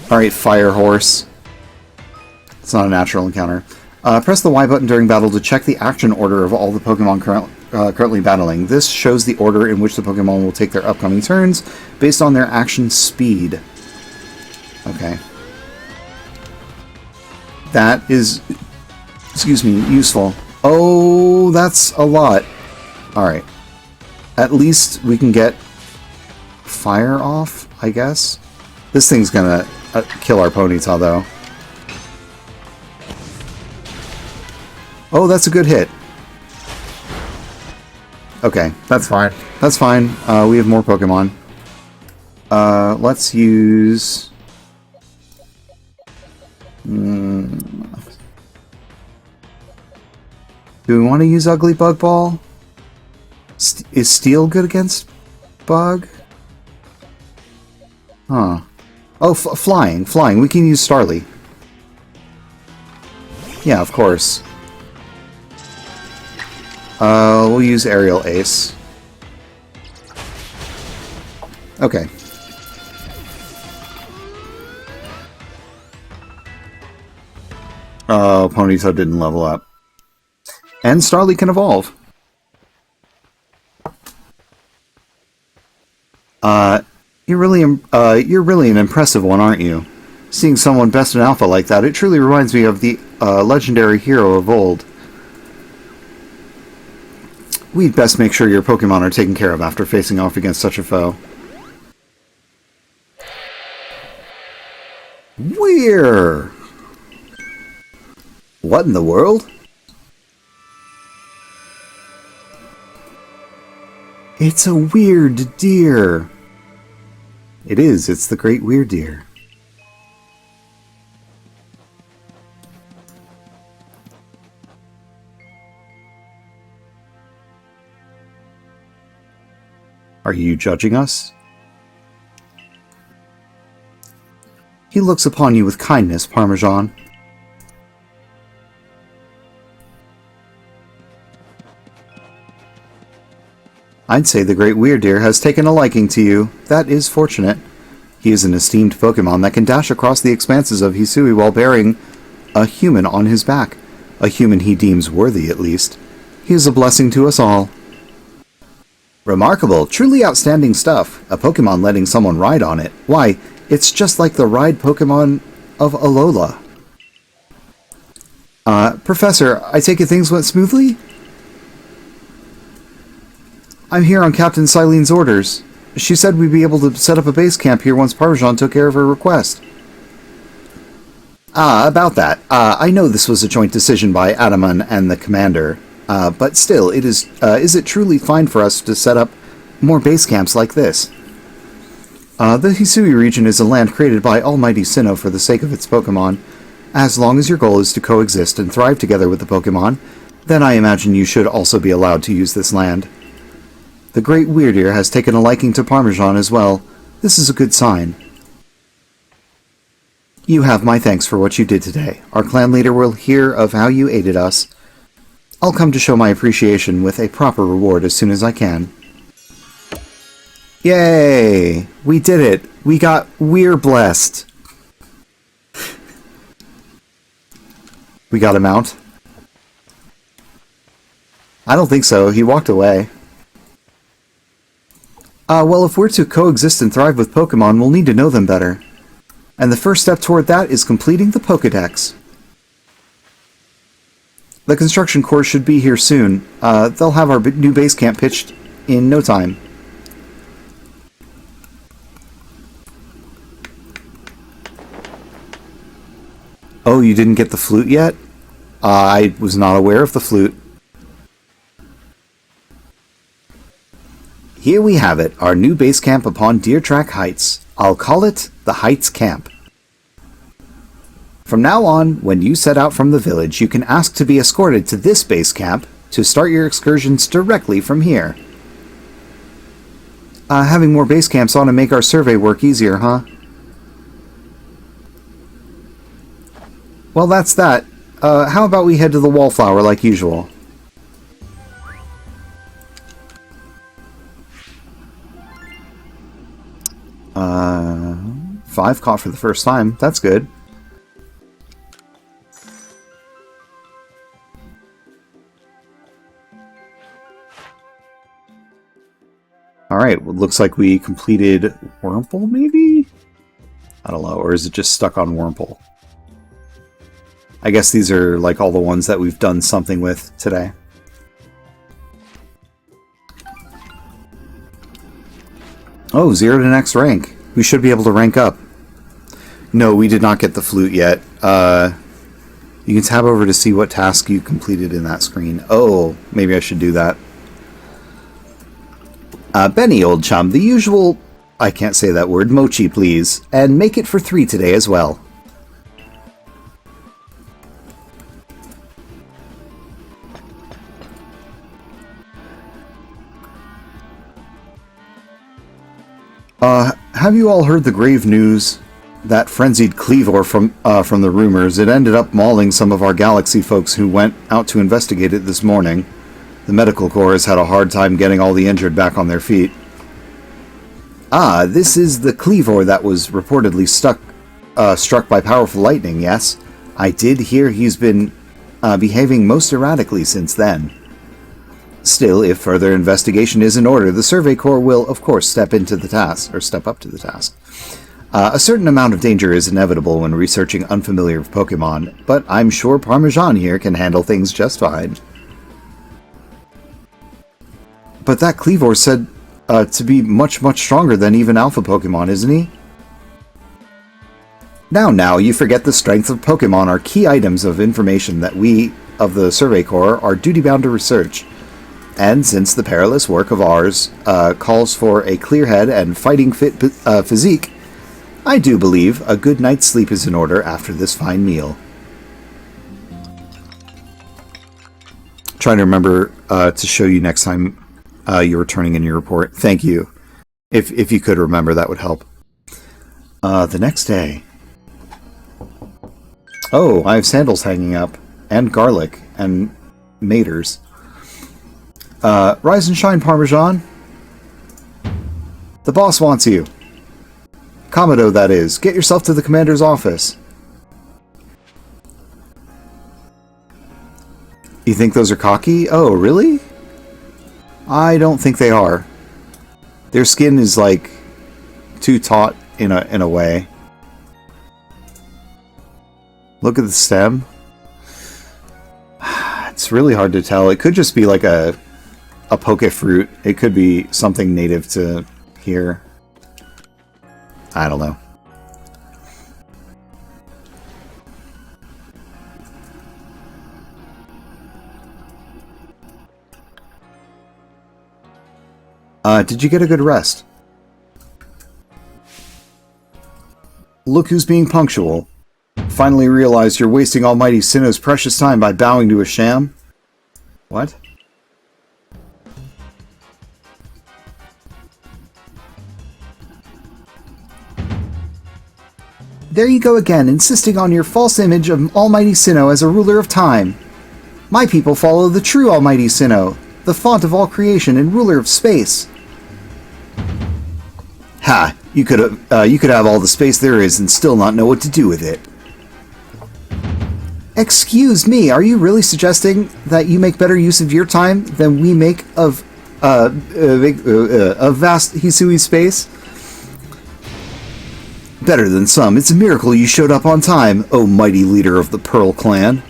Alright, Fire Horse. It's not a natural encounter. Press the Y button during battle to check the action order of all the Pokemon currently battling. This shows the order in which the Pokemon will take their upcoming turns based on their action speed. Okay. That is, excuse me, useful. Oh, that's a lot. Alright. At least we can get fire off, I guess. This thing's gonna kill our Ponyta, though. Oh, that's a good hit. Okay, that's fine. That's fine. We have more Pokemon. Let's use... Do we want to use Ugly Bug Ball? Is Steel good against Bug? Huh. Oh, Flying. Flying. We can use Starly. Yeah, of course. We'll use Aerial Ace. Okay. Oh, Ponyta didn't level up. And Starly can evolve. You're really an impressive one, aren't you? Seeing someone best in Alpha like that, it truly reminds me of the legendary hero of old. We'd best make sure your Pokemon are taken care of after facing off against such a foe. Weird. What in the world? It's a weird deer. It is. It's the great weird deer. Are you judging us? He looks upon you with kindness, Parmesan. I'd say the great Weirdeer has taken a liking to you. That is fortunate. He is an esteemed Pokemon that can dash across the expanses of Hisui while bearing a human on his back. A human he deems worthy, at least. He is a blessing to us all. Remarkable, truly outstanding stuff. A Pokemon letting someone ride on it. Why, it's just like the ride Pokemon of Alola. Professor, I take it things went smoothly? I'm here on Captain Silene's orders. She said we'd be able to set up a base camp here once Parmesan took care of her request. About that. I know this was a joint decision by Adaman and the commander, but still, is it truly fine for us to set up more base camps like this? The Hisui region is a land created by Almighty Sinnoh for the sake of its Pokemon. As long as your goal is to coexist and thrive together with the Pokemon, then I imagine you should also be allowed to use this land. The great Weirdeer has taken a liking to Parmesan as well. This is a good sign. You have my thanks for what you did today. Our clan leader will hear of how you aided us. I'll come to show my appreciation with a proper reward as soon as I can. Yay! We did it! We're blessed! We got a mount? I don't think so. He walked away. Well, if we're to coexist and thrive with Pokemon, we'll need to know them better. And the first step toward that is completing the Pokédex. The construction course should be here soon. They'll have our new base camp pitched in no time. Oh, you didn't get the flute yet? I was not aware of the flute. Here we have it, our new base camp upon Deer Track Heights. I'll call it the Heights Camp. From now on, when you set out from the village, you can ask to be escorted to this base camp to start your excursions directly from here. Having more base camps ought to make our survey work easier, huh? Well, that's that. How about we head to the Wallflower like usual? Five caught for the first time. That's good. Alright, well, looks like we completed Wurmple, maybe? I don't know, or is it just stuck on Wurmple? I guess these are like all the ones that we've done something with today. Oh, 0 to next rank. We should be able to rank up. No, we did not get the flute yet. You can tab over to see what task you completed in that screen. Oh, maybe I should do that. Benny, old chum, the usual... I can't say that word. Mochi, please. And make it for 3 today as well. Have you all heard the grave news? That frenzied Cleavor from the rumors. It ended up mauling some of our Galaxy folks who went out to investigate it this morning. The medical corps has had a hard time getting all the injured back on their feet. Ah, this is the Cleavor that was reportedly struck by powerful lightning, yes? I did hear he's been behaving most erratically since then. Still, if further investigation is in order, the Survey Corps will, of course, step up to the task. A certain amount of danger is inevitable when researching unfamiliar Pokemon, but I'm sure Parmesan here can handle things just fine. But that Cleavor said to be much stronger than even Alpha Pokemon, isn't he? Now, you forget the strength of Pokemon are key items of information that we, of the Survey Corps, are duty-bound to research. And since the perilous work of ours calls for a clear head and fighting fit physique, I do believe a good night's sleep is in order after this fine meal. Trying to remember to show you next time you're turning in your report. Thank you. If you could remember, that would help. The next day. Oh, I have sandals hanging up, and garlic, and maters. Rise and shine, Parmesan. The boss wants you. Commodore, that is. Get yourself to the commander's office. You think those are cocky? Oh, really? I don't think they are. Their skin is, like, too taut in a way. Look at the stem. It's really hard to tell. It could just be like a poke fruit. It could be something native to here. I don't know. Did you get a good rest? Look who's being punctual. Finally realized you're wasting Almighty Sinnoh's precious time by bowing to a sham? What? There you go again, insisting on your false image of Almighty Sinnoh as a ruler of time. My people follow the true Almighty Sinnoh, the font of all creation and ruler of space. Ha! You could have all the space there is and still not know what to do with it. Excuse me, are you really suggesting that you make better use of your time than we make of A vast Hisui space? Better than some. It's a miracle you showed up on time, oh mighty leader of the Pearl Clan.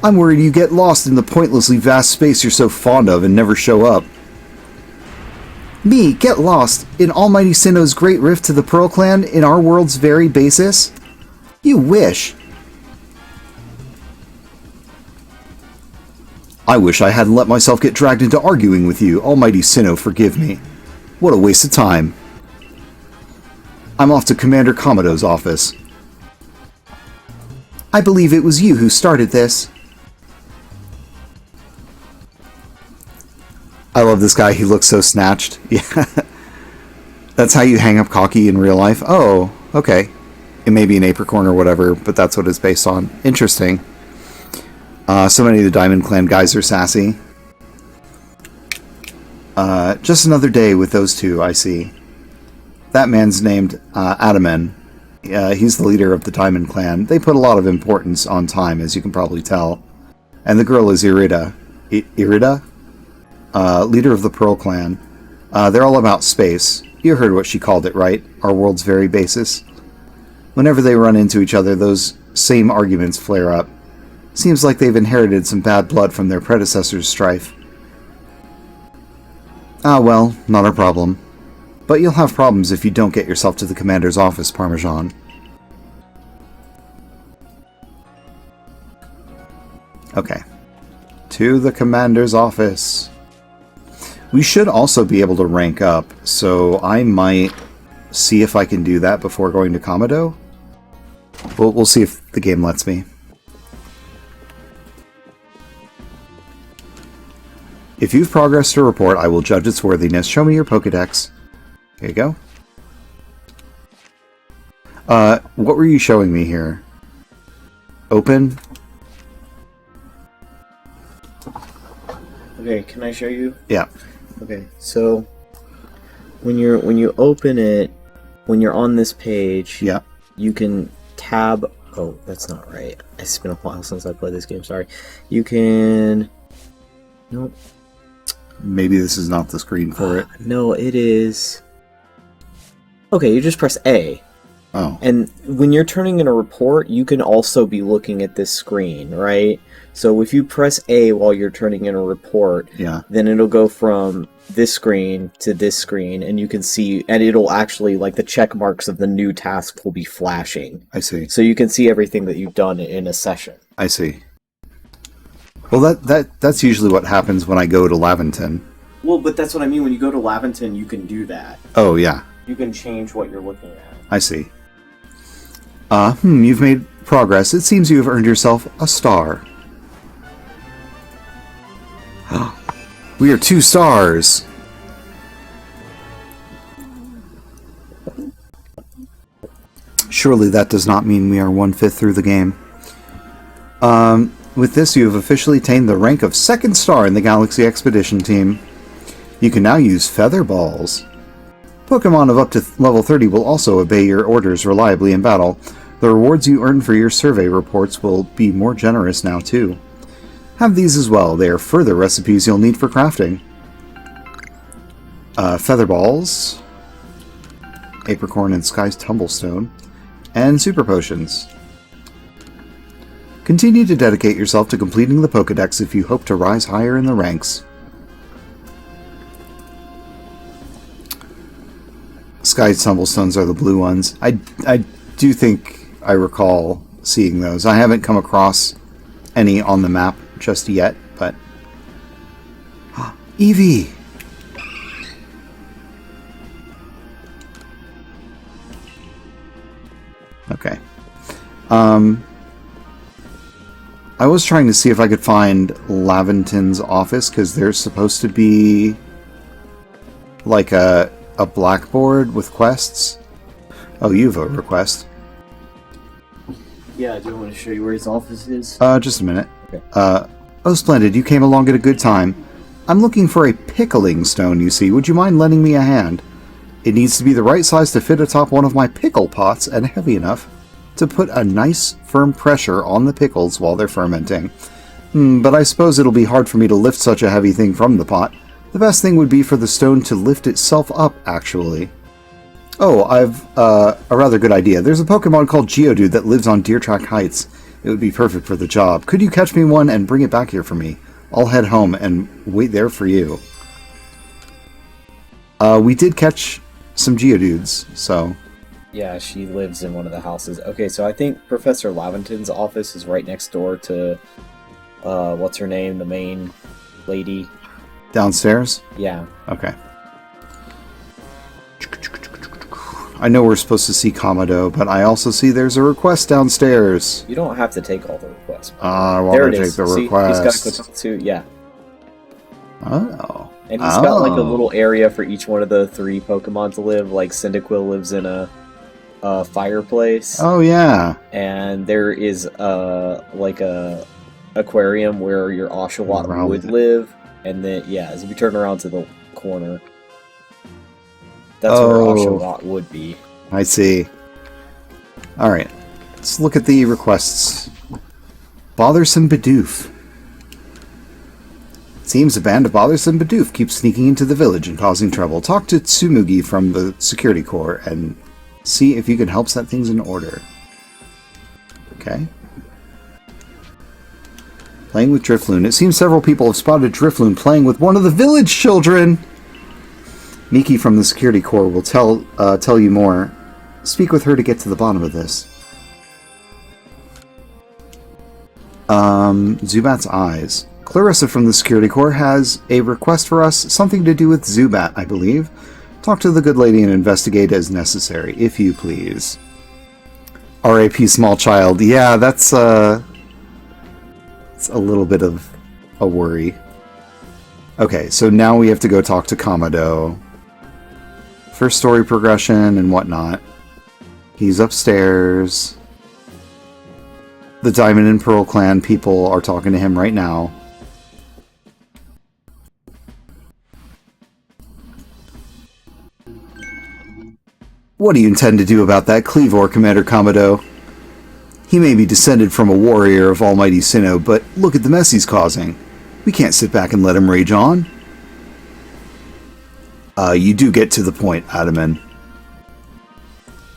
I'm worried you get lost in the pointlessly vast space you're so fond of and never show up. Me, get lost in Almighty Sinnoh's great rift to the Pearl Clan in our world's very basis? You wish. I wish I hadn't let myself get dragged into arguing with you. Almighty Sinnoh, forgive me. What a waste of time. I'm off to Commander Komodo's office. I believe it was you who started this. I love this guy. He looks so snatched. Yeah. That's how you hang up cocky in real life? Oh, okay. It may be an apricorn or whatever, but that's what it's based on. Interesting. So many of the Diamond Clan guys are sassy. Just another day with those two, I see. That man's named Adaman. He's the leader of the Diamond Clan. They put a lot of importance on time, as you can probably tell. And the girl is Irida. Irida? Leader of the Pearl Clan. They're all about space. You heard what she called it, right? Our world's very basis. Whenever they run into each other, those same arguments flare up. Seems like they've inherited some bad blood from their predecessors' strife. Ah, well, not a problem. But you'll have problems if you don't get yourself to the commander's office, Parmesan. Okay. To the commander's office. We should also be able to rank up, so I might see if I can do that before going to Komodo. We'll see if the game lets me. If you've progress to report, I will judge its worthiness. Show me your Pokedex. Here you go. What were you showing me here? Open? Okay, can I show you? Yeah. Okay, so when you open it, when you're on this page, yeah, you can tab. Oh, that's not right. It's been a while since I played this game. Sorry. You can. Nope. Maybe this is not the screen for it. No, it is. Okay, you just press A. Oh. And when you're turning in a report, you can also be looking at this screen, right? So if you press A while you're turning in a report, yeah, then it'll go from this screen to this screen, and you can see, and it'll actually, like, the check marks of the new task will be flashing. I see. So you can see everything that you've done in a session. I see. Well, that's usually what happens when I go to Laventon. Well, but that's what I mean. When you go to Laventon, you can do that. Oh, yeah. You can change what you're looking at. I see. You've made progress. It seems you have earned yourself a star. We are 2 stars! Surely that does not mean we are 1/5 through the game. With this, you have officially attained the rank of 2nd star in the Galaxy Expedition team. You can now use Feather Balls. Pokemon of up to level 30 will also obey your orders reliably in battle. The rewards you earn for your survey reports will be more generous now too. Have these as well. They are further recipes you'll need for crafting. Feather Balls, Apricorn and Sky's Tumblestone, and Super Potions. Continue to dedicate yourself to completing the Pokedex if you hope to rise higher in the ranks. Sky's Tumblestones are the blue ones. I do think I recall seeing those. I haven't come across any on the map just yet, but... Eevee! Okay. I was trying to see if I could find Laventon's office, because there's supposed to be like a blackboard with quests. Oh, you have a request. Yeah, do you want to show you where his office is? Just a minute. Okay. Oh, splendid, you came along at a good time. I'm looking for a pickling stone, you see. Would you mind lending me a hand? It needs to be the right size to fit atop one of my pickle pots and heavy enough to put a nice, firm pressure on the pickles while they're fermenting. But I suppose it'll be hard for me to lift such a heavy thing from the pot. The best thing would be for the stone to lift itself up, actually. Oh, I've a rather good idea. There's a Pokemon called Geodude that lives on Deer Track Heights. It would be perfect for the job. Could you catch me one and bring it back here for me? I'll head home and wait there for you. We did catch some Geodudes, so... Yeah, she lives in one of the houses. Okay, so I think Professor Laventon's office is right next door to... what's her name? The main lady. Downstairs? Yeah. Okay. I know we're supposed to see Kamado, but I also see there's a request downstairs. You don't have to take all the requests. I want to take the request. He's got Kotatsu, yeah. Oh. And he's got like a little area for each one of the 3 Pokemon to live. Like Cyndaquil lives in a fireplace. Oh yeah. And there is like a aquarium where your Oshawott would live. And then as if you turn around to the corner, that's where Oshawott would be. I see. Alright. Let's look at the requests. Bothersome Bidoof. Seems a band of Bothersome Bidoof keeps sneaking into the village and causing trouble. Talk to Tsumugi from the security corps and see if you can help set things in order. Okay. Playing with Drifloon. It seems several people have spotted Drifloon playing with one of the village children. Miki from the security corps will tell you more. Speak with her to get to the bottom of this. Zubat's eyes. Clarissa from the security corps has a request for us, something to do with Zubat, I believe. Talk to the good lady and investigate as necessary, if you please. R.A.P. small child. Yeah, that's it's a little bit of a worry. Okay, so now we have to go talk to Kamado. First story progression and whatnot. He's upstairs. The Diamond and Pearl clan people are talking to him right now. What do you intend to do about that Cleavor, Commander Kamado? He may be descended from a warrior of Almighty Sinnoh, but look at the mess he's causing. We can't sit back and let him rage on. You do get to the point, Adaman.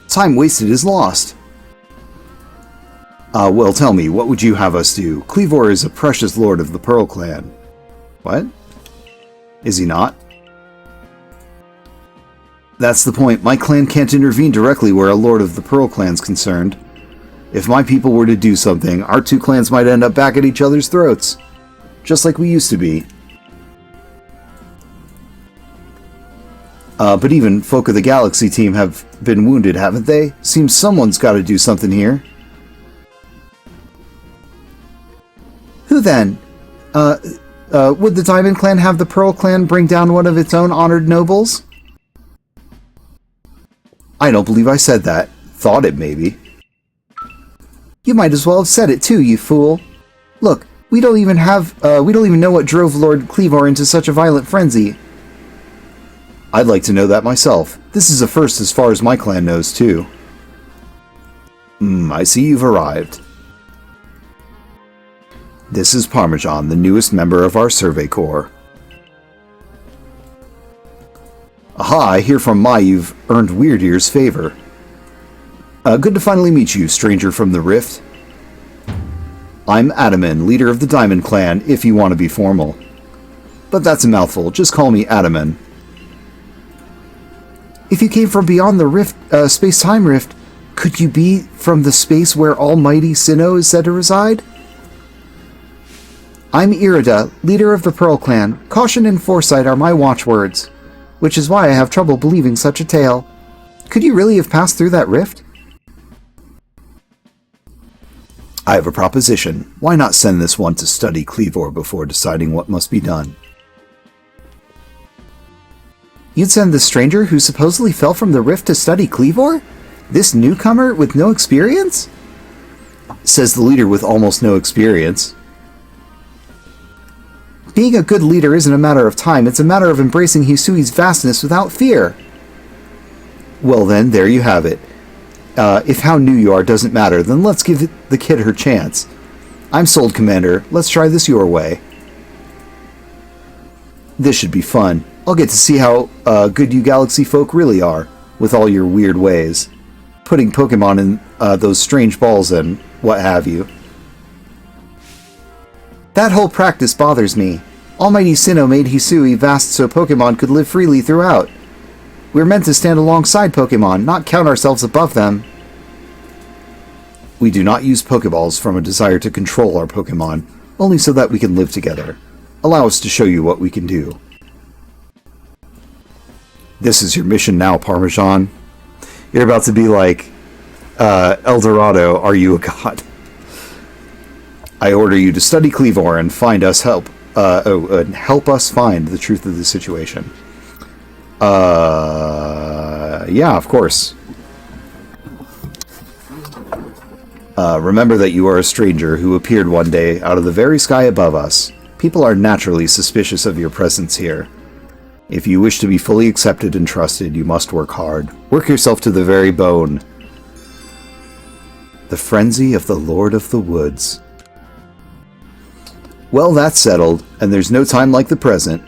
Time wasted is lost. Well, tell me, what would you have us do? Cleavor is a precious lord of the Pearl clan. What? Is he not? That's the point. My clan can't intervene directly where a lord of the Pearl clan's concerned. If my people were to do something, our 2 clans might end up back at each other's throats. Just like we used to be. But even folk of the Galaxy team have been wounded, haven't they? Seems someone's got to do something here. Who then? Would the Diamond Clan have the Pearl Clan bring down one of its own honored nobles? I don't believe I said that. Thought it, maybe. You might as well have said it too, you fool. Look, we don't even know what drove Lord Cleavor into such a violent frenzy. I'd like to know that myself. This is a first as far as my clan knows, too. I see you've arrived. This is Parmesan, the newest member of our Survey Corps. Aha, I hear from Mai you've earned Weird Ear's favor. Good to finally meet you, stranger from the Rift. I'm Adaman, leader of the Diamond Clan, if you want to be formal. But that's a mouthful, just call me Adaman. If you came from beyond the rift, space-time rift, could you be from the space where Almighty Sinnoh is said to reside? I'm Irida, leader of the Pearl Clan. Caution and foresight are my watchwords, which is why I have trouble believing such a tale. Could you really have passed through that rift? I have a proposition. Why not send this one to study Cleavor before deciding what must be done? You'd send the stranger who supposedly fell from the rift to study Cleavor? This newcomer with no experience? Says the leader with almost no experience. Being a good leader isn't a matter of time, it's a matter of embracing Hisui's vastness without fear. Well then, there you have it. If how new you are doesn't matter, then let's give the kid her chance. I'm sold, Commander. Let's try this your way. This should be fun. I'll get to see how good you galaxy folk really are, with all your weird ways. Putting Pokemon in those strange balls and what have you. That whole practice bothers me. Almighty Sinnoh made Hisui vast so Pokemon could live freely throughout. We're meant to stand alongside Pokemon, not count ourselves above them. We do not use Pokeballs from a desire to control our Pokemon, only so that we can live together. Allow us to show you what we can do. This is your mission now, Parmesan. You're about to be like, El Dorado, are you a god? I order you to study Kleavor and find us help us find the truth of the situation. Yeah, of course. Remember that you are a stranger who appeared one day out of the very sky above us. People are naturally suspicious of your presence here. If you wish to be fully accepted and trusted, you must work hard. Work yourself to the very bone. The frenzy of the Lord of the Woods. Well, that's settled, and there's no time like the present.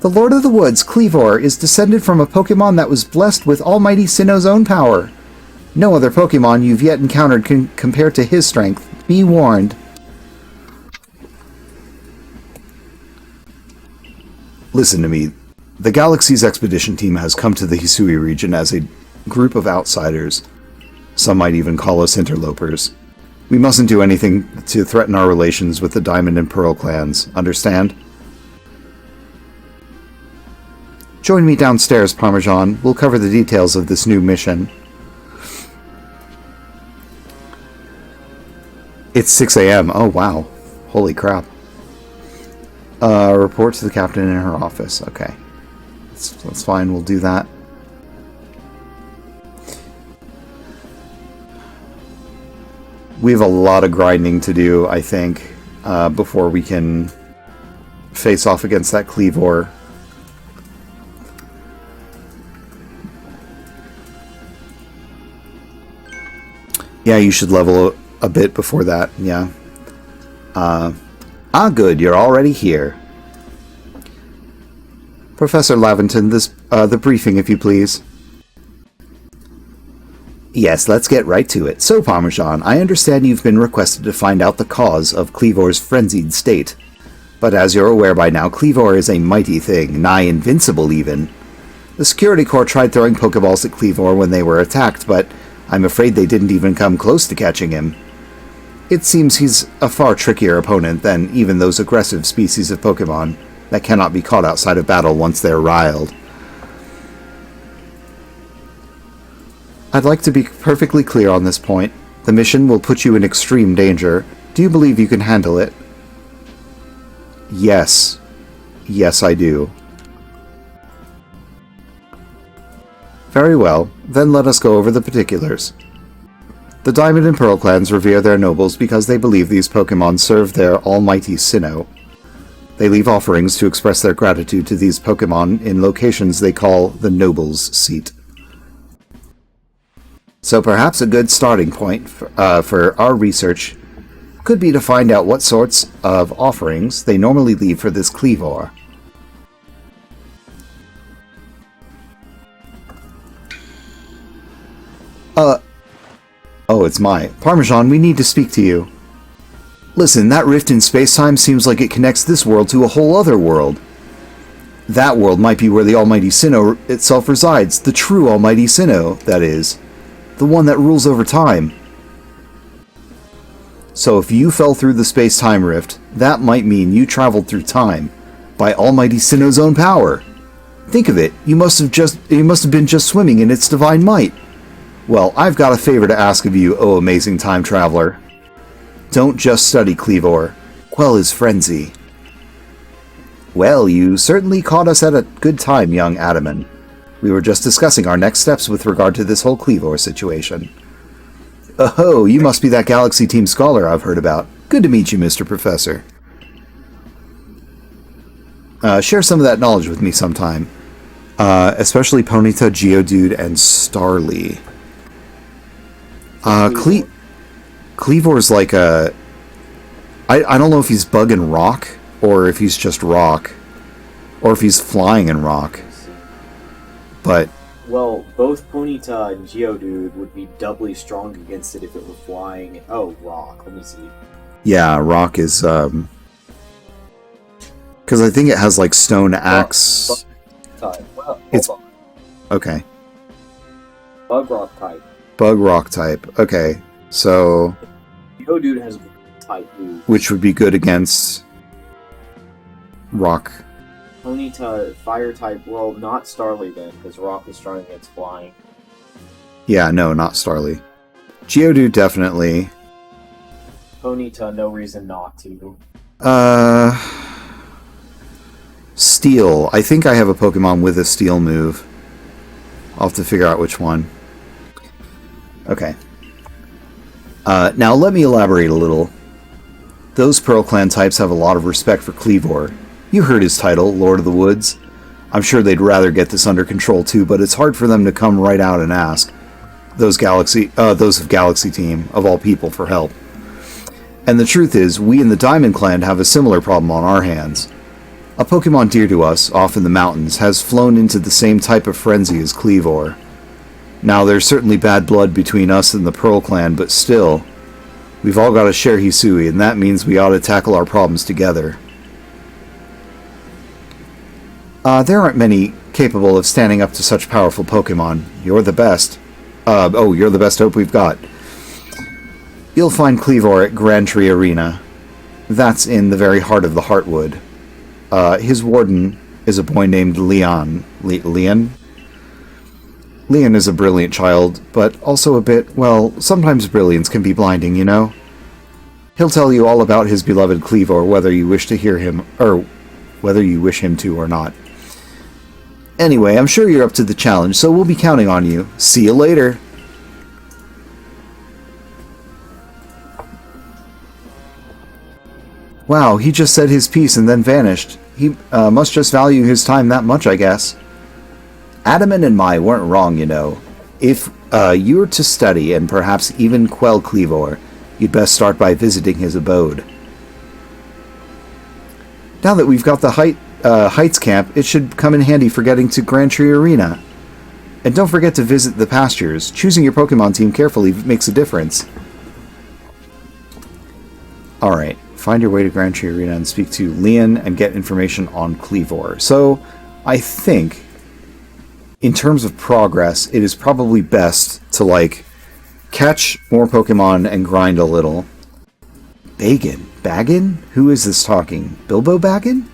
The Lord of the Woods, Kleavor, is descended from a Pokemon that was blessed with Almighty Sinnoh's own power. No other Pokemon you've yet encountered can compare to his strength. Be warned. Listen to me. The Galaxy's expedition team has come to the Hisui region as a group of outsiders. Some might even call us interlopers. We mustn't do anything to threaten our relations with the Diamond and Pearl clans. Understand? Join me downstairs, Parmesan. We'll cover the details of this new mission. It's 6 a.m. Oh, wow. Holy crap. Report to the captain in her office. Okay. That's fine. We'll do that. We have a lot of grinding to do, I think, before we can face off against that Kleavor. Yeah, you should level a bit before that, yeah. Good, you're already here. Professor Laventon, the briefing, if you please. Yes, let's get right to it. So, Parmesan, I understand you've been requested to find out the cause of Kleavor's frenzied state. But as you're aware by now, Kleavor is a mighty thing, nigh invincible even. The Security Corps tried throwing Pokeballs at Kleavor when they were attacked, but I'm afraid they didn't even come close to catching him. It seems he's a far trickier opponent than even those aggressive species of Pokemon that cannot be caught outside of battle once they're riled. I'd like to be perfectly clear on this point. The mission will put you in extreme danger. Do you believe you can handle it? Yes. Yes, I do. Very well, then let us go over the particulars. The Diamond and Pearl clans revere their nobles because they believe these Pokemon serve their almighty Sinnoh. They leave offerings to express their gratitude to these Pokemon in locations they call the Noble's Seat. So perhaps a good starting point for our research could be to find out what sorts of offerings they normally leave for this Kleavor. Oh, it's my Parmesan, we need to speak to you. Listen, that rift in space-time seems like it connects this world to a whole other world. That world might be where the Almighty Sinnoh itself resides, the true Almighty Sinnoh, that is. The one that rules over time. So if you fell through the space-time rift, that might mean you traveled through time by Almighty Sinnoh's own power. Think of it, you must have been just swimming in its divine might. Well, I've got a favor to ask of you, O amazing time traveler. Don't just study Kleavor. Quell his frenzy. Well, you certainly caught us at a good time, young Adaman. We were just discussing our next steps with regard to this whole Kleavor situation. Oh, you must be that Galaxy Team scholar I've heard about. Good to meet you, Mr. Professor. Share some of that knowledge with me sometime. Especially Ponyta, Geodude, and Starly. Kleavor's like a... I don't know if he's bug and rock, or if he's just rock, or if he's flying in rock. But well, both Ponyta and Geodude would be doubly strong against it if it were flying. Oh, rock. Let me see. Yeah, rock is because I think it has like stone axe. Well, it's okay. Bug rock type. Bug rock type. Okay, so Geodude has type move, which would be good against rock. Ponyta fire type. Well, not Starly then, because rock is strong against flying. Yeah, no, not Starly. Geodude definitely. Ponyta, no reason not to. Steel. I think I have a Pokemon with a steel move. I'll have to figure out which one. Okay. Now let me elaborate a little. Those Pearl Clan types have a lot of respect for Kleavor. You heard his title, Lord of the Woods. I'm sure they'd rather get this under control too, but it's hard for them to come right out and ask those of Galaxy Team, of all people, for help. And the truth is, we in the Diamond Clan have a similar problem on our hands. A Pokemon dear to us, off in the mountains, has flown into the same type of frenzy as Kleavor. Now, there's certainly bad blood between us and the Pearl Clan, but still, we've all got to share Hisui, and that means we ought to tackle our problems together. There aren't many capable of standing up to such powerful Pokemon. You're the best. You're the best hope we've got. You'll find Kleavor at Grand Tree Arena. That's in the very heart of the Heartwood. His warden is a boy named Leon. Leon? Leon is a brilliant child, but also a bit, well, sometimes brilliance can be blinding, you know? He'll tell you all about his beloved Kleavor, whether you wish to hear him, or whether you wish him to or not. Anyway, I'm sure you're up to the challenge, so we'll be counting on you. See you later! Wow, he just said his piece and then vanished. He must just value his time that much, I guess. Adaman and Mai weren't wrong, you know. If you were to study and perhaps even quell Kleavor, you'd best start by visiting his abode. Now that we've got the Heights camp, it should come in handy for getting to Grand Tree Arena. And don't forget to visit the pastures. Choosing your Pokemon team carefully makes a difference. Alright, find your way to Grand Tree Arena and speak to Leon and get information on Kleavor. So, I think, in terms of progress, it is probably best to, like, catch more Pokemon and grind a little. Baggin? Who is this talking? Bilbo Baggin?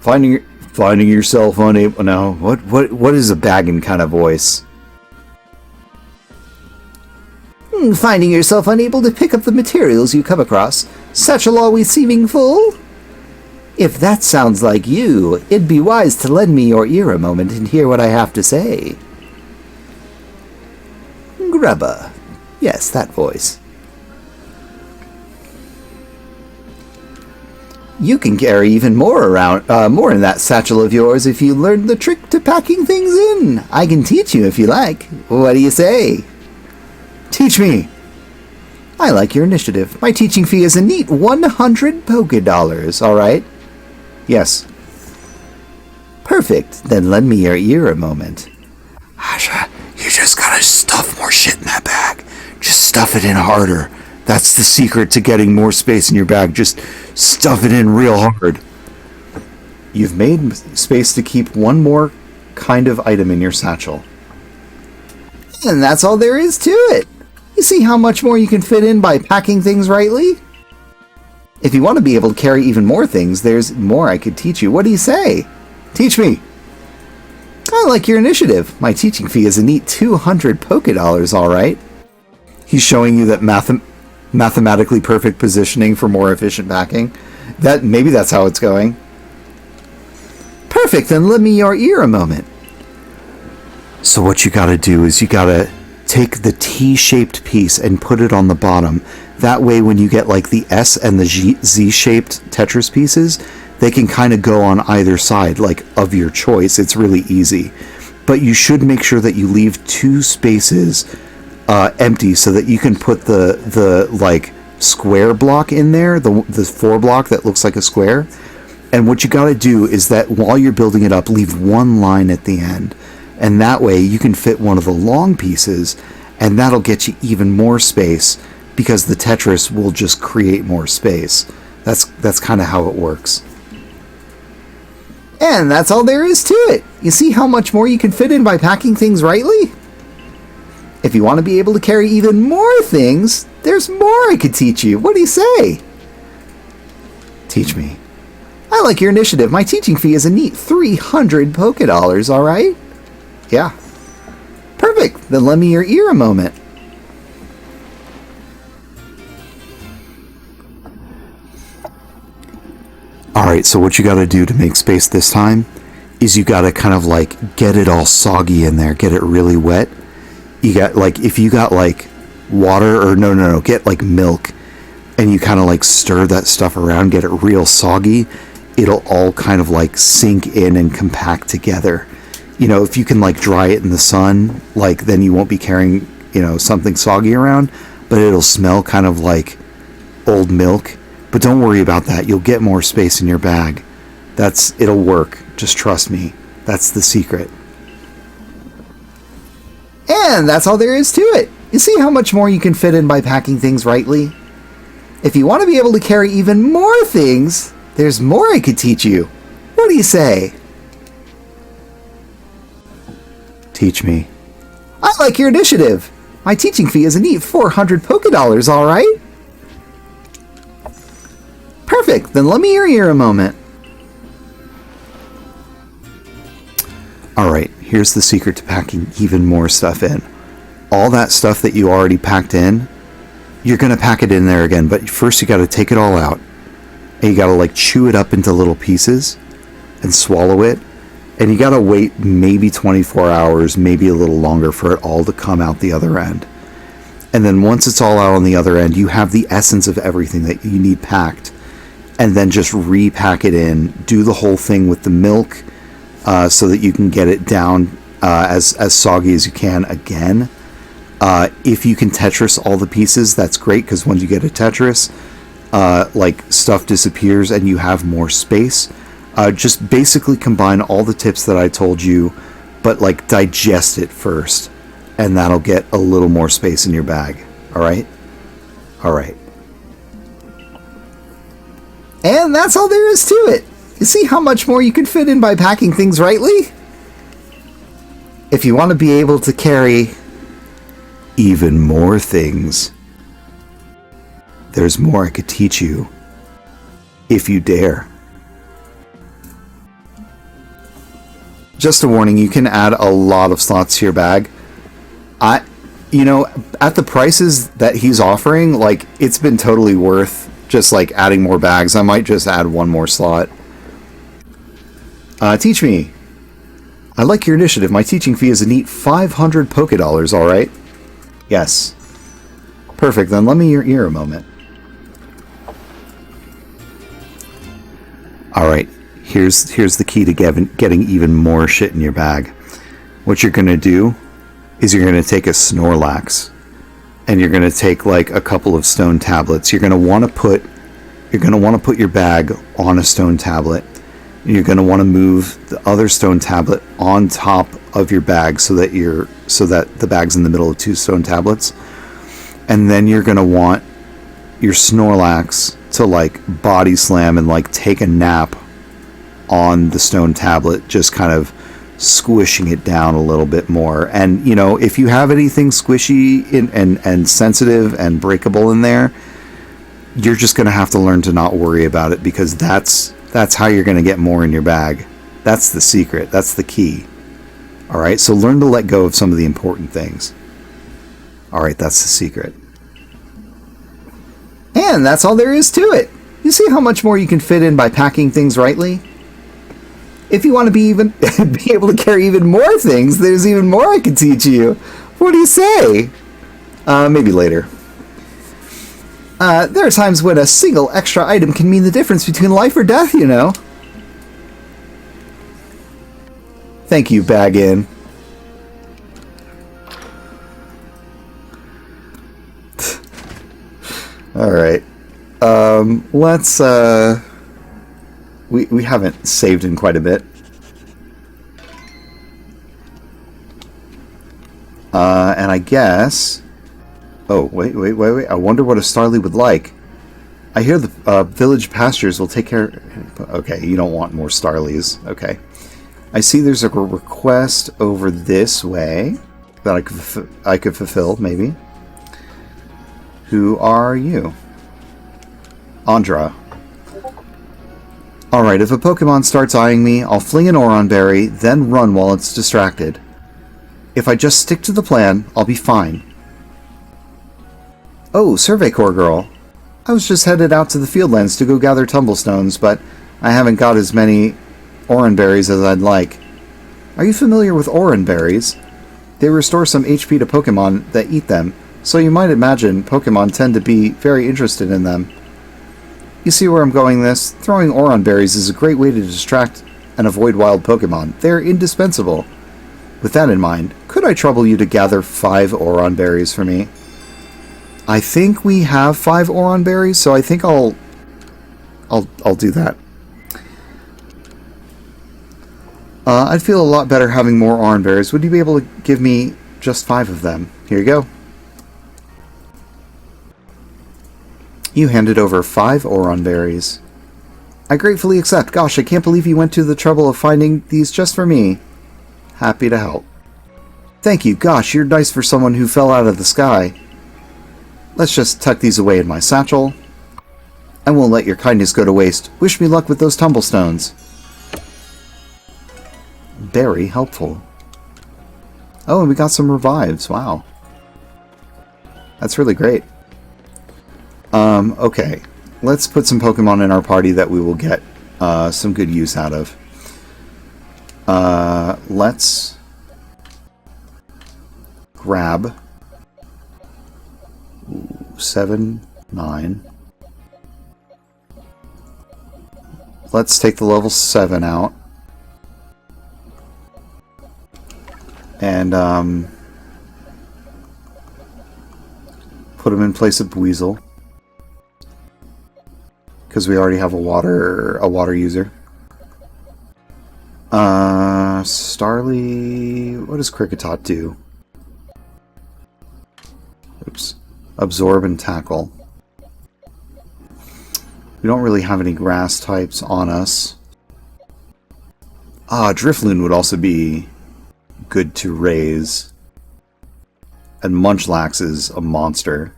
Finding yourself unable... No, what is a Baggin kind of voice? Finding yourself unable to pick up the materials you come across. Satchel always seeming full? If that sounds like you, it'd be wise to lend me your ear a moment and hear what I have to say. Grubba. Yes, that voice. You can carry even more more in that satchel of yours if you learn the trick to packing things in. I can teach you if you like. What do you say? Teach me. I like your initiative. My teaching fee is a neat 100 Poké-Dollars, all right? Yes. Perfect. Then lend me your ear a moment. Asha, you just gotta stuff more shit in that bag. Just stuff it in harder. That's the secret to getting more space in your bag. Just stuff it in real hard. You've made space to keep one more kind of item in your satchel. And that's all there is to it. You see how much more you can fit in by packing things rightly? If you want to be able to carry even more things, there's more I could teach you. What do you say? Teach me. I like your initiative. My teaching fee is a neat 200 Poké-Dollars, all right. He's showing you that mathematically perfect positioning for more efficient packing. Maybe that's how it's going. Perfect, then lend me your ear a moment. So what you gotta do is you gotta take the T-shaped piece and put it on the bottom. That way when you get like the S and the Z-shaped Tetris pieces, they can kind of go on either side, like of your choice. It's really easy. But you should make sure that you leave two spaces empty so that you can put the like square block in there, the 4 block that looks like a square. And what you got to do is that while you're building it up, leave one line at the end. And that way you can fit one of the long pieces, and that'll get you even more space because the Tetris will just create more space. That's kind of how it works. And that's all there is to it. You see how much more you can fit in by packing things rightly? If you want to be able to carry even more things, there's more I could teach you. What do you say? Teach me. I like your initiative. My teaching fee is a neat 300 Poké Dollars, alright? Yeah. Perfect. Then lend me your ear a moment. Alright, so what you gotta do to make space this time is you gotta kind of like get it all soggy in there, get it really wet. You got like, if you got like water, or no, get like milk, and you kind of like stir that stuff around, get it real soggy, it'll all kind of like sink in and compact together. You know, if you can like dry it in the sun, like then you won't be carrying, you know, something soggy around, but it'll smell kind of like old milk. But don't worry about that. You'll get more space in your bag. It'll work. Just trust me. That's the secret. And that's all there is to it. You see how much more you can fit in by packing things rightly? If you want to be able to carry even more things, there's more I could teach you. What do you say? Teach me. I like your initiative. My teaching fee is a neat 400 Poké Dollars, alright? Perfect. Then let me hear you a moment. Alright, here's the secret to packing even more stuff in. All that stuff that you already packed in, you're going to pack it in there again, but first you got to take it all out. And you got to like chew it up into little pieces and swallow it. And you got to wait maybe 24 hours, maybe a little longer for it all to come out the other end. And then once it's all out on the other end, you have the essence of everything that you need packed. And then just repack it in. Do the whole thing with the milk so that you can get it down as soggy as you can again. If you can Tetris all the pieces, that's great, because once you get a Tetris, like stuff disappears and you have more space. Just basically combine all the tips that I told you, but like digest it first, and that'll get a little more space in your bag. Alright? Alright. And that's all there is to it. You see how much more you can fit in by packing things rightly? If you want to be able to carry even more things, there's more I could teach you, if you dare. Just a warning, you can add a lot of slots to your bag. You know, at the prices that he's offering, like, it's been totally worth just like adding more bags. I might just add one more slot. Teach me. I like your initiative. My teaching fee is a neat 500 Poké Dollars, alright? Yes. Perfect, then let me your ear a moment. Alright, here's the key to getting even more shit in your bag. What you're gonna do is you're gonna take a Snorlax, and you're gonna take like a couple of stone tablets. You're gonna want to put your bag on a stone tablet. You're going to want to move the other stone tablet on top of your bag so that the bag's in the middle of 2 stone tablets. And then you're going to want your Snorlax to like body slam and like take a nap on the stone tablet, just kind of squishing it down a little bit more. And you know, if you have anything squishy and sensitive and breakable in there, you're just going to have to learn to not worry about it, because that's how you're going to get more in your bag. That's the secret. That's the key. Alright, so learn to let go of some of the important things. Alright, that's the secret. And that's all there is to it. You see how much more you can fit in by packing things rightly? If you want to be able to carry even more things, there's even more I can teach you. What do you say? Maybe later. There are times when a single extra item can mean the difference between life or death, you know. Thank you, Bag-In. Alright. Let's, we haven't saved in quite a bit. And I guess... Oh, wait. I wonder what a Starly would like. I hear the village pastures will take care... Okay, you don't want more Starlies. Okay. I see there's a request over this way that I could fulfill, maybe. Who are you? Andra. Alright, if a Pokemon starts eyeing me, I'll fling an Oron Berry, then run while it's distracted. If I just stick to the plan, I'll be fine. Oh, Survey Corps girl. I was just headed out to the Fieldlands to go gather tumblestones, but I haven't got as many Oron Berries as I'd like. Are you familiar with Oron Berries? They restore some HP to Pokemon that eat them, so you might imagine Pokemon tend to be very interested in them. You see where I'm going with this? Throwing Oron Berries is a great way to distract and avoid wild Pokemon. They're indispensable. With that in mind, could I trouble you to gather 5 Oron Berries for me? I think we have 5 Oron Berries, so I think I'll do that. I'd feel a lot better having more Oron Berries. Would you be able to give me just 5 of them? Here you go. You handed over 5 Oron Berries. I gratefully accept. Gosh, I can't believe you went to the trouble of finding these just for me. Happy to help. Thank you. Gosh, you're nice for someone who fell out of the sky. Let's just tuck these away in my satchel. I won't let your kindness go to waste. Wish me luck with those tumblestones. Very helpful. Oh, and we got some revives. Wow. That's really great. Okay. Let's put some Pokemon in our party that we will get some good use out of. Let's grab 7, 9. Let's take the level 7 out. And put him in place of Weasel. Because we already have a water user. Starly... What does Kricketot do? Oops. Absorb and Tackle. We don't really have any grass types on us. Drifloon would also be good to raise. And Munchlax is a monster.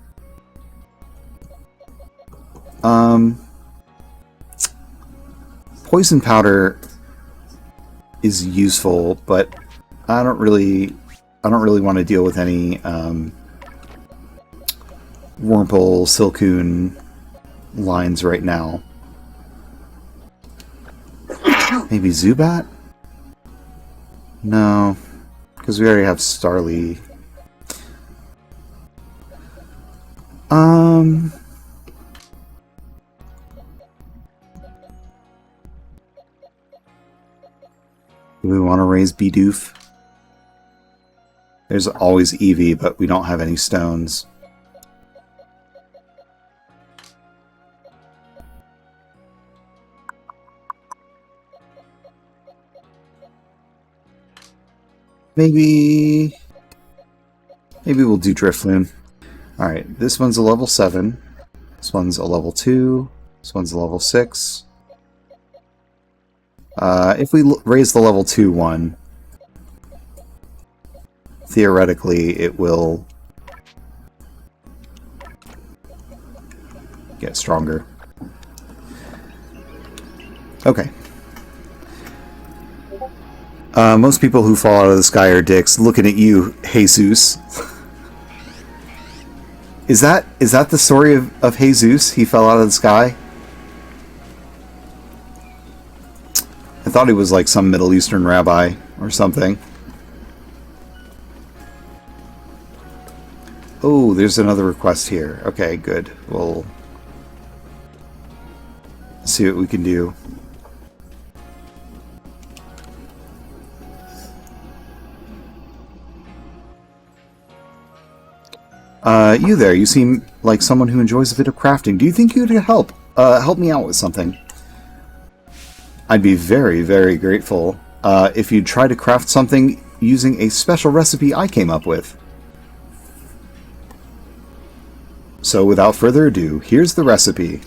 Poison Powder is useful, but I don't really want to deal with any Wurmple, Silcoon lines right now. Maybe Zubat? No, because we already have Starly. Do we want to raise Bidoof? There's always Eevee, but we don't have any stones. Maybe we'll do Drifloon. Alright, this one's a level 7. This one's a level 2. This one's a level 6. If we raise the level 2 one, theoretically it will get stronger. Okay. Most people who fall out of the sky are dicks. Looking at you, Jesus. Is that the story of Jesus? He fell out of the sky? I thought he was like some Middle Eastern rabbi or something. Oh, there's another request here. Okay, good. We'll see what we can do. You there, you seem like someone who enjoys a bit of crafting. Do you think you could help me out with something? I'd be very, very grateful if you'd try to craft something using a special recipe I came up with. So without further ado, here's the recipe.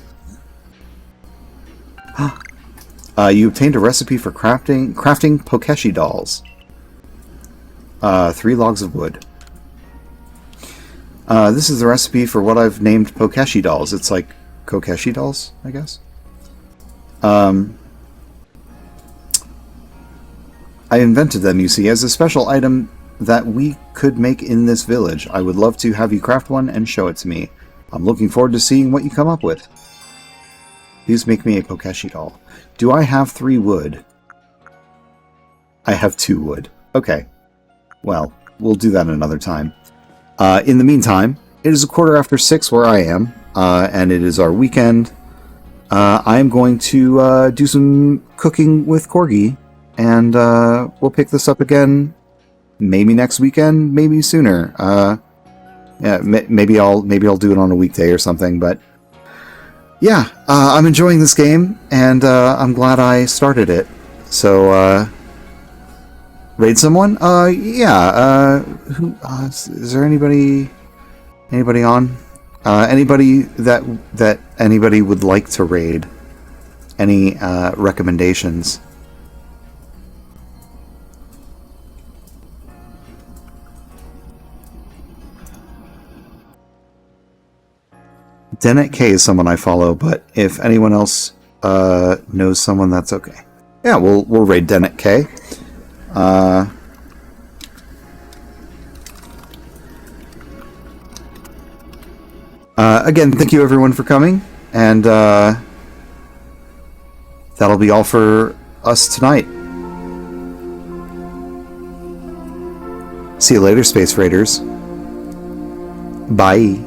You obtained a recipe for crafting Pokeshi dolls. 3 logs of wood. This is the recipe for what I've named Pokeshi dolls. It's like Kokeshi dolls, I guess. I invented them, you see, as a special item that we could make in this village. I would love to have you craft one and show it to me. I'm looking forward to seeing what you come up with. Please make me a Pokeshi doll. Do I have 3 wood? I have 2 wood. Okay. Well, we'll do that another time. In the meantime, it is 6:15 where I am, and it is our weekend. I am going to do some cooking with Corgi, and we'll pick this up again maybe next weekend, maybe sooner. Yeah, maybe I'll do it on a weekday or something, but yeah, I'm enjoying this game, and I'm glad I started it. So, raid someone? Yeah, is there anybody on? Anybody that anybody would like to raid? Any recommendations? Dennett K is someone I follow, but if anyone else knows someone, that's okay. Yeah, we'll raid Dennett K. Again, thank you everyone for coming, and that'll be all for us tonight. See you later, Space Raiders. Bye.